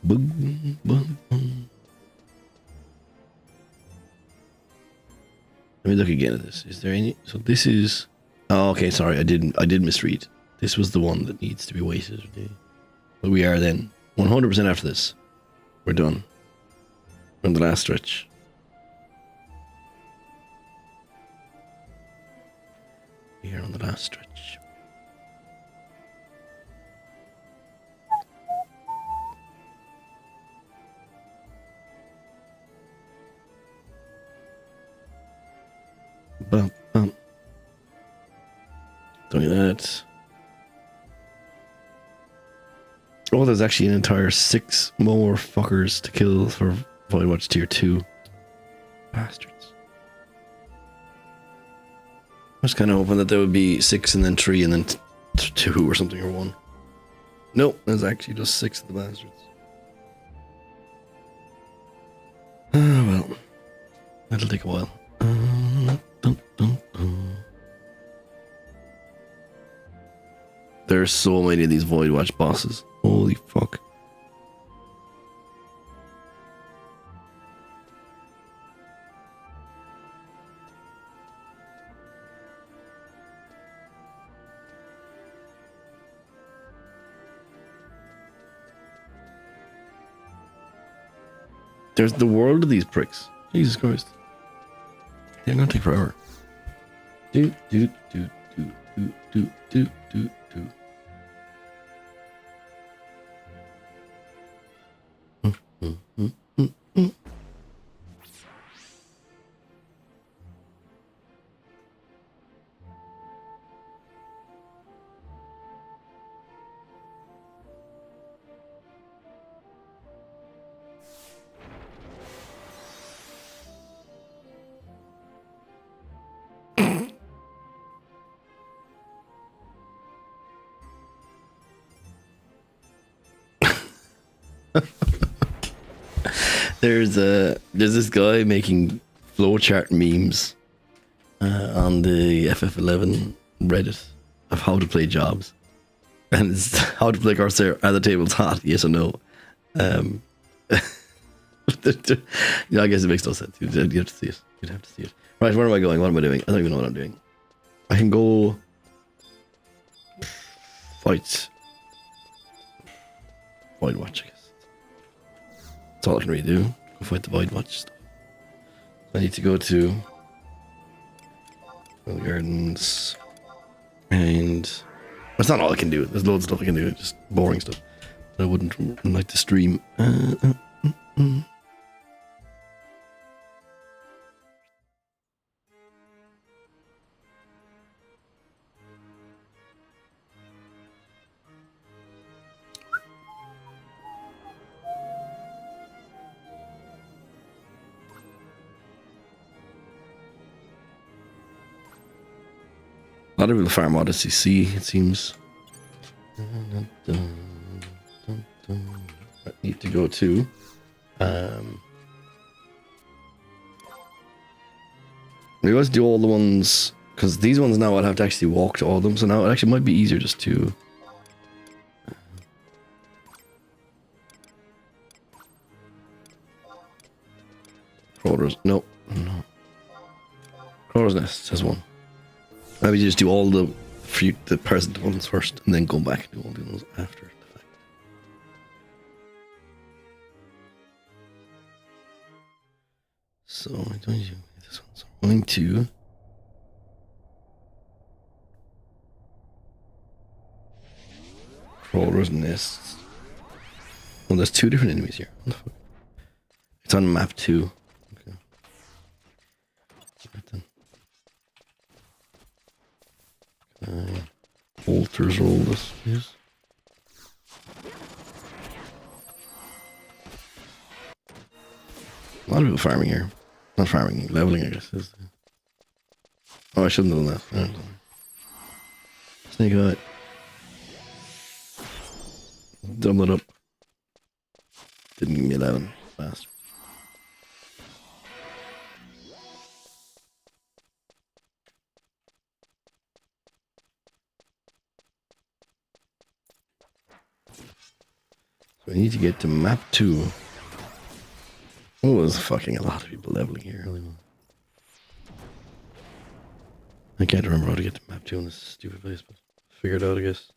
Boom, boom, boom. Let me look again at this. Is there any? So this is. Oh, okay. Sorry, I did misread. This was the one that needs to be weighted. But we are then 100% after this. We're done. We're on the last stretch. We are on the last stretch. Bum, bum. Doing that. Oh, there's actually an entire 6 more fuckers to kill for Void Watch Tier 2. Bastards. I was kind of hoping that there would be 6 and then 3 and then 2 or something, or 1. Nope, there's actually just 6 of the bastards. Well, that'll take a while. Dun, dun, dun. There's so many of these Void Watch bosses. Holy fuck. There's the world of these pricks. Jesus Christ. They're gonna take forever. Do. There's this guy making flowchart memes on the FF11 Reddit of how to play jobs, and it's how to play Corsair. Are the tables hot? Yes or no? I guess it makes no sense. You have to see it. You'd have to see it. Right, where am I going? What am I doing? I don't even know what I'm doing. I can go fight Void Watch, I guess. That's all I can really do. Go fight the Void Watch stuff. I need to go to Well Gardens, and that's not all I can do. There's loads of stuff I can do. Just boring stuff that I wouldn't like to stream. lot of people farm Odyssey C, it seems. I need to go to. We always do all the ones, because these ones now I'll have to actually walk to all of them, so now it actually might be easier just to. Crawler's, no. Crawler's Nest says one. Maybe just do all the present ones first, and then go back and do all the ones after the fact. So I don't use this one. So I'm going to. Crawler's Nest. Well, there's 2 different enemies here. What the fuck? It's on map 2. Okay. Right then. Altars roll this, please. A lot of people farming here. Not farming, leveling, I guess. Oh, I shouldn't have done that. Right. Snake Eye. Double it up. Didn't give me 11. Bastard. So I need to get to map 2. Oh, there's fucking a lot of people leveling here. I can't remember how to get to map 2 in this stupid place, but figure it out, I guess.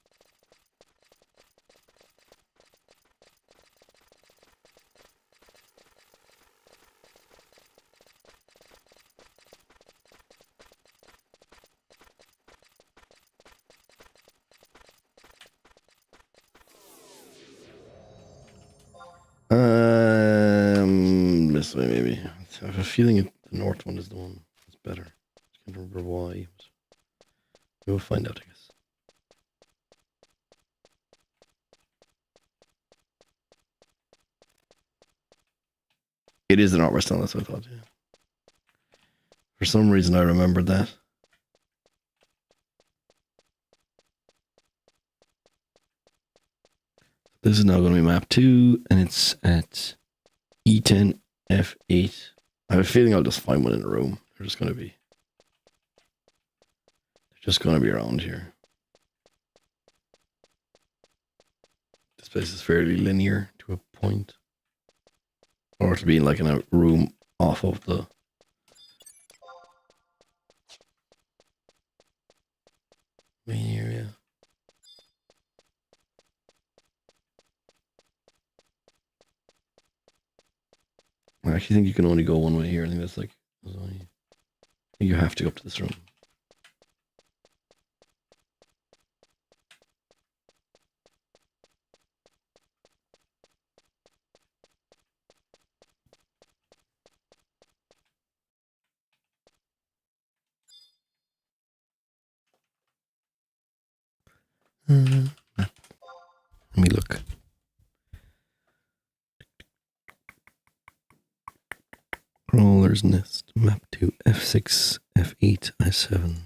This way maybe. I have a feeling the north one is the one that's better. I can't remember why. We'll find out, I guess. It is the northwest one, that's what I thought, yeah. For some reason I remembered that. This is now going to be map 2, and it's at E10 F8. I have a feeling I'll just find one in a room. They're just going to be around here. This place is fairly linear to a point. Or to be like in a room off of the main area. I actually think you can only go one way here. I think that's like, you have to go up to this room. Let me look. Crawler's Nest, map 2, F6, F8, I7.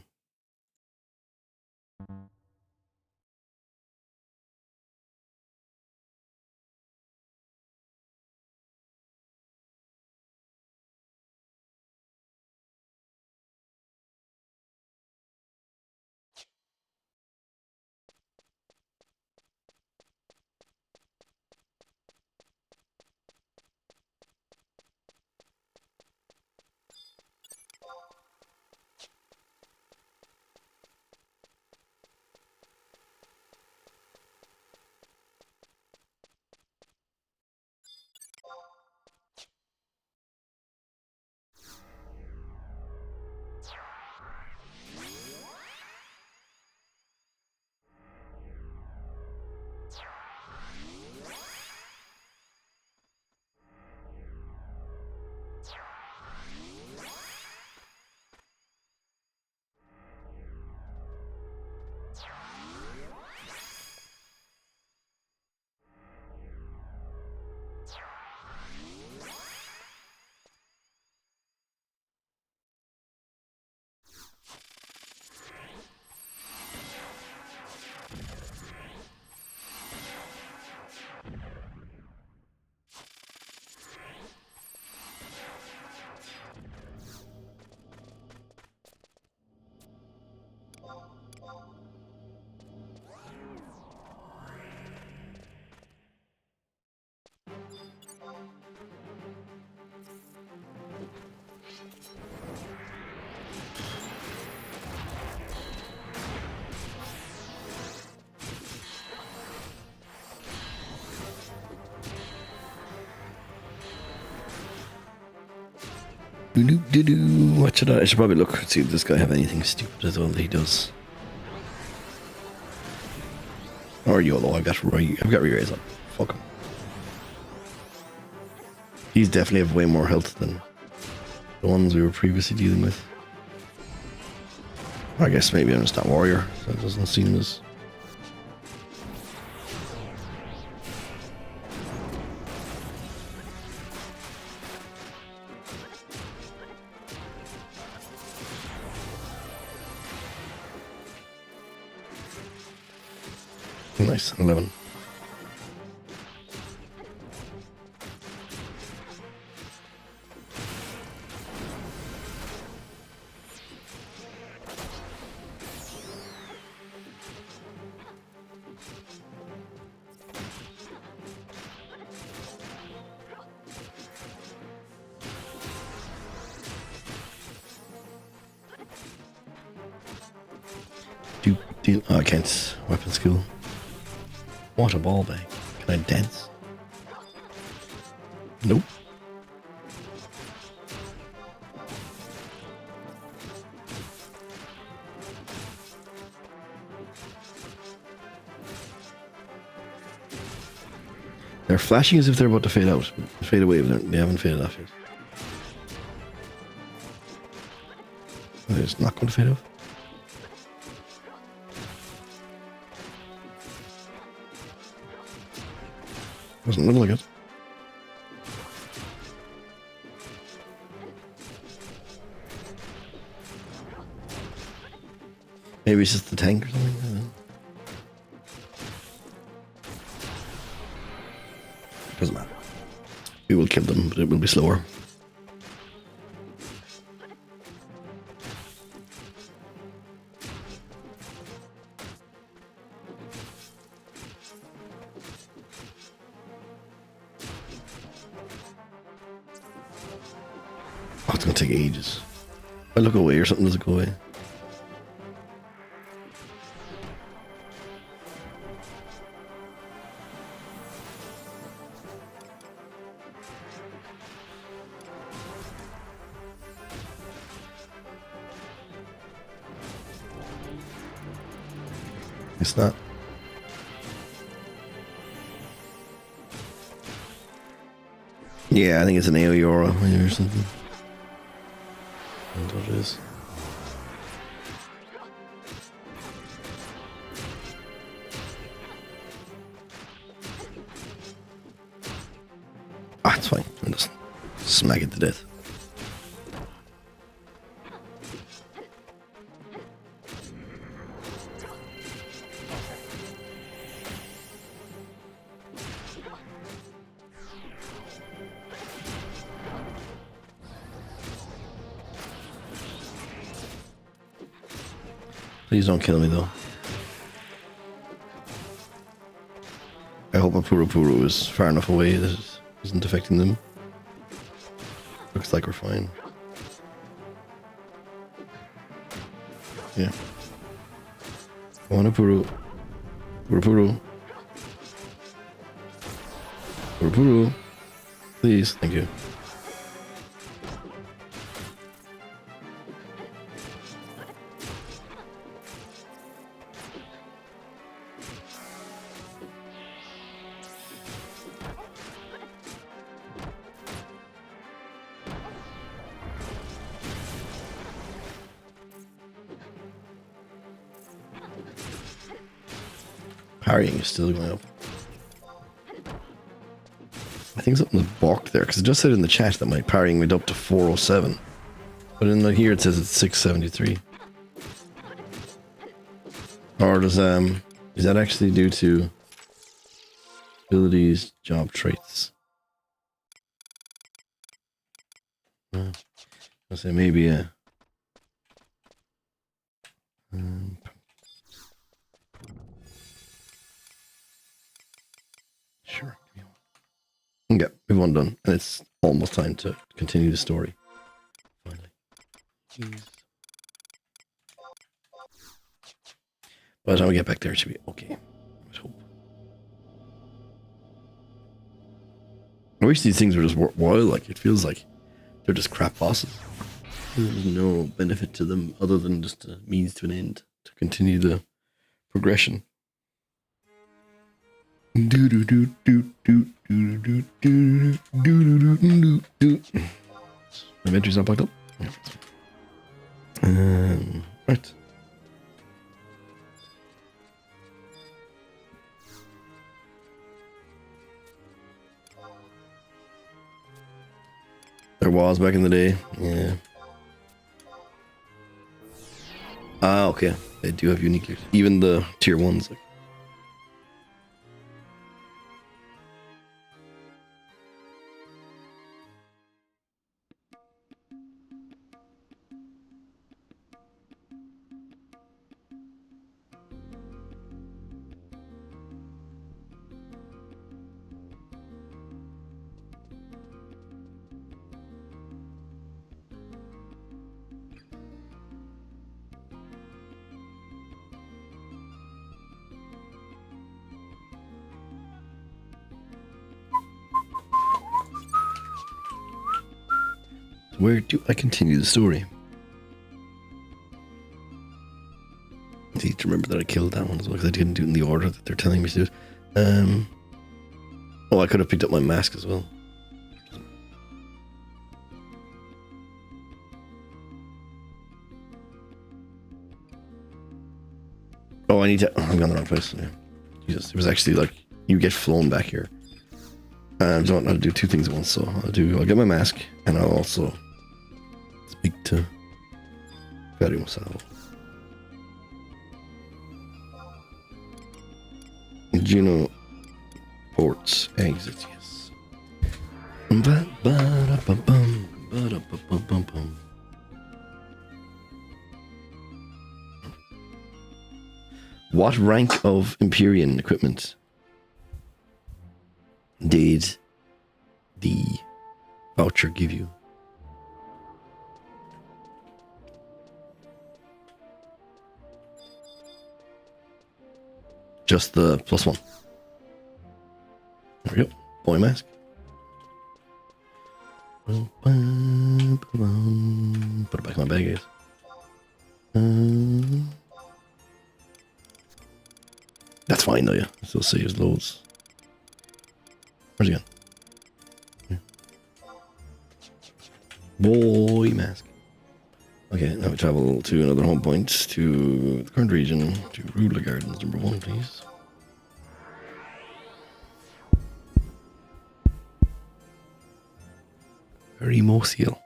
What should I should probably look and see if this guy have anything stupid as well that he does. Or YOLO, I've got re-raise up. Fuck him. He's definitely have way more health than the ones we were previously dealing with. I guess maybe I'm just not warrior, so it doesn't seem as... Nice, 11. Oh, I can't. Weapon skill. What a ball bag. Can I dance? Nope. They're flashing as if they're about to fade out. Fade away, but they haven't faded out yet. Are they just not going to fade out? Doesn't look like it. Maybe it's just the tank or something. I don't know. Doesn't matter. We will kill them, but it will be slower. Oh, it's gonna take ages. If I look away or something, does it go away? It's not. Yeah, I think it's an Aoyora or something. That's what it is. Ah, it's fine. I'll just smack it to death. Please don't kill me though. I hope a Puru is far enough away that it isn't affecting them. Looks like we're fine. Yeah. Go on, Puru. Puru. Puru. Please, thank you. Parrying is still going up. I think something's balked there because it just said in the chat that my parrying went up to 407, but in the here it says it's 673. Or does is that actually due to abilities, job traits? I'll say maybe a. Sure. Okay, we've one done, and it's almost time to continue the story. Finally. Jeez. By the time we get back there, it should be okay. Let's hope. I wish these things were just worthwhile. Like, it feels like they're just crap bosses. There's no benefit to them other than just a means to an end to continue the progression. Do do do do do do do do do do do. My inventory's not plugged up. Right. There was back in the day, yeah. Ah, okay. They do have unique loot. Even the tier 1s. Like. Where do I continue the story? I need to remember that I killed that one as well because I didn't do it in the order that they're telling me to do it. Oh, I could have picked up my mask as well. Oh, I need to... Oh, I'm going the wrong place. Yeah. Jesus, it was actually like you get flown back here. I don't know how to do two things at once, so I'll get my mask and I'll also speak to Ferry Musao. Juno ports exits, yes. What rank of Empyrean equipment did the voucher give you? Just the +1. There we go. Boy mask. Put it back in my bag, guys. That's fine though, yeah. It still saves loads. Where's he gone? Yeah. Boy mask. Okay, now we travel to another home point, to the current region, to Rudler Gardens, number 1, please. Remosiel.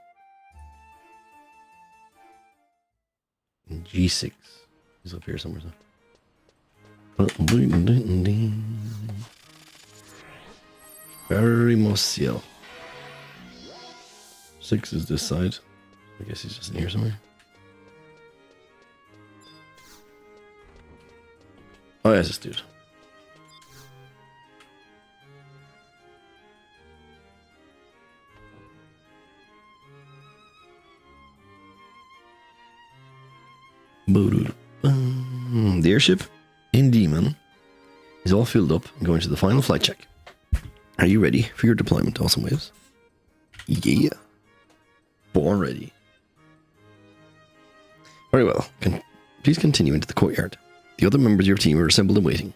G6. He's up here somewhere. Remosiel. 6 is this side. I guess he's just in here somewhere. Oh, yeah, it's this dude. The airship in Demon is all filled up and going to the final flight check. Are you ready for your deployment, Awesome Waves? Yeah. Born ready. Very well. Please continue into the courtyard. The other members of your team are assembled and waiting.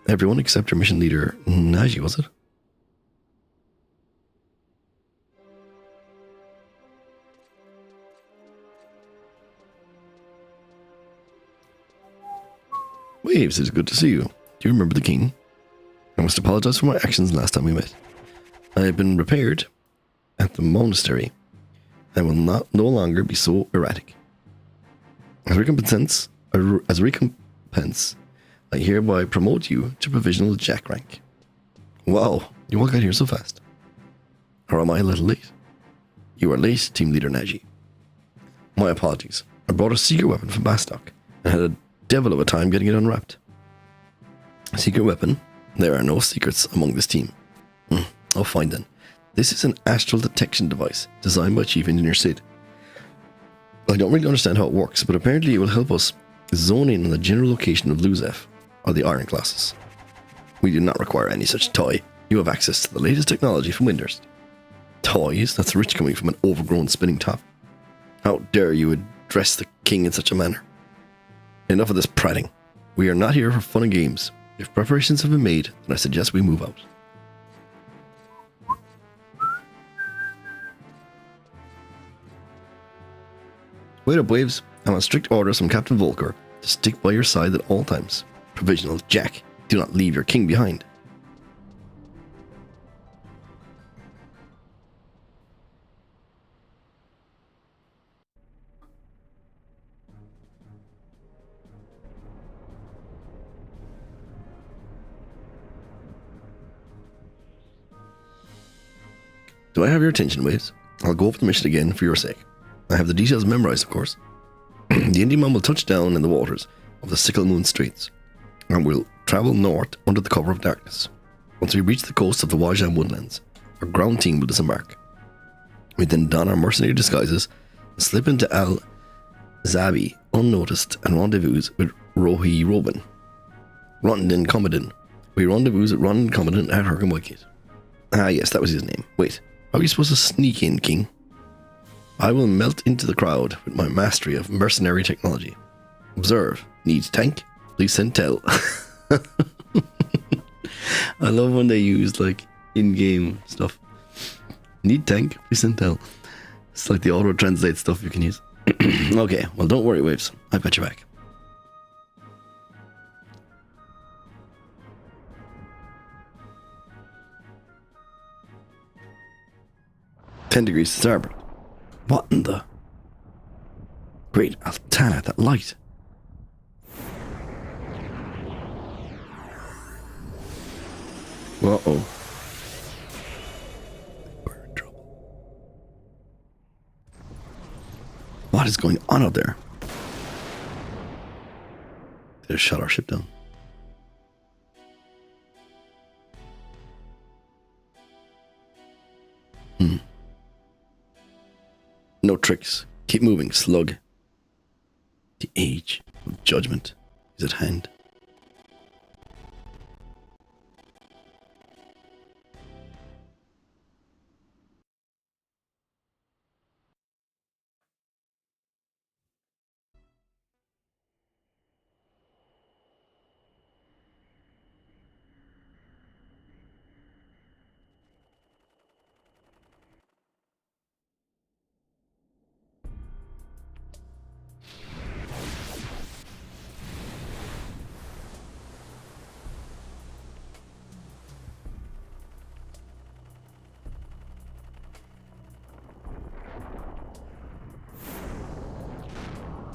Everyone except your mission leader, Naji, was it? Waves, it's good to see you. Do you remember the king? I must apologize for my actions last time we met. I have been repaired at the monastery. I will no longer be so erratic. As recompense, I hereby promote you to provisional jack rank. Wow, you all got here so fast. Or am I a little late? You are late, team leader Naji. My apologies. I brought a secret weapon from Bastok and had a devil of a time getting it unwrapped. Secret weapon? There are no secrets among this team. Oh, fine then. This is an astral detection device designed by Chief Engineer Sid. I don't really understand how it works, but apparently it will help us zone in on the general location of Luzef, or the Iron Classes. We do not require any such toy. You have access to the latest technology from Windhurst. Toys? That's rich coming from an overgrown spinning top. How dare you address the king in such a manner? Enough of this prating. We are not here for fun and games. If preparations have been made, then I suggest we move out. Wait up, Waves. I'm on strict orders from Captain Volker to stick by your side at all times. Provisional Jack. Do not leave your king behind. Do I have your attention, Waves? I'll go over the mission again for your sake. I have the details memorized, of course. The Indiaman will touch down in the waters of the Sickle Moon Straits, and will travel north under the cover of darkness. Once we reach the coast of the Wajan woodlands, our ground team will disembark. We then don our mercenary disguises and slip into Al Zabi unnoticed and rendezvous with Rohi Robin. Rondin Commodin. We rendezvous at Rondin Commodin at Herkham Whitegate. Ah, yes, that was his name. Wait, how are you supposed to sneak in, King? I will melt into the crowd with my mastery of mercenary technology. Observe. Needs tank? Please send tell. I love when they use like in-game stuff. Need tank? Please send tell. It's like the auto-translate stuff you can use. Okay, well don't worry, Waves. I've got your back. "10 degrees to starboard." What in the... Great Altana, that light. Uh-oh. We're in trouble. What is going on out there? They just shut our ship down. No tricks. Keep moving, slug. The age of judgment is at hand.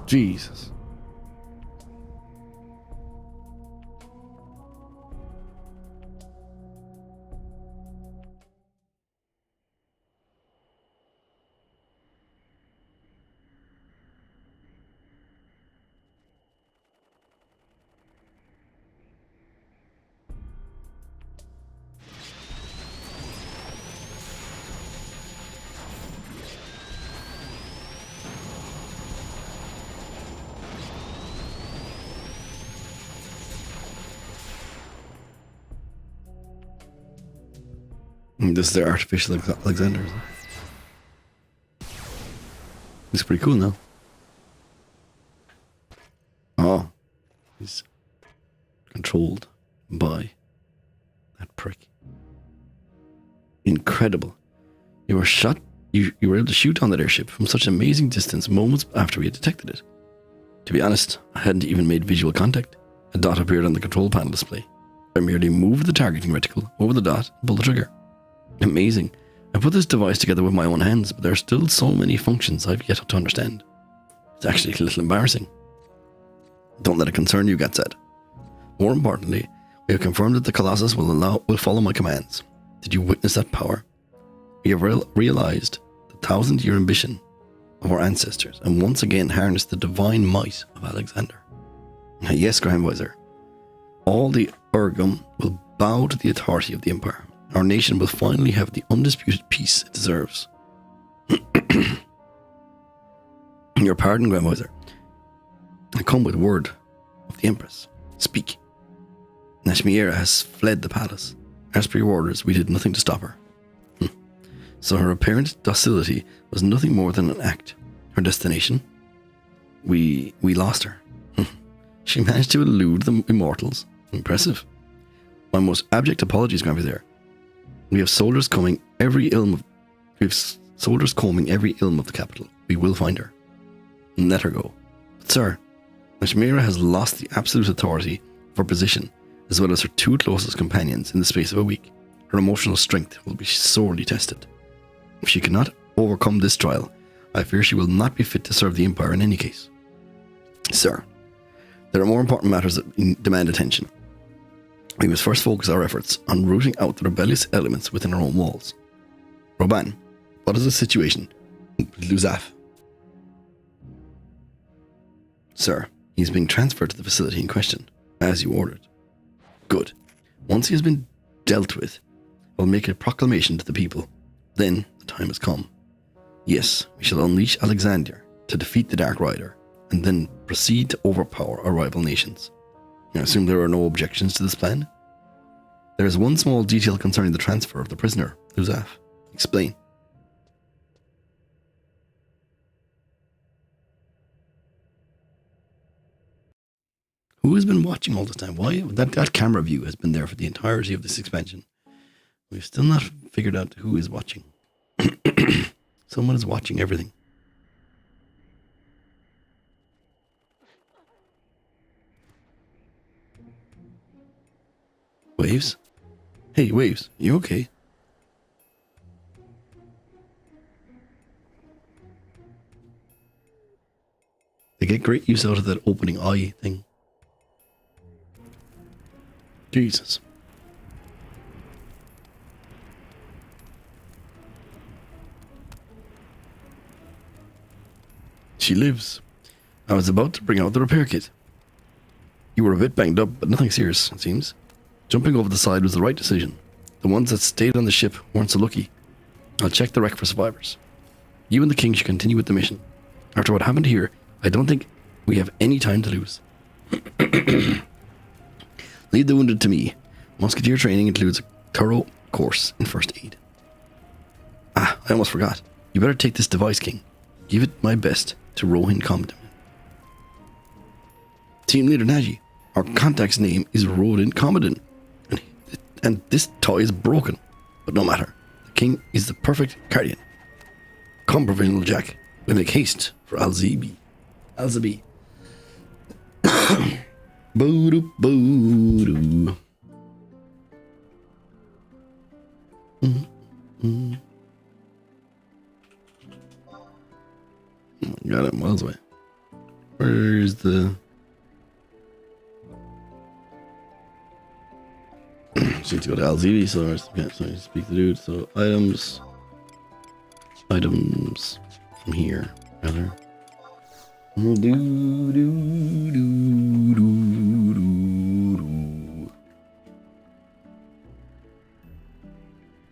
Jesus. This is their artificial Alexander. Isn't it? Looks pretty cool now. Oh, he's controlled by that prick. Incredible. You were shot. You were able to shoot on that airship from such an amazing distance moments after we had detected it. To be honest, I hadn't even made visual contact. A dot appeared on the control panel display. I merely moved the targeting reticle over the dot and pulled the trigger. Amazing. I put this device together with my own hands, but there are still so many functions I've yet to understand. It's actually a little embarrassing. Don't let it concern you, Gat said. More importantly, we have confirmed that the Colossus will follow my commands. Did you witness that power? We have realized the 1,000-year ambition of our ancestors and once again harnessed the divine might of Alexander. Yes, Grandweiser. All the Urgum will bow to the authority of the Empire. Our nation will finally have the undisputed peace it deserves. Your pardon, Grandmother. I come with word of the Empress. Speak. Nashmiera has fled the palace. As per your orders, we did nothing to stop her. So her apparent docility was nothing more than an act. Her destination? We lost her. She managed to elude the immortals. Impressive. My most abject apologies, Grandmother. We have soldiers combing every ilm of the capital. We will find her. And let her go. But sir, Nashmira has lost the absolute authority of her position, as well as her two closest companions in the space of a week. Her emotional strength will be sorely tested. If she cannot overcome this trial, I fear she will not be fit to serve the Empire in any case. Sir, there are more important matters that demand attention. We must first focus our efforts on rooting out the rebellious elements within our own walls. Roban, what is the situation with Luzaf? Sir, he is being transferred to the facility in question, as you ordered. Good. Once he has been dealt with, I will make a proclamation to the people. Then the time has come. Yes, we shall unleash Alexander to defeat the Dark Rider, and then proceed to overpower our rival nations. I assume there are no objections to this plan? There is one small detail concerning the transfer of the prisoner, Luzaf. Explain. Who has been watching all this time? Why? That camera view has been there for the entirety of this expansion. We've still not figured out who is watching. Someone is watching everything. Waves? Hey, Waves, you okay? They get great use out of that opening eye thing. Jesus. She lives. I was about to bring out the repair kit. You were a bit banged up, but nothing serious, it seems. Jumping over the side was the right decision. The ones that stayed on the ship weren't so lucky. I'll check the wreck for survivors. You and the king should continue with the mission. After what happened here, I don't think we have any time to lose. Lead the wounded to me. Musketeer training includes a thorough course in first aid. I almost forgot. You better take this device, King. Give it my best to Rohin Commodore. Team Leader Naji, our contact's name is Rohin Commodore, and this toy is broken. But no matter, the King is the perfect guardian. Come, Provisional Jack. We make haste for Alzabi. Boo-doo, boo-doo. Got it miles away. Where's the... Just need to go to Alzabi, so I speak the dude. So items from here, rather.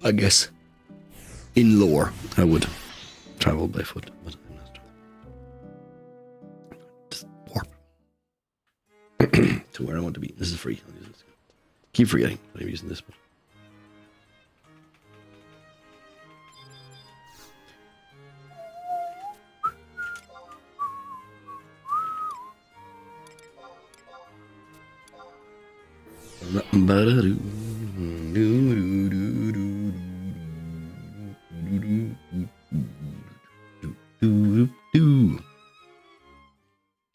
I guess in lore I would travel by foot, but I'm not traveling. Just warp to where I want to be. This is free. I'll use this. Keep forgetting that I'm using this one.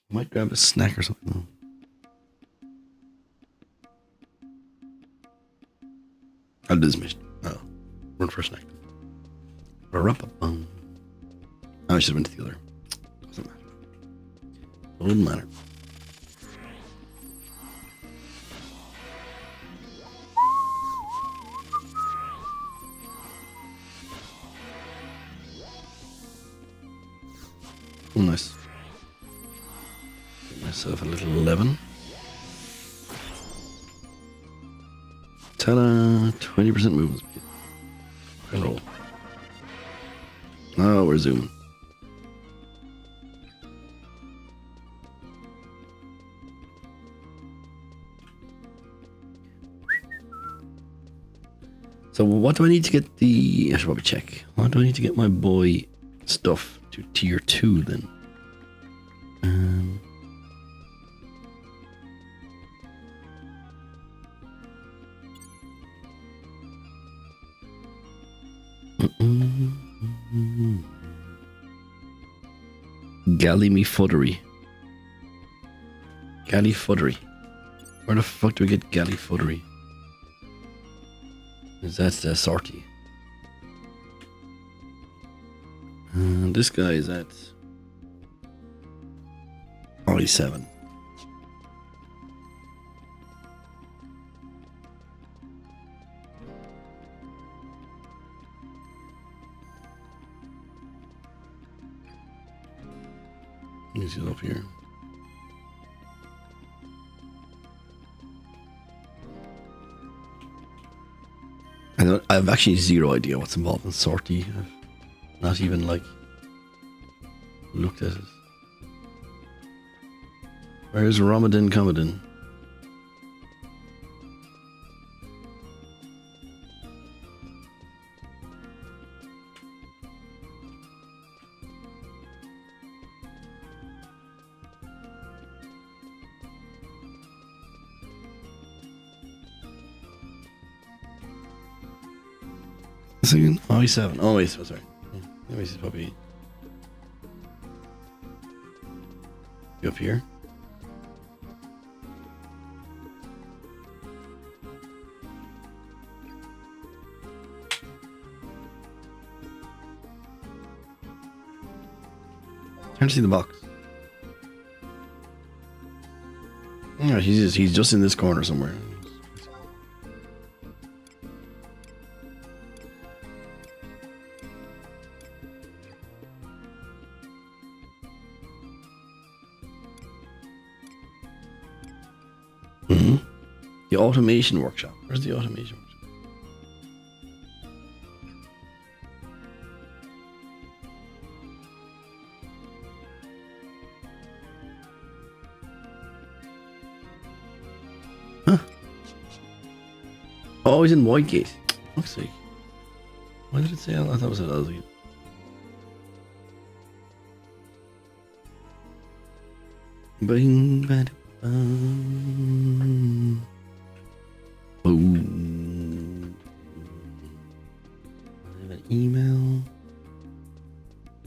Might grab a snack or something. I'll do this mission. Oh, run for a snack. I should have went to the other. Doesn't matter. Doesn't matter. Oh, nice. Give myself a little 11. Ta-da! 20% movement speed. And roll. Oh, we're zooming. what do I need to get the... I should probably check. What do I need to get my boy stuff to tier 2 then? Gallifuddery. Gallifuddery. Where the fuck do we get Gallifuddery? Is that the sortie? This guy is at I7. He's up here. I have actually zero idea what's involved in sortie. I've not even like looked at it. Where's Ramadan Comadin? Second, I7. Oh, wait, sorry. Let me see, probably up here. Trying to see the box. Yeah, he's just in this corner somewhere. The automation workshop. Where's the automation workshop? Huh? Oh, he's in Whitegate. Looks like. Why did it say? I thought it was at Elgate. Bing, bada, bum. Boom. I have an email.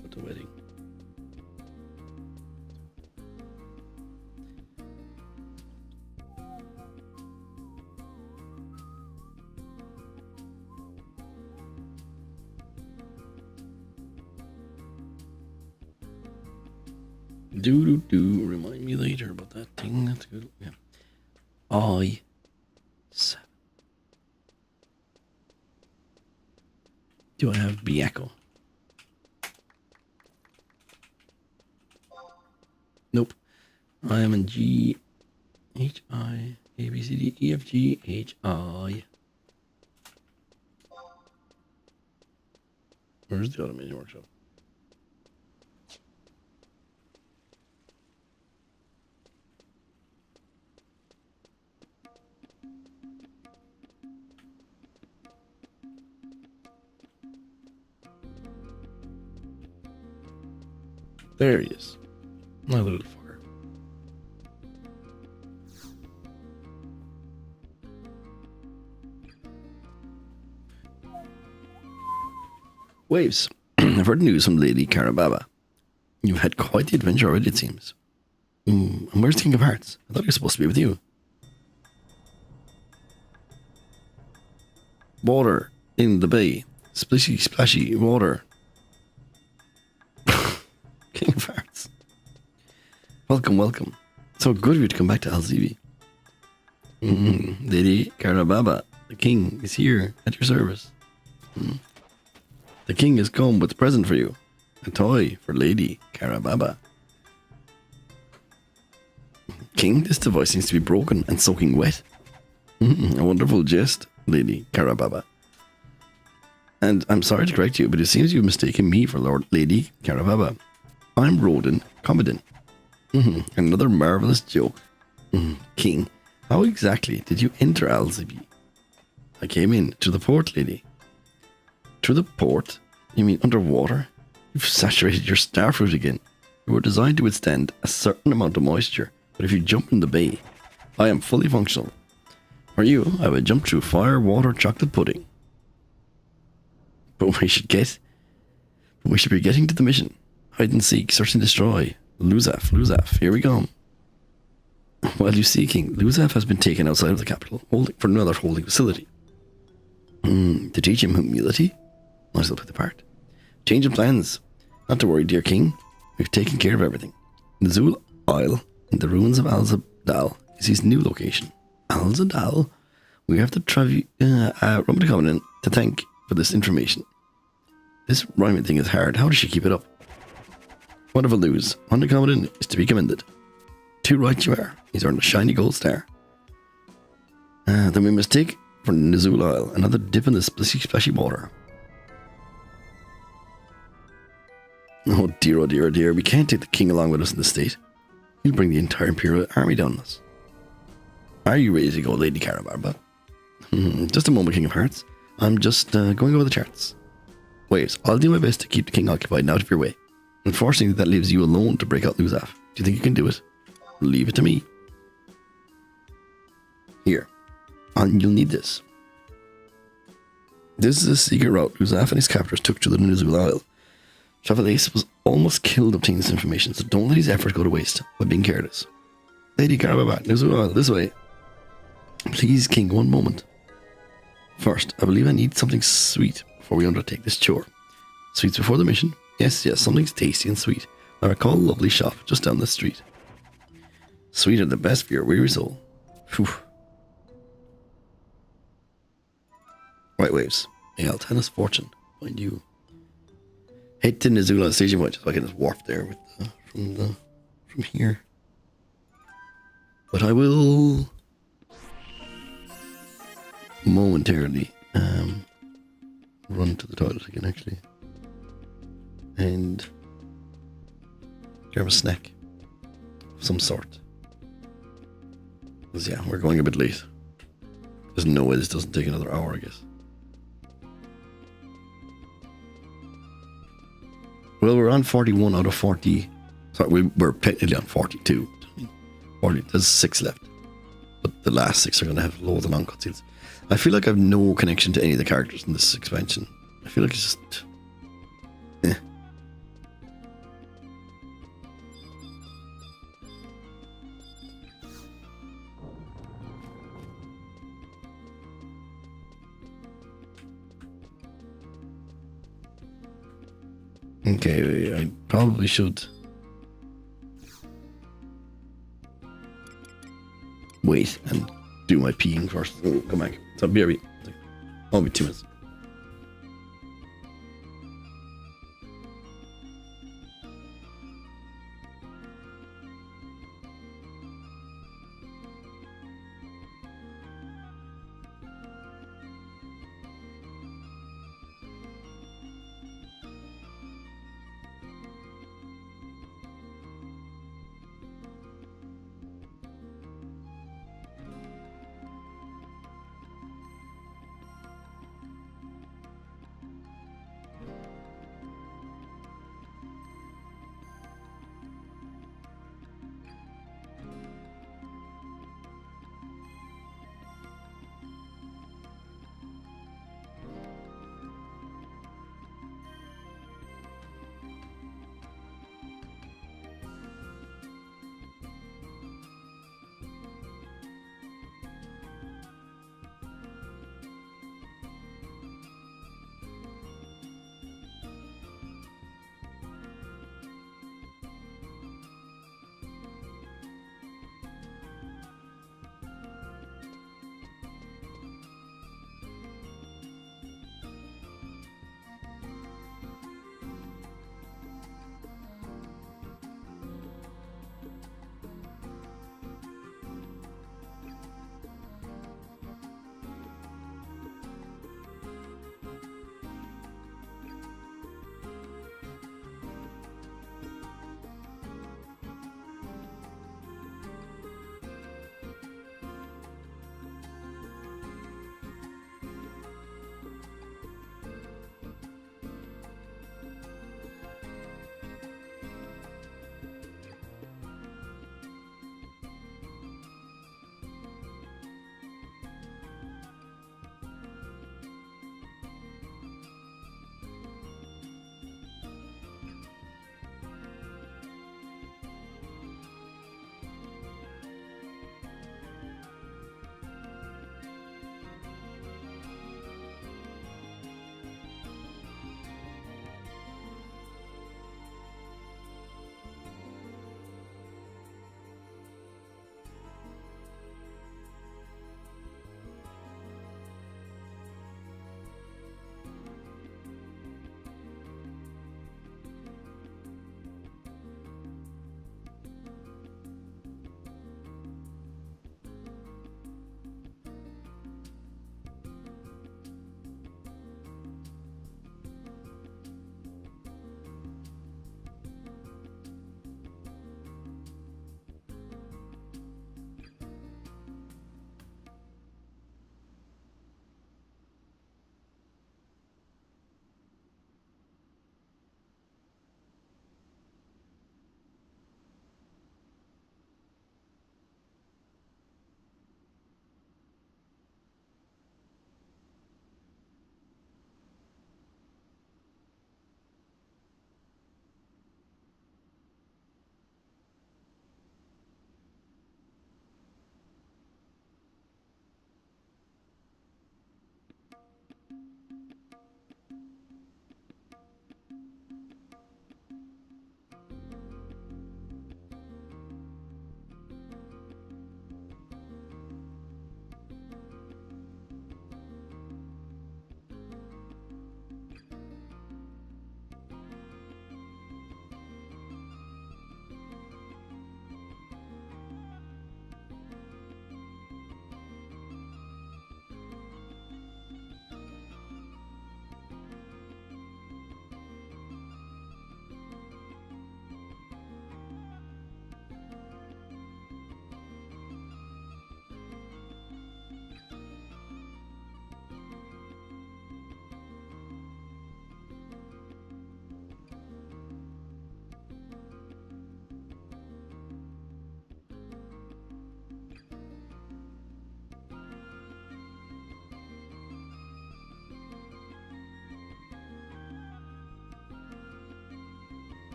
What's the wedding? Do remind me later about that thing. That's good. Yeah. I7. Do I have Biako? Nope. I am in G H I A B C D E F G H I. Where's the automation workshop? There he is. My little fucker. Waves. I've heard news from Lady Karababa. You've had quite the adventure already, it seems. And where's the King of Hearts? I thought he was supposed to be with you. Water in the bay. Splishy, splashy water. King of Hearts. Welcome, welcome. So good of you to come back to LZB. Lady Karababa, the king is here at your service. The king has come with a present for you. A toy for Lady Karababa. King, this device seems to be broken and soaking wet. A wonderful jest, Lady Karababa. And I'm sorry to correct you, but it seems you've mistaken me for Lady Karababa. I'm Rodan Comadin. Another marvelous joke. King, how exactly did you enter Alzibi? I came in to the port, lady. Through the port? You mean underwater? You've saturated your starfruit again. You were designed to withstand a certain amount of moisture, but if you jump in the bay, I am fully functional. For you, I would jump through fire, water, chocolate pudding. But we should be getting to the mission. Hide and seek, search and destroy. Luzaf, here we go. While you seeking, Luzaf has been taken outside of the capital for another holding facility. To teach him humility? Might as well play the part. Change of plans. Not to worry, dear king. We've taken care of everything. Nizul Isle, in the ruins of Al-Zadal, is his new location. Al-Zadal? We have the Roman Covenant to thank for this information. This rhyming thing is hard. How does she keep it up? What if I lose? Roman Covenant is to be commended. Too right you are. He's earned a shiny gold star. Then we must take for Nizul Isle another dip in this splashy water. Oh dear, we can't take the king along with us in the state. He'll bring the entire Imperial army down on us. Are you ready to go, Lady Carabarba? Just a moment, King of Hearts. I'm just going over the charts. Waves, I'll do my best to keep the king occupied and out of your way. Unfortunately, that leaves you alone to break out Luzaf. Do you think you can do it? Leave it to me. Here. And you'll need this. This is a secret route Luzaf and his captors took to the Nizul Isle. Travalace was almost killed obtaining this information, so don't let his efforts go to waste by being careless. Lady Carabarba, Nizul Isle, this way. Please, King, one moment. First, I believe I need something sweet before we undertake this chore. Sweets before the mission? Yes, something's tasty and sweet. I recall a lovely shop just down the street. Sweet are the best for your weary soul. Phew. Right, Waves. May Altanus fortune find you. Head to Nizula station watch so I can just warp there with from here. But I will momentarily run to the toilet again, actually, and grab a snack of some sort. Because yeah, we're going a bit late. There's no way this doesn't take another hour, I guess. Well, we're on 41 out of 40. Sorry, we're technically on 42. 40, there's 6 left. But the last 6 are going to have loads of long cutscenes. I feel like I have no connection to any of the characters in this expansion. I feel like it's just... Okay, I probably should wait and do my peeing first. Oh, come back. So I'll be 2 minutes.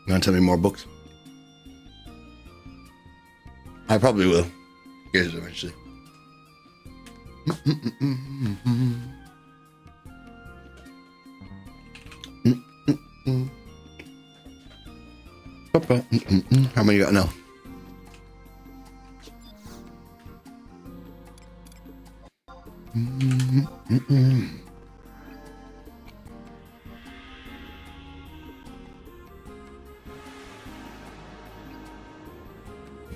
You want to tell me more books? I probably will. Yes, eventually. How many you got now?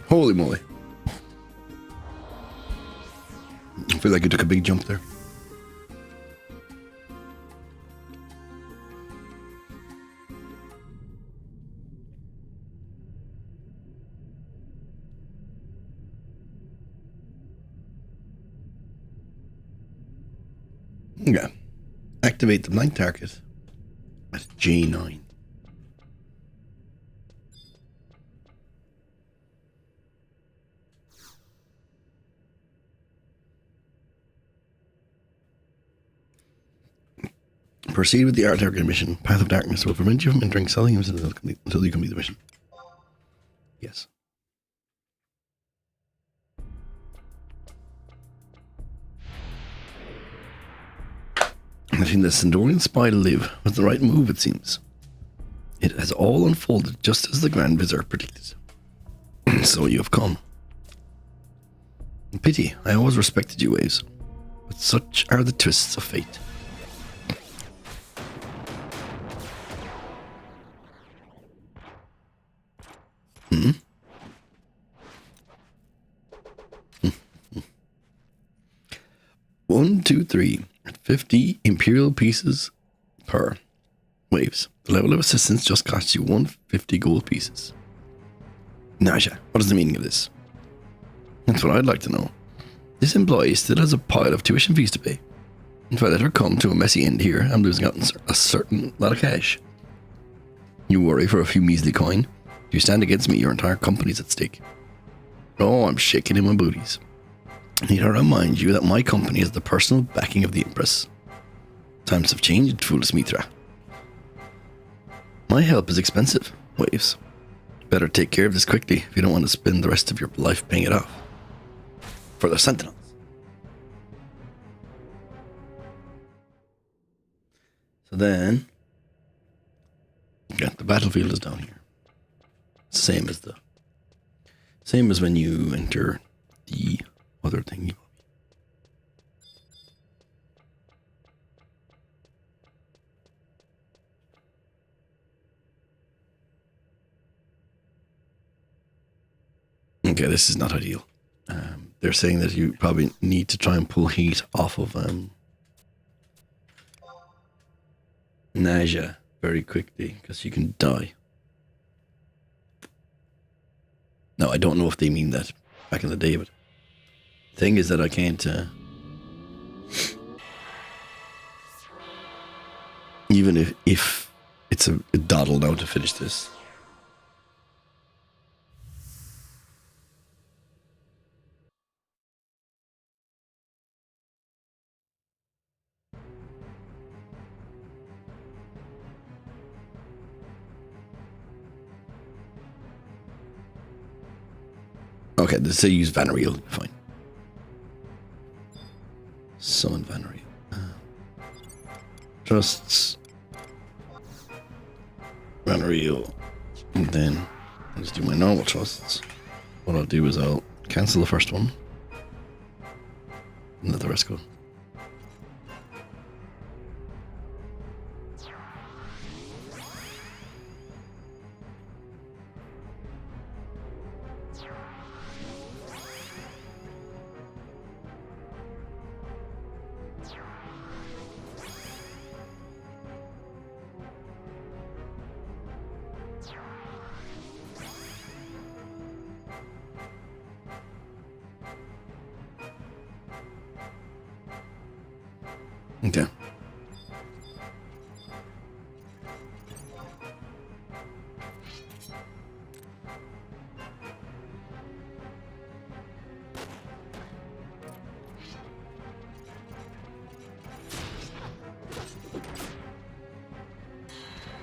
Holy moly. I feel like you took a big jump there. Okay. Activate the blank target at J9. Proceed with the art target mission. Path of Darkness will prevent you from entering selling until you complete the mission. Yes. Letting the Sindorian spy live was the right move, it seems. It has all unfolded just as the Grand Vizier predicted. So you have come. Pity, I always respected you, Waves. But such are the twists of fate. Hmm? 1, 2, 3. 50 Imperial pieces per Waves. The level of assistance just costs you 150 gold pieces. Naja, what is the meaning of this? That's what I'd like to know. This employee still has a pile of tuition fees to pay. If I let her come to a messy end here, I'm losing out on a certain lot of cash. You worry for a few measly coin. If you stand against me, your entire company's at stake. Oh, I'm shaking in my booties. Need I remind you that my company has the personal backing of the Empress. Times have changed, foolish Mithra. My help is expensive, Waves. Better take care of this quickly if you don't want to spend the rest of your life paying it off. For the Sentinels. So then, yeah, the battlefield is down here. Same as when you enter the other thing. Okay, this is not ideal. They're saying that you probably need to try and pull heat off of Naja very quickly because you can die. Now, I don't know if they mean that back in the day, but the thing is that I can't even if it's a doddle now to finish this. Okay, let's say use Vanariel. Fine. Summon Vanariel. Trusts Vanariel. And then I'll just do my normal trusts. What I'll do is I'll cancel the first one. And let the rest go. Okay.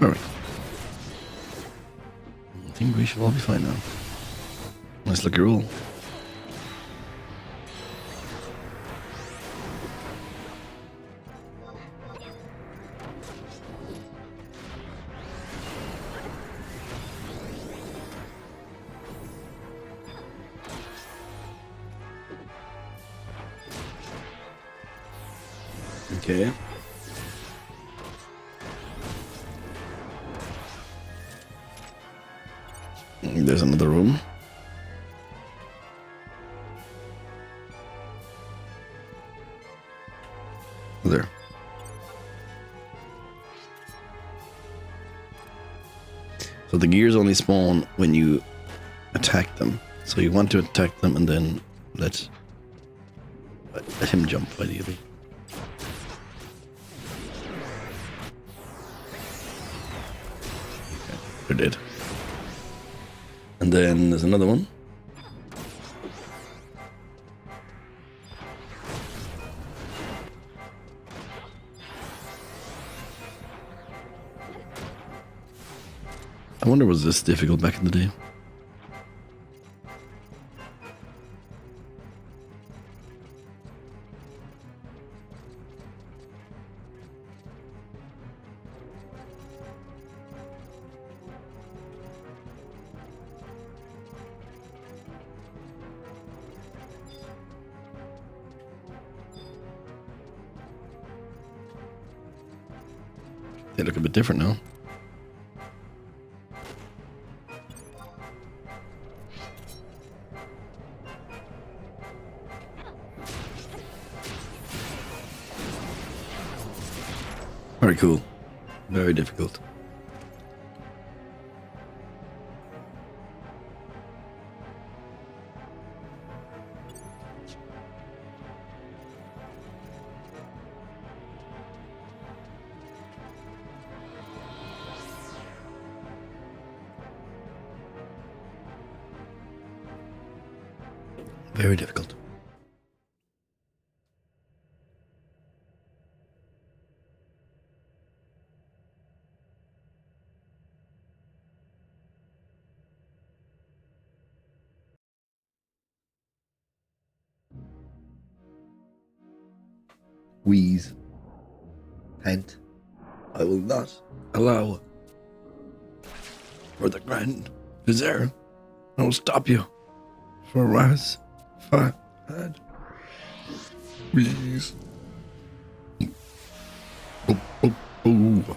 All right. think we should all be fine now. Nice lucky roll. Okay. There's another room. There. So the gears only spawn when you attack them. So you want to attack them and then let him jump ideally. Okay, they're dead. And then there's another one. I wonder, was this difficult back in the day? They look a bit different now. Very cool. Very difficult. Very difficult. Wheeze. Pant. I will not allow for the grand vizier. I will stop you. For Raz Fahad. Please. Oh, oh, oh.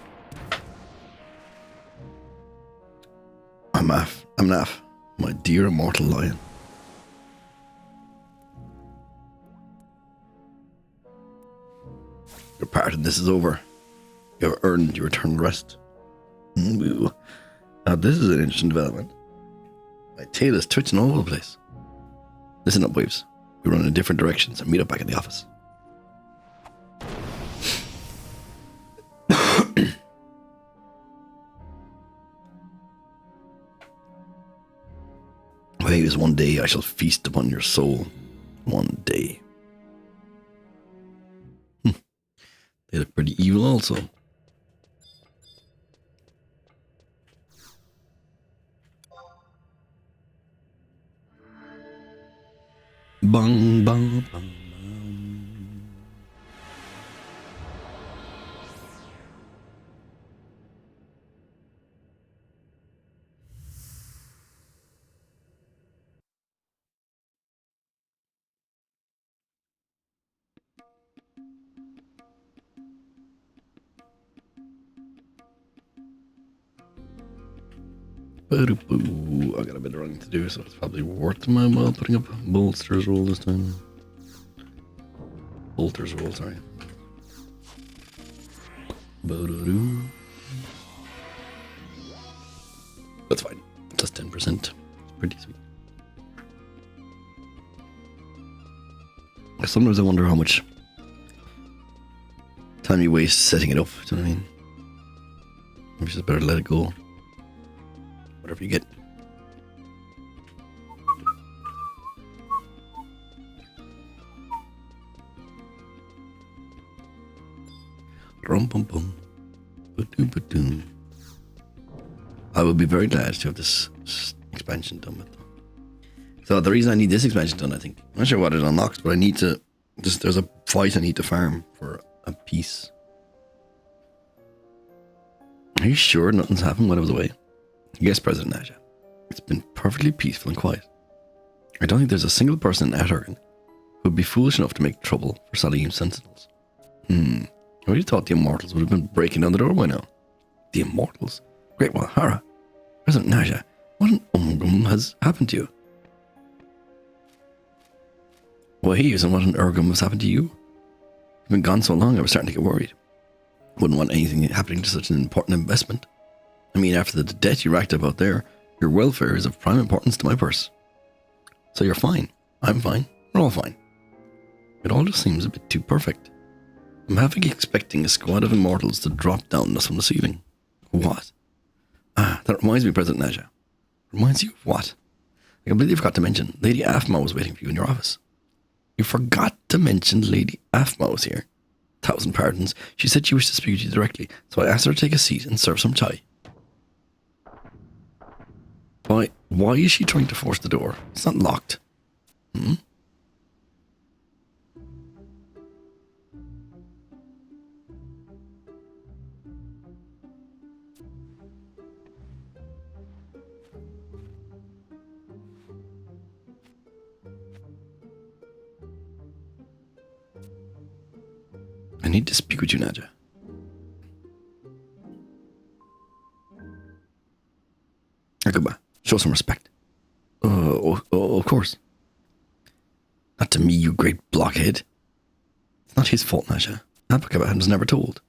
I'm Naf, my dear immortal lion. Your part in this is over. You have earned your eternal rest. Ooh. Now this is an interesting development. My tail is twitching all over the place. Listen up, waves. We run in different directions and meet up back at the office. Waves, one day I shall feast upon your soul. One day. They look pretty evil also. Bang, bang, bang. I got a bit of running to do, so it's probably worth my while putting up Bolster's roll this time. Bolter's roll, sorry. That's fine. Plus 10%. It's pretty sweet. Sometimes I wonder how much time you waste setting it up, do you know what I mean? You just better let it go. Whatever you get. Rum pum pum. Ba-doom ba-doom. I would be very glad to have this expansion done with them. So the reason I need this expansion done, I think, I'm not sure what it unlocks, but I need to, there's a fight I need to farm for a piece. Are you sure nothing's happened while I was away? Yes, President Naja. It's been perfectly peaceful and quiet. I don't think there's a single person in Atargan who would be foolish enough to make trouble for Salahim Sentinels. I would have thought the Immortals would have been breaking down the door by now. The Immortals? Great Walhara. President Naja, what an has happened to you? Why, and what an has happened to you? You've been gone so long, I was starting to get worried. Wouldn't want anything happening to such an important investment. I mean, after the debt you racked up out there, your welfare is of prime importance to my purse. So you're fine. I'm fine. We're all fine. It all just seems a bit too perfect. I'm half expecting a squad of Immortals to drop down us from the ceiling. What? Ah, that reminds me, President Naja. Reminds you of what? I completely forgot to mention, Lady Aphma was waiting for you in your office. You forgot to mention Lady Aphma was here. 1,000 pardons. She said she wished to speak to you directly, so I asked her to take a seat and serve some chai. Why is she trying to force the door? It's not locked. I need to speak with you, Naja. Akaba, show some respect. Of course. Not to me, you great blockhead. It's not his fault, Naja. Akaba was never told.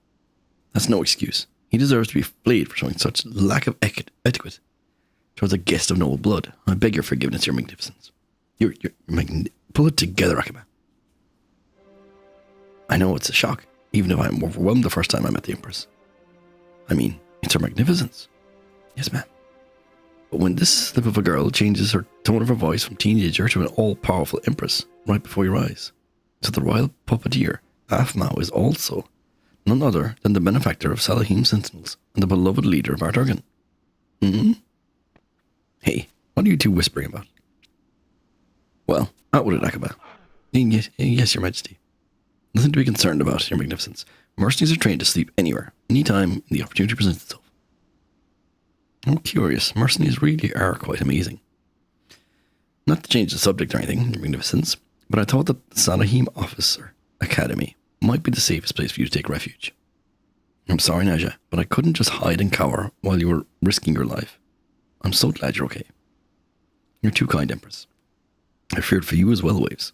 That's no excuse. He deserves to be flayed for showing such lack of etiquette towards a guest of noble blood. I beg your forgiveness, your magnificence. Pull it together, Akaba. I know it's a shock, even if I'm overwhelmed the first time I met the Empress. I mean, it's her magnificence. Yes, ma'am. But when this slip of a girl changes her tone of her voice from teenager to an all-powerful Empress right before your eyes, so the royal puppeteer, Aphma, is also none other than the benefactor of Salahim Sentinels and the beloved leader of Atargan. Hey, what are you two whispering about? Well, out with it, Akaba. Yes, your majesty. Nothing to be concerned about, your magnificence. Mercenaries are trained to sleep anywhere, anytime the opportunity presents itself. I'm curious, mercenaries really are quite amazing. Not to change the subject or anything, your magnificence, but I thought that the Salahim Officer Academy might be the safest place for you to take refuge. I'm sorry, Naja, but I couldn't just hide and cower while you were risking your life. I'm so glad you're okay. You're too kind, Empress. I feared for you as well, Waves.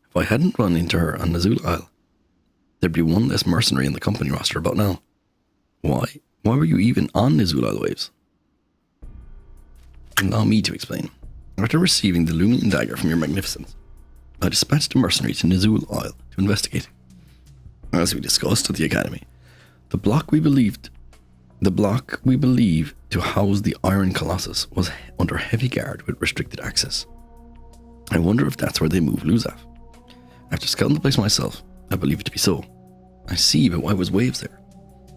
If I hadn't run into her on Nazul Isle, there'd be one less mercenary in the company roster about now. Why? Why were you even on Nazul Isle, Waves? Allow me to explain. After receiving the Lumian dagger from your magnificence, I dispatched a mercenary to Nazul Isle to investigate. As we discussed at the Academy, the block we believe to house the Iron Colossus was under heavy guard with restricted access. I wonder if that's where they moved Luzaf. After scouting the place myself, I believe it to be so. I see, but why was Waves there?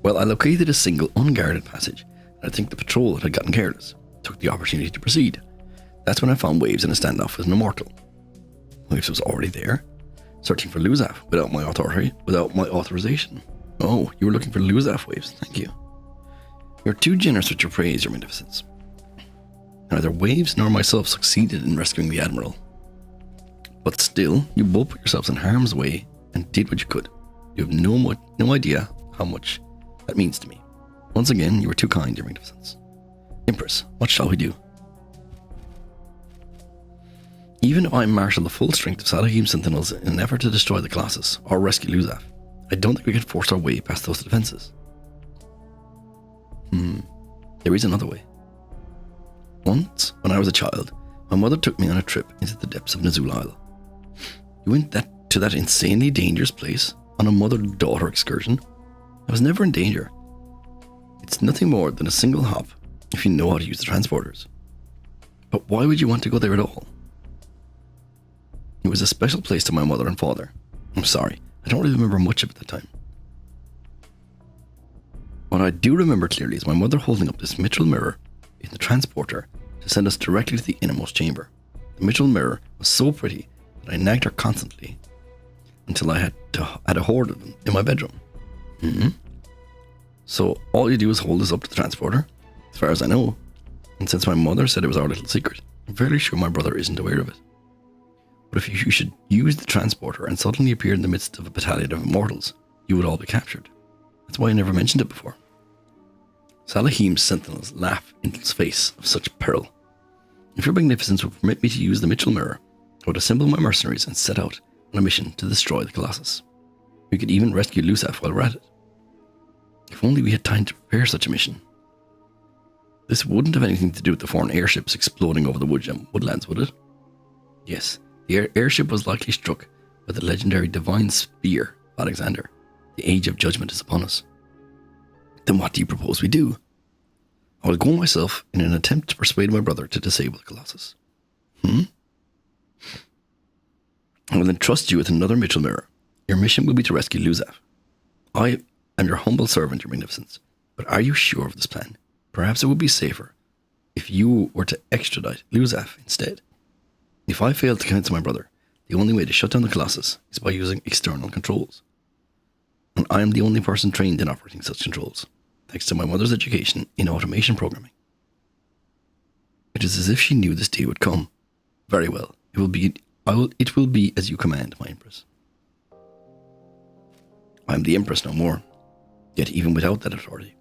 Well, I located a single unguarded passage, and I think the patrol had gotten careless. Took the opportunity to proceed. That's when I found Waves in a standoff with an Immortal. Waves was already there, searching for Luzaf without my authorization. Oh, you were looking for Luzaf, Waves. Thank you. You're too generous with your praise, your magnificence. Neither Waves nor myself succeeded in rescuing the Admiral. But still, you both put yourselves in harm's way and did what you could. You have no idea how much that means to me. Once again, you were too kind, your magnificence. Empress, what shall we do? Even if I marshal the full strength of Salahim Sentinels in an effort to destroy the Colossus or rescue Luzaf, I don't think we can force our way past those defenses. There is another way. Once, when I was a child, my mother took me on a trip into the depths of Nazul Isle. You went to that insanely dangerous place on a mother-daughter excursion? I was never in danger. It's nothing more than a single hop if you know how to use the transporters. But why would you want to go there at all? It was a special place to my mother and father. I'm sorry, I don't really remember much of it at the time. What I do remember clearly is my mother holding up this Mitchell mirror in the transporter to send us directly to the innermost chamber. The Mitchell mirror was so pretty that I nagged her constantly until I had a hoard of them in my bedroom. So all you do is hold this up to the transporter, as far as I know. And since my mother said it was our little secret, I'm fairly sure my brother isn't aware of it. But if you should use the transporter and suddenly appear in the midst of a battalion of immortals, you would all be captured. That's why I never mentioned it before. Salahim's sentinels laugh in his face of such peril. If your magnificence would permit me to use the Mitchell mirror, I would assemble my mercenaries and set out on a mission to destroy the Colossus. We could even rescue Lusaf while we're at it. If only we had time to prepare such a mission. This wouldn't have anything to do with the foreign airships exploding over the woodlands, would it? Yes, the airship was likely struck by the legendary divine spear of Alexander. The age of judgment is upon us. Then what do you propose we do? I will go myself in an attempt to persuade my brother to disable the Colossus. I will entrust you with another Mitchell mirror. Your mission will be to rescue Lusaf. I am your humble servant, your magnificence. But are you sure of this plan? Perhaps it would be safer if you were to extradite Lusaf instead. If I fail to counsel my brother, the only way to shut down the Colossus is by using external controls. And I am the only person trained in operating such controls, thanks to my mother's education in automation programming. It is as if she knew this day would come. Very well. It will be as you command, my Empress. I am the Empress no more, yet even without that authority.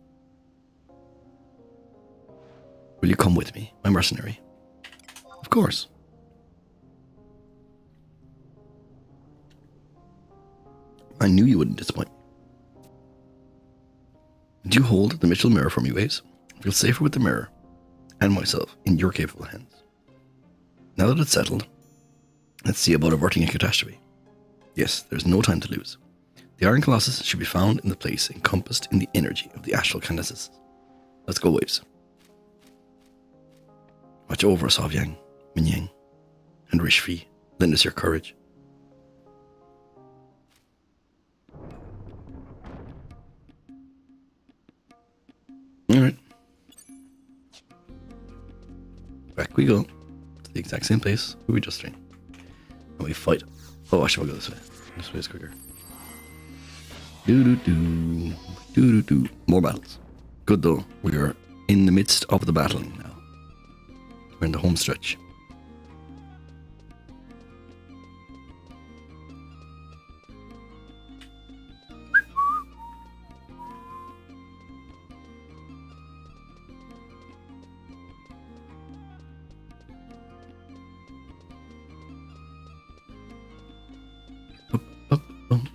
Will you come with me, my mercenary? Of course. I knew you wouldn't disappoint me. Do you hold the Mitchell mirror for me, Waves? I feel safer with the mirror and myself in your capable hands. Now that it's settled, let's see about averting a catastrophe. Yes, there's no time to lose. The Iron Colossus should be found in the place encompassed in the energy of the astral candaces. Let's go, Waves. Watch over us, Ovyang, Minyang, and Rishvi. Lend us your courage. Alright. Back we go. To the exact same place where we just trained. And we fight. Oh, I should go this way. This way is quicker. Do-do-do. Do-do-do. More battles. Good though. We are in the midst of the battling now. We're in the home stretch.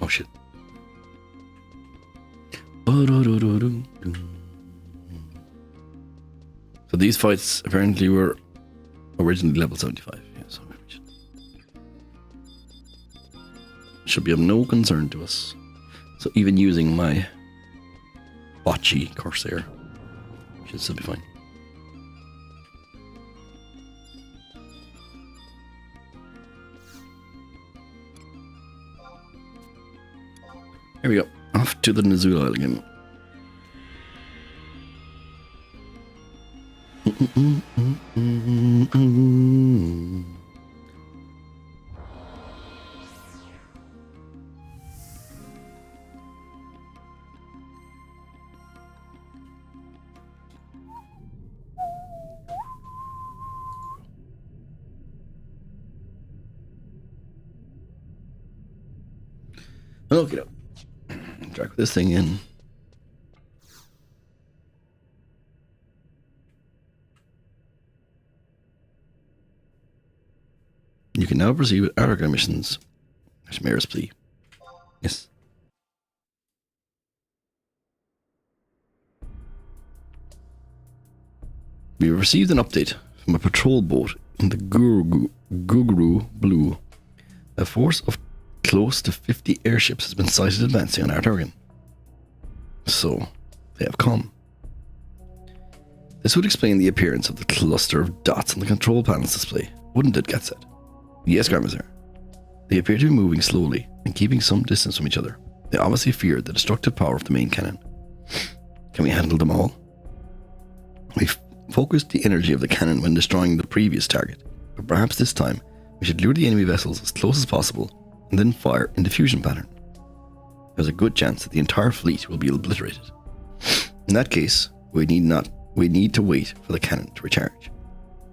Oh shit. So these fights apparently were originally level 75. Yeah, so we should be of no concern to us. So even using my botchy Corsair should still be fine. Here we go. Off to the Nizul Isle again. Okay, drag this thing in. You can now proceed with Aragon missions. Mayor's plea. Yes. We received an update from a patrol boat in the Gugru Blue. A force of close to 50 airships has been sighted advancing on our target. So, they have come. This would explain the appearance of the cluster of dots on the control panel's display, wouldn't it, Gatset? Yes, Garmazer. They appear to be moving slowly and keeping some distance from each other. They obviously feared the destructive power of the main cannon. Can we handle them all? We focused the energy of the cannon when destroying the previous target, but perhaps this time we should lure the enemy vessels as close as possible and then fire in diffusion pattern. There's a good chance that the entire fleet will be obliterated. In that case, we need to wait for the cannon to recharge.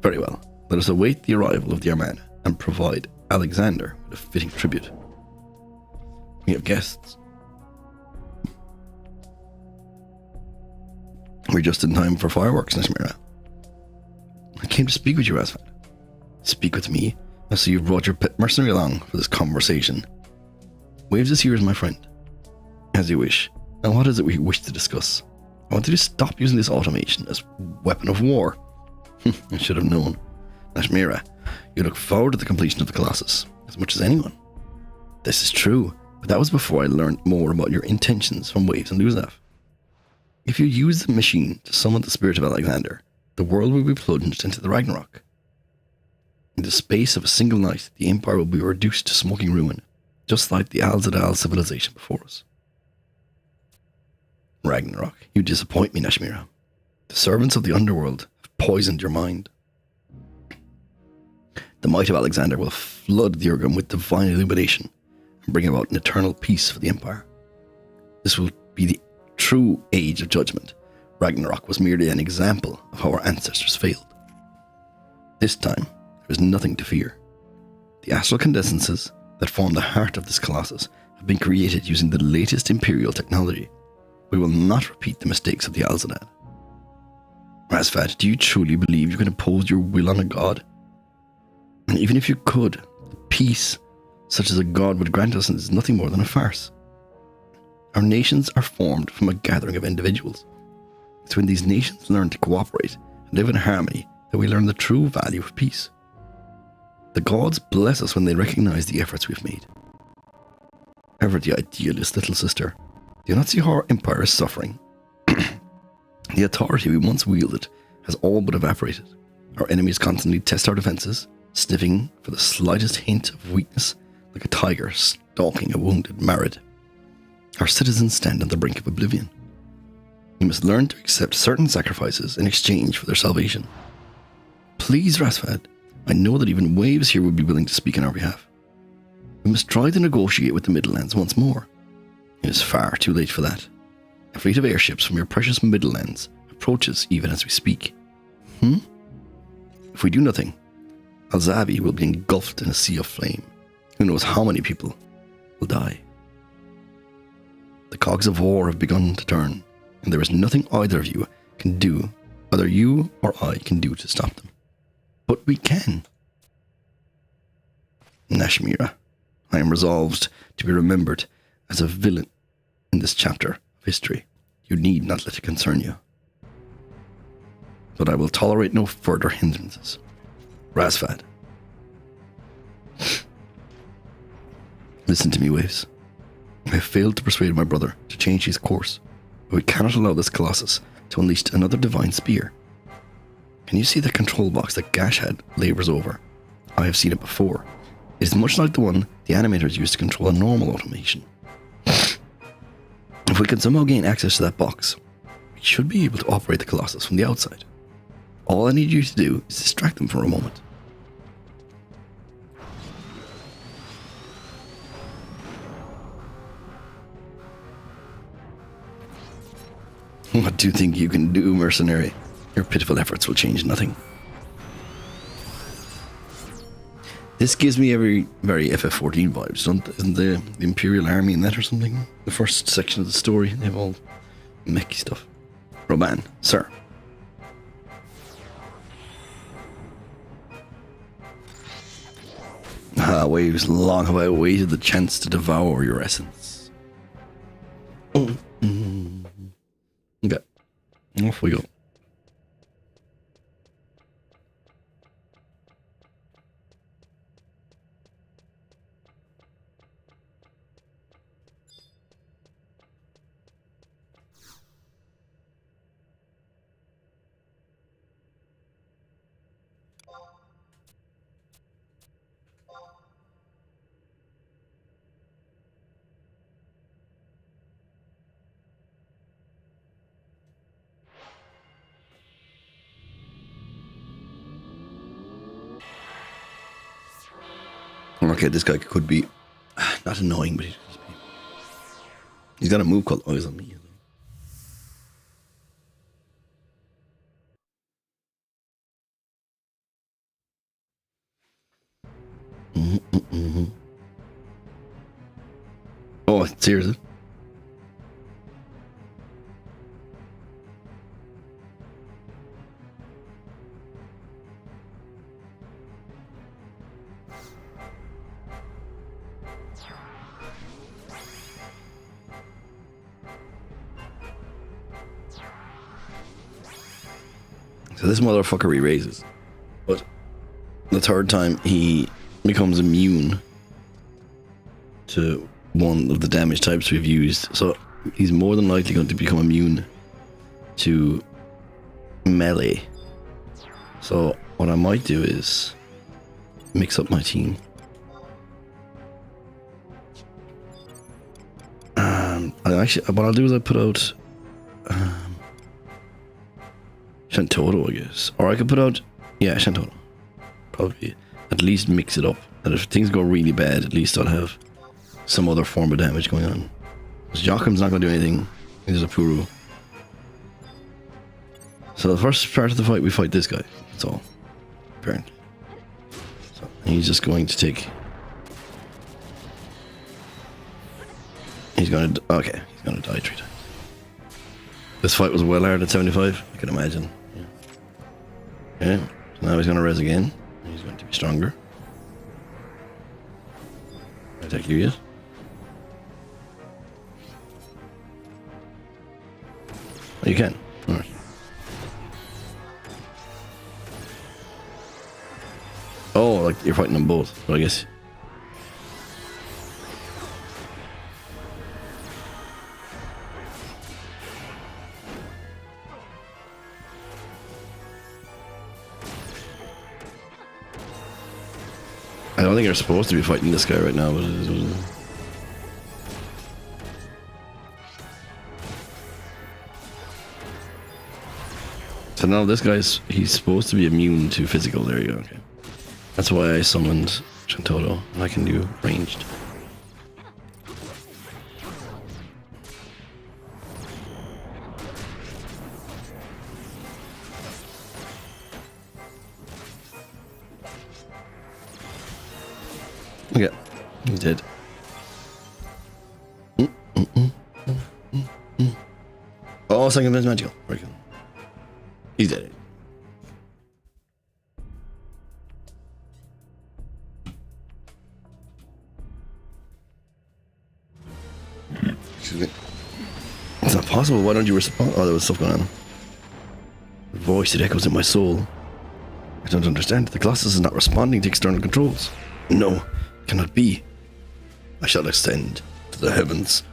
Very well, let us await the arrival of the Armada and provide Alexander with a fitting tribute. We have guests. We're just in time for fireworks, Nashmira. I came to speak with you, Razvan. Speak with me? I see you've brought your pet mercenary along for this conversation. Waves is here as my friend. As you wish. Now what is it we wish to discuss? I want you to stop using this automation as weapon of war. I should have known. Nashmira, you look forward to the completion of the Colossus as much as anyone. This is true, but that was before I learned more about your intentions from Waves and Luzaf. If you use the machine to summon the spirit of Alexander, the world will be plunged into the Ragnarok. In the space of a single night, the Empire will be reduced to smoking ruin, just like the Al-Zadal civilization before us. Ragnarok, you disappoint me, Nashmira. The servants of the underworld have poisoned your mind. The might of Alexander will flood the Urgum with divine illumination and bring about an eternal peace for the Empire. This will be the true age of judgment. Ragnarok was merely an example of how our ancestors failed. This time, there is nothing to fear. The astral condescences that form the heart of this Colossus have been created using the latest Imperial technology. We will not repeat the mistakes of the Al-Zadad. Razvad, do you truly believe you can impose your will on a god? And even if you could, peace, such as a god would grant us, is nothing more than a farce. Our nations are formed from a gathering of individuals. It's when these nations learn to cooperate and live in harmony that we learn the true value of peace. The gods bless us when they recognize the efforts we've made. Ever the idealist, little sister, do you not see how our empire is suffering? The authority we once wielded has all but evaporated. Our enemies constantly test our defenses, sniffing for the slightest hint of weakness, like a tiger stalking a wounded Marid. Our citizens stand on the brink of oblivion. We must learn to accept certain sacrifices in exchange for their salvation. Please, Razvad, I know that even Waves here would be willing to speak on our behalf. We must try to negotiate with the Middlelands once more. It is far too late for that. A fleet of airships from your precious Middlelands approaches even as we speak. If we do nothing, Alzavi will be engulfed in a sea of flame. Who knows how many people will die. The cogs of war have begun to turn, and there is nothing either of you can do, either you or I can do to stop them. But we can. Nashmira, I am resolved to be remembered as a villain in this chapter of history. You need not let it concern you. But I will tolerate no further hindrances. Razvad. Listen to me, Waves. I have failed to persuade my brother to change his course, but we cannot allow this Colossus to unleash another divine spear. Can you see the control box that Gashad labors over? I have seen it before. It is much like the one the animators use to control a normal automation. If we can somehow gain access to that box, we should be able to operate the Colossus from the outside. All I need you to do is distract them for a moment. What do you think you can do, mercenary? Your pitiful efforts will change nothing. This gives me very FF14 vibes, isn't the Imperial Army in that or something? The first section of the story, they have all mechie stuff. Roban, sir. Waves, long have I awaited the chance to devour your essence. Okay, off we go. Okay, this guy could be not annoying, but he's got a move called Eyes on Me. Oh, seriously? So this motherfucker re-raises. But the third time he becomes immune to one of the damage types we've used. So he's more than likely going to become immune to melee. So what I might do is mix up my team. What I'll do is I put out Shantotto, I guess. Or I could put out, yeah, Shantotto. Probably at least mix it up. And if things go really bad, at least I'll have some other form of damage going on. Because Joachim's not going to do anything. He's a Puru. So the first part of the fight, we fight this guy. That's all. Apparently. So he's just going to take... He's going to... Okay, he's going to die 3 times. This fight was well hard at 75, I can imagine. Yeah. Okay, so now he's going to res again. He's going to be stronger. Attack you yet? Oh, you can. Alright. Oh, like you're fighting them both, but I guess. I don't think you're supposed to be fighting this guy right now, but it is what it is. So now this guy's, he's supposed to be immune to physical. There you go, okay. That's why I summoned Shantotto, and I can do ranged. Okay, he's dead. Oh, second man's magical. Very good. He's dead. Excuse me. It's not possible. Why don't you respond? Oh, there was stuff going on. A voice that echoes in my soul. I don't understand. The Colossus is not responding to external controls. No, cannot be. I shall ascend to the heavens.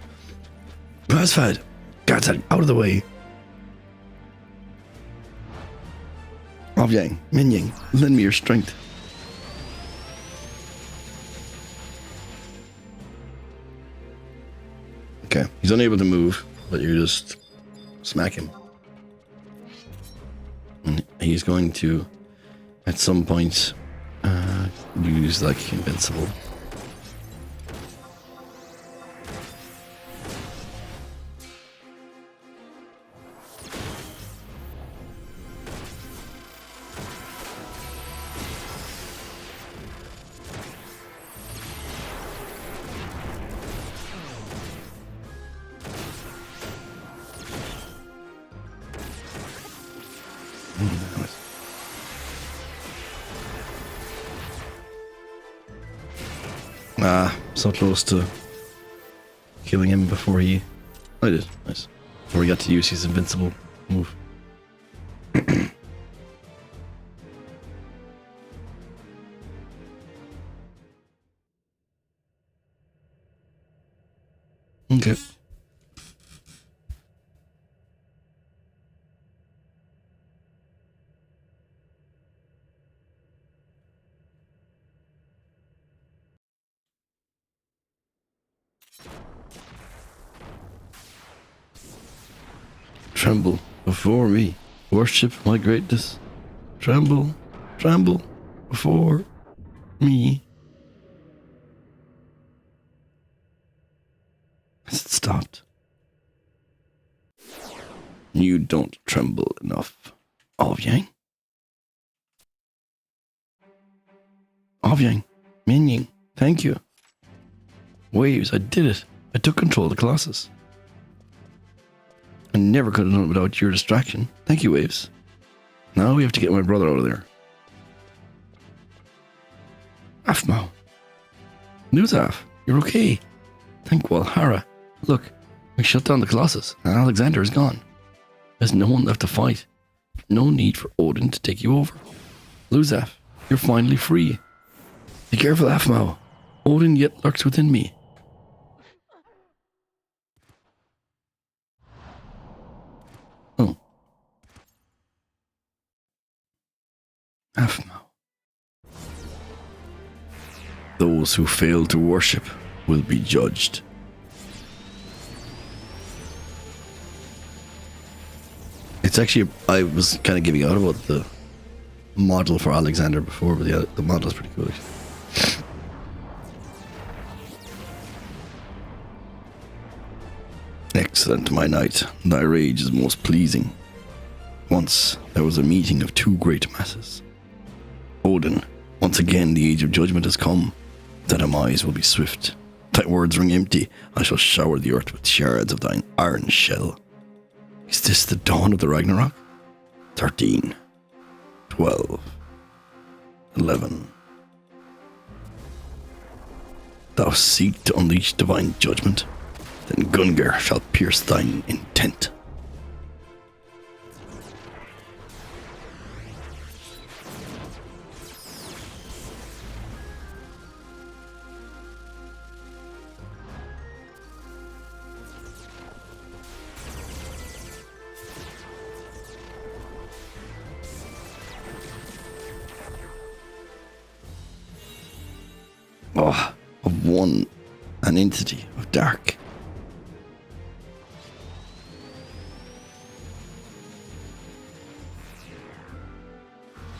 Razfad, Garzad, out of the way. Ovyang, Minyang, lend me your strength. Okay, he's unable to move, but you just smack him. And he's going to, at some point, use like invincible. So close to killing him before he... I did, nice. Before he got to use his invincible move. Okay. Tremble before me, worship my greatness. Tremble, tremble before me. stopped. You don't tremble enough, Ovyang. Ovyang, Minying, thank you. Waves, I did it. I took control of the Colossus. I never could have done it without your distraction. Thank you, Waves. Now we have to get my brother out of there. Afmau. Nuzaf, you're okay. Thank Walhara. Look, we shut down the Colossus, and Alexander is gone. There's no one left to fight. No need for Odin to take you over. Luzaf, you're finally free. Be careful, Afmau. Odin yet lurks within me. Oh. Afmau. Those who fail to worship will be judged. It's actually, I was kind of giving out about the model for Alexander before, but yeah, the model is pretty cool actually. Excellent, my knight. Thy rage is most pleasing. Once there was a meeting of two great masses. Odin, once again the age of judgment has come. Thy demise will be swift. Thy words ring empty. I shall shower the earth with shards of thine iron shell. Is this the dawn of the Ragnarok? 13, 12, 11. Thou seek to unleash divine judgment? Then Gungar shall pierce thine intent. Oh, of one, an entity of dark.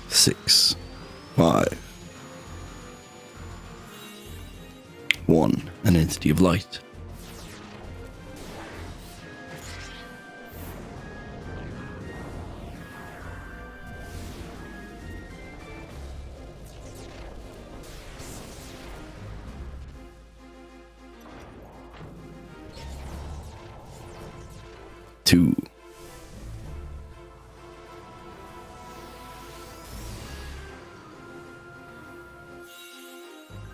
Six, 5. 1, an entity of light. Two.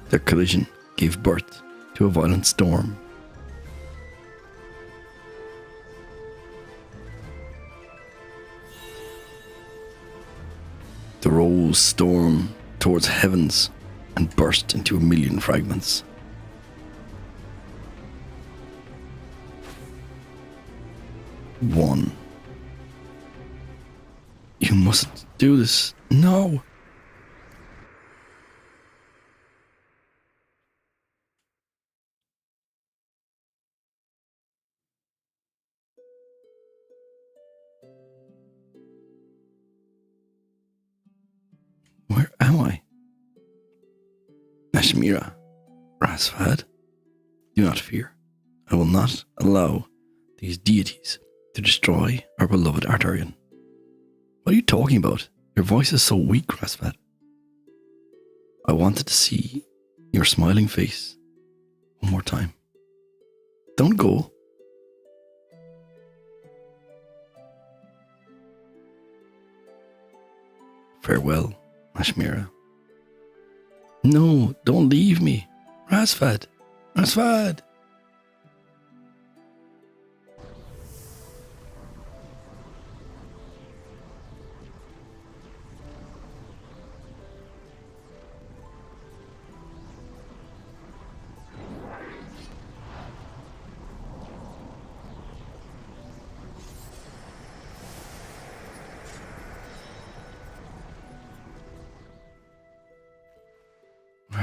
Their collision gave birth to a violent storm. The rolls stormed towards heavens and burst into a million fragments. One. You mustn't do this. No. Where am I? Nashmira, Rasvad, do not fear. I will not allow these deities to destroy our beloved Arturian. What are you talking about? Your voice is so weak, Rasvad. I wanted to see your smiling face one more time. Don't go. Farewell, Ashmira. No, don't leave me. Rasvad. Rasvad.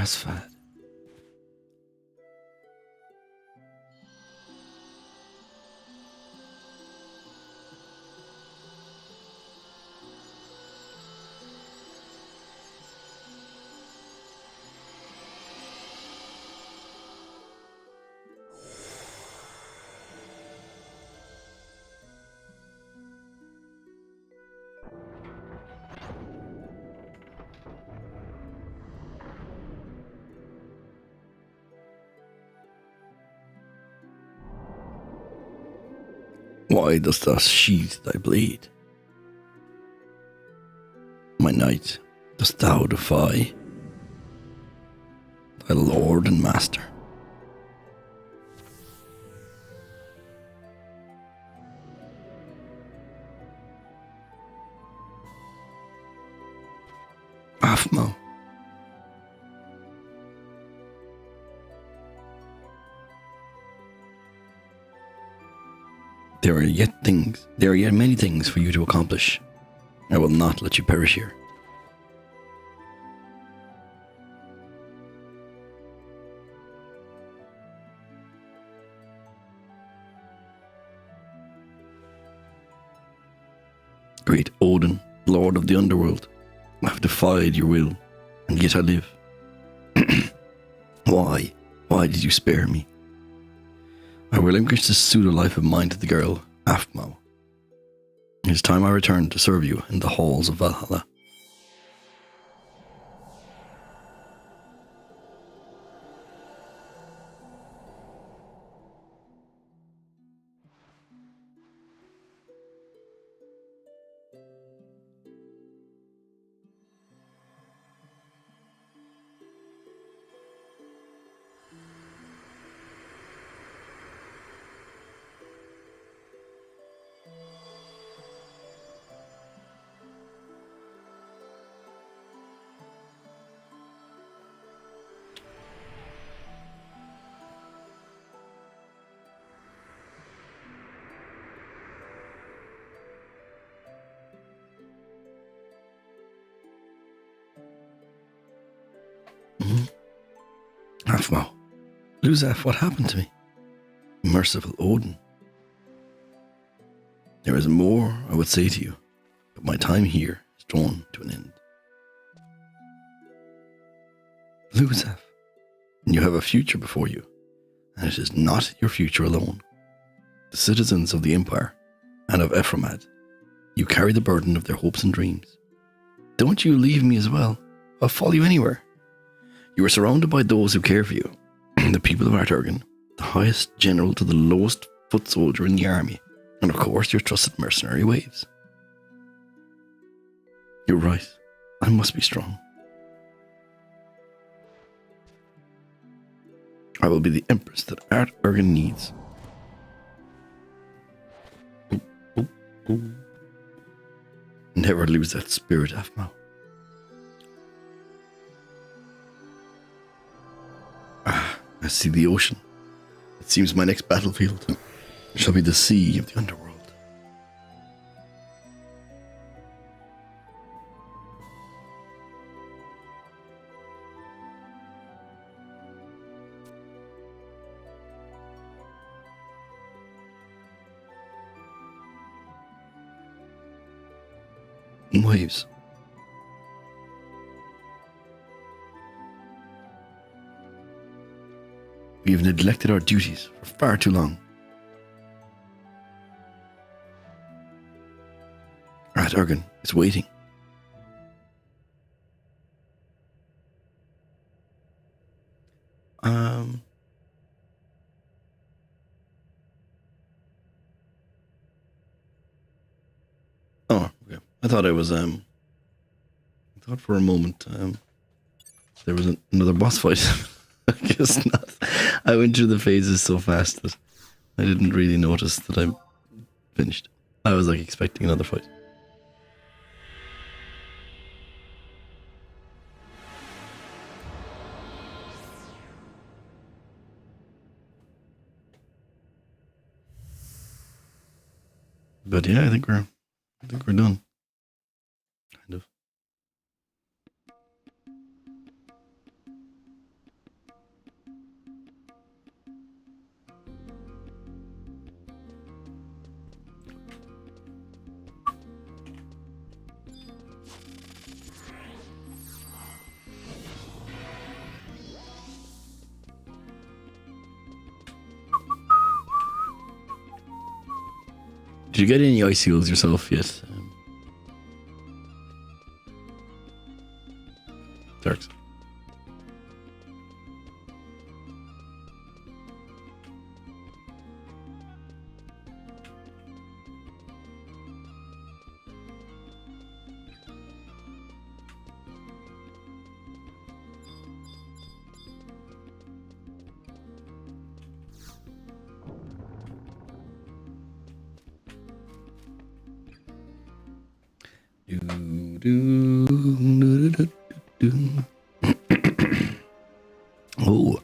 Rasvad. Why dost thou sheathe thy blade? My knight, dost thou defy thy lord and master? Aphmo. There are yet many things for you to accomplish. I will not let you perish here. Great Odin, Lord of the Underworld, I have defied your will, and yet I live. Why? Why did you spare me? I relinquished this pseudo-life of mine to the girl, Aphmo. It is time I returned to serve you in the halls of Valhalla. Aphmo, Luzaf, what happened to me? Merciful Odin. There is more I would say to you, but my time here is drawn to an end. Luzaf, you have a future before you, and it is not your future alone. The citizens of the Empire and of Ephraimad, you carry the burden of their hopes and dreams. Don't you leave me as well. I'll follow you anywhere. You are surrounded by those who care for you, the people of Arturgan, the highest general to the lowest foot soldier in the army, and of course your trusted mercenary Waves. You're right, I must be strong. I will be the empress that Arturgan needs. Never lose that spirit, Aphmo. I see the ocean. It seems my next battlefield shall be the sea of the underworld. Waves. We have neglected our duties for far too long. Arturgan is waiting. Oh, okay. I thought I was, I thought for a moment, there was another boss fight. I guess not. I went through the phases so fast that I didn't really notice that I'm finished. I was like expecting another fight. But yeah, I think we're done. Kind of. Did you get any ice heals yourself yet? Darks. Oh,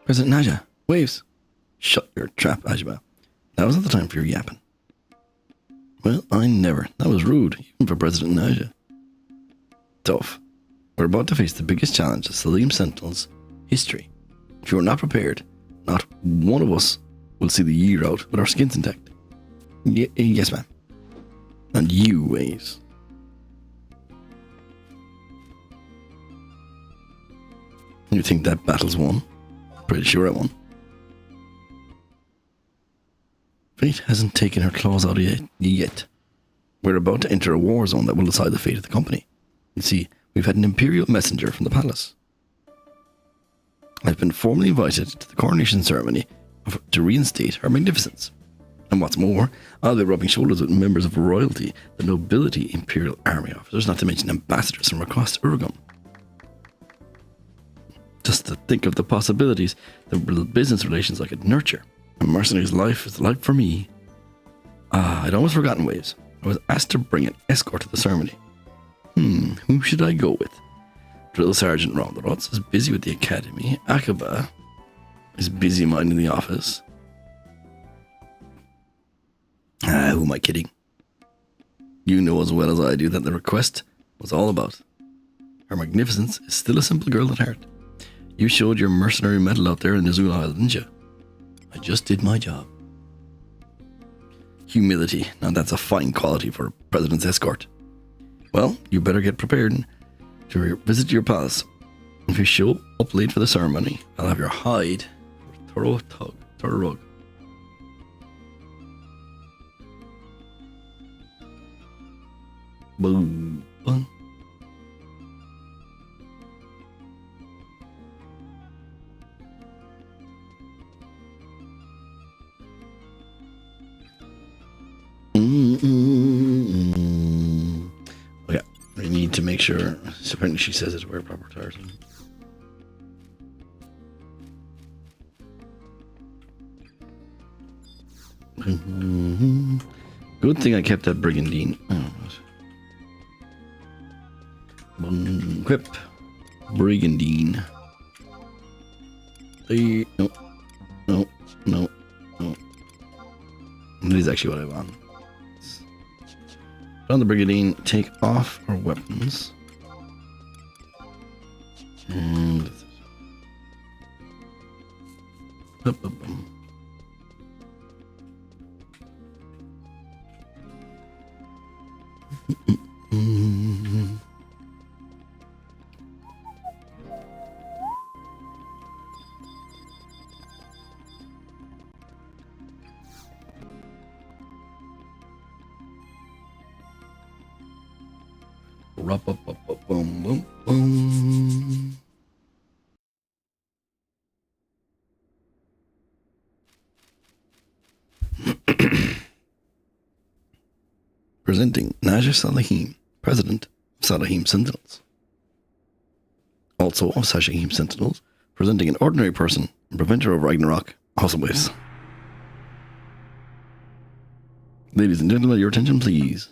President Naja, waves. Shut your trap, Ajba. That wasn't the time for your yapping. Well, I never. That was rude, even for President Naja. Tough. We're about to face the biggest challenge of Salim Sentinel's history. If you are not prepared, not one of us will see the year out with our skins intact. Yes, ma'am. And you, Waves. You think that battle's won? Pretty sure I won. Fate hasn't taken her claws out yet. We're about to enter a war zone that will decide the fate of the company. You see, we've had an imperial messenger from the palace. I've been formally invited to the coronation ceremony to reinstate Her Magnificence. And what's more, I'll be rubbing shoulders with members of royalty, the nobility, imperial army officers, not to mention ambassadors from across Urgum. Just to think of the possibilities, the business relations I could nurture. A mercenary's life is life for me. I'd almost forgotten, Waves. I was asked to bring an escort to the ceremony. Who should I go with? Drill Sergeant Rondarots is busy with the academy. Akaba is busy minding the office. Who am I kidding? You know as well as I do that the request was all about. Her Magnificence is still a simple girl at heart. You showed your mercenary mettle out there in Azul Isle, didn't you? I just did my job. Humility. Now that's a fine quality for a president's escort. Well, you better get prepared to visit your palace. If you show up late for the ceremony, I'll have your hide for a thorough rug. Boom. Boom. Oh, yeah, I need to make sure. So apparently, she says it's wear proper tires. Good thing I kept that brigandine. Equip brigandine. No. That is actually what I want. Put on the brigandine, take off our weapons. And boom, boom, boom. Presenting Naja Salahim, President of Salahim Sentinels. Also of Salahim Sentinels, presenting an ordinary person and preventer of Ragnarok, Awesome Waves. Ladies and gentlemen, your attention please.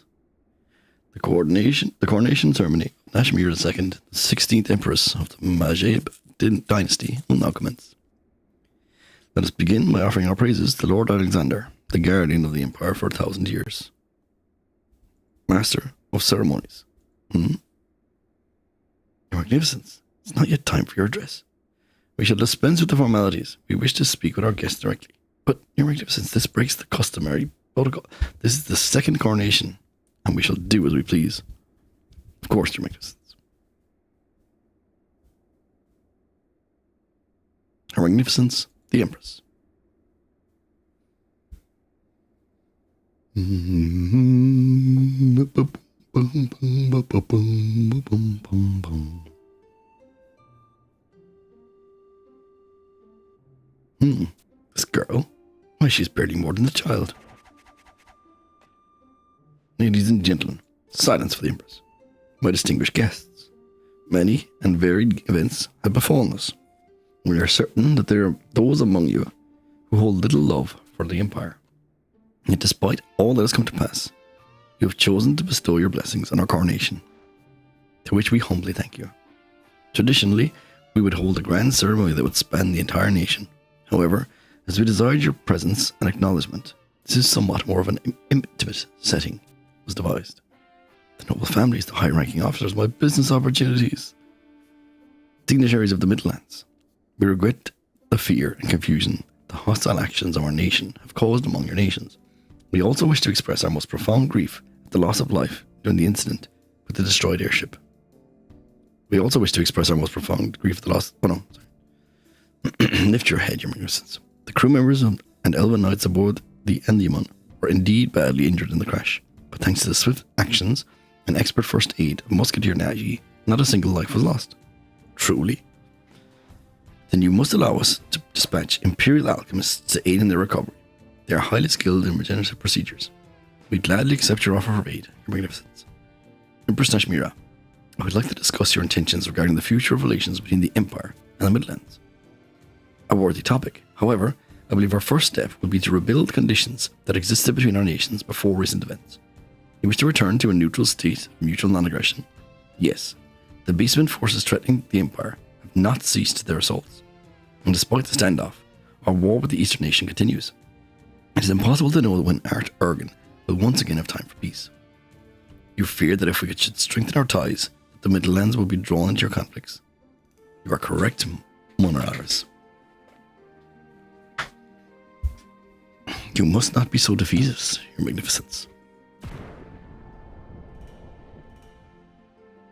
The coronation ceremony of Nashmir II, the 16th Empress of the Majeb dynasty, will now commence. Let us begin by offering our praises to Lord Alexander, the guardian of the Empire for 1,000 years. Master of ceremonies. Your Magnificence, it's not yet time for your address. We shall dispense with the formalities. We wish to speak with our guests directly. But, Your Magnificence, this breaks the customary protocol. This is the second coronation, and we shall do as we please. Of course, Your Magnificence. Her Magnificence, the Empress. This girl? Why, she's barely more than a child. Ladies and gentlemen, silence for the Empress. My distinguished guests, many and varied events have befallen us. We are certain that there are those among you who hold little love for the Empire. Yet despite all that has come to pass, you have chosen to bestow your blessings on our coronation, to which we humbly thank you. Traditionally, we would hold a grand ceremony that would span the entire nation. However, as we desired your presence and acknowledgement, this is somewhat more of an intimate setting was devised. The noble families, the high-ranking officers, my business opportunities, dignitaries of the Midlands. We regret the fear and confusion the hostile actions of our nation have caused among your nations. We also wish to express our most profound grief at the loss of life during the incident with the destroyed airship. Lift your head, your magnificence. The crew members and elven knights aboard the Endymion were indeed badly injured in the crash, but thanks to the swift actions and expert first aid of Musketeer Nagy, not a single life was lost. Truly? Then you must allow us to dispatch Imperial alchemists to aid in their recovery. They are highly skilled in regenerative procedures. We gladly accept your offer of aid, your magnificence. Empress Nashmira, I would like to discuss your intentions regarding the future of relations between the Empire and the Midlands. A worthy topic. However, I believe our first step would be to rebuild conditions that existed between our nations before recent events. You wish to return to a neutral state of mutual non-aggression? Yes. The basement forces threatening the Empire have not ceased their assaults. And despite the standoff, our war with the Eastern nation continues. It is impossible to know when Art Ergen will once again have time for peace. You fear that if we should strengthen our ties, the Midlands will be drawn into your conflicts. You are correct, Monarchs. You must not be so defeatist, your magnificence.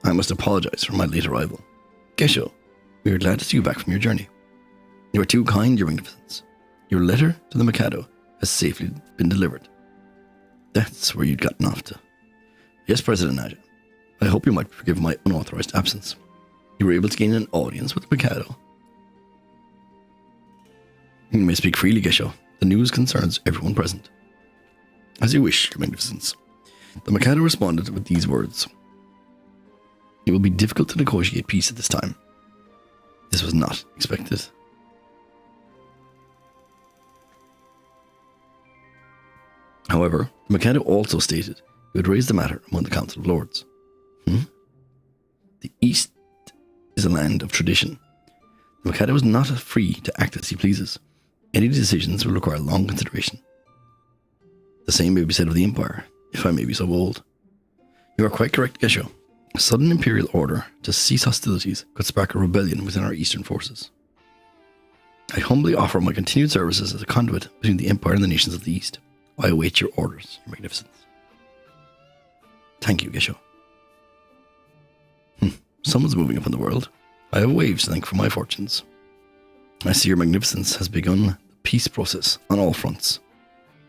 I must apologize for my late arrival. Gesho, we are glad to see you back from your journey. You are too kind, your magnificence. Your letter to the Mikado has safely been delivered. That's where you'd gotten off to. Yes, President Naja. I hope you might forgive my unauthorized absence. You were able to gain an audience with the Mikado. You may speak freely, Gesho. The news concerns everyone present. As you wish, your magnificence. The Mikado responded with these words. It will be difficult to negotiate peace at this time. This was not expected. However, the Mikado also stated he would raise the matter among the Council of Lords. The East is a land of tradition. The Mikado is not free to act as he pleases. Any decisions will require long consideration. The same may be said of the Empire, if I may be so bold. You are quite correct, Gesho. A sudden imperial order to cease hostilities could spark a rebellion within our eastern forces. I humbly offer my continued services as a conduit between the Empire and the nations of the East. I await your orders, your magnificence. Thank you, Gesho. Someone's moving up in the world. I have waves to thank for my fortunes. I see your magnificence has begun the peace process on all fronts.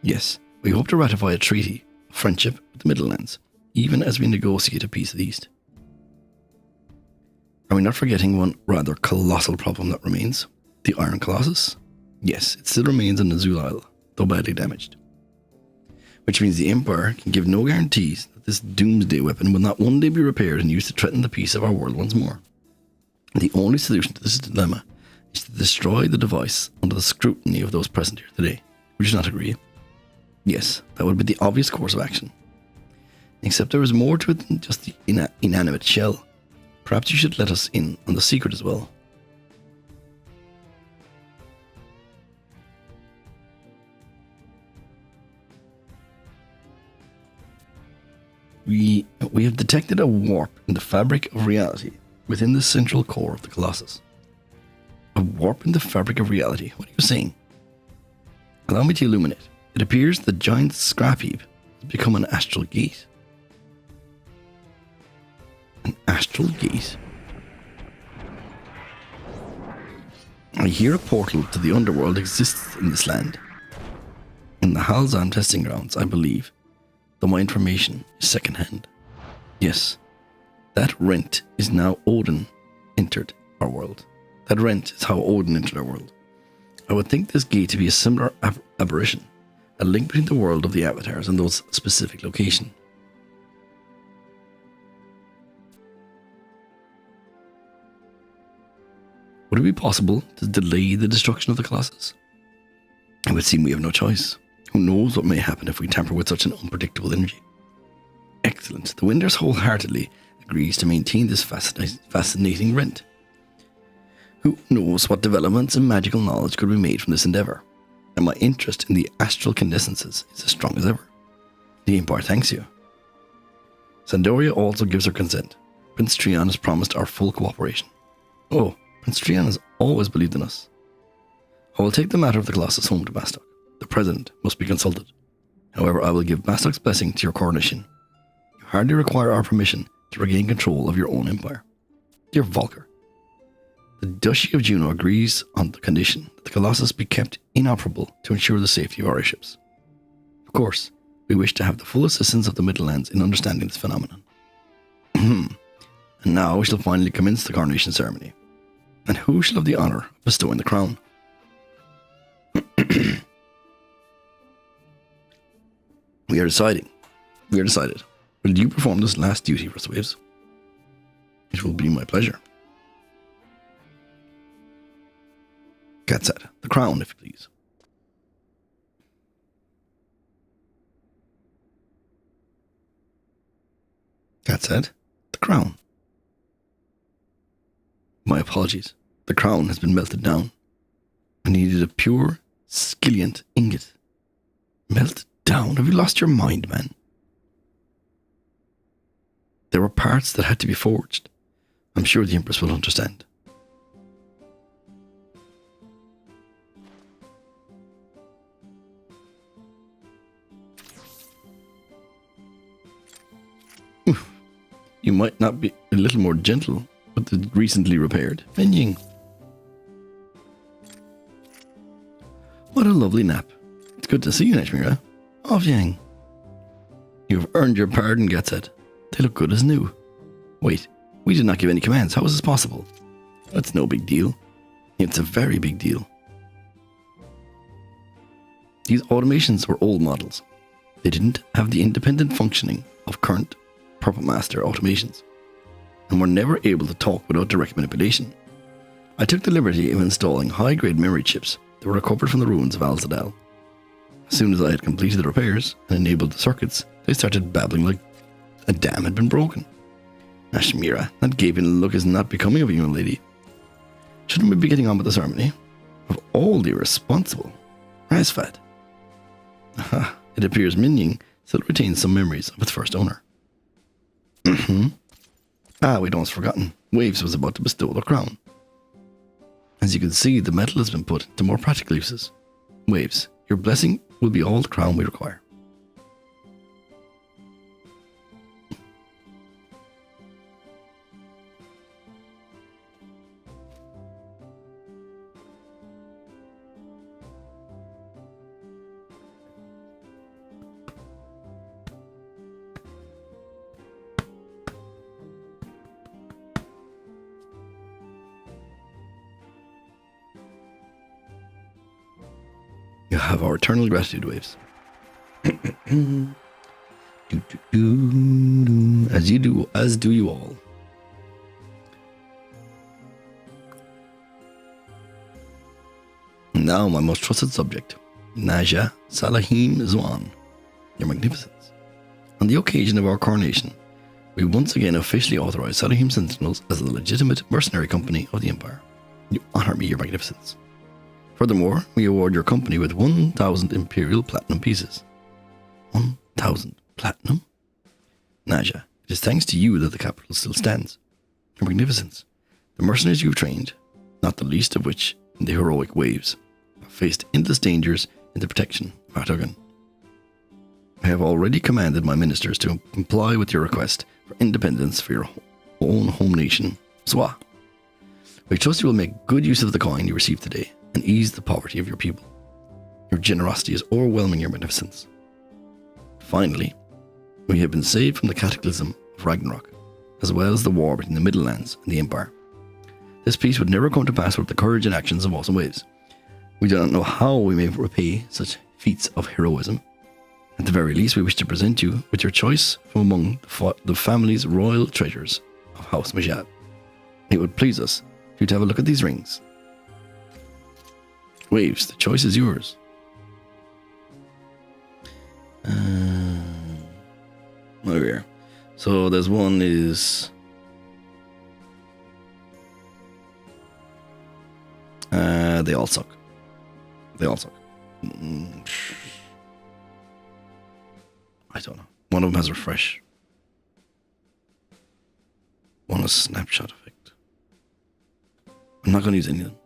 Yes, we hope to ratify a treaty of friendship with the Midlands, even as we negotiate a peace of the East. Are we not forgetting one rather colossal problem that remains? The Iron Colossus? Yes, it still remains on Azul Isle, though badly damaged. Which means the Empire can give no guarantees that this doomsday weapon will not one day be repaired and used to threaten the peace of our world once more. The only solution to this dilemma is to destroy the device under the scrutiny of those present here today. Would you not agree? Yes, that would be the obvious course of action. Except there is more to it than just the inanimate shell. Perhaps you should let us in on the secret as well. We have detected a warp in the fabric of reality within the central core of the Colossus. A warp in the fabric of reality. What are you saying? Allow me to illuminate. It appears the giant scrap heap has become an astral gate. An astral gate? I hear a portal to the underworld exists in this land. In the Halzan testing grounds, I believe, though my information is secondhand. Yes, that rent is now Odin entered our world. That rent is how Odin entered our world. I would think this gate to be a similar aberration, a link between the world of the avatars and those specific location. Would it be possible to delay the destruction of the Colossus? It would seem we have no choice. Who knows what may happen if we tamper with such an unpredictable energy? Excellent. The Winders wholeheartedly agrees to maintain this fascinating rent. Who knows what developments in magical knowledge could be made from this endeavour? And my interest in the astral condescences is as strong as ever. The Empire thanks you. Sandoria also gives her consent. Prince Trion has promised our full cooperation. Oh, Prince Trion has always believed in us. I will take the matter of the Colossus home to Bastok. The President must be consulted. However, I will give Bastok's blessing to your coronation. You hardly require our permission to regain control of your own empire. Dear Volker, the Duchy of Juno agrees on the condition that the Colossus be kept inoperable to ensure the safety of our ships. Of course, we wish to have the full assistance of the Middlelands in understanding this phenomenon. And now we shall finally commence the coronation ceremony. And who shall have the honour of bestowing the crown? We are deciding. We are decided. Will you perform this last duty for us, Waves? It will be my pleasure. Gatsat, the crown, if you please. Gatsat, the crown. My apologies. The crown has been melted down. I needed a pure, skilliant ingot. Melted down? Have you lost your mind, man? There were parts that had to be forged. I'm sure the Empress will understand. You might not be a little more gentle with the recently repaired Fenying. What a lovely nap. It's good to see you, Neshmira. Off Yang. You have earned your pardon, Gatsat. They look good as new. Wait, we did not give any commands. How is this possible? That's no big deal. It's a very big deal. These automations were old models. They didn't have the independent functioning of current Puppet Master automations, and were never able to talk without direct manipulation. I took the liberty of installing high-grade memory chips that were recovered from the ruins of Alzadal. As soon as I had completed the repairs and enabled the circuits, they started babbling like a dam had been broken. Nashmira, that gaping look is not becoming of a young lady. Shouldn't we be getting on with the ceremony? Of all the irresponsible. Rasfat. Aha, it appears Minying still retains some memories of its first owner. We'd almost forgotten. Waves was about to bestow the crown. As you can see, the metal has been put to more practical uses. Waves, your blessing will be all the crown we require. You have our eternal gratitude, Waves. As do you all. Now my most trusted subject, Naja Salahim Zwan, Your Magnificence. On the occasion of our coronation, we once again officially authorize Salahim Sentinels as the legitimate mercenary company of the Empire. You honor me, Your Magnificence. Furthermore, we award your company with 1,000 Imperial Platinum pieces. 1,000 Platinum? Naja, it is thanks to you that the capital still stands. Your Magnificence, the mercenaries you've trained, not the least of which in the heroic Waves, have faced endless dangers in the protection of Artagan. I have already commanded my ministers to comply with your request for independence for your own home nation, Zwa. We trust you will make good use of the coin you received today and ease the poverty of your people. Your generosity is overwhelming, Your Magnificence. Finally, we have been saved from the cataclysm of Ragnarok, as well as the war between the Middlelands and the Empire. This peace would never come to pass without the courage and actions of Awesome Waves. We do not know how we may repay such feats of heroism. At the very least, we wish to present you with your choice from among the family's royal treasures of House Majad. It would please us for you to have a look at these rings. Waves, the choice is yours. Over here. So there's one is they all suck. They all suck. I don't know. One of them has refresh. One has snapshot effect. I'm not going to use any of them.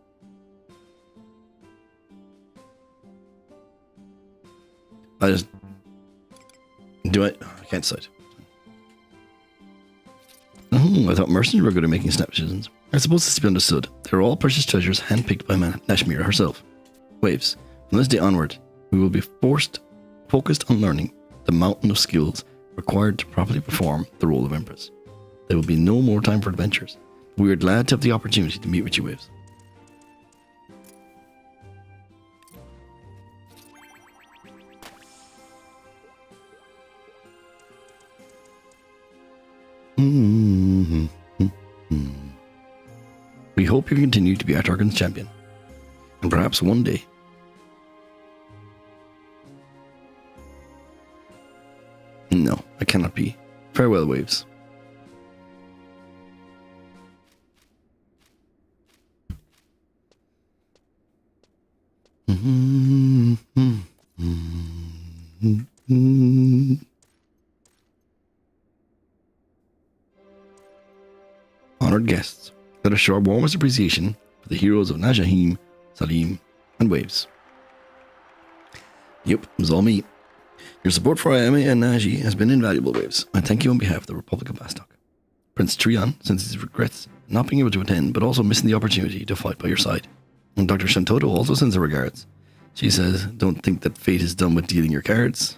I just do it. I can't decide. Oh, I thought mercenaries were good at making snap decisions. I suppose this to be understood. They're all precious treasures handpicked by Nashmira herself. Waves. From this day onward, we will be focused on learning the mountain of skills required to properly perform the role of Empress. There will be no more time for adventures. We are glad to have the opportunity to meet with you, Waves. We hope you continue to be Artargan's champion. And perhaps one day. No, I cannot be. Farewell, Waves. Honored guests, let us show our warmest appreciation for the heroes of Najahim, Salim, and Waves. Yep, it was all me. Your support for Ayame and Naji has been invaluable, Waves. I thank you on behalf of the Republic of Bastok. Prince Trion sends his regrets not being able to attend, but also missing the opportunity to fight by your side. And Dr. Shantoto also sends her regards. She says, don't think that fate is done with dealing your cards.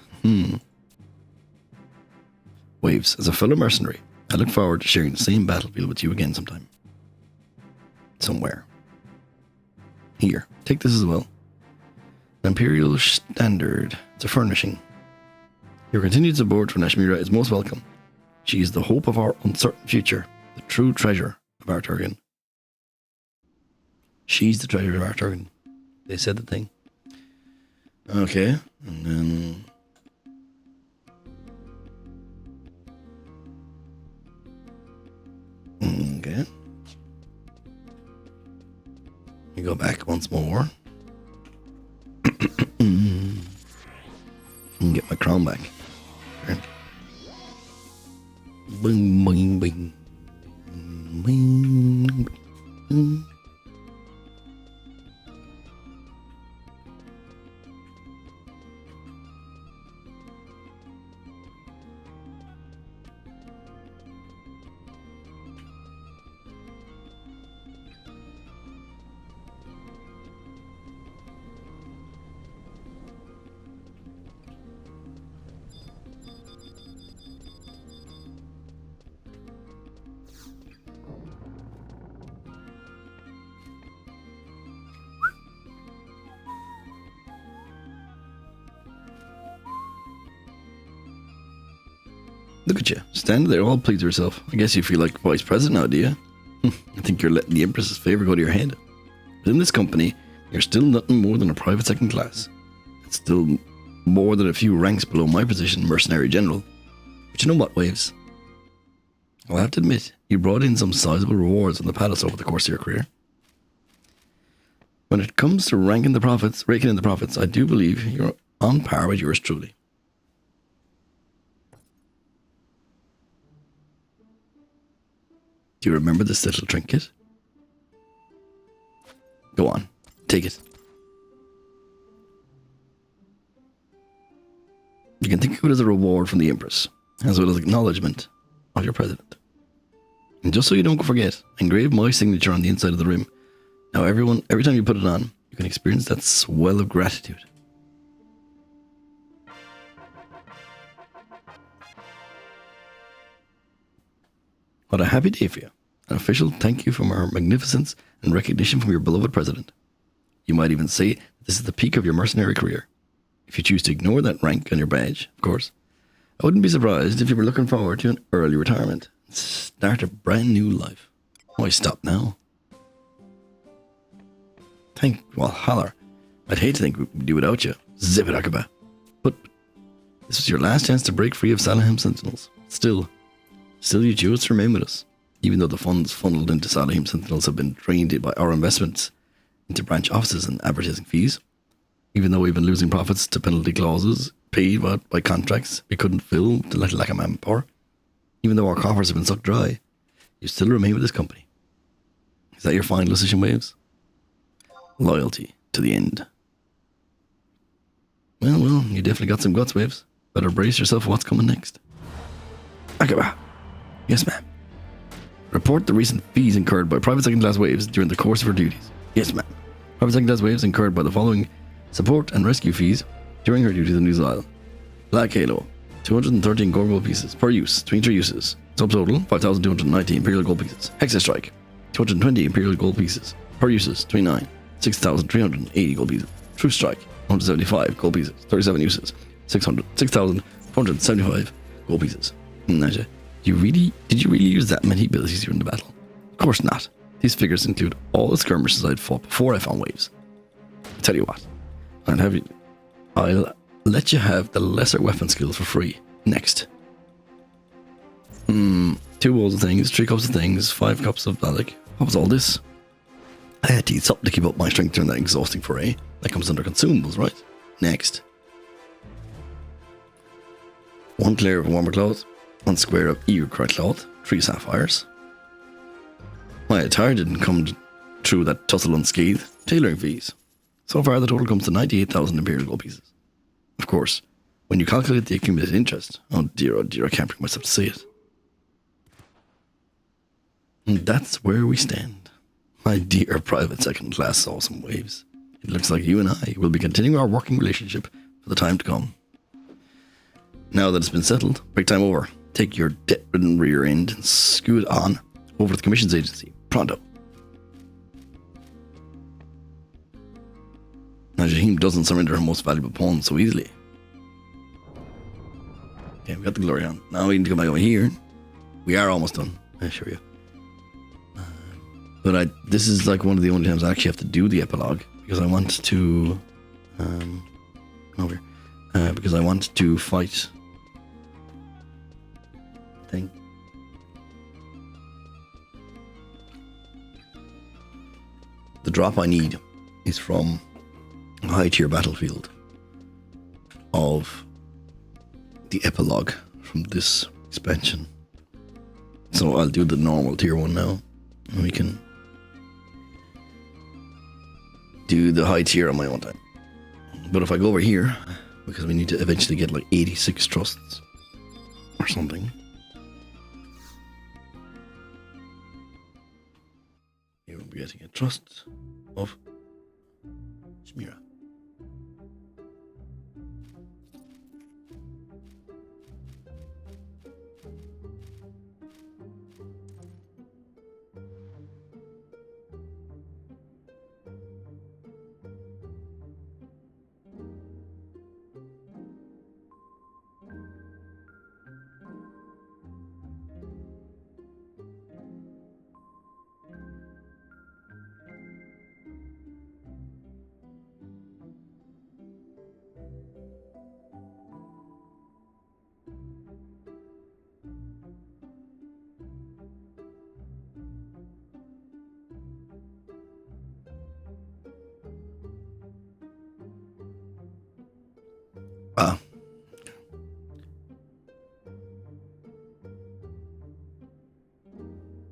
Waves, as a fellow mercenary, I look forward to sharing the same battlefield with you again sometime. Somewhere. Here, take this as well. An Imperial Standard. It's a furnishing. Your continued support for Nashmira is most welcome. She is the hope of our uncertain future, the true treasure of Artargan. She's the treasure of Artargan. They said the thing. Okay, and then... Okay. We go back once more. And get my crown back. Bing, bing, bing. Bing, bing. Look at you, standing there all pleased with yourself. I guess you feel like vice president now, do you? I think you're letting the Empress's favour go to your head. But in this company, you're still nothing more than a private second class. It's still more than a few ranks below my position, mercenary general. But you know what, Waves? I'll have to admit, you brought in some sizable rewards from the palace over the course of your career. When it comes to raking in the profits, I do believe you're on par with yours truly. Do you remember this little trinket? Go on, take it. You can think of it as a reward from the Empress, as well as acknowledgement of your president. And just so you don't forget, engrave my signature on the inside of the rim. Now every time you put it on, you can experience that swell of gratitude. What a happy day for you. An official thank you from our magnificence and recognition from your beloved president. You might even say this is the peak of your mercenary career. If you choose to ignore that rank on your badge, of course. I wouldn't be surprised if you were looking forward to an early retirement and start a brand new life. Why stop now? Holler. I'd hate to think we'd do without you. Zip it, Akaba. But This was your last chance to break free of Salahim Sentinels. Still you chose to remain with us, even though the funds funneled into Salahim Sentinels have been drained by our investments into branch offices and advertising fees. Even though we've been losing profits to penalty clauses paid by contracts we couldn't fill to lack of manpower. Even though our coffers have been sucked dry, you still remain with this company. Is that your final decision, Waves? Loyalty to the end. Well, you definitely got some guts, Waves. Better brace yourself for what's coming next. Akaba. Yes, ma'am. Report the recent fees incurred by private second-class Waves during the course of her duties. Yes, ma'am. Private second-class Waves incurred by the following support and rescue fees during her duties in New Zealand. Black Halo, 213 gold pieces per use, 23 uses. Subtotal, 5,290 Imperial gold pieces. Hexa Strike, 220 Imperial gold pieces per uses, 29. 6,380 gold pieces. True Strike, 175 gold pieces, 37 uses. 6,475 gold pieces. Naja, did you really use that many abilities during the battle? Of course not. These figures include all the skirmishes I'd fought before I found Waves. I'll tell you what, I'll let you have the lesser weapon skills for free. Next. 2 bowls of things, 3 cups of things, 5 cups of Dalek. What was all this? I had to eat something to keep up my strength during that exhausting foray. That comes under consumables, right? Next. 1 clear of warmer cloth, 1 square of Eurocry cloth, 3 sapphires. My attire didn't come through that tussle unscathed. Tailoring fees. So far, the total comes to 98,000 Imperial gold pieces. Of course, when you calculate the accumulated interest, oh dear, I can't bring myself to say it. And that's where we stand. My dear private second-class awesome Waves. It looks like you and I will be continuing our working relationship for the time to come. Now that it's been settled, break time over. Take your debt-ridden rear end and scoot on over to the commissions agency. Pronto. Now, Jaheim doesn't surrender her most valuable pawn so easily. Okay, we got the glory on. Now we need to come back over here. We are almost done, I assure you. But this is like one of the only times I actually have to do the epilogue because I want to over here. Because I want to fight thing. The drop I need is from a high tier battlefield of the epilogue from this expansion. So I'll do the normal tier 1 now, and we can do the high tier on my own time. But if I go over here, because we need to eventually get like 86 trusts or something. Here we'll be getting a trust of Shmira.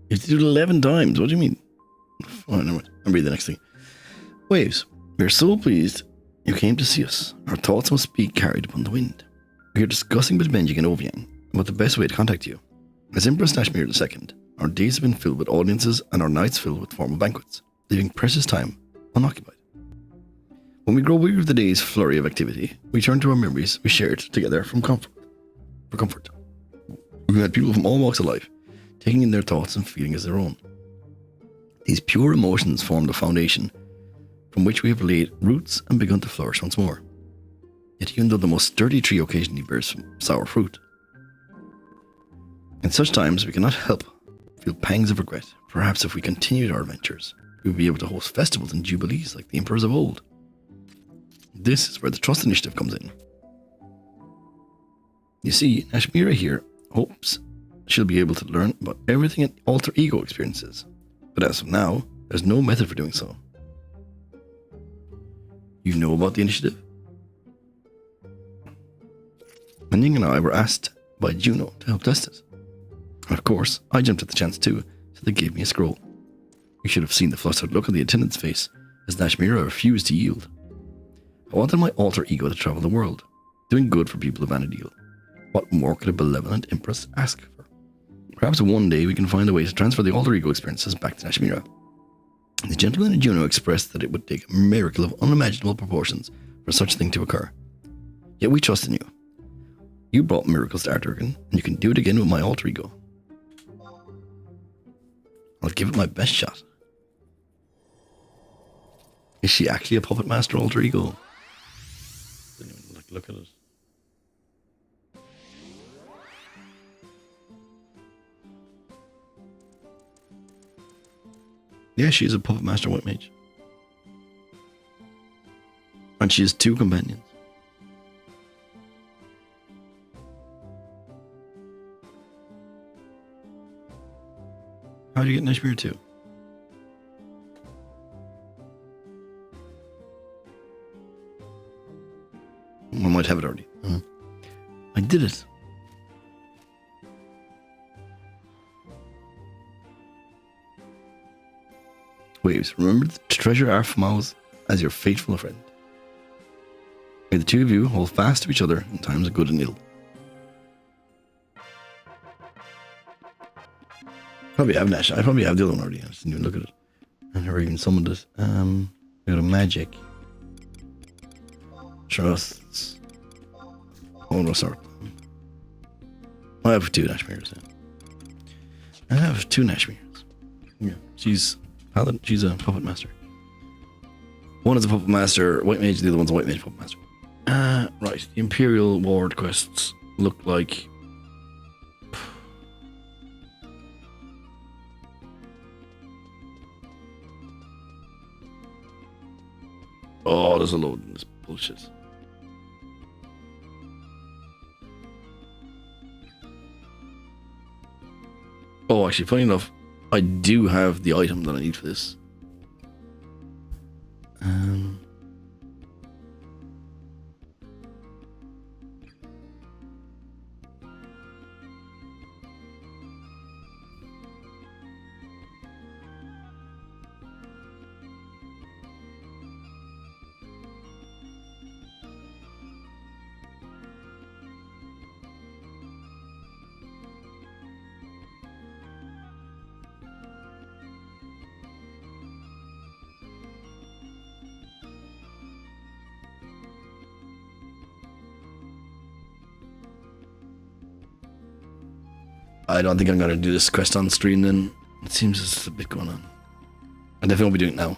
You have to do it 11 times. What do you mean? Oh, never mind. I'll read the next thing. Waves, we are so pleased you came to see us. Our thoughts must be carried upon the wind. We are discussing with Benjik and Oviang about the best way to contact you. As Emperor Nashmir II, our days have been filled with audiences and our nights filled with formal banquets, leaving precious time unoccupied. When we grow weary of the day's flurry of activity, we turn to our memories we shared together for comfort. We've had people from all walks of life, taking in their thoughts and feeling as their own. These pure emotions form the foundation from which we have laid roots and begun to flourish once more. Yet even though the most sturdy tree occasionally bears sour fruit, in such times we cannot help feel pangs of regret. Perhaps if we continued our adventures, we would be able to host festivals and jubilees like the emperors of old. This is where the Trust Initiative comes in. You see, Nashmira here hopes she'll be able to learn about everything an alter ego experiences. But as of now, there's no method for doing so. You know about the initiative? Manning and I were asked by Juno to help test it. And of course, I jumped at the chance too, so they gave me a scroll. You should have seen the flustered look on the attendant's face as Nashmira refused to yield. I wanted my alter ego to travel the world, doing good for people of Vana'diel. What more could a benevolent empress ask for? Perhaps one day we can find a way to transfer the alter ego experiences back to Nashmira. The gentleman in Juno expressed that it would take a miracle of unimaginable proportions for such a thing to occur. Yet we trust in you. You brought miracles to Arturgan, and you can do it again with my alter ego. I'll give it my best shot. Is she actually a puppet master alter ego? Didn't even look at it. Yeah, she's a puppet master white mage. And she has 2 companions. How do you get Nashmira 2? I might have it already. I did it. Waves, remember to treasure Arfmaus as your faithful friend. May the 2 of you hold fast to each other in times of good and ill. Probably have Nash. I probably have the other one already. I just didn't even look at it. I never even summoned it. We got a magic. Trusts. Oh no, sorry. I have 2 Nashmiras. I have 2 Nashmiras. Yeah, she's a puppet master. One is a puppet master, white mage. The other one's a white mage puppet master. Right. The Imperial Ward quests look like. Oh, there's a load in this bullshit. Oh, actually, funny enough, I do have the item that I need for this. I don't think I'm going to do this quest on stream then. It seems there's a bit going on. I definitely won't be doing it now.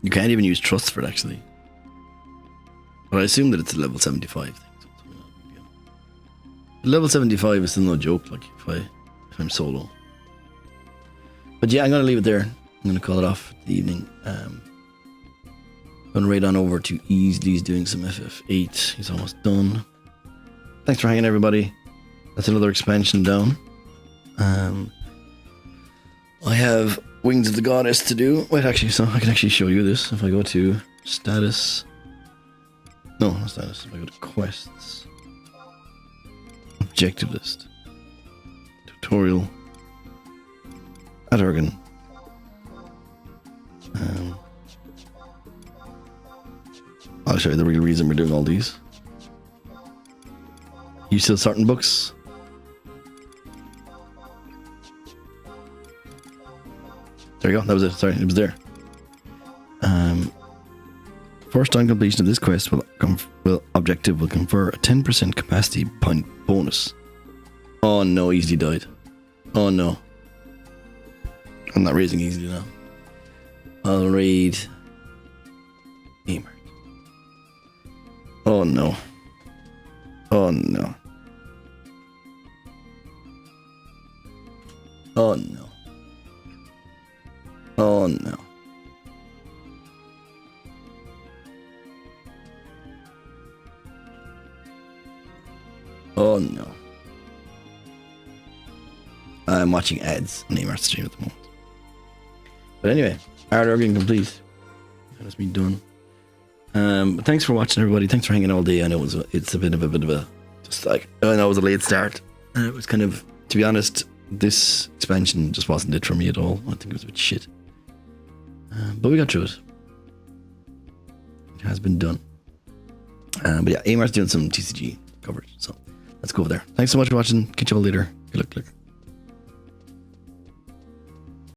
You can't even use trust for it actually. But I assume that it's a level 75 thing. Level 75 is still no joke, like if I'm solo. But yeah, I'm going to leave it there. I'm going to call it off for the evening. Gonna raid on over to Easley's doing some FF8. He's almost done. Thanks for hanging, everybody. That's another expansion down. I have Wings of the Goddess to do. Wait, actually, so I can actually show you this if I go to status. No, not status. If I go to quests, objective list, tutorial, Arturgan. I'll show you the real reason we're doing all these. You still starting books? There you go, that was it. Sorry, it was there. First time completion of this quest objective will confer a 10% capacity point bonus. Oh no, Easily died. Oh no. I'm not raising Easily now. I'll raid Gamer. Oh no. Oh no. Oh no. Oh no. Oh no. I'm watching ads on Amar's stream at the moment. But anyway, art organ complete. That has been done. Thanks for watching, everybody. Thanks for hanging all day. I know it's a bit of a just like, I know it was a late start. It was kind of, to be honest, this expansion just wasn't it for me at all. I think it was a bit shit. But we got through it. It has been done. But yeah, Amar's doing some TCG coverage, so let's go over there. Thanks so much for watching. Catch you all later. Good luck.